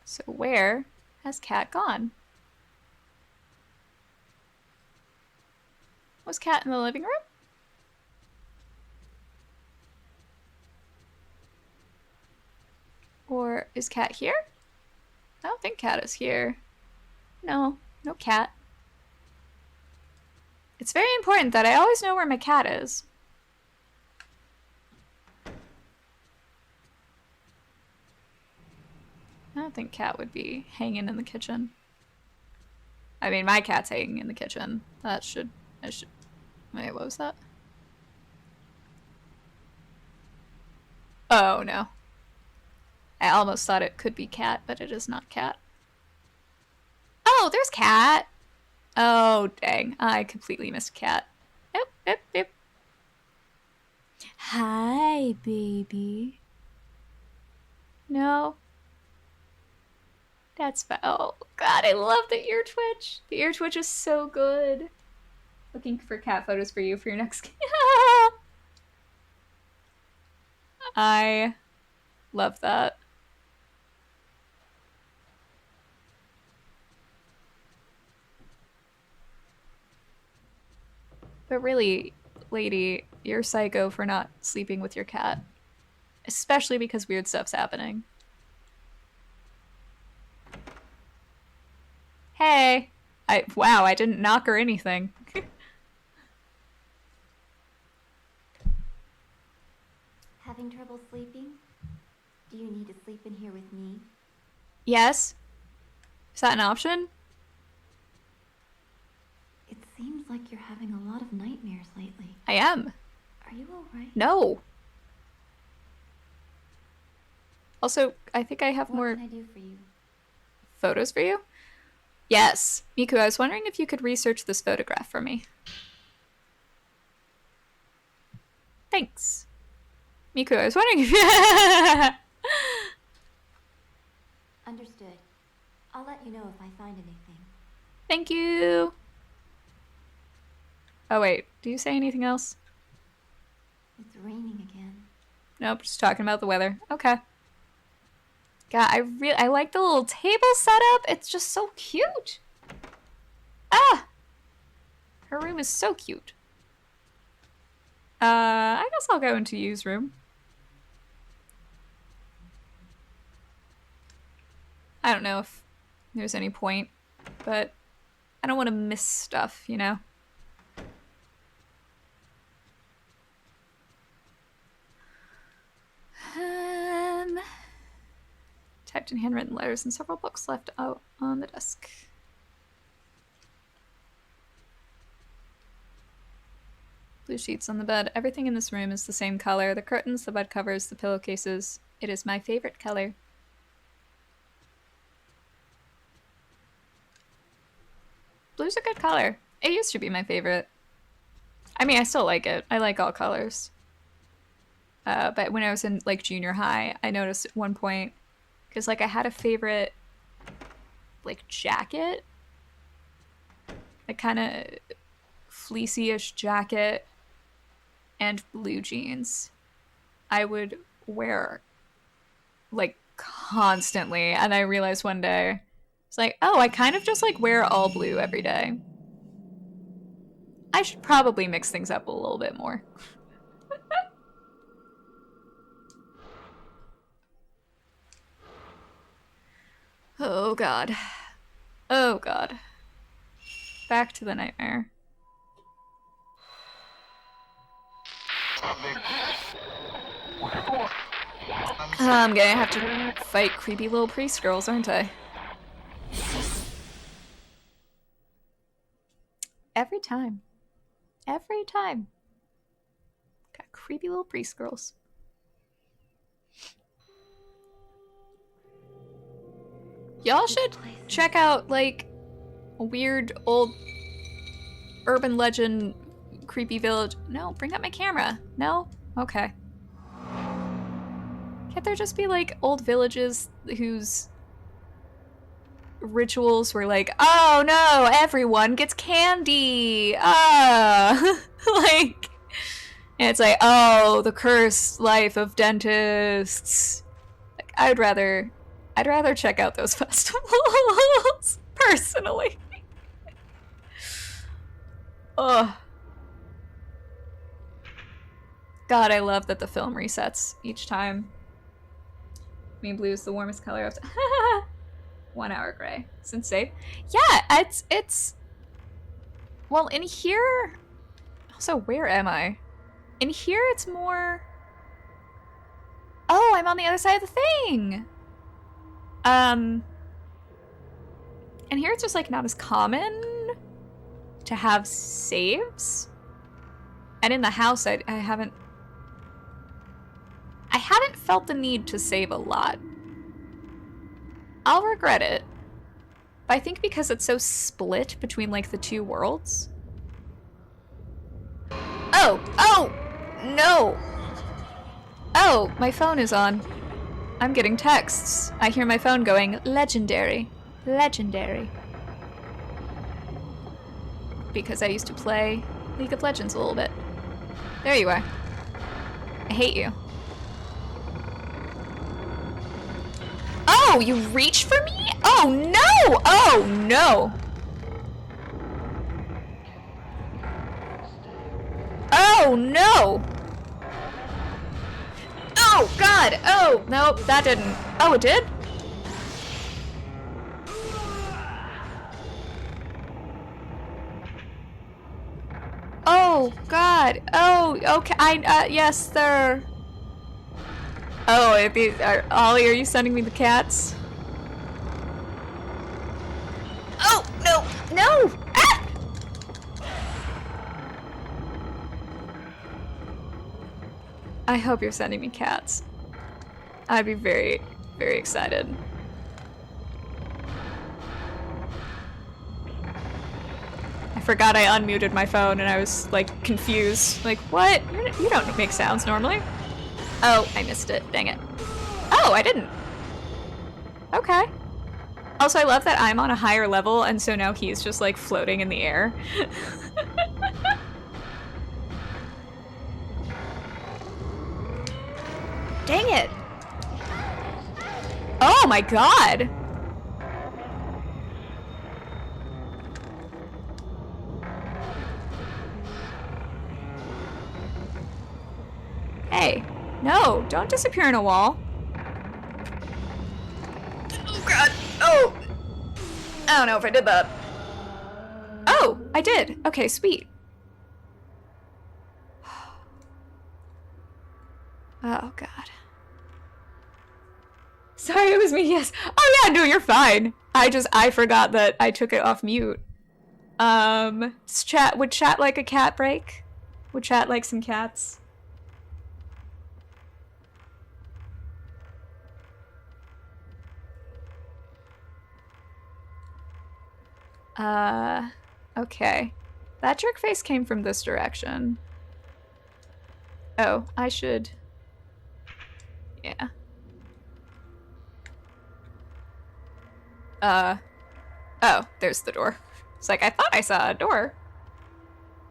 So where has Cat gone? Was Cat in the living room? Or is Cat here? I don't think Cat is here. No, no cat. It's very important that I always know where my cat is. I don't think Cat would be hanging in the kitchen. I mean, my cat's hanging in the kitchen. I should... Wait, what was that? Oh, no. I almost thought it could be Cat, but it is not Cat. Oh, there's Cat! Oh, dang. I completely missed Cat. Yep, yep, yep. Hi, baby. No. That's fine. Oh, God, I love the ear twitch. The ear twitch is so good. Looking for cat photos for you for your next... I love that. But really, lady, you're psycho for not sleeping with your cat. Especially because weird stuff's happening. Hey! Wow, I didn't knock or anything. Having trouble sleeping? Do you need to sleep in here with me? Yes? Is that an option? It seems like you're having a lot of nightmares lately. I am. Are you alright? No. Also, I think I have What more can I do for you? photos for you. Yes. Miku, I was wondering if you could research this photograph for me. Thanks. Miku, I was wondering if... Understood. I'll let you know if I find anything. Thank you. Oh, wait. Do you say anything else? It's raining again. Nope, just talking about the weather. Okay. God, I like the little table setup. It's just so cute. Ah! Her room is so cute. I guess I'll go into Yu's room. I don't know if there's any point, but I don't want to miss stuff, you know? Typed in handwritten letters and several books left out on the desk. Blue sheets on the bed. Everything in this room is the same color. The curtains, the bed covers, the pillowcases. It is my favorite color. Blue's a good color. It used to be my favorite. I mean, I still like it. I like all colors. But when I was in like junior high, I noticed at one point, because like I had a favorite like jacket, a kind of fleecy-ish jacket and blue jeans. I would wear like constantly, and I realized one day it's like, oh, I kind of just like wear all blue every day. I should probably mix things up a little bit more. Oh god. Oh god. Back to the nightmare. I'm gonna have to fight creepy little priest girls, aren't I? Every time. Every time. Got creepy little priest girls. Y'all should check out, like, a weird old urban legend creepy village. No, bring up my camera. No? Okay. Can't there just be, like, old villages whose rituals were like, oh no, everyone gets candy! Ah! Like, and it's like, oh, the cursed life of dentists. Like, I'd rather check out those festivals, personally. Ugh. God, I love that the film resets each time. I mean, blue is the warmest color of 1 hour gray. Sensei. Yeah, it's well, in here, also, where am I? In here, it's more, oh, I'm on the other side of the thing. And here it's just like not as common to have saves. And in the house, I haven't felt the need to save a lot. I'll regret it. But I think because it's so split between like the two worlds. Oh, no. Oh, my phone is on. I'm getting texts. I hear my phone going, legendary, legendary. Because I used to play League of Legends a little bit. There you are. I hate you. Oh, you reached for me? Oh no! Oh no! Oh no! Oh god! Oh, nope, that didn't. Oh, it did? Oh god! Oh, okay, yes, sir. Oh, Ollie, are you sending me the cats? Oh, no! No! Ah! I hope you're sending me cats. I'd be very, very excited. I forgot I unmuted my phone and I was like confused. Like, what? You don't make sounds normally. Oh, I missed it. Dang it. Oh, I didn't. Okay. Also, I love that I'm on a higher level and so now he's just like floating in the air. Dang it. Oh my god. Hey, no, don't disappear in a wall. Oh god, oh! I don't know if I did that. Oh, I did. Okay, sweet. Oh god. Sorry, it was me, yes. Oh yeah, no, you're fine. I forgot that I took it off mute. Would chat like a cat break? Would chat like some cats? Okay. That jerk face came from this direction. Oh, I should... Yeah. Oh, there's the door. It's like, I thought I saw a door.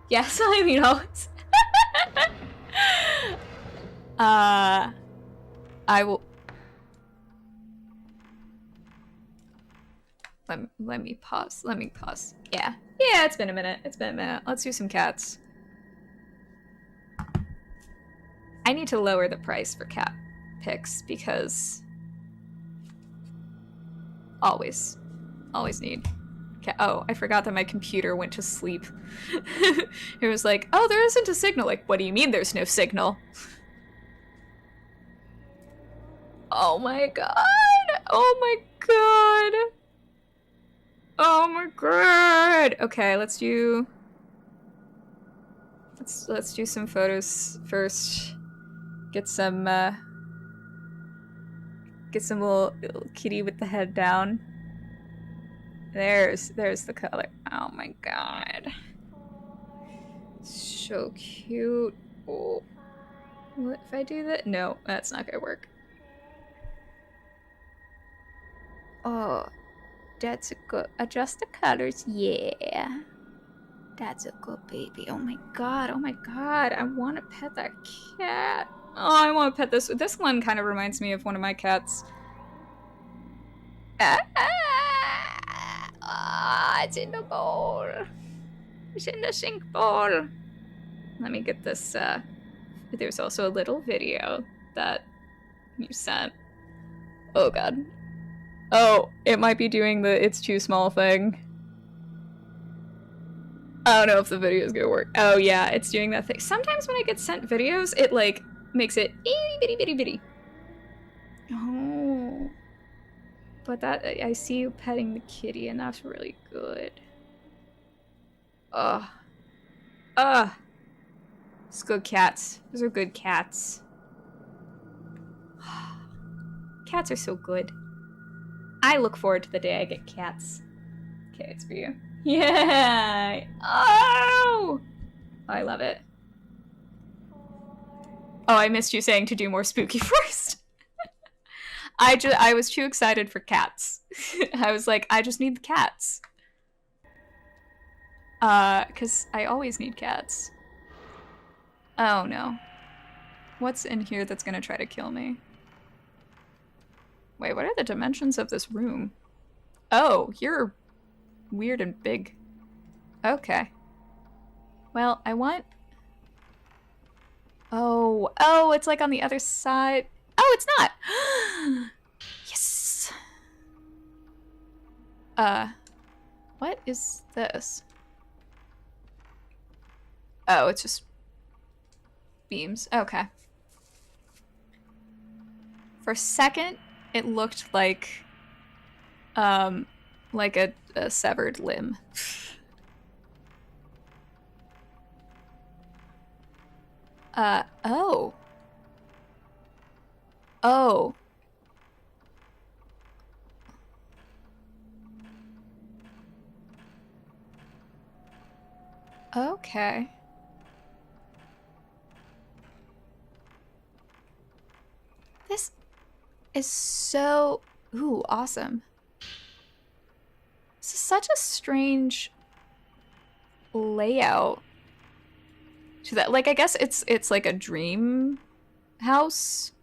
Yes, I mean, I will... Let me pause. Let me pause. Yeah. Yeah, it's been a minute. It's been a minute. Let's do some cats. I need to lower the price for cat pics because... Always need cat. Oh, I forgot that my computer went to sleep. It was like, oh, there isn't a signal. Like, what do you mean there's no signal? Oh my god. Oh my god. Oh my god. Okay, let's do some photos first. Get some little kitty with the head down. There's the color. Oh my god. So cute. Oh. What if I do that? No, that's not gonna work. Oh, that's a good. Adjust the colors. Yeah. That's a good baby. Oh my god. Oh my god. I want to pet that cat. Oh, I want to pet this. This one kind of reminds me of one of my cats. It's in the bowl. It's in the sink bowl. Let me get this. There's also a little video that you sent. Oh god. Oh, it might be doing the it's too small thing. I don't know if the video is gonna work. Oh yeah, it's doing that thing. Sometimes when I get sent videos, it like makes it itty bitty bitty bitty. Oh. But that, I see you petting the kitty and that's really good. Ugh. Ugh. It's good cats. Those are good cats. Cats are so good. I look forward to the day I get cats. Okay, it's for you. Yeah! Oh! I love it. Oh, I missed you saying to do more spooky first. I was too excited for cats. I was like, I just need the cats. 'Cause I always need cats. Oh no. What's in here that's gonna try to kill me? Wait, what are the dimensions of this room? Oh, you're weird and big. Okay. Well, I want... Oh, it's like on the other side. Oh, it's not! Yes! What is this? Oh, it's just beams. Okay. For a second, it looked like a severed limb. Oh. Oh. Okay. This is so... Ooh, awesome. This is such a strange layout. To that, like, I guess it's like a dream house.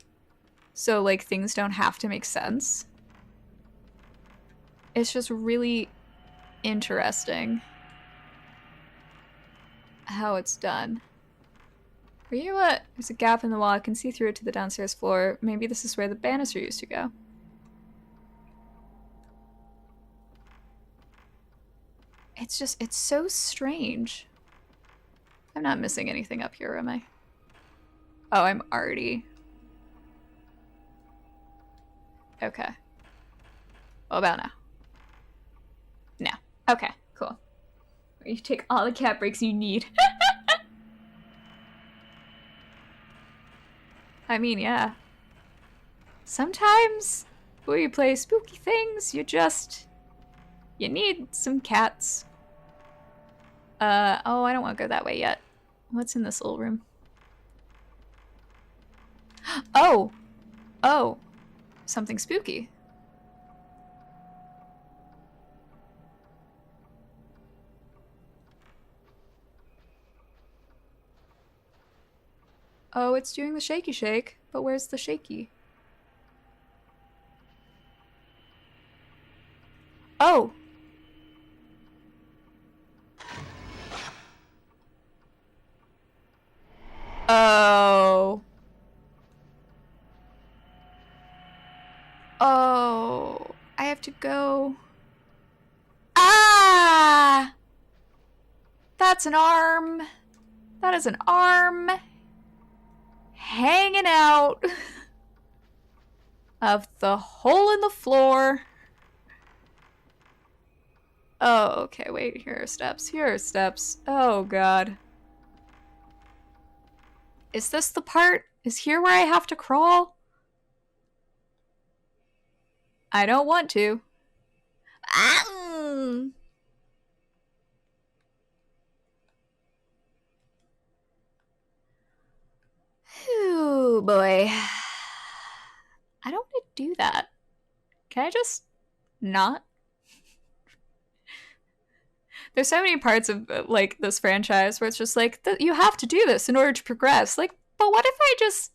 So, like, things don't have to make sense. It's just really interesting how it's done. Are you what? There's a gap in the wall. I can see through it to the downstairs floor. Maybe this is where the banister used to go. It's just, it's so strange. I'm not missing anything up here, am I? Oh, I'm already... Okay. What about now? No. Okay, cool. You take all the cat breaks you need. I mean, yeah. Sometimes when you play spooky things, you need some cats. Oh, I don't want to go that way yet. What's in this little room? Oh! Oh! Something spooky. Oh, it's doing the shaky shake, but where's the shaky? Oh! Oh. Oh. I have to go. Ah! That's an arm. That is an arm. Hanging out of the hole in the floor. Oh, okay, wait, here are steps. Here are steps. Oh, God. Is this the part? Is here where I have to crawl? I don't want to. Ah! Ooh, boy. I don't want to do that. Can I just not? There's so many parts of like this franchise where it's just like you have to do this in order to progress. Like, but what if I just,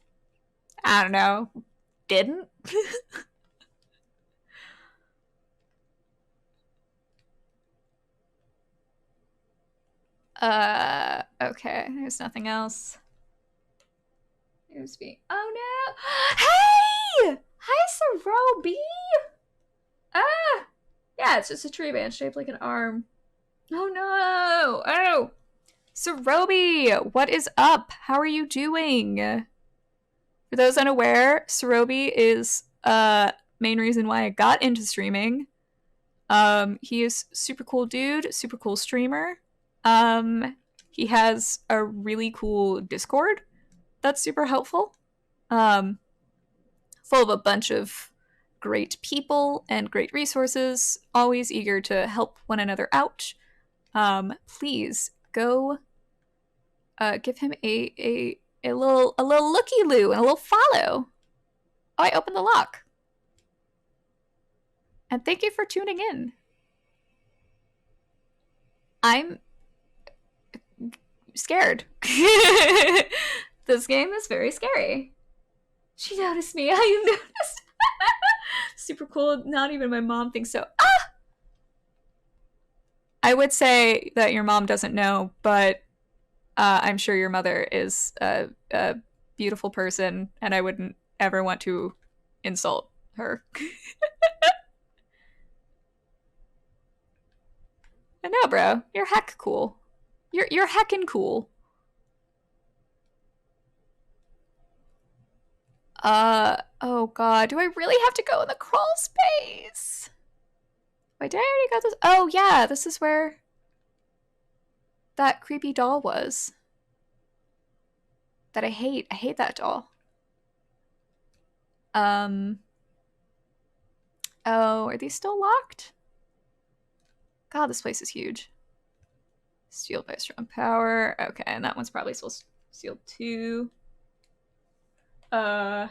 I don't know, didn't? Okay, there's nothing else. There's me. Oh no! Hey! Hi, Sarobi! Ah! Yeah, it's just a tree branch shaped like an arm. Oh no! Oh! Sarobi, what is up? How are you doing? For those unaware, Sarobi is main reason why I got into streaming. He is super cool dude, super cool streamer. He has a really cool Discord that's super helpful. Full of a bunch of great people and great resources, always eager to help one another out. Please go give him a little looky-loo and a little follow. Oh, I opened the lock. And thank you for tuning in. I'm scared. This game is very scary. She noticed me. I noticed. Super cool. Not even my mom thinks so. Ah! I would say that your mom doesn't know, but I'm sure your mother is a beautiful person, and I wouldn't ever want to insult her. I know, bro. You're heck cool. You're heckin' cool. Oh god, do I really have to go in the crawl space? Wait, did I already go this? Oh yeah, this is where that creepy doll was. That I hate. I hate that doll. Oh, are these still locked? God, this place is huge. Sealed by strong power. Okay, and that one's probably still sealed too. I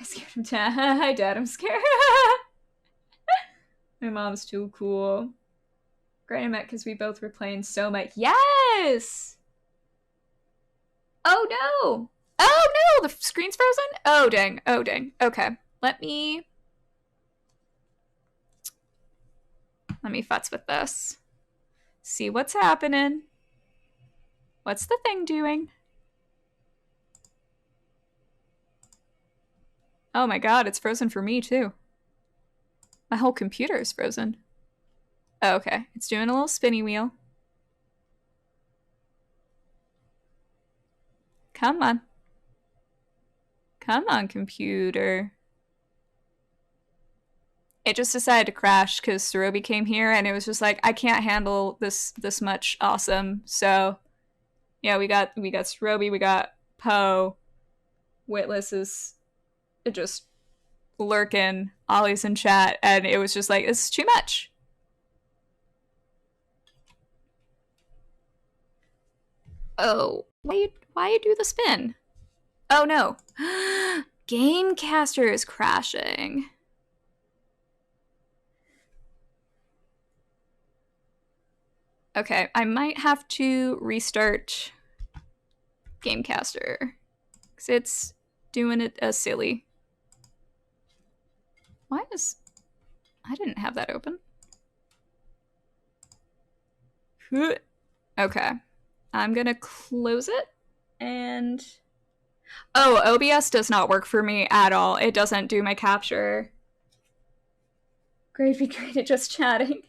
scared him. Hi, Dad. I'm scared. My mom's too cool. Granny met because we both were playing so much. Yes! Oh no! Oh no! The screen's frozen? Oh dang. Oh dang. Okay. Let me futz with this. See what's happening. What's the thing doing? Oh my god, it's frozen for me too. My whole computer is frozen. Oh, okay. It's doing a little spinny wheel. Come on. Come on, computer. It just decided to crash because Sarobi came here and it was just like, I can't handle this much awesome. So yeah, we got Sarobi, we got Poe. Witless is just lurking. Ollie's in chat, and it was just like, this is too much. Oh, why you do the spin? Oh no. Gamecaster is crashing. Okay, I might have to restart Gamecaster because it's doing it as silly. Why is... I didn't have that open. Okay. I'm gonna close it and... Oh, OBS does not work for me at all. It doesn't do my capture. Great, be great at just chatting.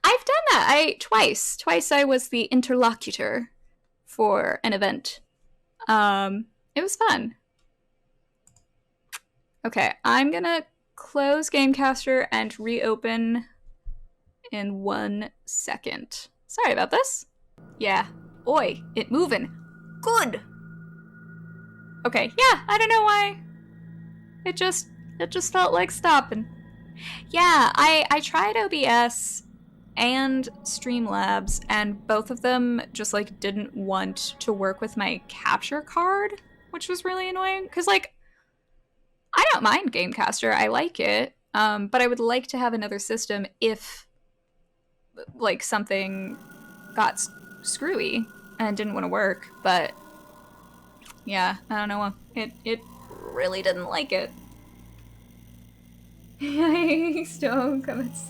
I've done that. Twice. Twice I was the interlocutor for an event. It was fun. Okay, I'm gonna close Gamecaster and reopen in 1 second. Sorry about this. Yeah. Oi, it moving. Good. Okay, yeah, I don't know why. It just felt like stopping. Yeah, I tried OBS and Streamlabs, and both of them just like didn't want to work with my capture card, which was really annoying. Because like, I don't mind Gamecaster, I like it, but I would like to have another system if like something got screwy and didn't want to work. But yeah, I don't know. It really didn't like it. Stone comments.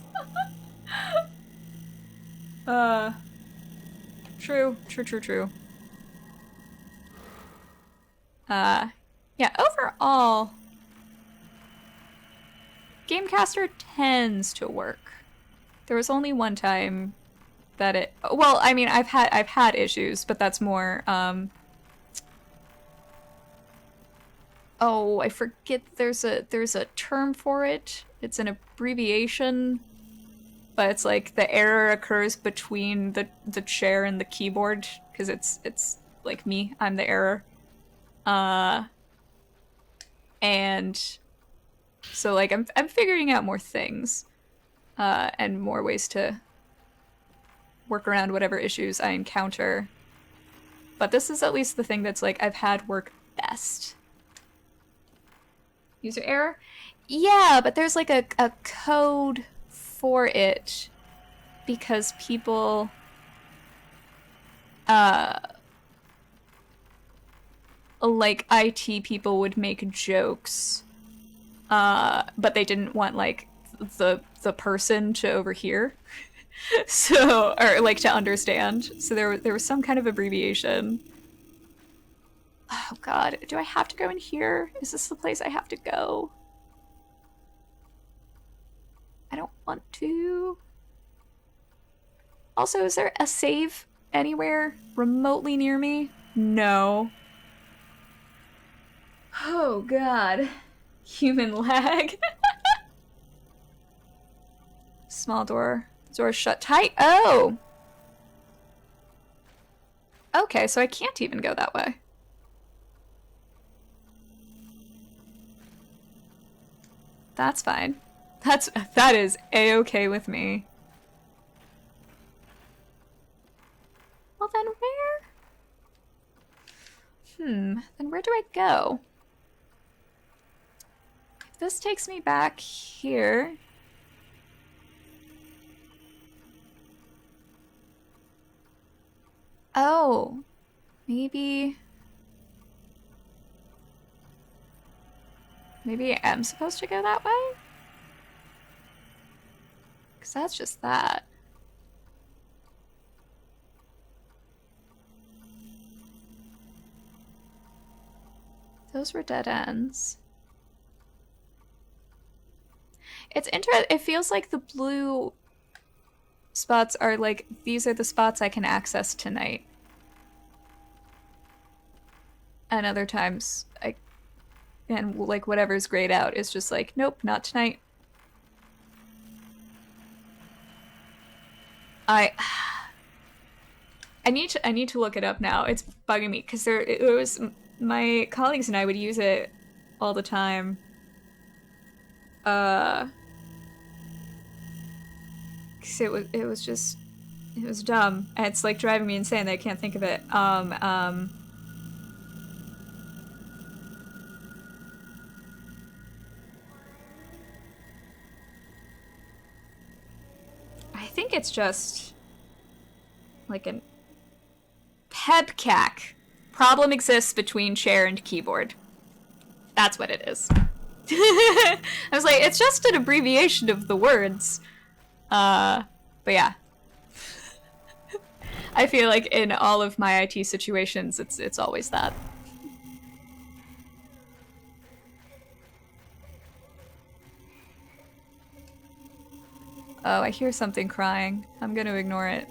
True. Yeah, overall, Gamecaster tends to work. There was only one time that it... Well, I mean, I've had issues, but that's more, Oh, I forget there's a term for it. It's an abbreviation, but it's like the error occurs between the chair and the keyboard because it's like me, I'm the error. And so like I'm figuring out more things and more ways to work around whatever issues I encounter. But this is at least the thing that's like I've had work best. User error? Yeah, but there's like a code for it because people like IT people would make jokes but they didn't want like the person to overhear. So, or like to understand. So there was some kind of abbreviation. Oh god, do I have to go in here? Is this the place I have to go? I don't want to. Also, is there a save anywhere remotely near me? No. Oh god. Human lag. Small door. Door shut tight. Oh! Okay, so I can't even go that way. That's fine. That is a-okay with me. Well then where? Then where do I go? If this takes me back here. Oh, maybe I am supposed to go that way? Because that's just that. Those were dead ends. It's interesting. It feels like the blue spots are like, these are the spots I can access tonight. And other times, and like whatever's grayed out is just like, nope, not tonight. I need to look it up now. It's bugging me because it was my colleagues and I would use it all the time. Because it was just It was dumb. It's like driving me insane that I can't think of it. I think it's just like an pebcac. Problem exists between chair and keyboard. That's what it is. I was like, it's just an abbreviation of the words. But yeah. I feel like in all of my IT situations, it's always that. Oh, I hear something crying. I'm gonna ignore it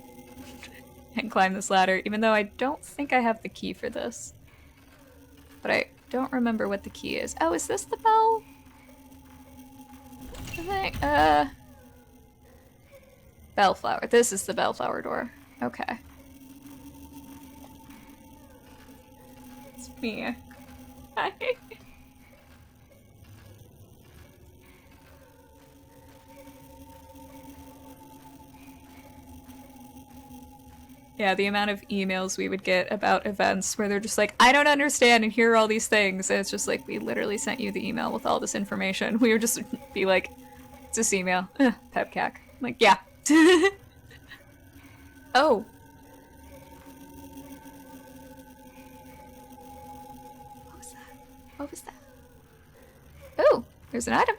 and climb this ladder, even though I don't think I have the key for this. But I don't remember what the key is. Oh, is this the bell? I think, Bellflower. This is the Bellflower door. Okay. It's me. Hi. Yeah, the amount of emails we would get about events where they're just like, I don't understand, and here are all these things. And it's just like, we literally sent you the email with all this information. We would just be like, it's this email. Pepcac. I'm like, yeah. Oh. What was that? What was that? Oh, there's an item.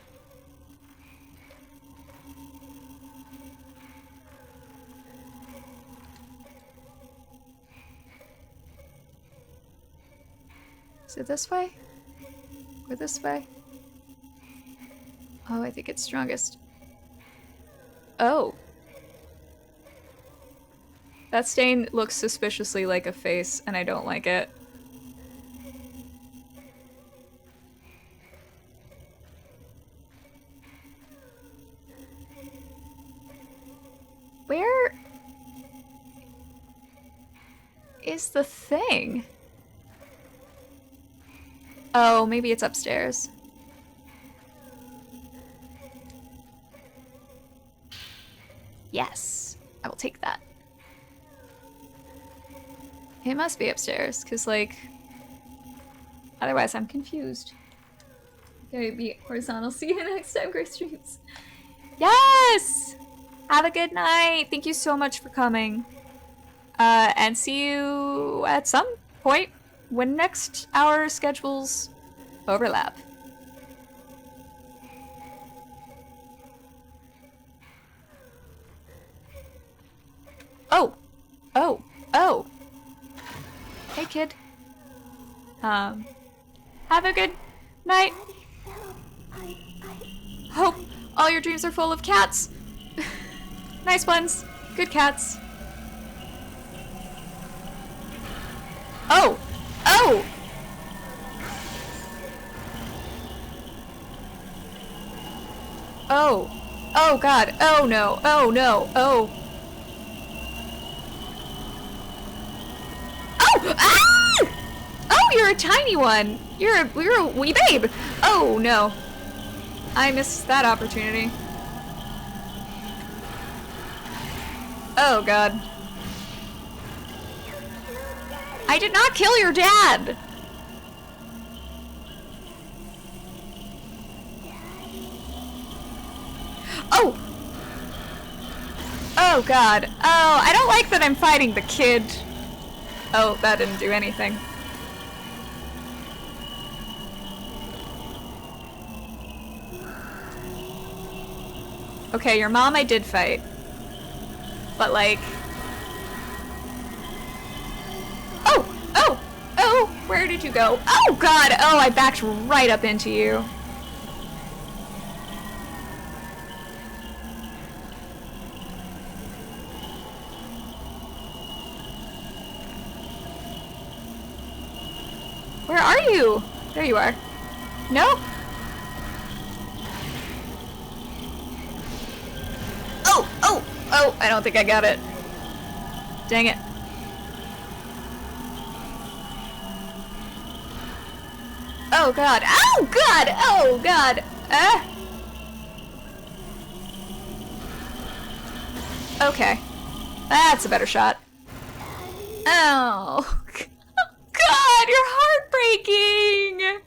Is it this way? Or this way? Oh, I think it's strongest. Oh. That stain looks suspiciously like a face, and I don't like it. Where is the thing? Oh, maybe it's upstairs. Yes, I will take that. It must be upstairs, because, like, otherwise I'm confused. Okay, be horizontal. See you next time, Grace Streets. Yes! Have a good night. Thank you so much for coming. And see you at some point when next our schedules overlap. Oh! Oh! Oh! Hey, kid. Have a good night. Hope all your dreams are full of cats. Nice ones. Good cats. Oh! Oh! Oh. Oh god. Oh no. Oh no. Oh. Oh! Ah! Oh, you're a tiny one. You're a wee babe. Oh no. I missed that opportunity. Oh god. I did not kill your dad! Oh! Oh god. Oh, I don't like that I'm fighting the kid. Oh, that didn't do anything. Okay, your mom I did fight. But like... Oh! Oh! Oh! Where did you go? Oh god! Oh, I backed right up into you. Where are you? There you are. No? Oh! Oh! Oh! I don't think I got it. Dang it. Oh god. Oh god! Oh god! Okay. That's a better shot. Oh. God, you're heartbreaking!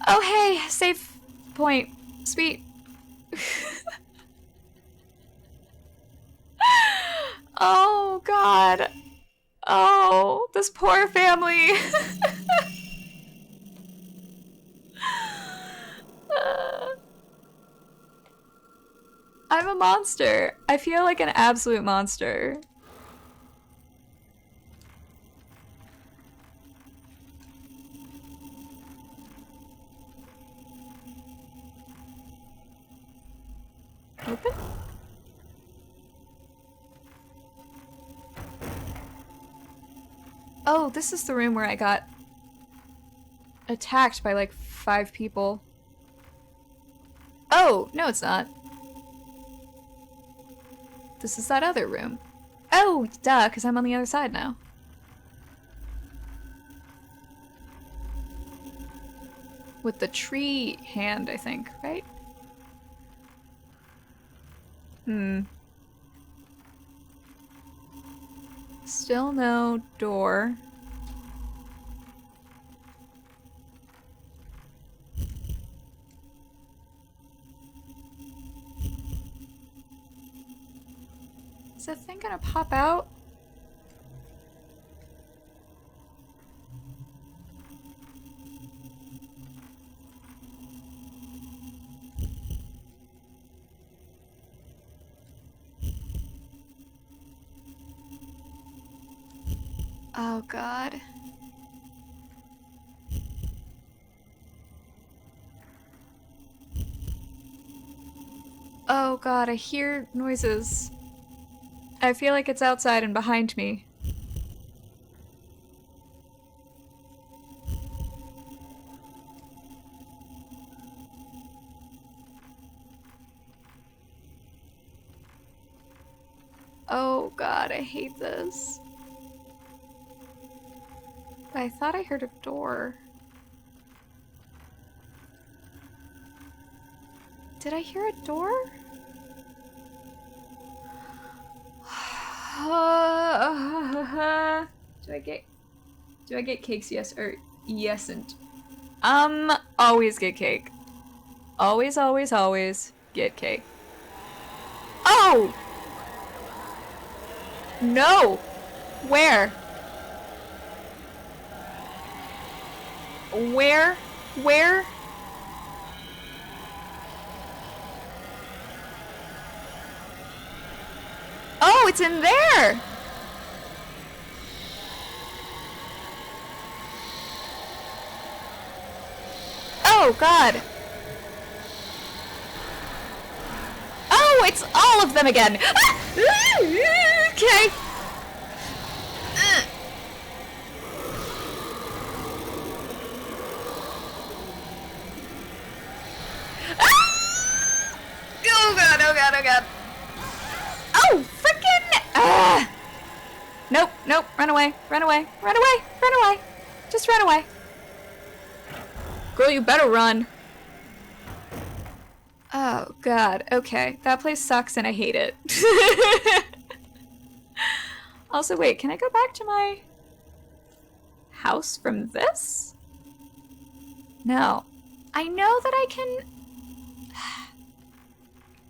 Oh, hey, save point. Sweet. Oh, God. Oh, this poor family. I'm a monster. I feel like an absolute monster. Open? Oh, this is the room where I got attacked by like 5 people. Oh, no it's not. This is that other room. Oh, duh, because I'm on the other side now. With the tree hand, I think, right? Still no door. Is that thing gonna pop out? Oh God. Oh God, I hear noises. I feel like it's outside and behind me. Oh God, I hate this. I thought I heard a door. Did I hear a door? Do I get cakes? Yes or yesn't? Always get cake. Always, always, always get cake. Oh! No! Where? Where? Where? Oh, it's in there! Oh, God. Oh, it's all of them again! Okay. Oh God, oh God, oh God. Oh, frickin'! Nope, nope, run away, run away, run away, run away. Just run away. Girl, you better run. Oh God, okay. That place sucks and I hate it. Also, wait, can I go back to my house from this? No. I know that I can...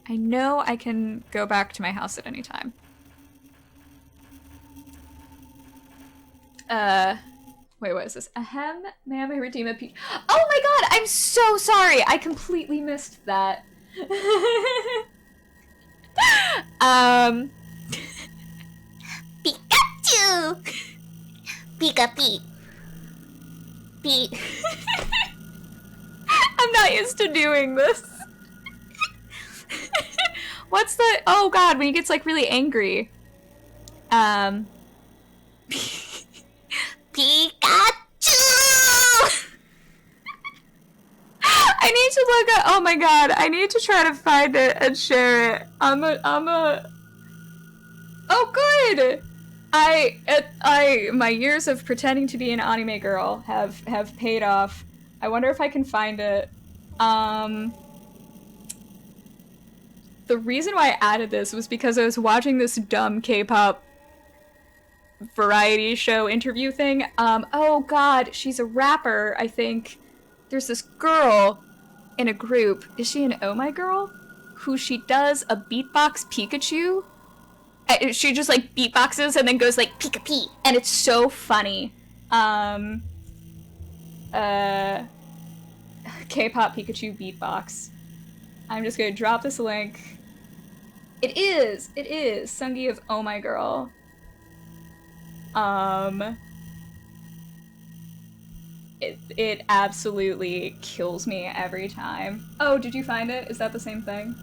I know I can go back to my house at any time. Wait, what is this? Ahem, ma'am, I redeem a peach. Oh my God, I'm so sorry. I completely missed that. Pikachu! Pika Pee. Pee. I'm not used to doing this. What's the... Oh God, when he gets like really angry. Pikachu! I need to look at... Oh my God, I need to try to find it and share it. Oh, good! My years of pretending to be an anime girl have paid off. I wonder if I can find it. The reason why I added this was because I was watching this dumb K-pop variety show interview thing. Oh god, she's a rapper, I think. There's this girl in a group. Is she an Oh My Girl? Who she does a beatbox Pikachu. She just like beatboxes and then goes like Pika Pee, and it's so funny. K-pop Pikachu beatbox. I'm just gonna drop this link. It is Sungi of Oh My Girl. It absolutely kills me every time. Oh, did you find it? Is that the same thing?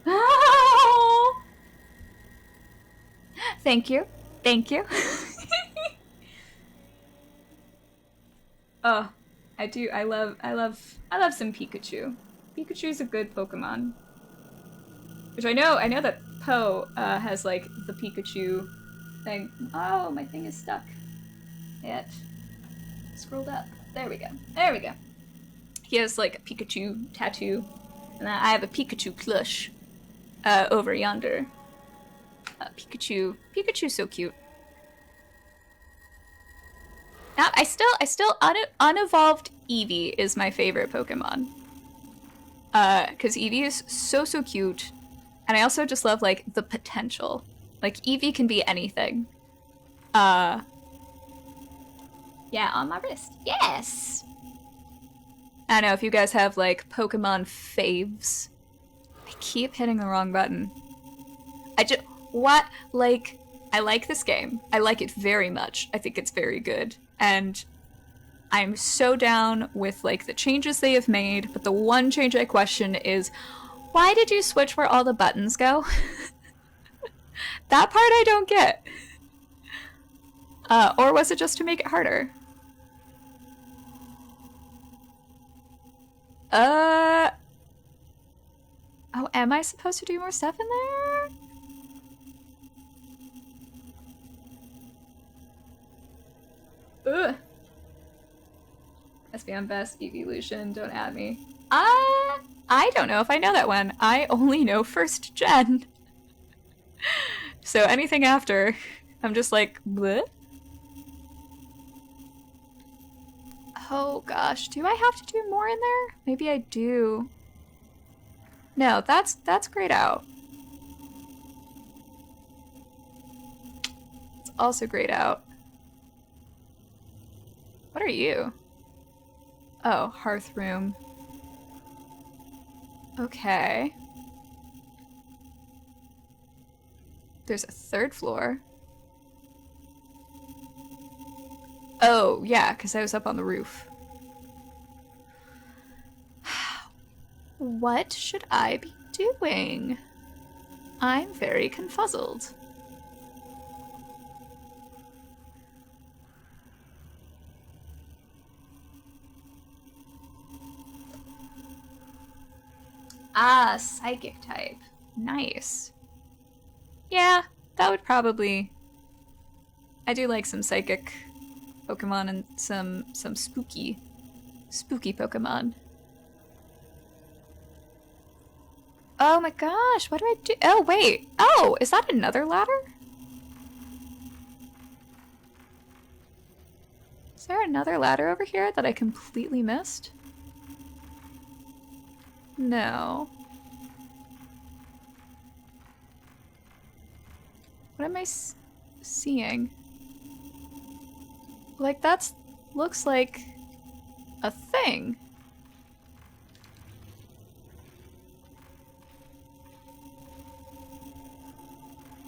Oh! Thank you. Thank you. Oh, I do. I love some Pikachu. Pikachu's a good Pokemon. Which I know that Poe has like the Pikachu thing. Oh, my thing is stuck. It scrolled up. There we go. There we go. He has like a Pikachu tattoo, and I have a Pikachu plush over yonder. Pikachu's so cute. Now, I still unevolved Eevee is my favorite Pokemon. Because Eevee is so cute, and I also just love like the potential. Like Eevee can be anything. Yeah, on my wrist. Yes. I don't know if you guys have like Pokemon faves. I keep hitting the wrong button. I like this game. I like it very much. I think it's very good. And I'm so down with like the changes they have made, but the one change I question is, why did you switch where all the buttons go? That part I don't get. Or was it just to make it harder? Oh, am I supposed to do more stuff in there? Ugh. Espeon Best, Evolution, don't add me. I don't know if I know that one. I only know first gen. So anything after, I'm just like, bleh. Oh gosh, do I have to do more in there? Maybe I do. No, that's grayed out. It's also grayed out. What are you? Oh, hearth room. Okay. There's a third floor. Oh, yeah, because I was up on the roof. What should I be doing? I'm very confuzzled. Ah, psychic type. Nice. Yeah, that would probably... I do like some psychic Pokemon and some spooky Pokemon. Oh my gosh, what do I do? Oh, wait. Oh, is that another ladder? Is there another ladder over here that I completely missed? No. What am I seeing? Like, that's... looks like... a thing.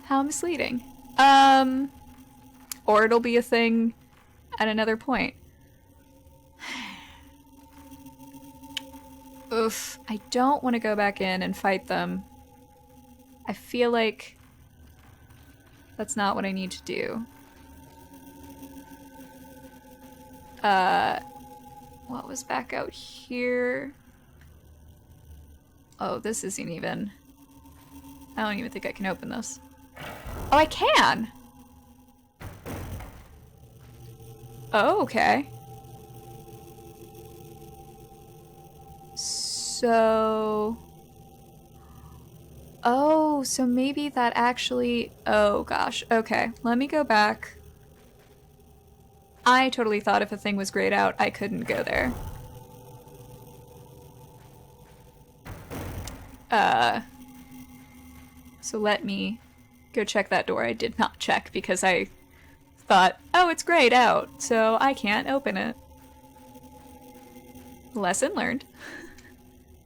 How misleading. Or it'll be a thing at another point. Oof, I don't want to go back in and fight them. I feel like that's not what I need to do. What was back out here? Oh, this isn't even... I don't even think I can open this. Oh, I can! Oh, okay. So... Oh, so maybe that actually... Oh, gosh. Okay, let me go back. I totally thought if a thing was grayed out, I couldn't go there. So let me go check that door. I did not check because I thought, oh, it's grayed out, so I can't open it. Lesson learned.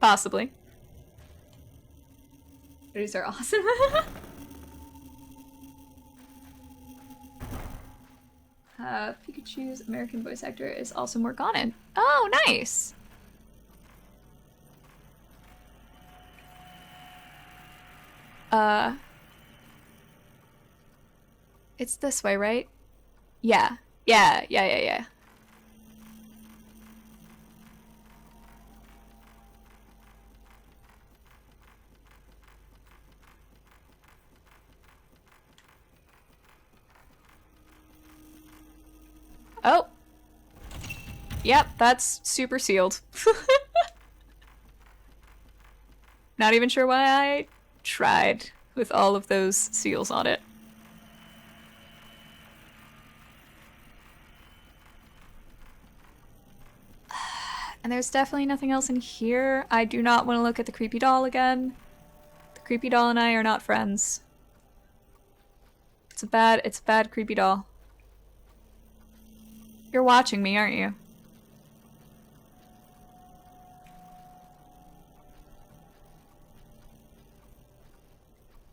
Possibly. These are awesome. Pikachu's American voice actor is also Morgana. Oh, nice! It's this way, right? Yeah. Yeah. Oh. Yep, that's super sealed. Not even sure why I tried with all of those seals on it. And there's definitely nothing else in here. I do not want to look at the creepy doll again. The creepy doll and I are not friends. It's a bad creepy doll. You're watching me, aren't you?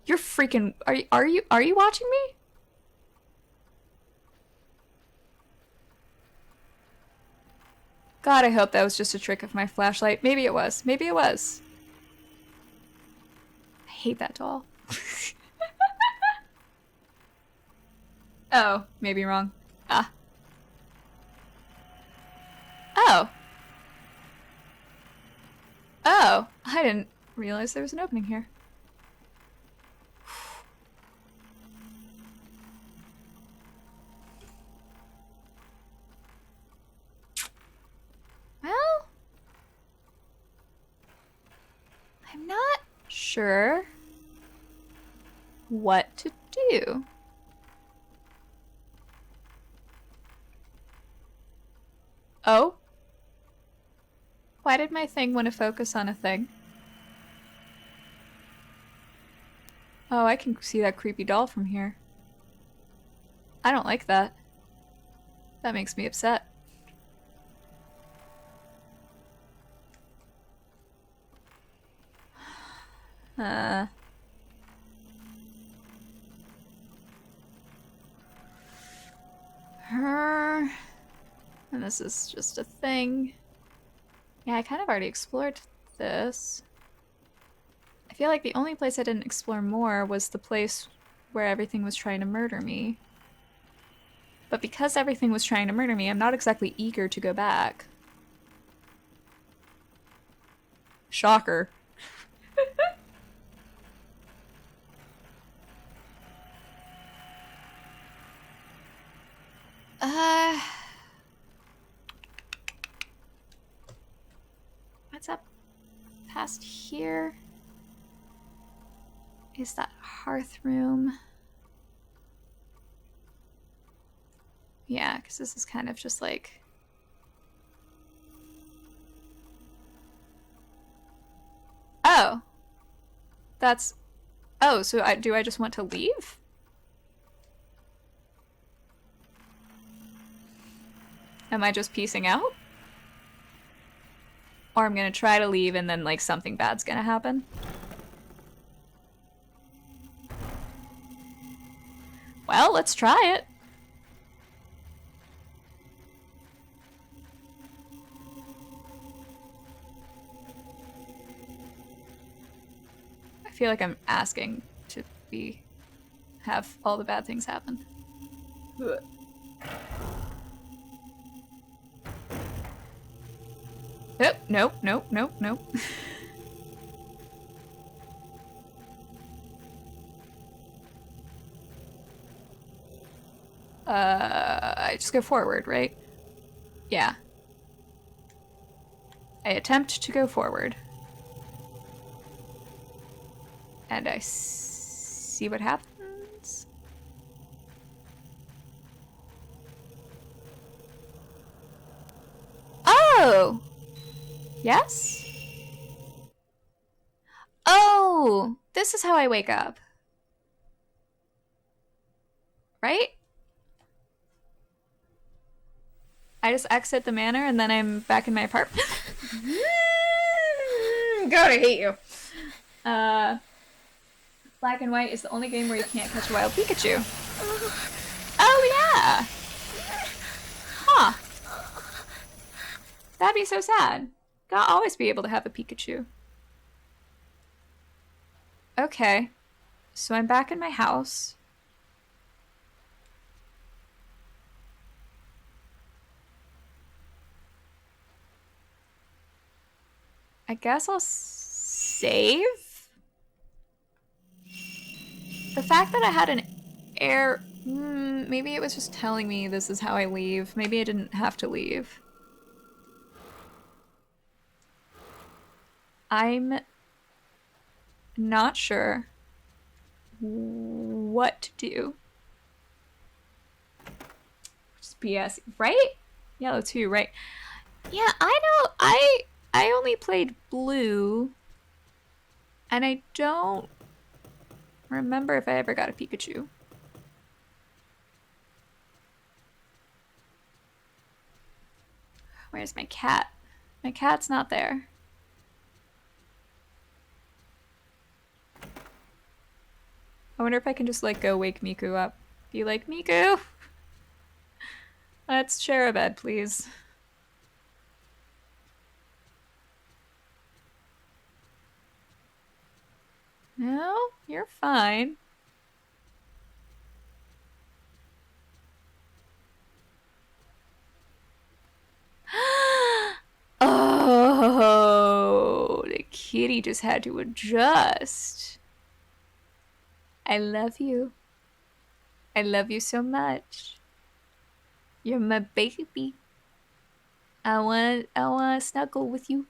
You're freaking... Are you watching me? God, I hope that was just a trick of my flashlight. Maybe it was. Maybe it was. I hate that doll. Oh, maybe wrong. Ah. Oh. Oh, I didn't realize there was an opening here. Well, I'm not sure what to do. Oh? Why did my thing want to focus on a thing? Oh, I can see that creepy doll from here. I don't like that. That makes me upset. Her. And this is just a thing. Yeah, I kind of already explored this. I feel like the only place I didn't explore more was the place where everything was trying to murder me. But because everything was trying to murder me, I'm not exactly eager to go back. Shocker. What's up past here? Is that hearth room? Yeah, because this is kind of just like... Oh! That's... Oh, so do I just want to leave? Am I just piecing out? Or I'm gonna try to leave and then, like, something bad's gonna happen? Well, let's try it. I feel like I'm asking to have all the bad things happen. Ugh. Nope. I just go forward, right? Yeah. I attempt to go forward. and I see what happens. Oh! Yes? Oh! This is how I wake up. Right? I just exit the manor and then I'm back in my apartment. God, I hate you. Black and White is the only game where you can't catch a wild Pikachu. Oh, yeah! Huh. That'd be so sad. Gotta always be able to have a Pikachu. Okay. So I'm back in my house. I guess I'll save? The fact that I had an air... maybe it was just telling me this is how I leave. Maybe I didn't have to leave. I'm not sure what to do. Just BS, right? Yellow too, right? Yeah, I know. I only played blue, and I don't remember if I ever got a Pikachu. Where's my cat? My cat's not there. I wonder if I can just like go wake Miku up. Be like, Miku! Let's share a bed, please. No, you're fine. Oh, the kitty just had to adjust. I love you. I love you so much. You're my baby. I wanna snuggle with you.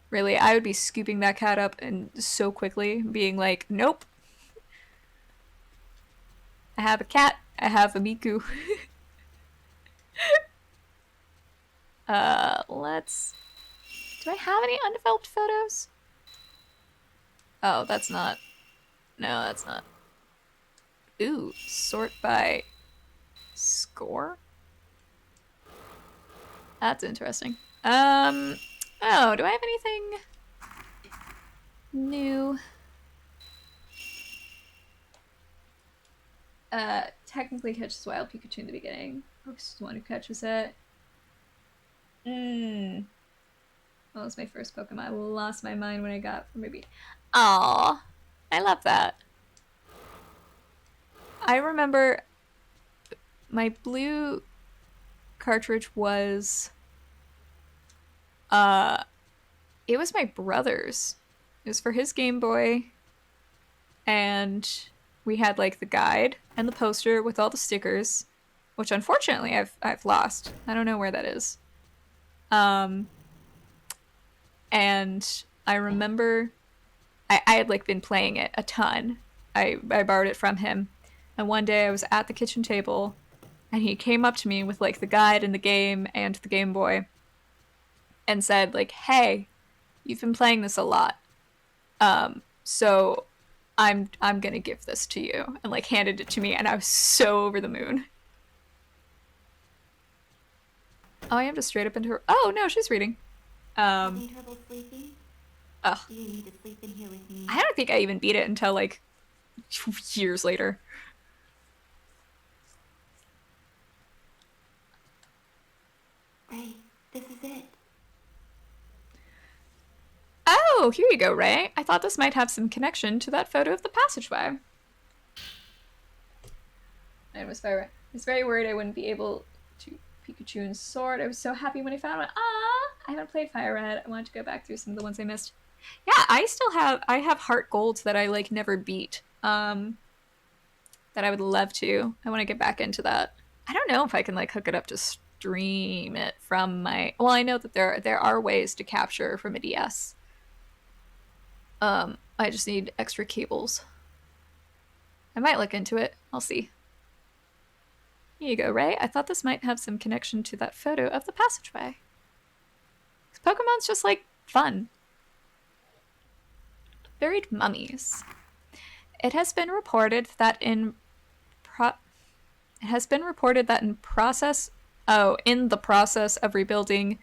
Really, I would be scooping that cat up and so quickly, being like, nope. I have a cat. I have a Miku. Let's... Do I have any undeveloped photos? Oh, that's not... No, that's not... Ooh, sort by... score? That's interesting. Oh, do I have anything... new? Technically catches wild Pikachu in the beginning. Focus is the one who catches it. That was my first Pokemon. I lost my mind when I got maybe. Aww, I love that. I remember my blue cartridge was it was my brother's. It was for his Game Boy, and we had like the guide and the poster with all the stickers, which unfortunately I've lost. I don't know where that is. And I remember I had like been playing it a ton. I borrowed it from him, and one day I was at the kitchen table and he came up to me with like the guide and the game and the Game Boy and said like, hey, you've been playing this a lot, so I'm gonna give this to you, and like handed it to me, and I was so over the moon. Oh, I am just straight up into her. Oh no, she's reading. Having trouble sleeping? Ugh. Do you need to sleep in here with me? I don't think I even beat it until like years later. Ray, this is it. Oh, here you go, Ray. I thought this might have some connection to that photo of the passageway. I was very worried I wouldn't be able to Pikachu and Sword. I was so happy when I found one. Ah, I haven't played Fire Red. I wanted to go back through some of the ones I missed. Yeah, I have Heart Golds that I like never beat. That I would love to. I want to get back into that. I don't know if I can like hook it up to stream it from my. Well, I know that there are ways to capture from a DS. I just need extra cables. I might look into it. I'll see. Here you go, Ray. I thought this might have some connection to that photo of the passageway. Pokemon's just, like, fun. Buried mummies. It has been reported that in the process of rebuilding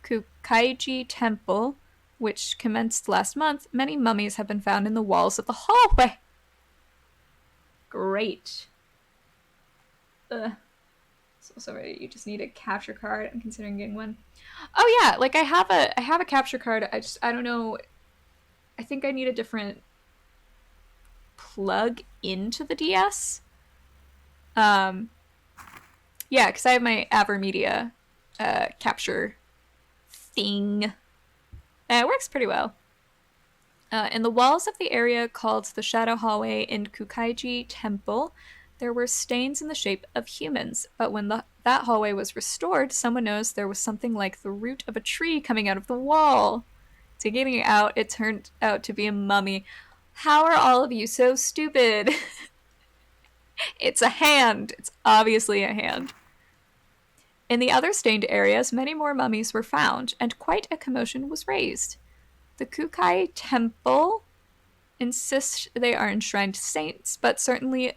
Kukaiji Temple, which commenced last month, many mummies have been found in the walls of the hallway. Great. So ready. You just need a capture card. I'm considering getting one. Oh yeah, like I have a capture card. I don't know. I think I need a different plug into the DS. Yeah, because I have my AverMedia capture thing. It works pretty well. In the walls of the area called the Shadow Hallway in Kukaiji Temple, there were stains in the shape of humans, but when that hallway was restored, someone noticed there was something like the root of a tree coming out of the wall. Taking it out, it turned out to be a mummy. How are all of you so stupid? It's a hand. It's obviously a hand. In the other stained areas, many more mummies were found, and quite a commotion was raised. The Kukai Temple insists they are enshrined saints, but certain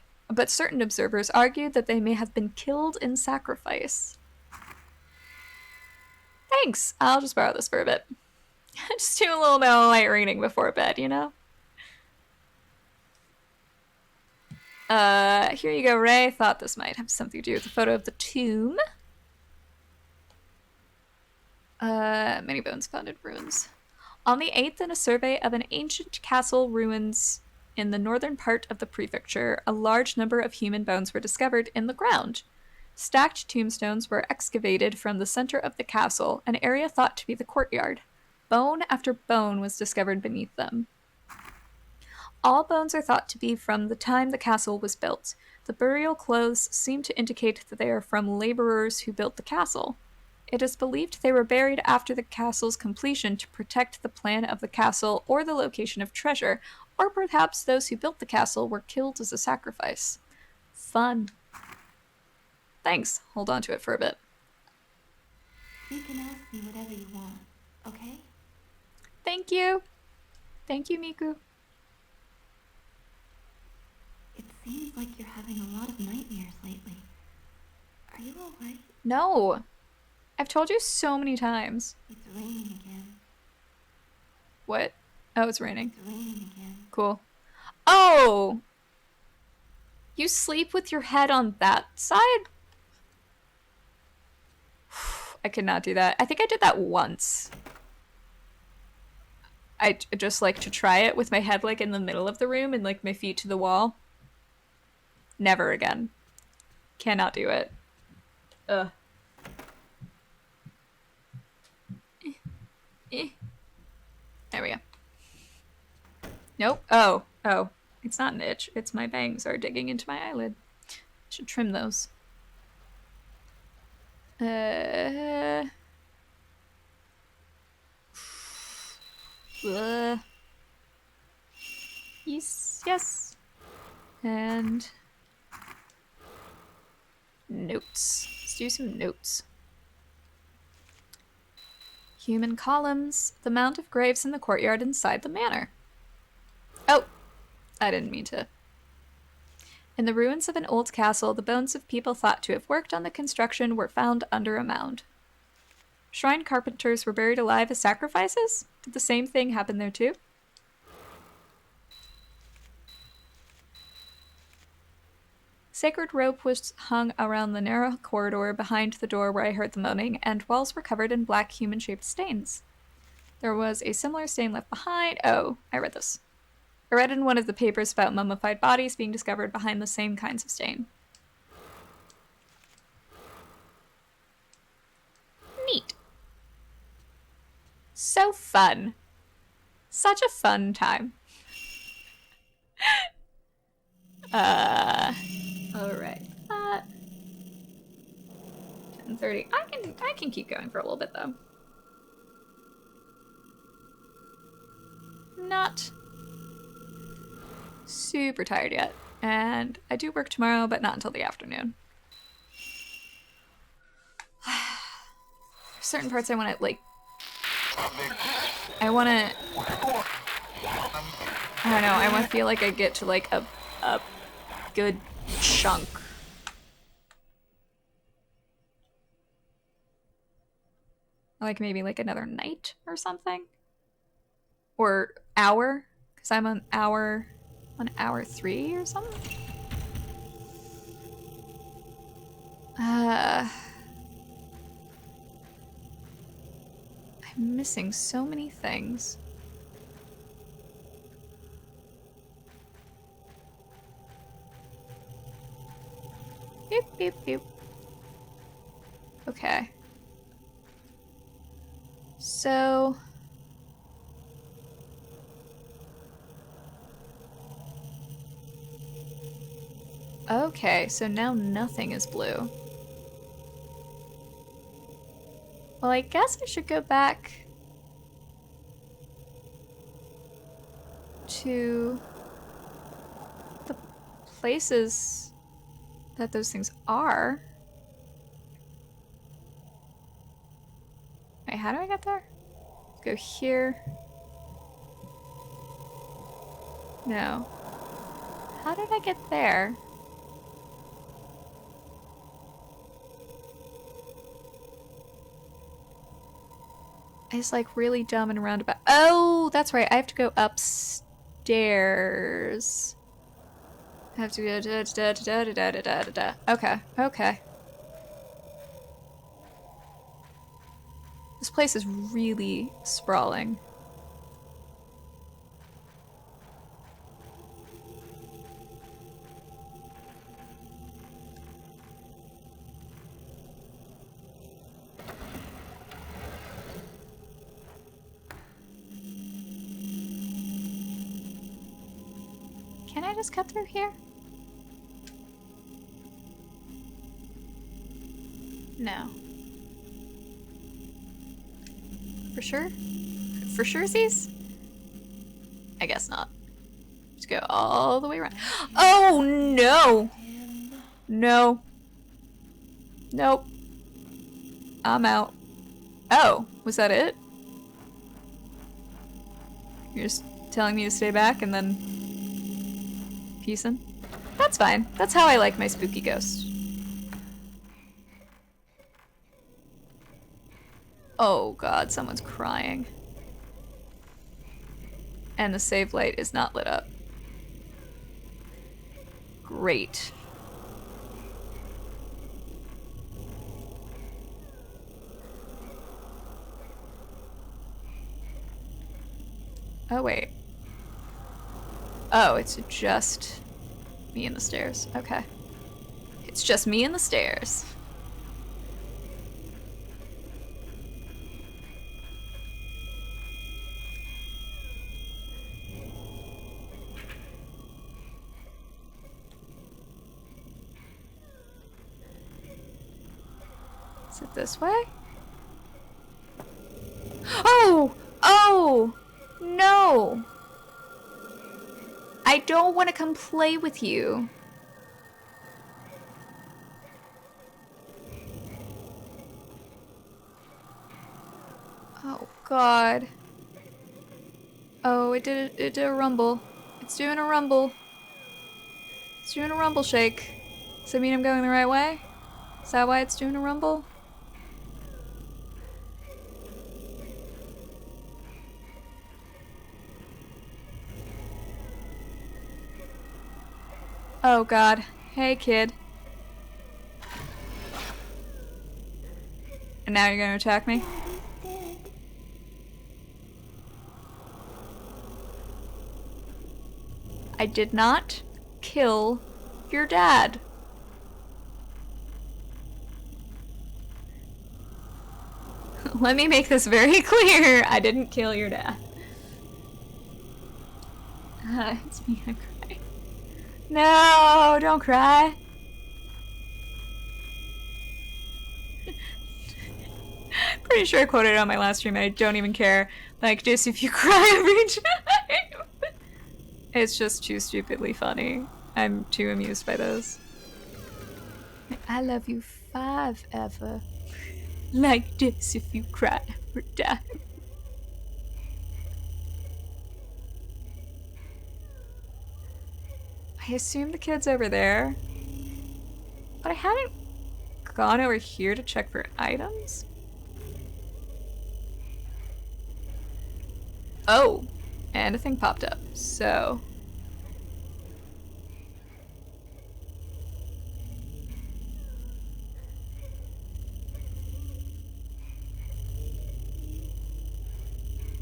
observers argued that they may have been killed in sacrifice. Thanks. I'll just borrow this for a bit. Just do a little bit of light reading before bed, you know? Here you go, Ray. Thought this might have something to do with the photo of the tomb. Many bones found in ruins. On the 8th, in a survey of an ancient castle ruins in the northern part of the prefecture, a large number of human bones were discovered in the ground. Stacked tombstones were excavated from the center of the castle, an area thought to be the courtyard. Bone after bone was discovered beneath them. All bones are thought to be from the time the castle was built. The burial clothes seem to indicate that they are from laborers who built the castle. It is believed they were buried after the castle's completion to protect the plan of the castle or the location of treasure, or perhaps those who built the castle were killed as a sacrifice. Fun. Thanks. Hold on to it for a bit. You can ask me whatever you want, okay? Thank you. Thank you, Miku. It seems like you're having a lot of nightmares lately. Are you alright? No. I've told you so many times. It's raining again. What? Oh, it's raining. It's raining again. Cool. Oh! You sleep with your head on that side? I could not do that. I think I did that once. I just like to try it with my head like in the middle of the room and like my feet to the wall. Never again. Cannot do it. Ugh. There we go. Nope. Oh. It's not an itch. It's my bangs are digging into my eyelid. I should trim those. Yes. And notes. Let's do some notes. Human columns. The mound of graves in the courtyard inside the manor. Oh, I didn't mean to. In the ruins of an old castle, the bones of people thought to have worked on the construction were found under a mound. Shrine carpenters were buried alive as sacrifices? Did the same thing happen there too? Sacred rope was hung around the narrow corridor behind the door where I heard the moaning, and walls were covered in black human-shaped stains. There was a similar stain left behind. Oh, I read this. I read in one of the papers about mummified bodies being discovered behind the same kinds of stain. Neat. So fun. Such a fun time. Alright. 10:30. I can keep going for a little bit though. Not super tired yet. And I do work tomorrow, but not until the afternoon. Certain parts I want to, like... I want to... I don't know, I want to feel like I get to, like, a good chunk. Like, maybe, like, another night or something? Or hour? Because I'm on hour 3 or something? I'm missing so many things. Beep, beep, beep. Okay. So... Okay, so now nothing is blue. Well, I guess I should go back to the places that those things are. Wait, how do I get there? Go here. No. How did I get there? It's like really dumb and roundabout. Oh, that's right. I have to go upstairs. I have to go da da da da da da da da da. Okay, okay. This place is really sprawling. Can I just cut through here? No. For sure? For surezies? I guess not. Just go all the way around. Oh no! No. Nope. I'm out. Oh, was that it? You're just telling me to stay back and then peacing? That's fine. That's how I like my spooky ghosts. Oh god, someone's crying. And the save light is not lit up. Great. Oh wait. Oh, it's just me and the stairs. Okay. It's just me and the stairs. Is it this way? Oh! Oh! No! I don't want to come play with you. Oh god. Oh, it did a rumble. It's doing a rumble. It's doing a rumble shake. Does that mean I'm going the right way? Is that why it's doing a rumble? Oh god. Hey kid. And now you're gonna attack me? I did not kill your dad. Let me make this very clear. I didn't kill your dad. It's me, I'm crying. No, don't cry. Pretty sure I quoted it on my last stream and I don't even care. Like, just if you cry every time. It's just too stupidly funny. I'm too amused by those. I love you forever. Like this if you cry or die. I assume the kid's over there. But I hadn't gone over here to check for items. Oh, and a thing popped up, so...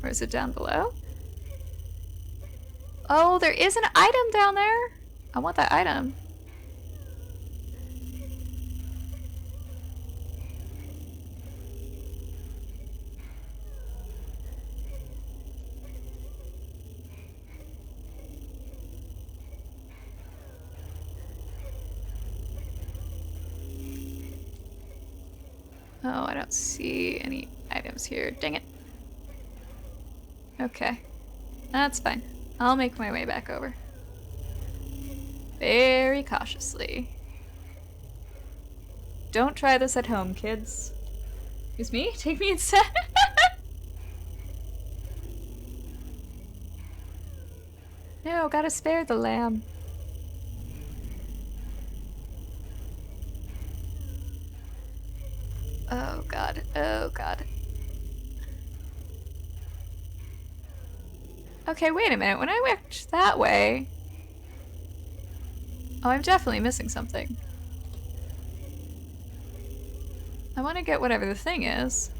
Or is it down below? Oh, there is an item down there! I want that item. Oh, I don't see any items here. Dang it. Okay. That's fine. I'll make my way back over. Very cautiously. Don't try this at home, kids. Excuse me? Take me instead? No, gotta spare the lamb. Oh god, oh god. Okay, wait a minute. When I went that way... Oh, I'm definitely missing something. I want to get whatever the thing is.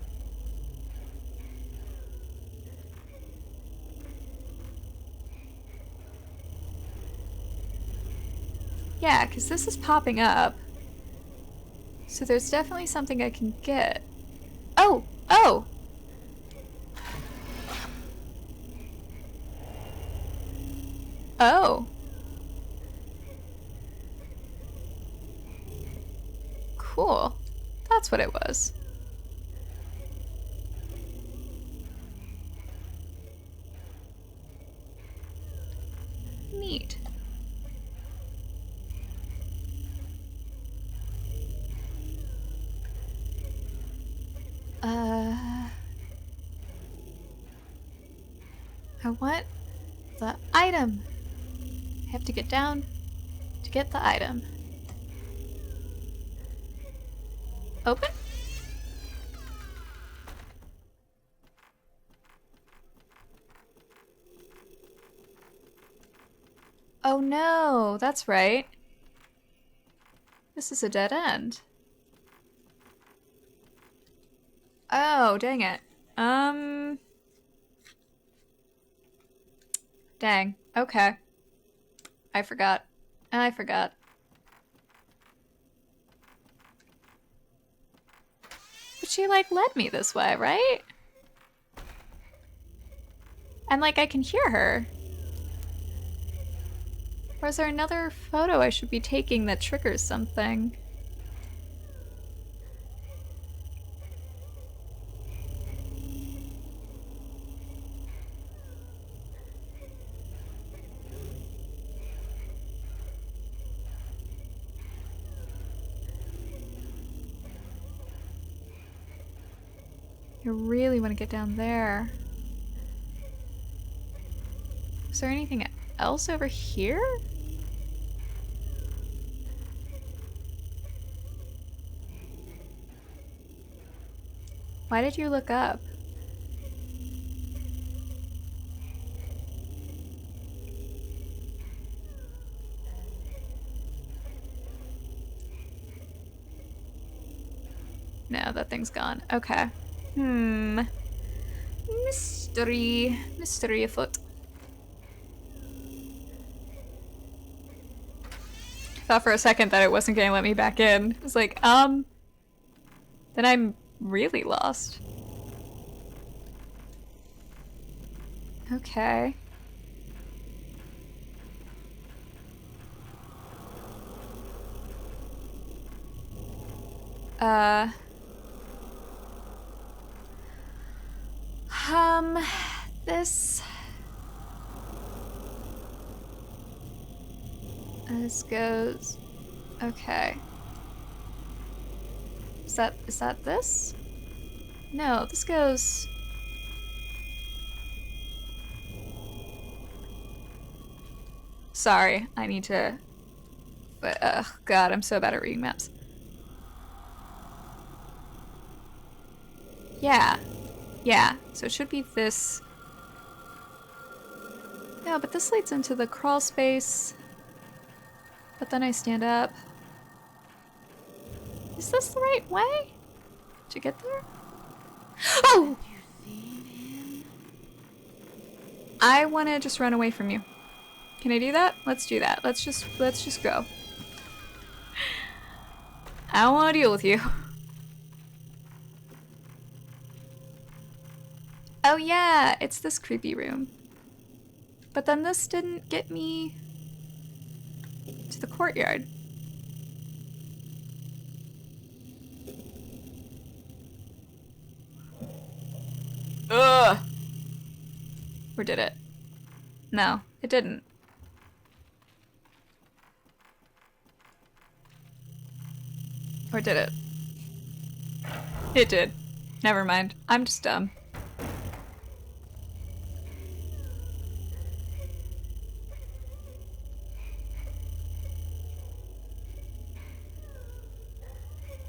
Yeah, because this is popping up. So there's definitely something I can get. Oh! Oh! Oh. Cool. That's what it was. Neat. I want the item. I have to get down to get the item. Open? Oh no, that's right. This is a dead end. Oh, dang it. Dang. Okay. I forgot. I forgot. But she, like, led me this way, right? And, like, I can hear her. Or is there another photo I should be taking that triggers something? I really want to get down there. Is there anything else over here? Why did you look up? No, that thing's gone. Okay. Mystery. Mystery afoot. Thought for a second that it wasn't gonna let me back in. I was like, then I'm really lost. Okay. This... This goes... Okay. Is that this? No, this goes... Sorry, I need to... But, God, I'm so bad at reading maps. Yeah. Yeah, so it should be this... No, but this leads into the crawl space. But then I stand up. Is this the right way to get there? Oh! I want to just run away from you. Can I do that? Let's do that. Let's just go. I don't want to deal with you. Oh yeah, it's this creepy room. But then this didn't get me to the courtyard. Ugh! Or did it? No, it didn't. Or did it? It did. Never mind. I'm just dumb.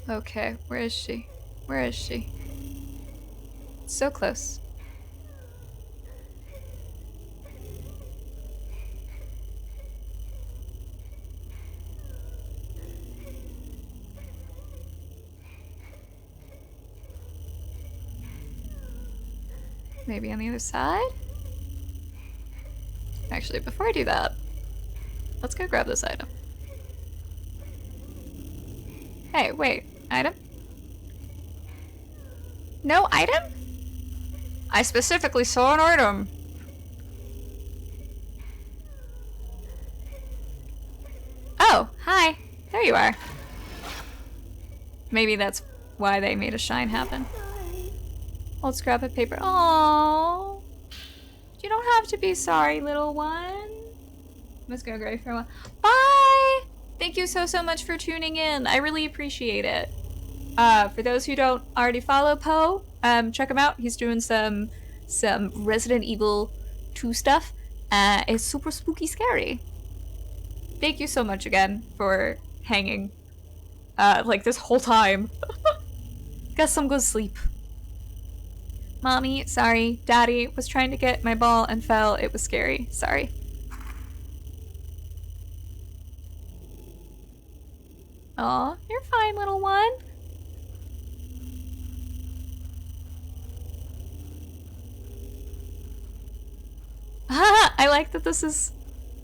Okay, where is she? Where is she? So close. Maybe on the other side? Actually, before I do that, let's go grab this item. Hey, wait. Item? No item? I specifically saw an item. Oh, hi. There you are. Maybe that's why they made a shine happen. Let's grab a paper. Aww. You don't have to be sorry, little one. I'm just gonna go for a while. Bye! Thank you so much for tuning in. I really appreciate it. For those who don't already follow Poe, check him out. He's doing some Resident Evil 2 stuff. It's super spooky scary. Thank you so much again for hanging like this whole time. Got some good sleep. Mommy, sorry. Daddy was trying to get my ball and fell. It was scary. Sorry. Aw, you're fine, little one. I like that this is...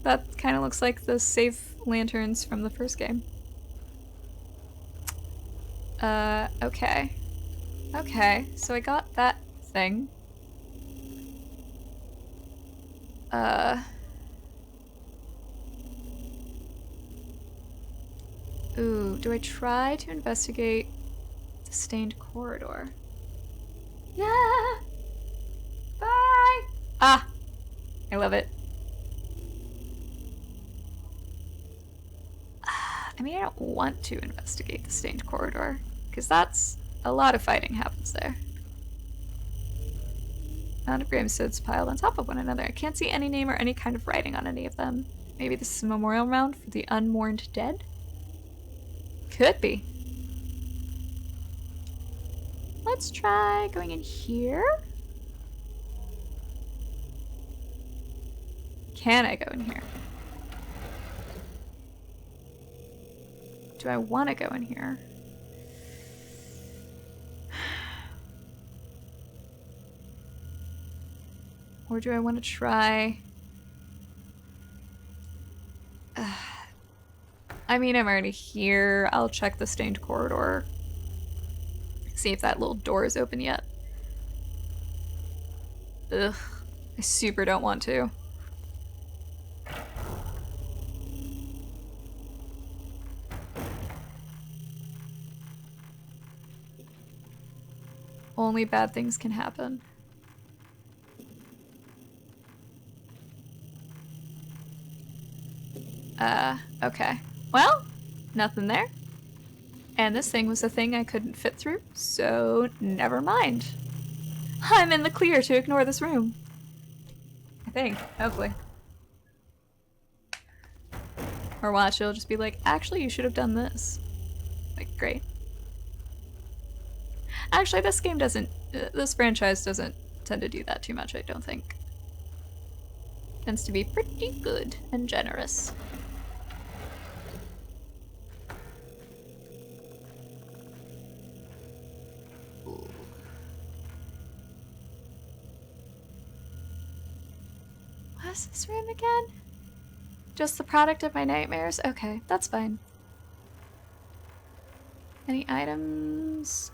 That kind of looks like the safe lanterns from the first game. Okay. Okay, so I got that thing. Ooh, do I try to investigate the stained corridor? Yeah! Bye! Ah! I love it. I mean, I don't want to investigate the stained corridor, because that's a lot of fighting happens there. Amount of gravestones piled on top of one another. I can't see any name or any kind of writing on any of them. Maybe this is a memorial mound for the unmourned dead? Could be. Let's try going in here. Can I go in here? Do I want to go in here? Or do I want to try... I mean, I'm already here. I'll check the stained corridor. See if that little door is open yet. Ugh. I super don't want to. Only bad things can happen. Okay. Well, nothing there. And this thing was a thing I couldn't fit through, so never mind. I'm in the clear to ignore this room. I think, hopefully. Or watch, it'll just be like, actually, you should have done this. Like, great. Actually, this game doesn't, this franchise doesn't tend to do that too much, I don't think. Tends to be pretty good and generous. What's this room again? Just the product of my nightmares? Okay, that's fine. Any items?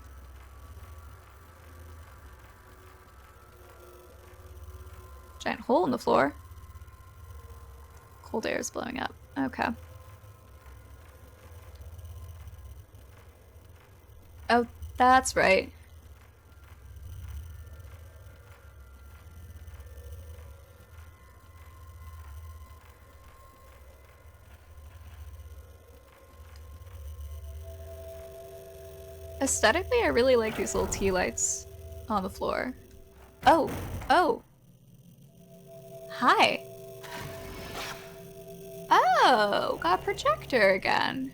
Giant hole in the floor. Cold air is blowing up. Okay. Oh, that's right. Aesthetically, I really like these little tea lights on the floor. Oh, oh. Hi. Oh, got a projector again.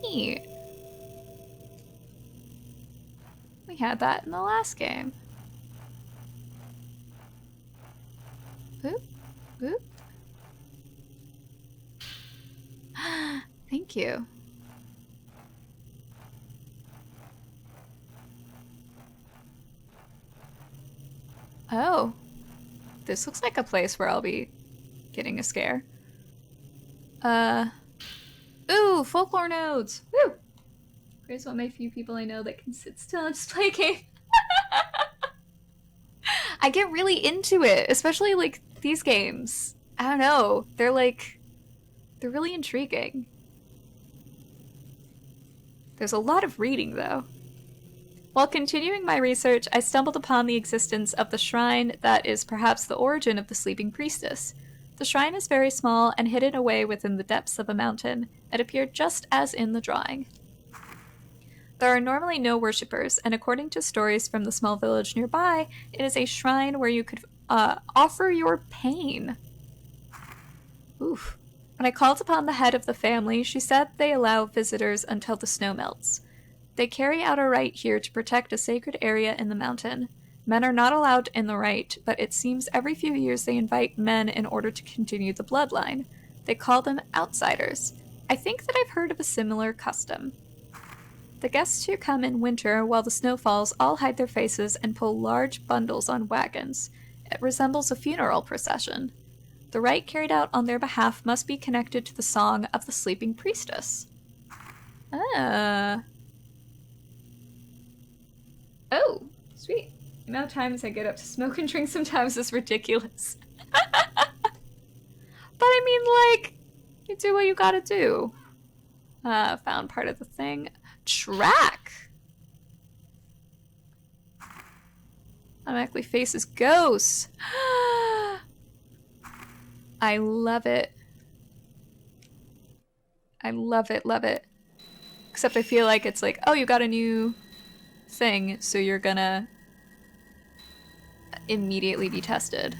Neat. We had that in the last game. Oop, oop. Thank you. Oh. This looks like a place where I'll be getting a scare. Ooh, folklore nodes! Woo! Here's one of my few people I know that can sit still and just play a game. I get really into it, especially like these games. I don't know. They're really intriguing. There's a lot of reading though. While continuing my research, I stumbled upon the existence of the shrine that is perhaps the origin of the sleeping priestess. The shrine is very small and hidden away within the depths of a mountain. It appeared just as in the drawing. There are normally no worshippers, and according to stories from the small village nearby, it is a shrine where you could offer your pain. Oof. When I called upon the head of the family, she said they allow visitors until the snow melts. They carry out a rite here to protect a sacred area in the mountain. Men are not allowed in the rite, but it seems every few years they invite men in order to continue the bloodline. They call them outsiders. I think that I've heard of a similar custom. The guests who come in winter while the snow falls all hide their faces and pull large bundles on wagons. It resembles a funeral procession. The rite carried out on their behalf must be connected to the song of the sleeping priestess. Oh, sweet. The amount of times I get up to smoke and drink sometimes is ridiculous. But I mean, like, you do what you gotta do. Found part of the thing. Track! Automatically faces ghosts. I love it. I love it, love it. Except I feel like it's like, oh, you got a new thing, so you're gonna immediately be tested.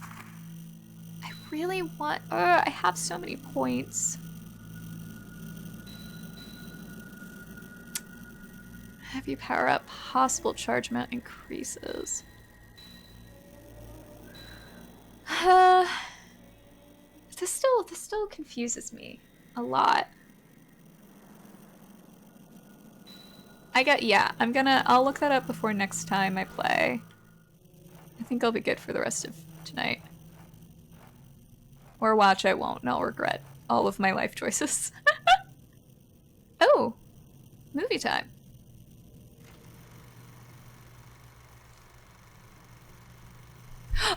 I really want... I have so many points. Have you power up, possible charge amount increases. This still confuses me a lot. I'll look that up before next time I play. I think I'll be good for the rest of tonight. Or watch, I won't, and I'll regret all of my life choices. Oh, movie time.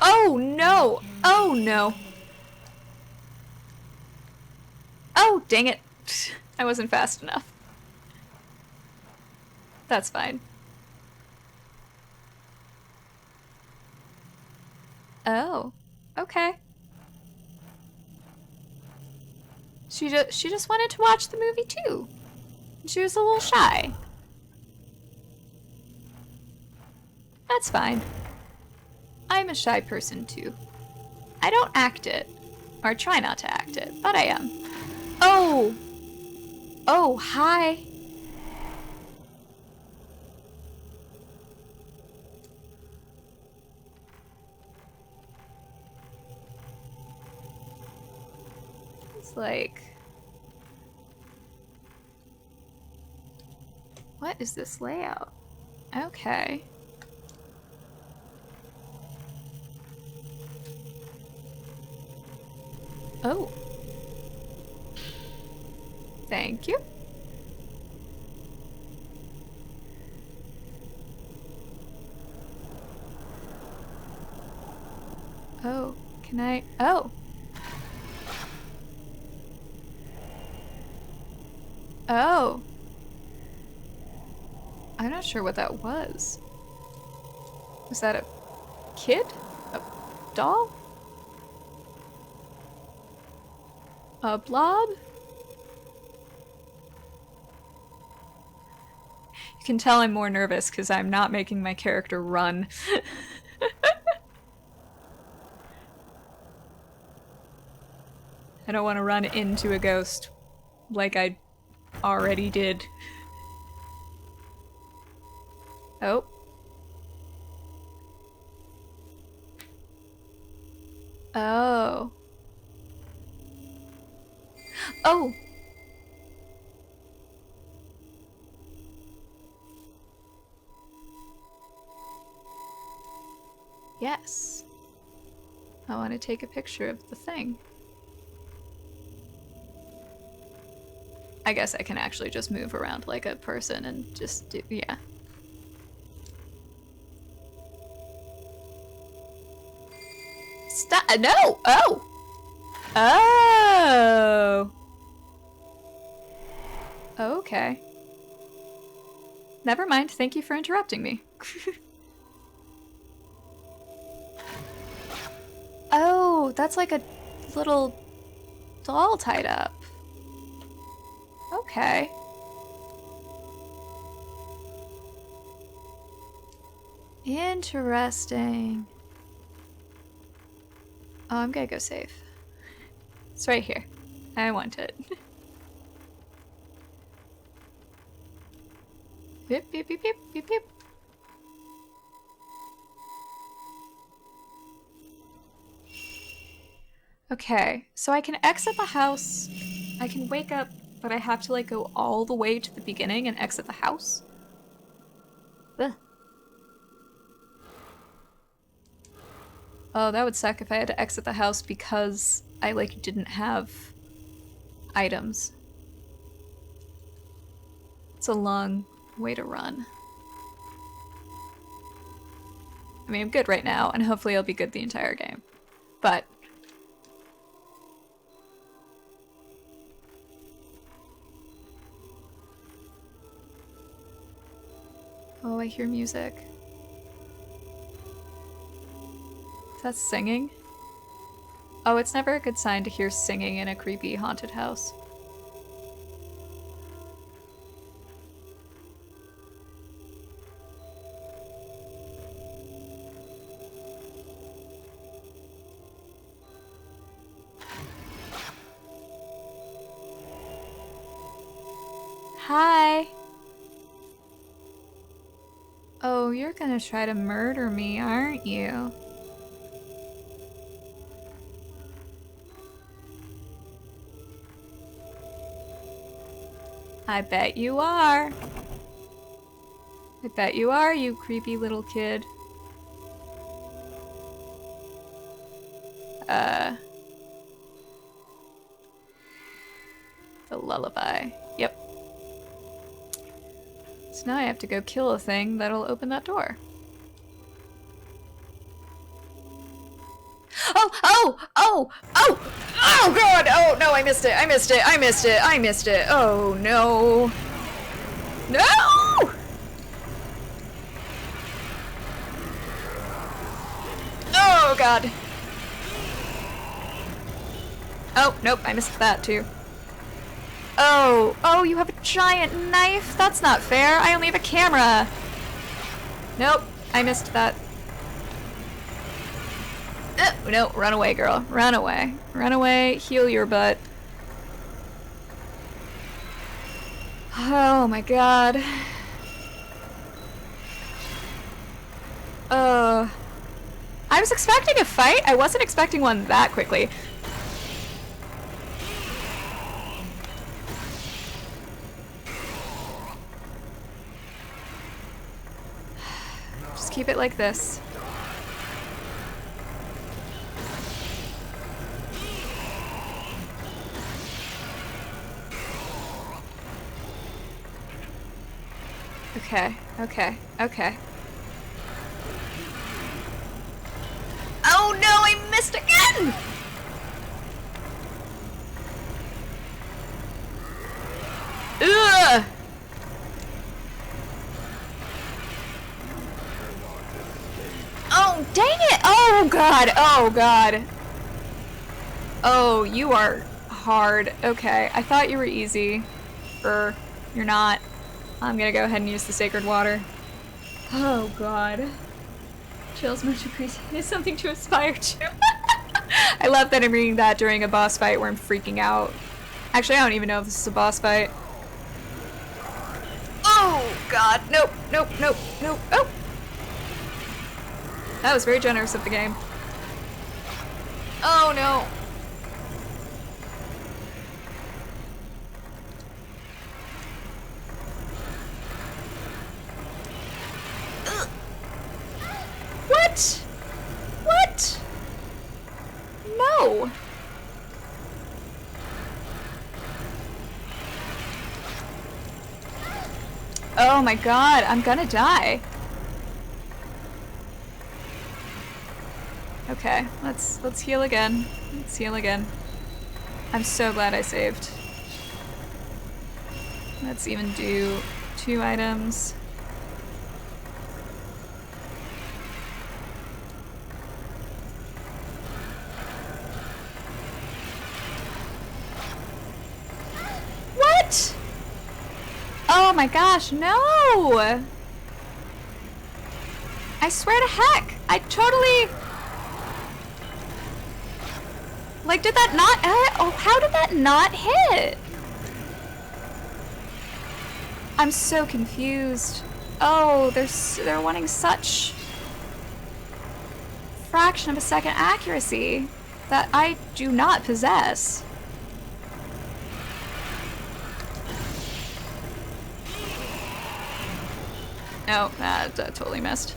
Oh no! Oh no! Oh, dang it. I wasn't fast enough. That's fine. Oh, okay. She just wanted to watch the movie too. She was a little shy. That's fine. I'm a shy person too. I don't act it, or try not to act it, but I am. Oh! Oh, hi. It's like... What is this layout? Okay. Oh. Thank you. Oh, can I? Oh. Oh. I'm not sure what that was. Was that a kid? A doll? A blob? You can tell I'm more nervous because I'm not making my character run. I don't want to run into a ghost like I already did. Oh. Oh. Oh! Yes. I want to take a picture of the thing. I guess I can actually just move around like a person and just do, yeah. Stop, no! Oh! Oh! Okay. Never mind, thank you for interrupting me. Oh, that's like a little doll tied up. Okay. Interesting. Oh, I'm gonna go save. It's right here. I want it. Beep, beep, beep, beep, beep, beep. Okay, so I can exit the house. I can wake up, but I have to like go all the way to the beginning and exit the house. Ugh. Oh, that would suck if I had to exit the house because I like didn't have items. It's a long way to run. I mean, I'm good right now, and hopefully I'll be good the entire game. But oh, I hear music. Is that singing? Oh, it's never a good sign to hear singing in a creepy haunted house. Hi! Oh, you're gonna try to murder me, aren't you? I bet you are. I bet you are, you creepy little kid. The lullaby. Yep. So now I have to go kill a thing that'll open that door. Oh! Oh! Oh! Oh! Oh god! Oh no, I missed it! I missed it! I missed it! I missed it! Oh no! No! Oh Oh god. Oh, nope, I missed that too. Oh, you have a giant knife? That's not fair. I only have a camera. Nope, I missed that. No, run away, girl. Run away. Run away, heal your butt. Oh my god. I was expecting a fight. I wasn't expecting one that quickly. Just keep it like this. Okay, okay, okay. Oh no, I missed again! Ugh! Oh, dang it! Oh god, oh god. Oh, you are hard. Okay, I thought you were easy. You're not. I'm gonna go ahead and use the sacred water. Oh god. Chills much appreciated is something to aspire to. I love that I'm reading that during a boss fight where I'm freaking out. Actually, I don't even know if this is a boss fight. Oh god, nope, nope, nope, nope, oh! That was very generous of the game. Oh no. What? What? No. Oh my god, I'm gonna die. Okay, let's heal again. Let's heal again. I'm so glad I saved. Let's even do 2 items. What? Oh my gosh, no! I swear to heck, I totally... Like, did that not... oh, how did that not hit? I'm so confused. Oh, they're wanting such... fraction of a second accuracy that I do not possess. No, that totally missed.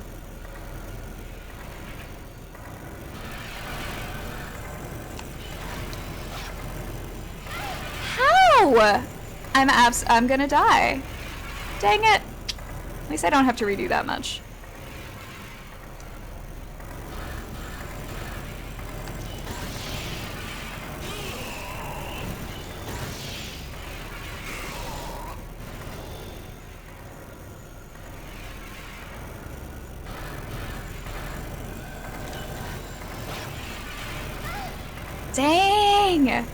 How? I'm gonna die. Dang it. At least I don't have to redo that much. Dang!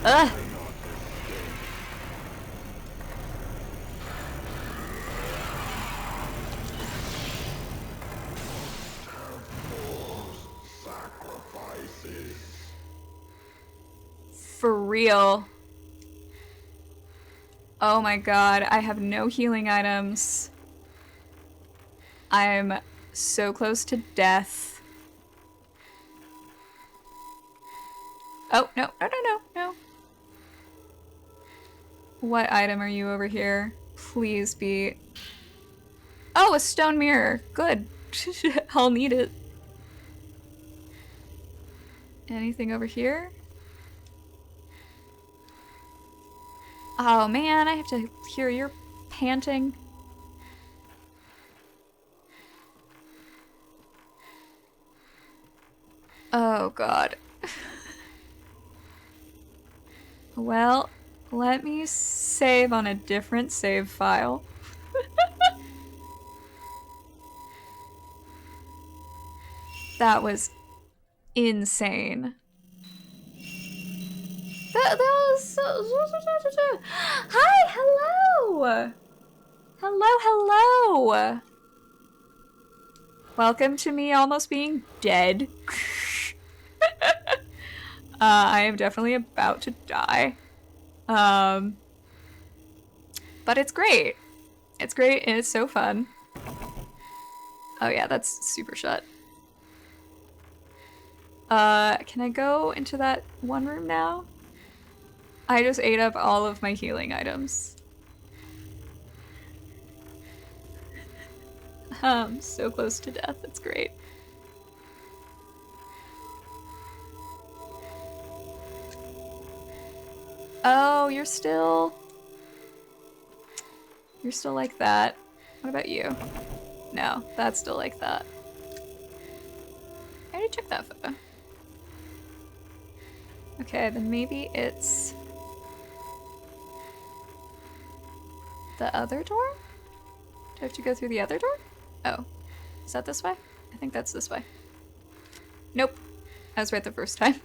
Ugh. For real. Oh my god, I have no healing items. I'm so close to death. Oh, no, no, no, no, no. What item are you over here? Please be... Oh, a stone mirror. Good. I'll need it. Anything over here? Oh man, I have to hear your panting. Oh god. Well, let me save on a different save file. That was insane. That was so... Hi, hello! Hello. Welcome to me almost being dead. I am definitely about to die. But it's great. It's great and it's so fun. Oh yeah, that's super shut. Can I go into that one room now? I just ate up all of my healing items. So close to death, it's great. Oh, you're still like that. What about you? No, that's still like that. I already checked that photo. Okay, then maybe it's the other door? Do I have to go through the other door? Oh, is that this way? I think that's this way. Nope, I was right the first time.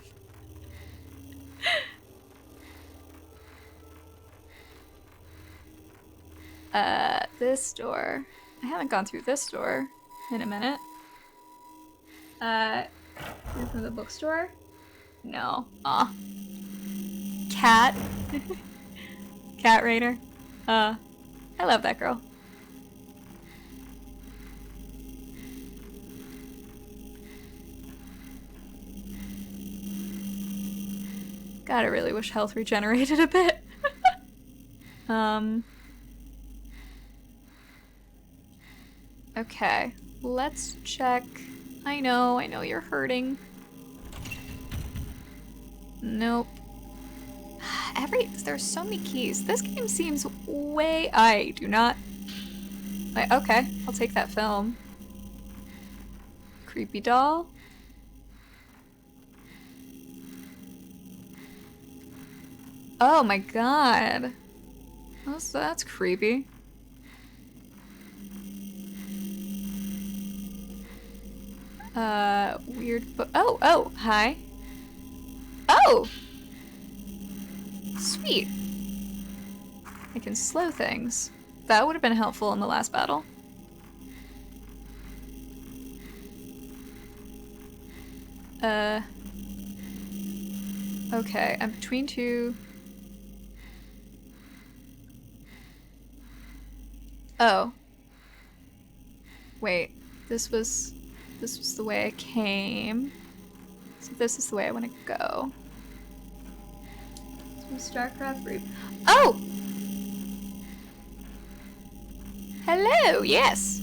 This door. I haven't gone through this door in a minute. From the bookstore? No. Aw. Cat. Cat Raider. I love that girl. God, I really wish health regenerated a bit. Okay, let's check. I know you're hurting. Nope. There's so many keys. This game seems way... I do not... okay, I'll take that film. Creepy doll. Oh my god. That's creepy. Weird book. Oh, hi. Oh! Sweet. I can slow things. That would have been helpful in the last battle. Okay, I'm between two. Oh. Wait, this was the way I came. So this is the way I want to go. So StarCraft route. Oh! Hello, yes!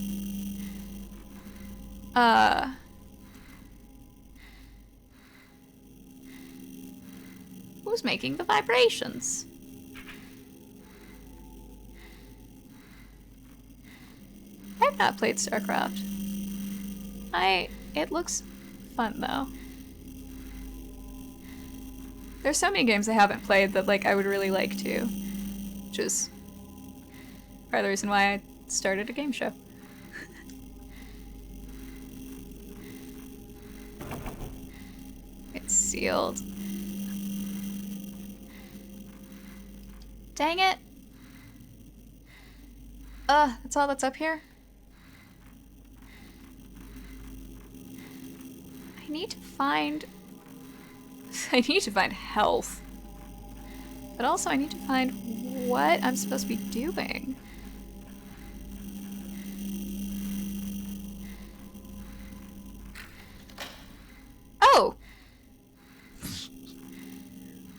Who's making the vibrations? I've not played StarCraft. It looks fun though. There's so many games I haven't played that like I would really like to. Which is part of the reason why I started a game show. It's sealed. Dang it! That's all that's up here? I need to find health. But also I need to find what I'm supposed to be doing. Oh!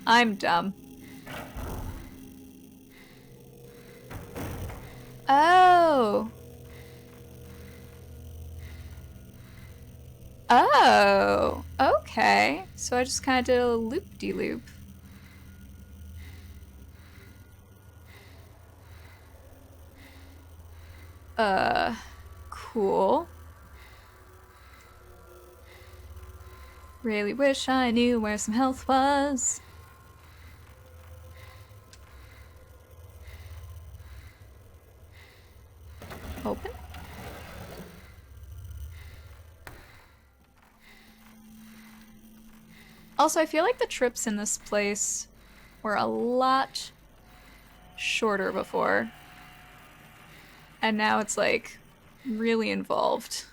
I'm dumb. Oh! Oh! Okay. So I just kind of did a loop-de-loop. Cool. Really wish I knew where some health was. Open? Also, I feel like the trips in this place were a lot shorter before. And now it's like really involved.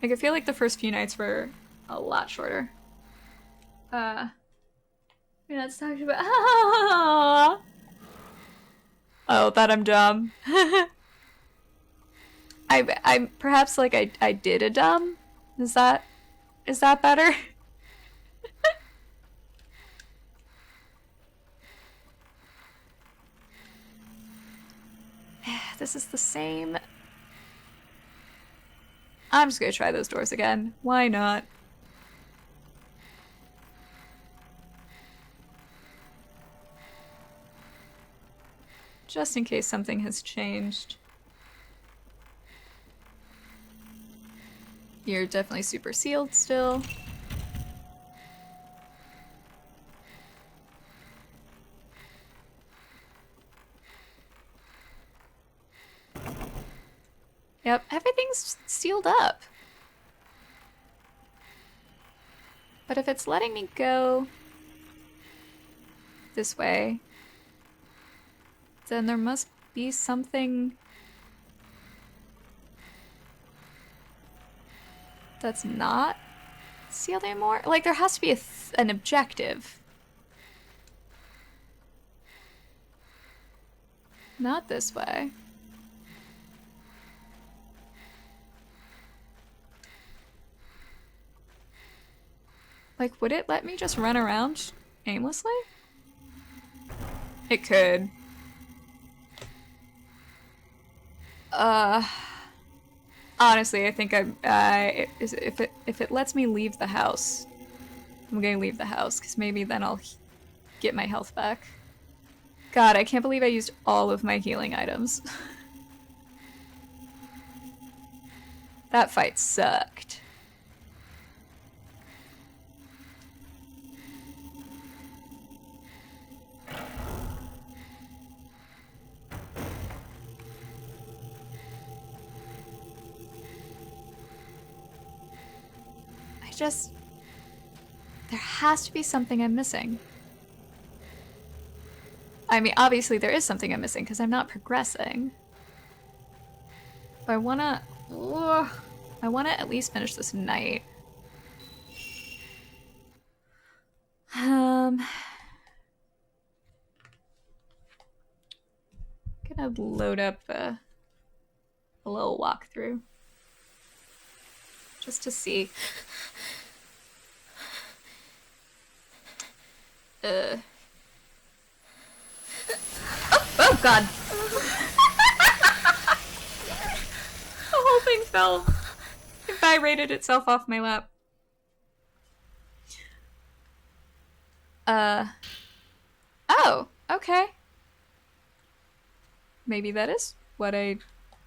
Like I feel like the first few nights were a lot shorter. We're not talking about oh, that I'm dumb. I perhaps like I did a dumb. Is that better? This is the same. I'm just gonna try those doors again. Why not? Just in case something has changed. You're definitely super sealed still. Yep, everything's sealed up. But if it's letting me go this way, then there must be something that's not sealed anymore. Like, there has to be an objective. Not this way. Like, would it let me just run around aimlessly? It could. Honestly, I think if it lets me leave the house, I'm gonna leave the house, because maybe then I'll get my health back. God, I can't believe I used all of my healing items. That fight sucked. There has to be something I'm missing. I mean, obviously there is something I'm missing because I'm not progressing. But I wanna at least finish this night. Gonna load up a little walkthrough. Just to see. Oh god! The whole thing fell. It vibrated itself off my lap. Oh, okay. Maybe that is what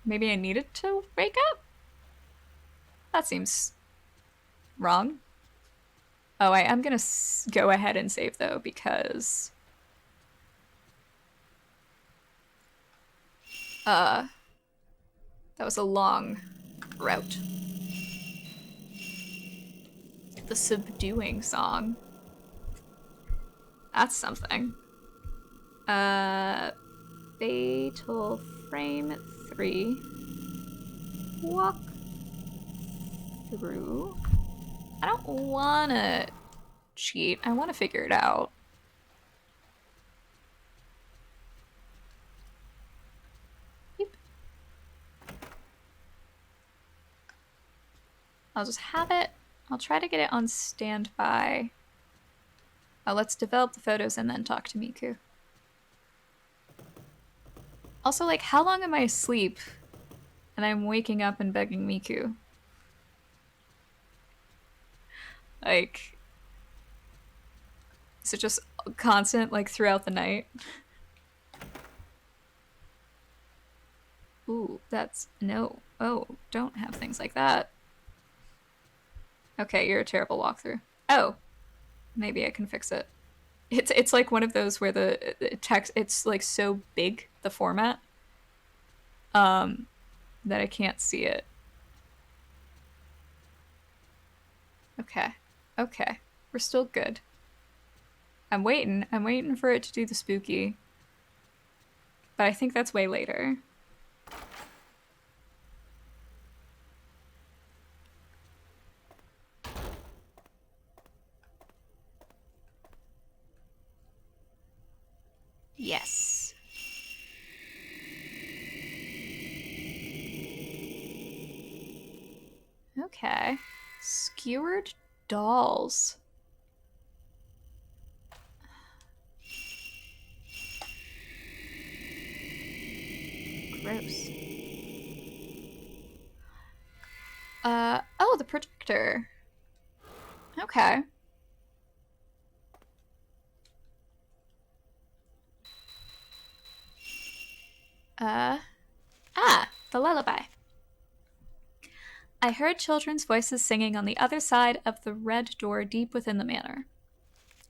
maybe I needed to wake up? That seems wrong. Oh, I am gonna go ahead and save though, because that was a long route. The subduing song. That's something. Fatal Frame 3. Walk through. I don't wanna cheat. I wanna figure it out. Yep. I'll just have it. I'll try to get it on standby. Oh, let's develop the photos and then talk to Miku. Also, like, how long am I asleep? And I'm waking up and begging Miku. Like, is it just constant, like, throughout the night? Ooh, that's... no. Oh, don't have things like that. Okay, you're a terrible walkthrough. Oh, maybe I can fix it. It's like one of those where the text, it's like so big, the format, that I can't see it. Okay. Okay. We're still good. I'm waiting. I'm waiting for it to do the spooky. But I think that's way later. Yes. Okay. Skewered dolls. Gross. Oh, the projector. Okay. The lullaby. I heard children's voices singing on the other side of the red door deep within the manor.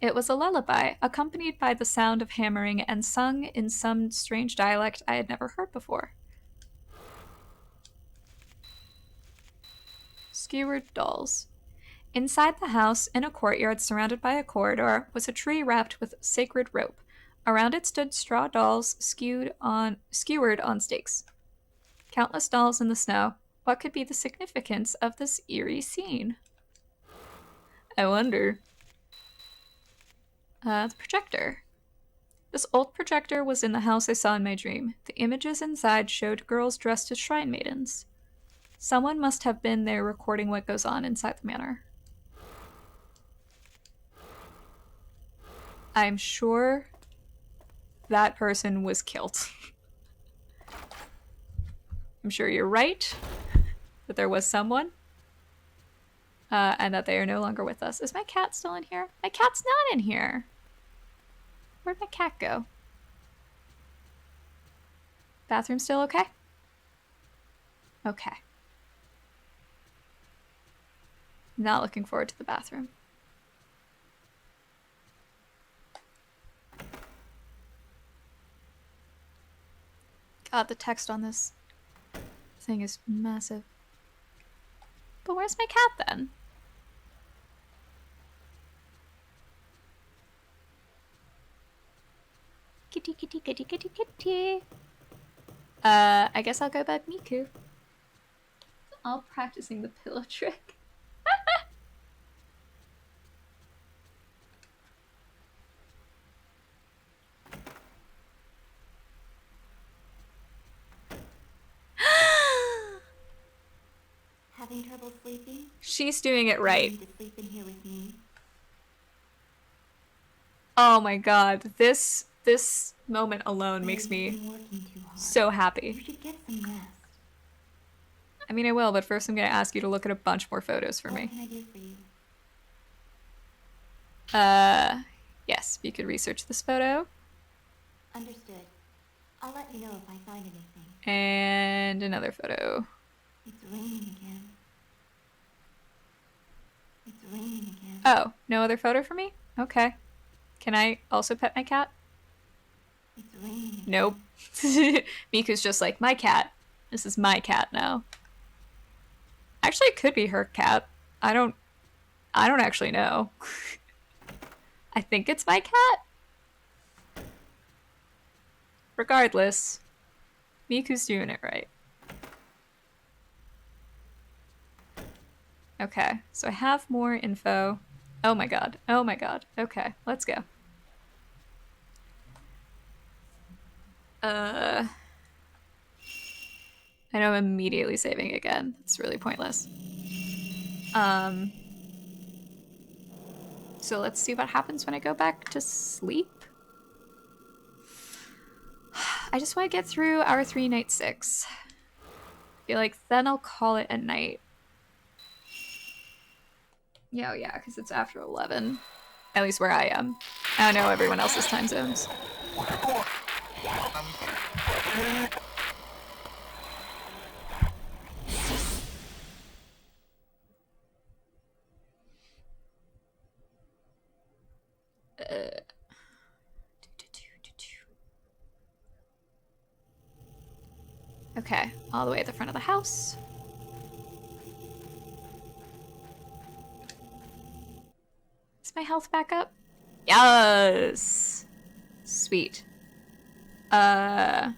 It was a lullaby, accompanied by the sound of hammering and sung in some strange dialect I had never heard before. Skewered dolls. Inside the house, in a courtyard surrounded by a corridor, was a tree wrapped with sacred rope. Around it stood straw dolls skewered on stakes. Countless dolls in the snow. What could be the significance of this eerie scene? I wonder. The projector. This old projector was in the house I saw in my dream. The images inside showed girls dressed as shrine maidens. Someone must have been there recording what goes on inside the manor. I'm sure that person was killed. I'm sure you're right that there was someone, and that they are no longer with us. Is my cat still in here? My cat's not in here. Where'd my cat go? Bathroom still okay? Okay. Not looking forward to the bathroom. God, the text on this thing is massive. But where's my cat then? Kitty, kitty, kitty, kitty, kitty. I guess I'll go bug Miku. All practicing the pillow trick. Having trouble sleeping? She's doing it right. You need to sleep in here with me. Oh my god, this moment alone makes me You've been working too hard. so You happy. should get some rest. I mean, I will, but first I'm gonna ask you to look at a bunch more photos for What me. can I do for you? Yes, if you could research this photo. Understood. I'll let you know if I find anything. And another photo. It's raining again. It's raining again. Oh, no other photo for me? Okay. Can I also pet my cat? It's raining again. Nope. Miku's just like, my cat. This is my cat now. Actually, it could be her cat. I don't actually know. I think it's my cat. Regardless, Miku's doing it right. Okay, so I have more info. Oh my god. Oh my god. Okay, let's go. I know I'm immediately saving again. It's really pointless. So let's see what happens when I go back to sleep. I just want to get through hour 3, night 6. I feel like then I'll call it a night. Yeah, because it's after 11. At least where I am. I don't know everyone else's time zones. Okay, all the way at the front of the house. my health back up? Yes! Sweet. I'm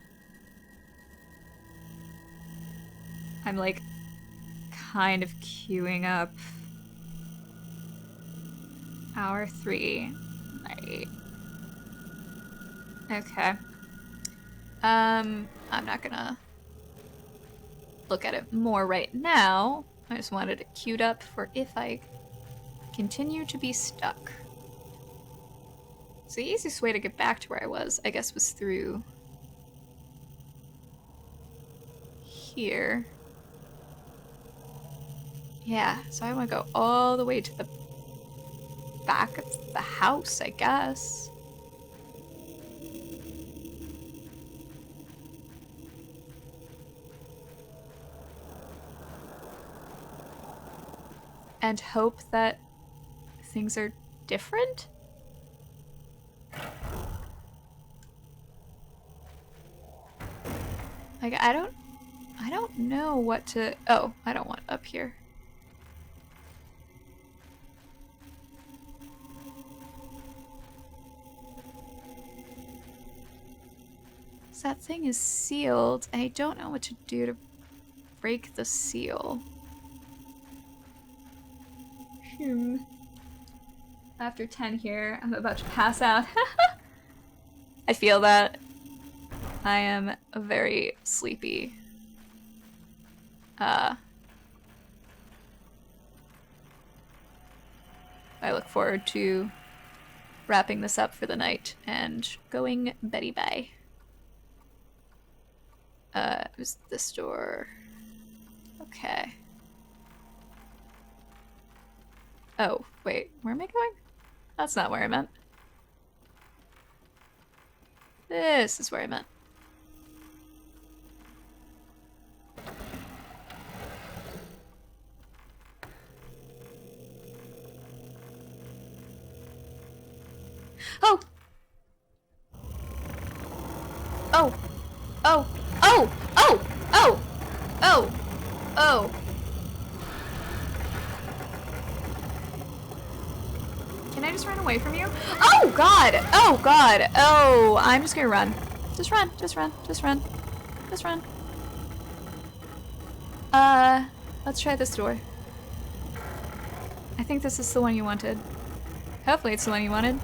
like kind of queuing up hour 3. Right. Okay. I'm not gonna look at it more right now. I just wanted it queued up for if I continue to be stuck. So the easiest way to get back to where I was, I guess, was through here. Yeah, so I want to go all the way to the back of the house, I guess. And hope that things are different? Like, I don't know what to... Oh, I don't want up here. So that thing is sealed, and I don't know what to do to break the seal. After 10 here, I'm about to pass out. I feel that. I am very sleepy. I look forward to wrapping this up for the night and going Betty bye. It was this door. Okay. Oh, wait, where am I going? That's not where I meant. This is where I meant. Oh! Oh! Oh! Oh! Oh! Oh! Oh! Oh! Can I just run away from you? Oh god! Oh god! Oh, I'm just gonna run. Just run, just run, just run. Just run. Let's try this door. I think this is the one you wanted. Hopefully it's the one you wanted.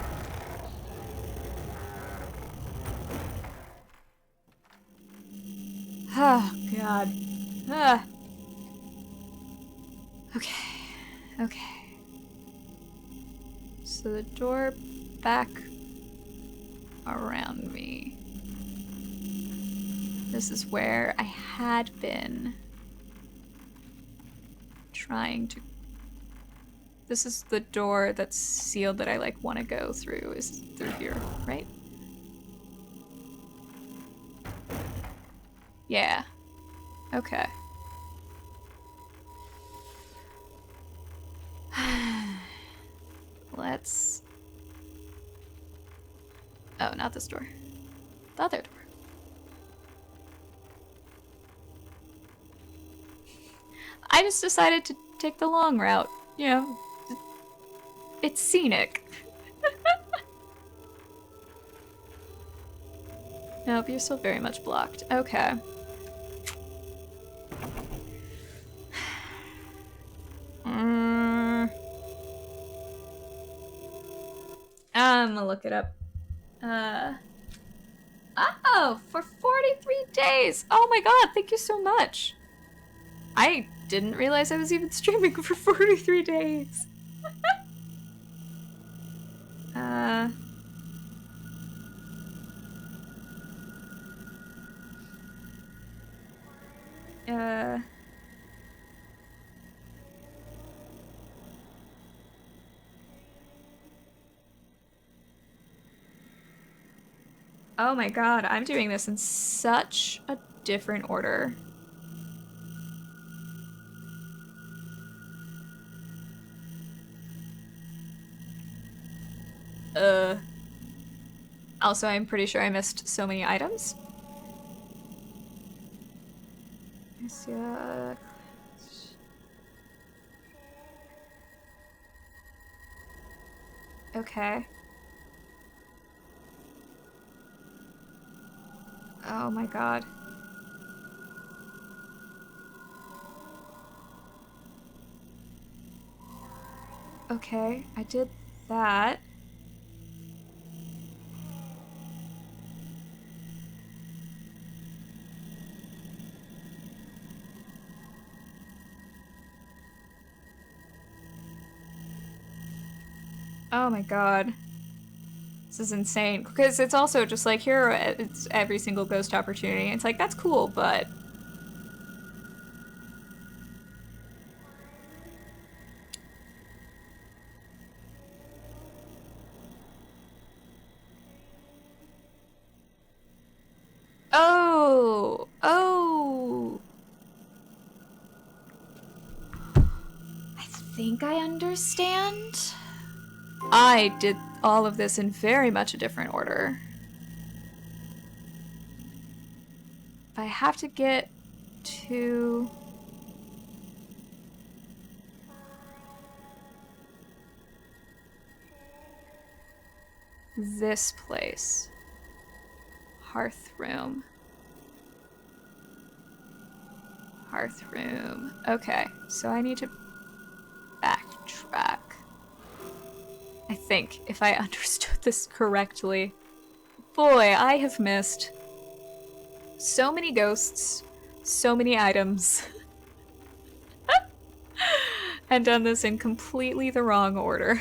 Oh god. Ah. Okay. Okay. So the door back around me. This is where I had been trying to... This is the door that's sealed that I like want to go through, is through here, right? Yeah. Okay. Let's... Oh, not this door. The other door. I just decided to take the long route. You know, it's scenic. Nope, you're still very much blocked. Okay. I'm gonna look it up. Oh, for 43 days! Oh my god, thank you so much! I didn't realize I was even streaming for 43 days. Oh my god, I'm doing this in such a different order. Also, I'm pretty sure I missed so many items. Yeah. Okay. Oh my god. Okay, I did that. Oh my god. This is insane. Because it's also just like, here, it's every single ghost opportunity. It's like, that's cool, but... Oh! Oh! I think I understand. I did all of this in very much a different order. If I have to get to... this place. Hearth room. Hearth room. Okay, so I need to backtrack. I think, if I understood this correctly. Boy, I have missed so many ghosts, so many items, and done this in completely the wrong order.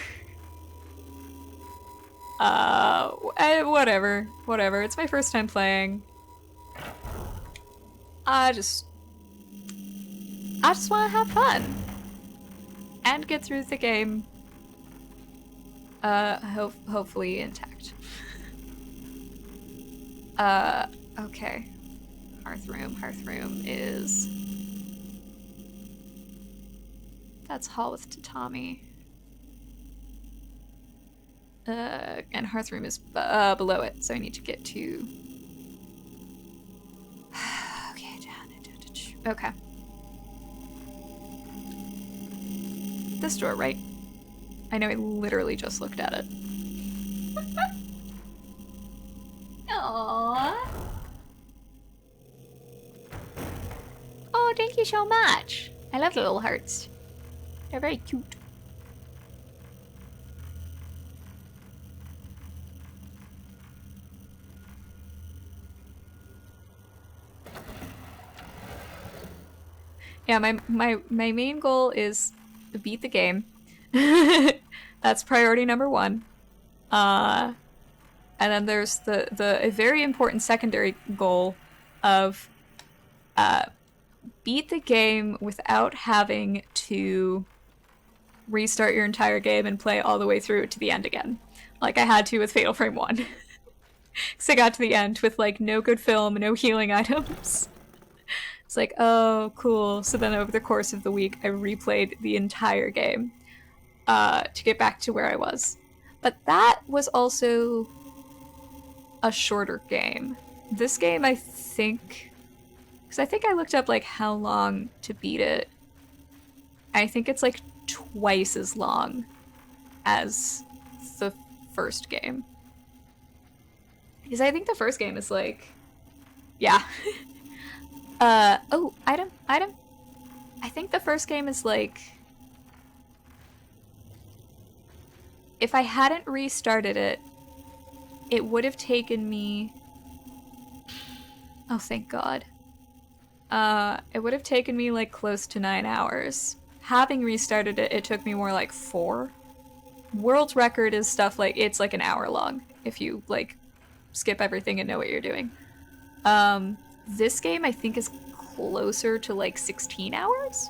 Whatever. It's my first time playing. I just want to have fun and get through the game. Hopefully intact. Okay. Hearth room is... that's hall with tatami. And hearth room is below it, so I need to get to... Okay. This door, right? I know I literally just looked at it. Aww. Oh, thank you so much. I love the little hearts. They're very cute. Yeah, my main goal is to beat the game. That's priority number one. And then there's a very important secondary goal of beat the game without having to restart your entire game and play all the way through to the end again. Like I had to with Fatal Frame 1. Because I got to the end with like no good film, no healing items. It's like, oh, cool. So then over the course of the week, I replayed the entire game to get back to where I was. But that was also a shorter game. This game, I think... because I think I looked up like how long to beat it. I think it's like twice as long as the first game. Because I think the first game is like... yeah. Oh, item. I think the first game is like... if I hadn't restarted it, it would have taken me... oh, thank God. It would have taken me like close to 9 hours. Having restarted it, it took me more like 4. World record is stuff like, it's like an hour long if you like skip everything and know what you're doing. This game I think is closer to like 16 hours?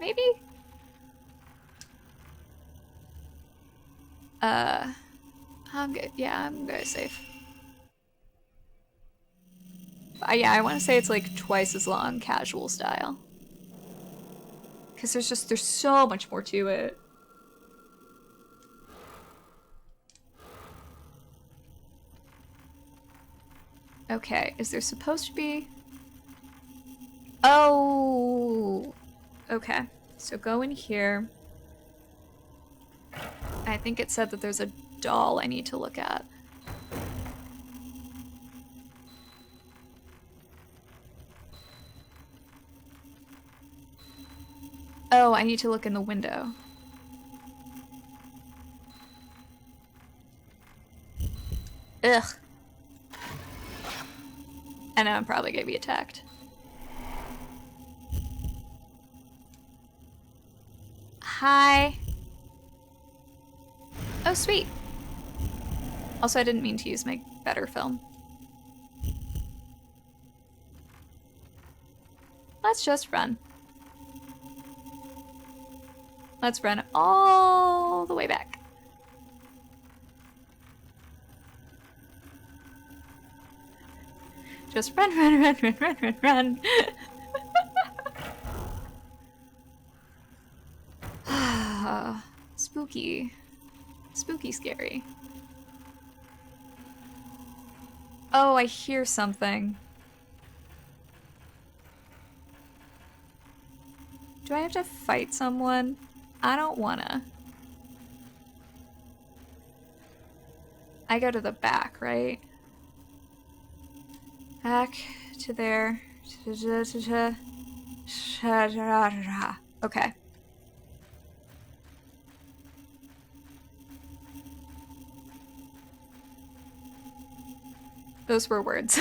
Maybe? I'm good. Yeah, I'm gonna save. Yeah, I want to say it's like twice as long casual style. Because there's so much more to it. Okay, is there supposed to be... oh! Okay, so go in here. I think it said that there's a doll I need to look at. Oh, I need to look in the window. Ugh. I know I'm probably gonna be attacked. Hi. Oh, sweet. Also, I didn't mean to use my better film. Let's just run. Let's run all the way back. Just run, run, run, run, run, run, run. Spooky. Spooky scary. Oh, I hear something. Do I have to fight someone? I don't wanna. I go to the back, right? Back to there. Okay. Those were words.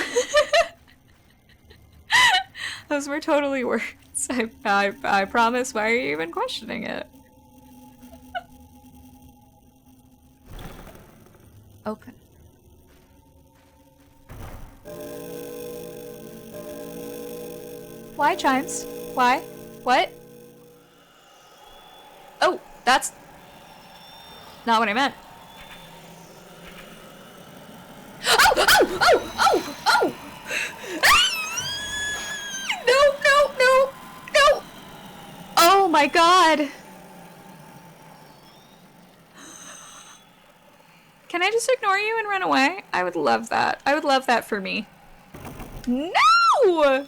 Those were totally words. I promise. Why are you even questioning it? Open. Why chimes? Why? What? Oh, that's not what I meant. Oh! Oh! Oh! Oh! Oh! No! No! No! No! Oh my god! Can I just ignore you and run away? I would love that. I would love that for me. No!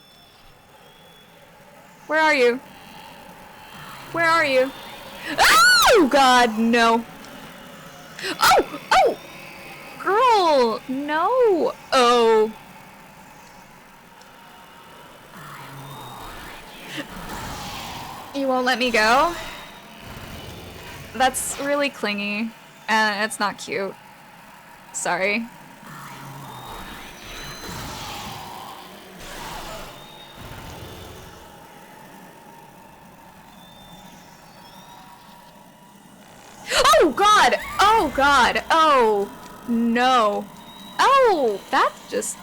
Where are you? Where are you? Oh god, no. Oh! Oh! Girl, no. Oh. You won't let me go? That's really clingy. And it's not cute. Sorry. Oh god! Oh god! Oh no. Oh, that's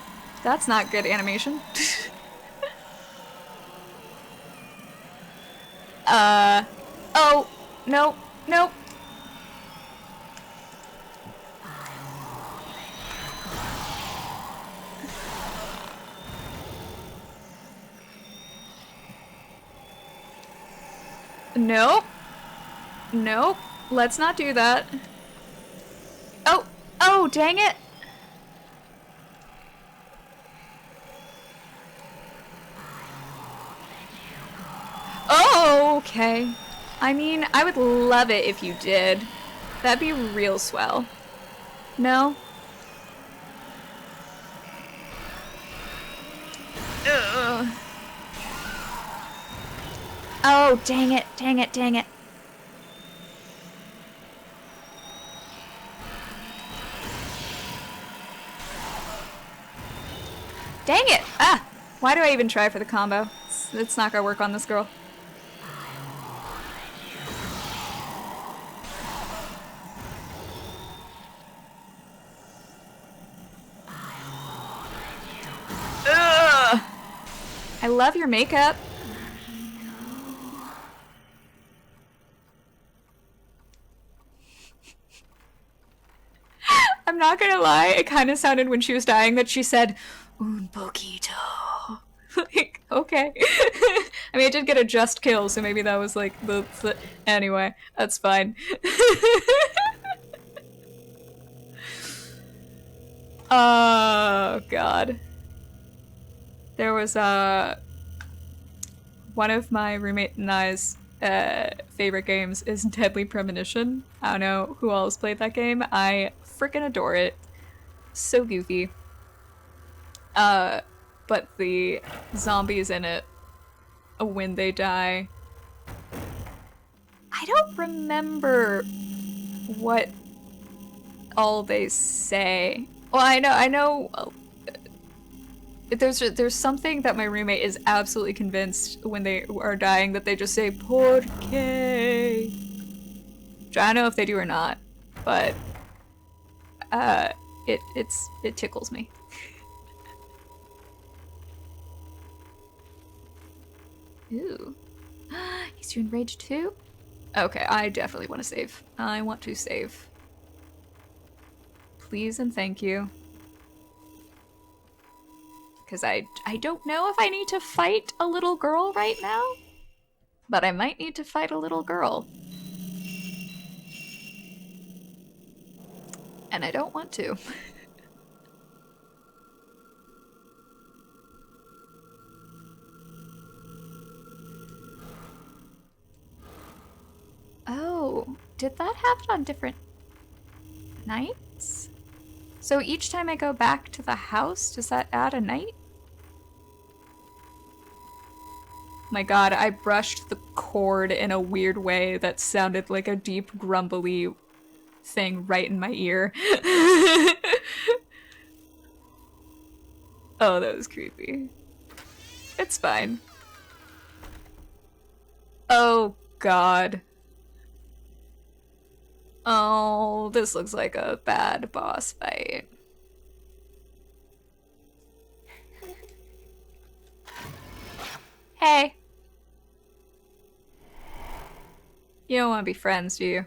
not good animation. Oh, nope, nope. Nope. Nope. Let's not do that. Oh! Oh, dang it! Oh, okay. I mean, I would love it if you did. That'd be real swell. No? Ugh. Oh, dang it, dang it, dang it. Dang it! Ah! Why do I even try for the combo? It's not gonna work on this girl. Ugh! I love your makeup. I'm not gonna lie, it kind of sounded when she was dying that she said, un poquito. Like, okay. I mean, I did get a just kill, so maybe that was like the anyway, that's fine. Oh, God. There was, one of my roommate and I's favorite games is Deadly Premonition. I don't know who else played that game. I freaking adore it. So goofy. But the zombies in it, when they die, I don't remember what all they say. Well, I know. There's something that my roommate is absolutely convinced when they are dying that they just say "Por qué?" Which I don't know if they do or not, but it tickles me. Ooh, he's doing rage too. Okay, I definitely want to save. I want to save. Please and thank you. Because I don't know if I need to fight a little girl right now, but I might need to fight a little girl. And I don't want to. Oh, did that happen on different nights? So each time I go back to the house, does that add a night? My god, I brushed the cord in a weird way that sounded like a deep, grumbly thing right in my ear. Oh, that was creepy. It's fine. Oh, god. Oh, this looks like a bad boss fight. Hey. You don't want to be friends, do you?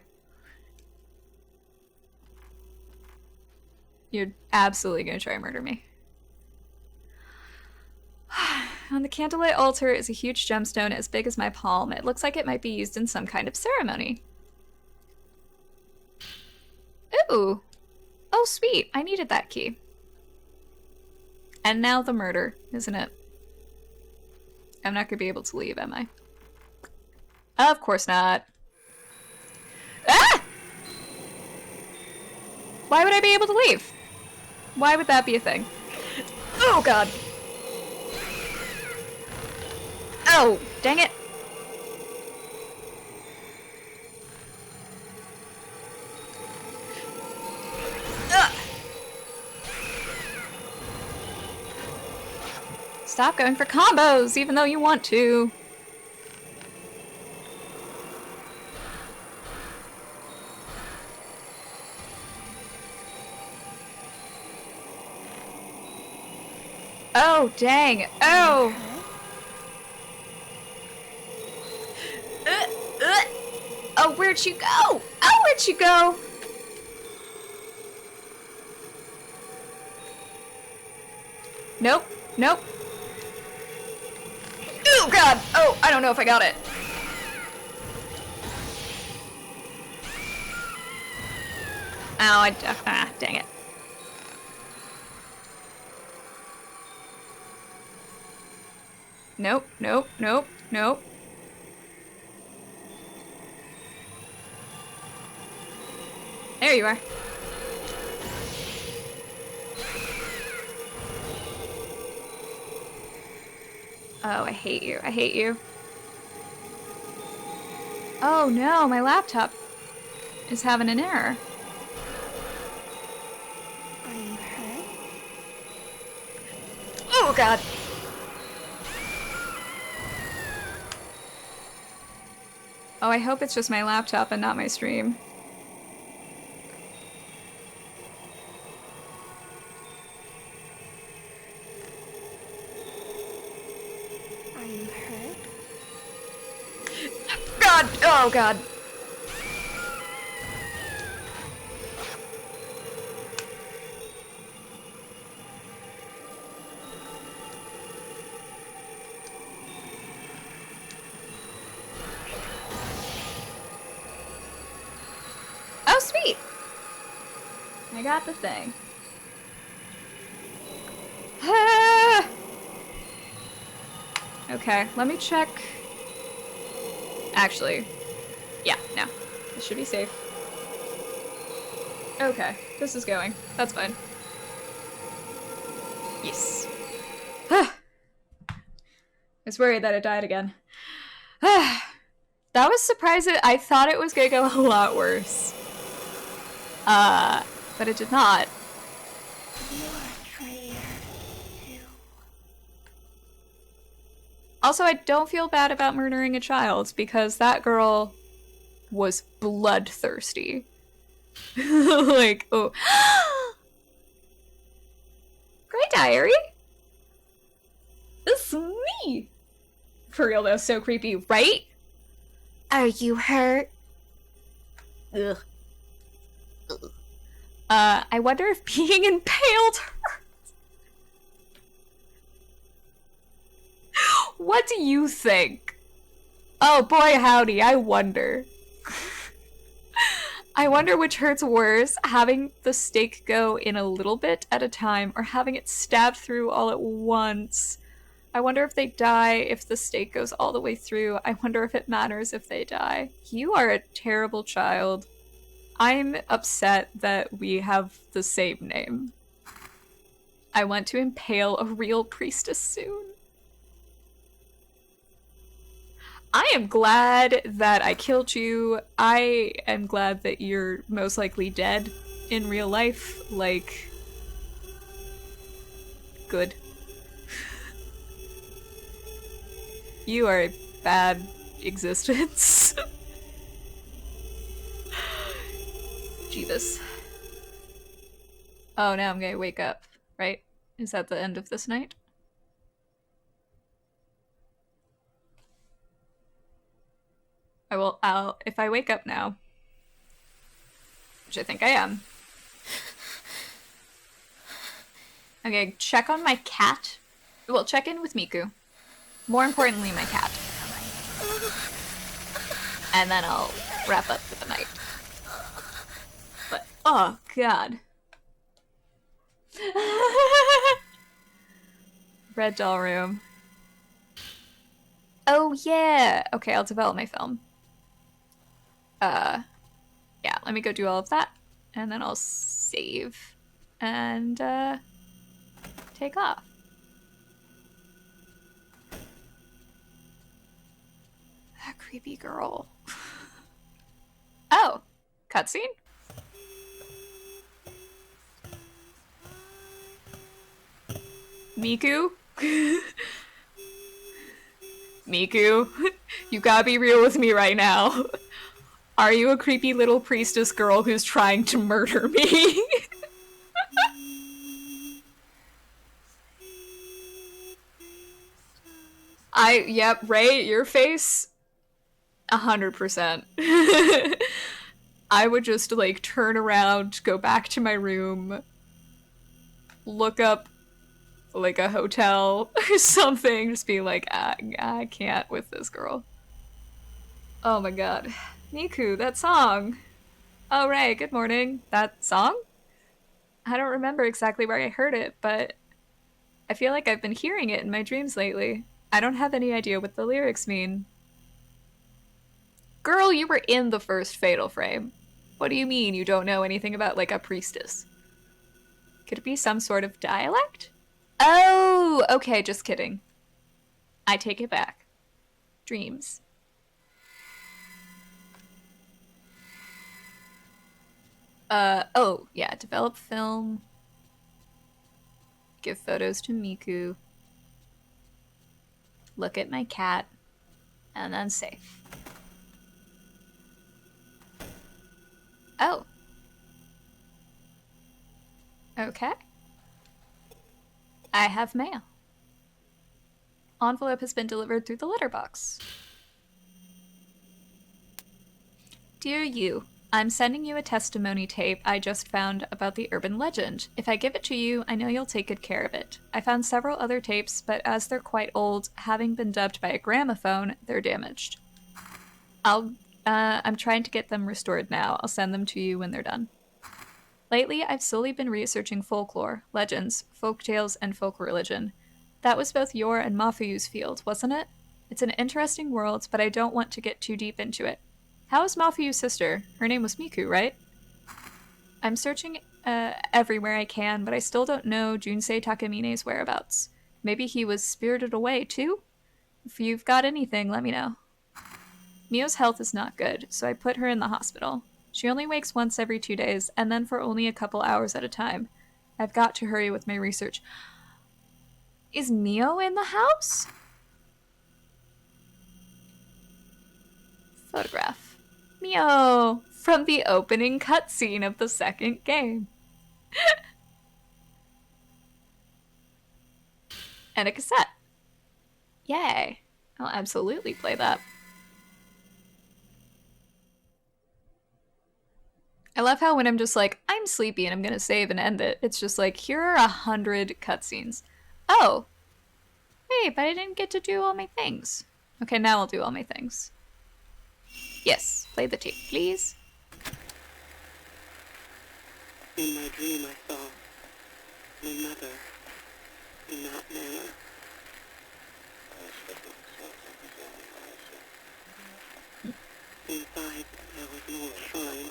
You're absolutely gonna try and murder me. On the candlelight altar is a huge gemstone as big as my palm. It looks like it might be used in some kind of ceremony. Ooh. Oh, sweet. I needed that key. And now the murder, isn't it? I'm not gonna be able to leave, am I? Of course not. Ah! Why would I be able to leave? Why would that be a thing? Oh, god. Oh, dang it. Ugh. Stop going for combos, even though you want to. Oh, dang. Oh. Oh, where'd she go? Oh, where'd she go? Nope. Nope. Oh, God. Oh, I don't know if I got it. Oh, dang it. Nope, nope, nope, nope. There you are. Oh, I hate you. I hate you. Oh no, my laptop is having an error. Are you hurt? Oh, God. Oh, I hope it's just my laptop and not my stream. Are you hurt? God! Oh, God. Oh, sweet! I got the thing. Okay, let me check Actually, yeah, no. This should be safe. Okay, this is going. That's fine. Yes. I was worried that it died again. That was surprising. I thought it was gonna go a lot worse. But it did not. You are a traitor, too. Also, I don't feel bad about murdering a child because that girl was bloodthirsty. Like, oh. Great diary. It's me. For real though, so creepy, right? Are you hurt? Ugh. Ugh. I wonder if being impaled hurts. What do you think? Oh boy howdy, I wonder. I wonder which hurts worse, having the stake go in a little bit at a time or having it stabbed through all at once. I wonder if they die if the stake goes all the way through. I wonder if it matters if they die. You are a terrible child. I'm upset that we have the same name. I want to impale a real priestess soon. I am glad that I killed you. I am glad that you're most likely dead in real life. Like, good. You are a bad existence. Jeebus. Oh, now I'm gonna wake up, right? Is that the end of this night? If I wake up now, which I think I am, I'm gonna check on my cat. Well, check in with Miku. More importantly, my cat. And then I'll wrap up for the night. But, oh god. Red doll room. Oh yeah! Okay, I'll develop my film. Yeah, let me go do all of that. And then I'll save. And, take off. That creepy girl. Oh, cutscene? Miku? Miku, you gotta be real with me right now. Are you a creepy little priestess girl who's trying to murder me? Yep, right, your face? 100%. I would just, like, turn around, go back to my room, look up, like, a hotel or something, just be like, I can't with this girl. Oh my god. Miku, that song! Oh, right, good morning. That song? I don't remember exactly where I heard it, but I feel like I've been hearing it in my dreams lately. I don't have any idea what the lyrics mean. Girl, you were in the first Fatal Frame. What do you mean you don't know anything about, like, a priestess? Could it be some sort of dialect? Oh, okay, just kidding. I take it back. Dreams. Oh, yeah, develop film. Give photos to Miku. Look at my cat. And then save. Oh. Okay. I have mail. Envelope has been delivered through the letterbox. Dear you, I'm sending you a testimony tape I just found about the urban legend. If I give it to you, I know you'll take good care of it. I found several other tapes, but as they're quite old, having been dubbed by a gramophone, they're damaged. I'm trying to get them restored now. I'll send them to you when they're done. Lately, I've slowly been researching folklore, legends, folk tales, and folk religion. That was both your and Mafuyu's field, wasn't it? It's an interesting world, but I don't want to get too deep into it. How is Mafuyu's sister? Her name was Miku, right? I'm searching everywhere I can, but I still don't know Junsei Takamine's whereabouts. Maybe he was spirited away, too? If you've got anything, let me know. Mio's health is not good, so I put her in the hospital. She only wakes once every 2 days, and then for only a couple hours at a time. I've got to hurry with my research. Is Mio in the house? Photograph. Mio! From the opening cutscene of the second game. And a cassette. Yay. I'll absolutely play that. I love how when I'm just like, I'm sleepy and I'm gonna save and end it, it's just like, here are 100 cutscenes. Oh. Hey, but I didn't get to do all my things. Okay, now I'll do all my things. Yes, play the tape, please. In my dream I saw my mother in that manner. Inside there was an old shrine.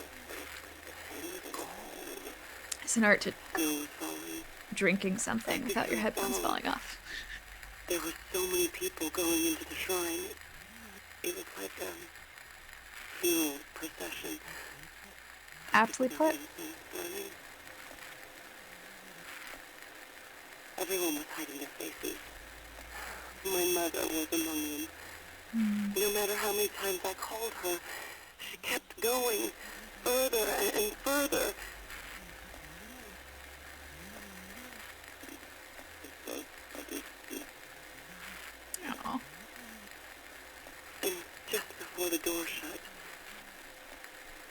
It's an art to Snow was falling. drinking something without your headphones falling off. There were so many people going into the shrine. It was like a funeral procession. Aptly put. Everyone was hiding their faces. My mother was among them. No matter how many times I called her, she kept going further and further. Oh. And just before the door shut,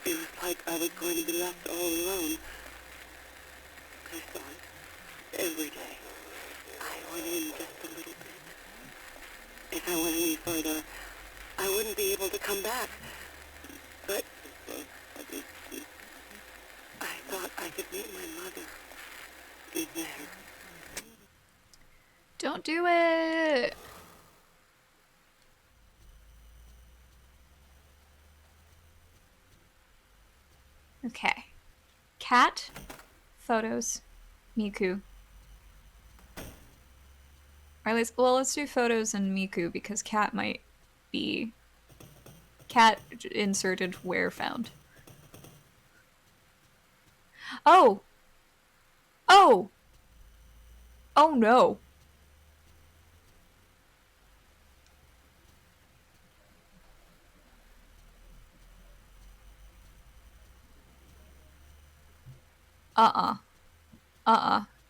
it was like I was going to be left all alone. I saw it every day. I went in just a little bit. If I went any further, I wouldn't be able to come back. But I thought I could meet my mother in there. Don't do it! Okay. Cat, photos, Miku. Or let's do photos and Miku because cat might be... Cat inserted where found. Oh! Oh! Oh no!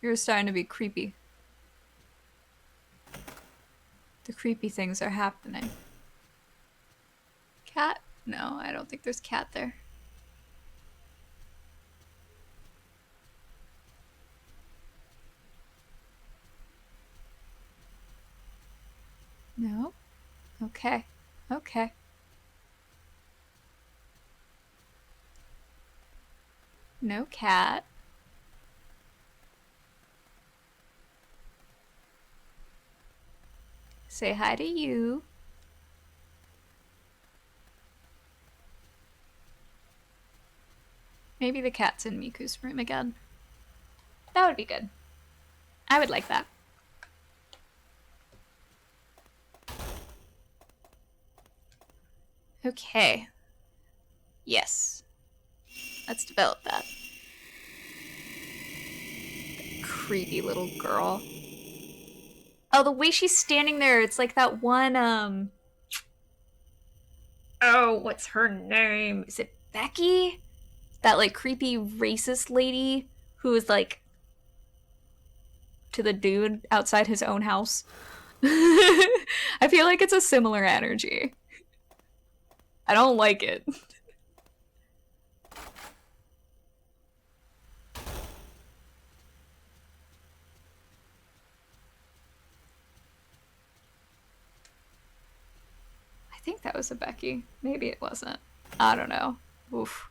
You're starting to be creepy. The creepy things are happening. Cat? No, I don't think there's cat there. No? Okay. Okay. No cat. Say hi to you. Maybe the cat's in Miku's room again. That would be good. I would like that. Okay. Yes. Let's develop that. The creepy little girl. Oh, the way she's standing there, it's like that one, oh, what's her name? Is it Becky? That, like, creepy racist lady who is, like, to the dude outside his own house. I feel like it's a similar energy. I don't like it. I think that was a Becky. Maybe it wasn't. I don't know. Oof.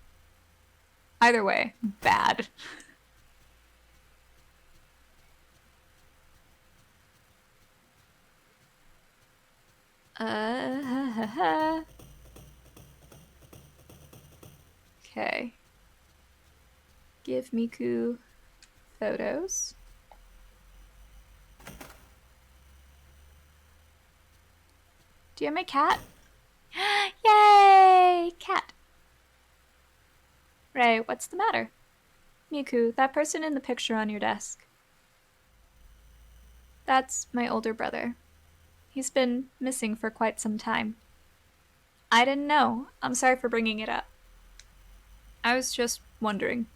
Either way, bad. Okay. Give Miku photos. Do you have my cat? Yay! Cat. Ray, what's the matter? Miku, that person in the picture on your desk. That's my older brother. He's been missing for quite some time. I didn't know. I'm sorry for bringing it up. I was just wondering.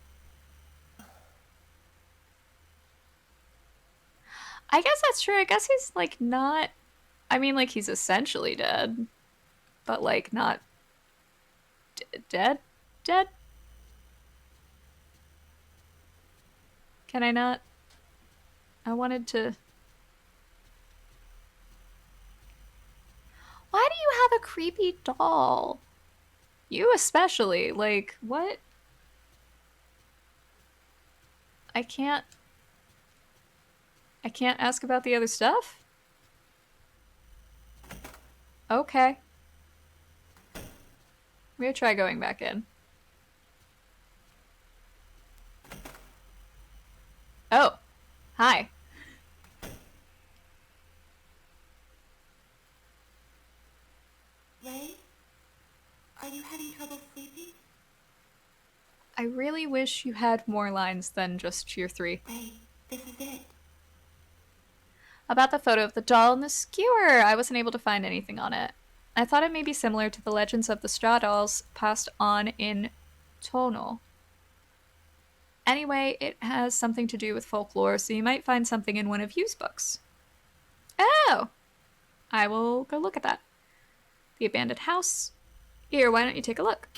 I guess that's true. I guess he's, like, not... I mean, like, he's essentially dead. But, like, not... dead? Dead? Can I not? I wanted to... Why do you have a creepy doll? You especially. Like, what? I can't ask about the other stuff? Okay. I'm gonna try going back in. Oh. Hi. Ray? Are you having trouble sleeping? I really wish you had more lines than just your 3. Ray, this is it. About the photo of the doll and the skewer, I wasn't able to find anything on it. I thought it may be similar to the legends of the straw dolls passed on in Tono. Anyway, it has something to do with folklore, so you might find something in one of Yu's books. Oh! I will go look at that. The abandoned house. Here, why don't you take a look?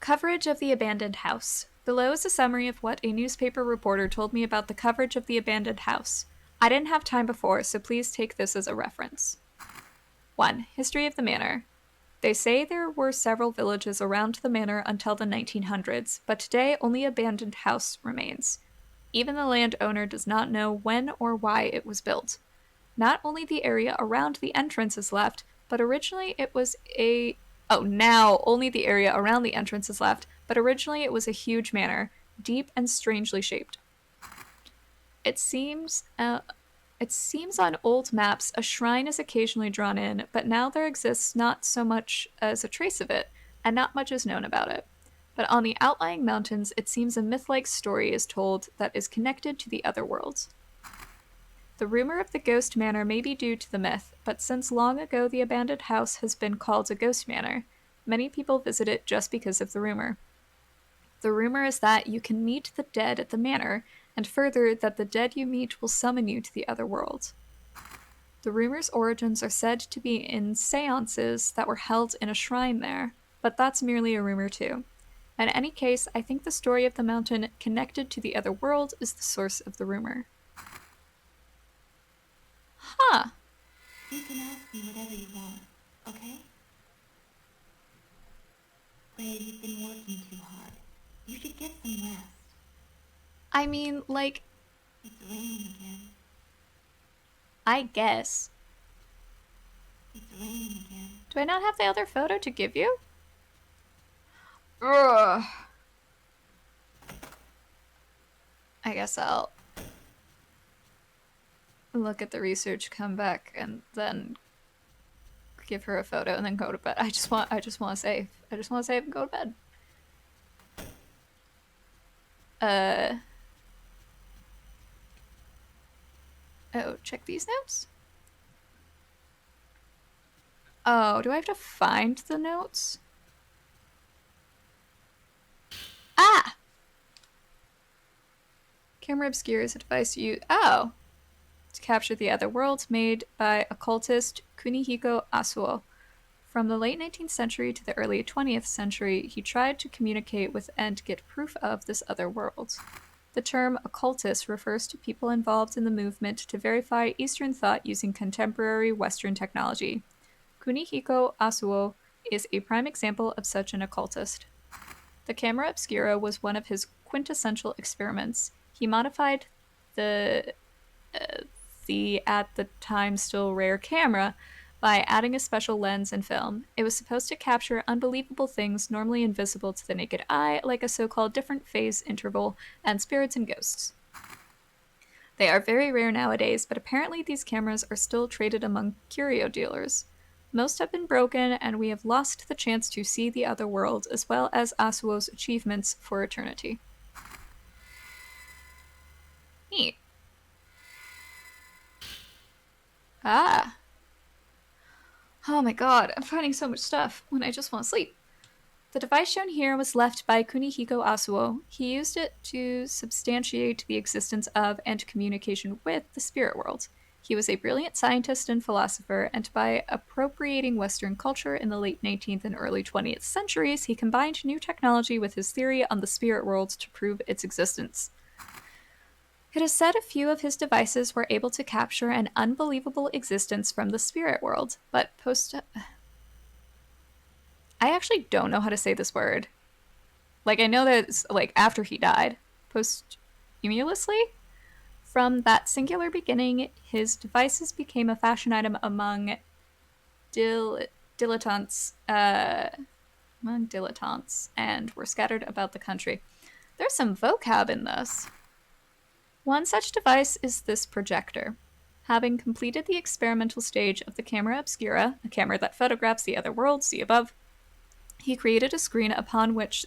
Coverage of the abandoned house. Below is a summary of what a newspaper reporter told me about the coverage of the abandoned house. I didn't have time before, so please take this as a reference. 1. History of the manor. They say there were several villages around the manor until the 1900s, but today only abandoned house remains. Even the landowner does not know when or why it was built. Not only the area around the entrance is left, but originally it was a... Oh, now only the area around the entrance is left, but originally it was a huge manor, deep and strangely shaped. It seems on old maps a shrine is occasionally drawn in, but now there exists not so much as a trace of it, and not much is known about it. But on the outlying mountains, it seems a myth-like story is told that is connected to the other worlds. The rumor of the ghost manor may be due to the myth, but since long ago the abandoned house has been called a ghost manor, many people visit it just because of the rumor. The rumor is that you can meet the dead at the manor, and further that the dead you meet will summon you to the other world. The rumor's origins are said to be in seances that were held in a shrine there, but that's merely a rumor too. In any case, I think the story of the mountain connected to the other world is the source of the rumor. Huh. You can ask me whatever you want, okay? Ray, you've been working too hard. You should get some rest. I mean, like... It's raining again. I guess. It's raining again. Do I not have the other photo to give you? Ugh. I guess I'll look at the research, come back, and then give her a photo, and then go to bed. I just want to save. I just want to save and go to bed. Oh, check these notes? Oh, do I have to find the notes? Ah! Camera obscure is a device you... Oh! To capture the other world, made by occultist Kunihiko Asuo. From the late 19th century to the early 20th century, he tried to communicate with and get proof of this other world. The term occultist refers to people involved in the movement to verify Eastern thought using contemporary Western technology. Kunihiko Asuo is a prime example of such an occultist. The camera obscura was one of his quintessential experiments. He modified the the, at the time still rare, camera by adding a special lens and film. It was supposed to capture unbelievable things normally invisible to the naked eye, like a so-called different phase interval and spirits and ghosts. They are very rare nowadays, but apparently these cameras are still traded among curio dealers. Most have been broken, and we have lost the chance to see the other world, as well as Asuo's achievements for eternity. Neat. Ah. Oh my god, I'm finding so much stuff when I just want to sleep. The device shown here was left by Kunihiko Asuo. He used it to substantiate the existence of and communication with the spirit world. He was a brilliant scientist and philosopher, and by appropriating Western culture in the late 19th and early 20th centuries, he combined new technology with his theory on the spirit world to prove its existence. It is said a few of his devices were able to capture an unbelievable existence from the spirit world, but I actually don't know how to say this word. Like, I know that it's, like, after he died. Posthumously? From that singular beginning, his devices became a fashion item among dilettantes, and were scattered about the country. There's some vocab in this. One such device is this projector. Having completed the experimental stage of the camera obscura, a camera that photographs the other world, see above, he created a screen upon which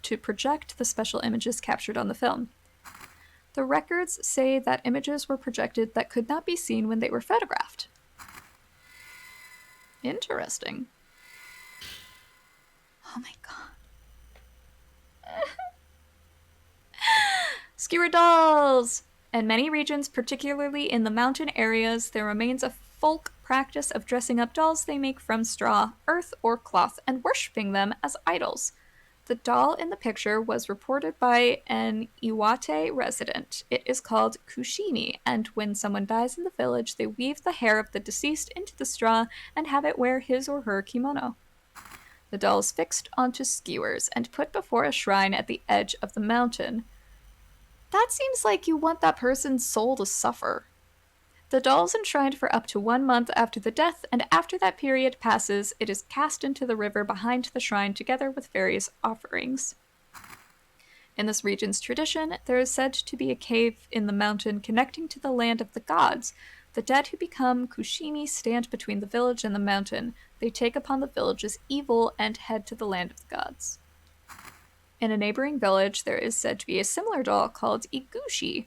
to project the special images captured on the film. The records say that images were projected that could not be seen when they were photographed. Interesting. Oh my god. Skewer dolls! In many regions, particularly in the mountain areas, there remains a folk practice of dressing up dolls they make from straw, earth, or cloth and worshipping them as idols. The doll in the picture was reported by an Iwate resident. It is called kushimi, and when someone dies in the village, they weave the hair of the deceased into the straw and have it wear his or her kimono. The doll is fixed onto skewers and put before a shrine at the edge of the mountain. That seems like you want that person's soul to suffer. The doll is enshrined for up to 1 month after the death, and after that period passes, it is cast into the river behind the shrine together with various offerings. In this region's tradition, there is said to be a cave in the mountain connecting to the land of the gods. The dead who become kushimi stand between the village and the mountain. They take upon the village's evil and head to the land of the gods. In a neighboring village, there is said to be a similar doll called Igushi,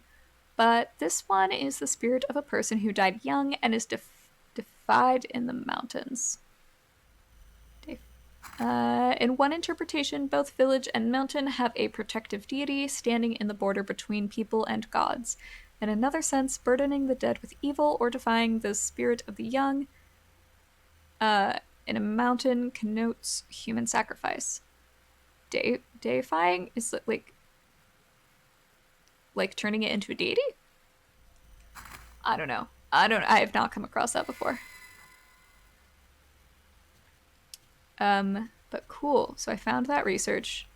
but this one is the spirit of a person who died young and is defied in the mountains. In one interpretation, both village and mountain have a protective deity standing in the border between people and gods. In another sense, burdening the dead with evil or defying the spirit of the young in a mountain connotes human sacrifice. Deifying is like turning it into a deity? I don't know. I have not come across that before. But cool. So I found that research.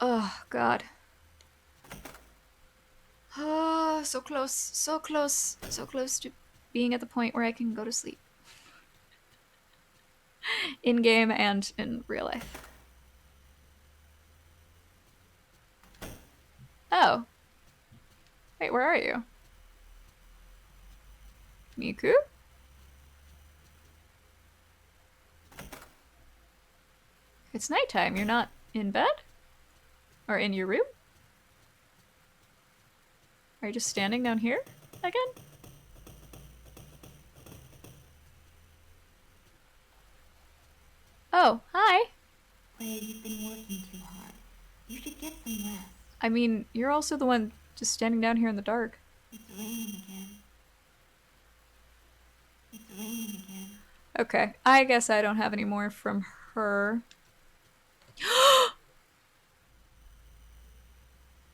Oh, God. Oh, so close. So close. So close to being at the point where I can go to sleep. In-game and in real life. Oh. Wait, where are you? Miku? It's nighttime. You're not in bed? Or in your room? Are you just standing down here again? Oh, hi. Claire, you've been working too hard. You should get some rest. I mean, you're also the one just standing down here in the dark. It's raining again. It's raining again. Okay, I guess I don't have any more from her.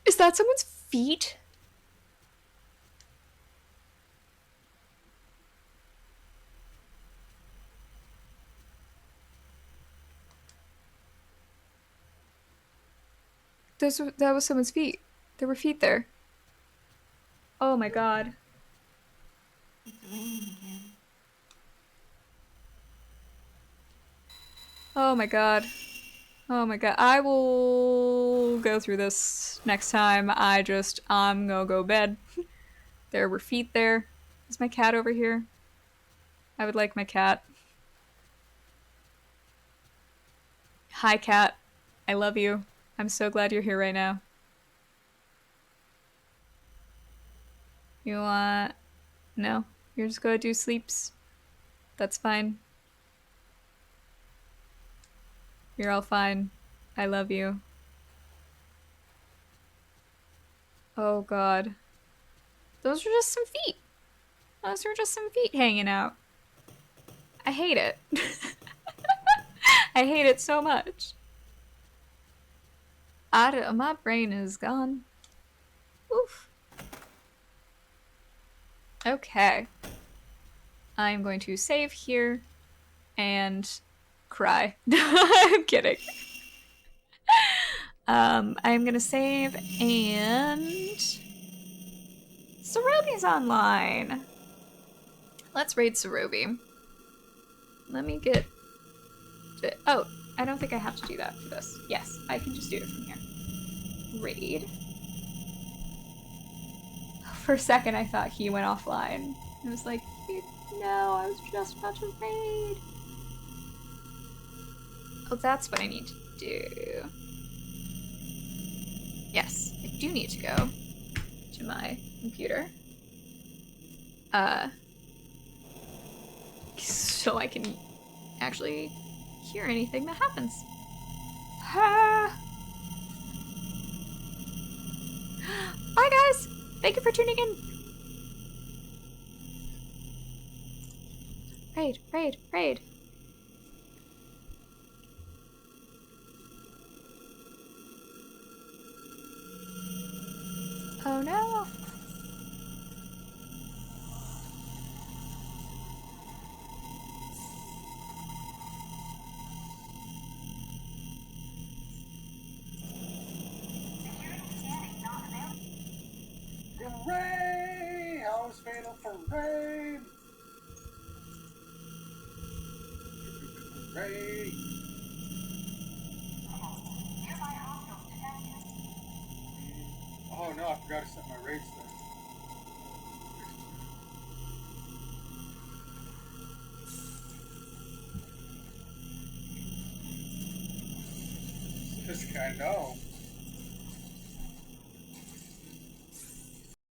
Is that someone's feet? That was someone's feet. There were feet there. Oh my god. It's raining again. Oh my god. Oh my god. I will go through this next time. I'm gonna go bed. There were feet there. Is my cat over here? I would like my cat. Hi, cat. I love you. I'm so glad you're here right now. You want... No? You're just gonna do sleeps? That's fine. You're all fine. I love you. Oh god. Those were just some feet. Those were just some feet hanging out. I hate it. I hate it so much. My brain is gone. Oof. Okay. I'm going to save here and cry. I'm kidding. I'm gonna save and Sarobi's online. Let's raid Sarobi. Let me get... Oh, I don't think I have to do that for this. Yes, I can just do it from here. Raid. For a second, I thought he went offline. I was like, no, I was just about to raid. Oh, that's what I need to do. Yes, I do need to go to my computer. So I can actually hear anything that happens. Ah. Bye, guys! Thank you for tuning in. Raid, raid, raid. Oh no. Hooray! House fatal for raid! Hooray! Oh no, I forgot to set my raid stuff. This guy, no.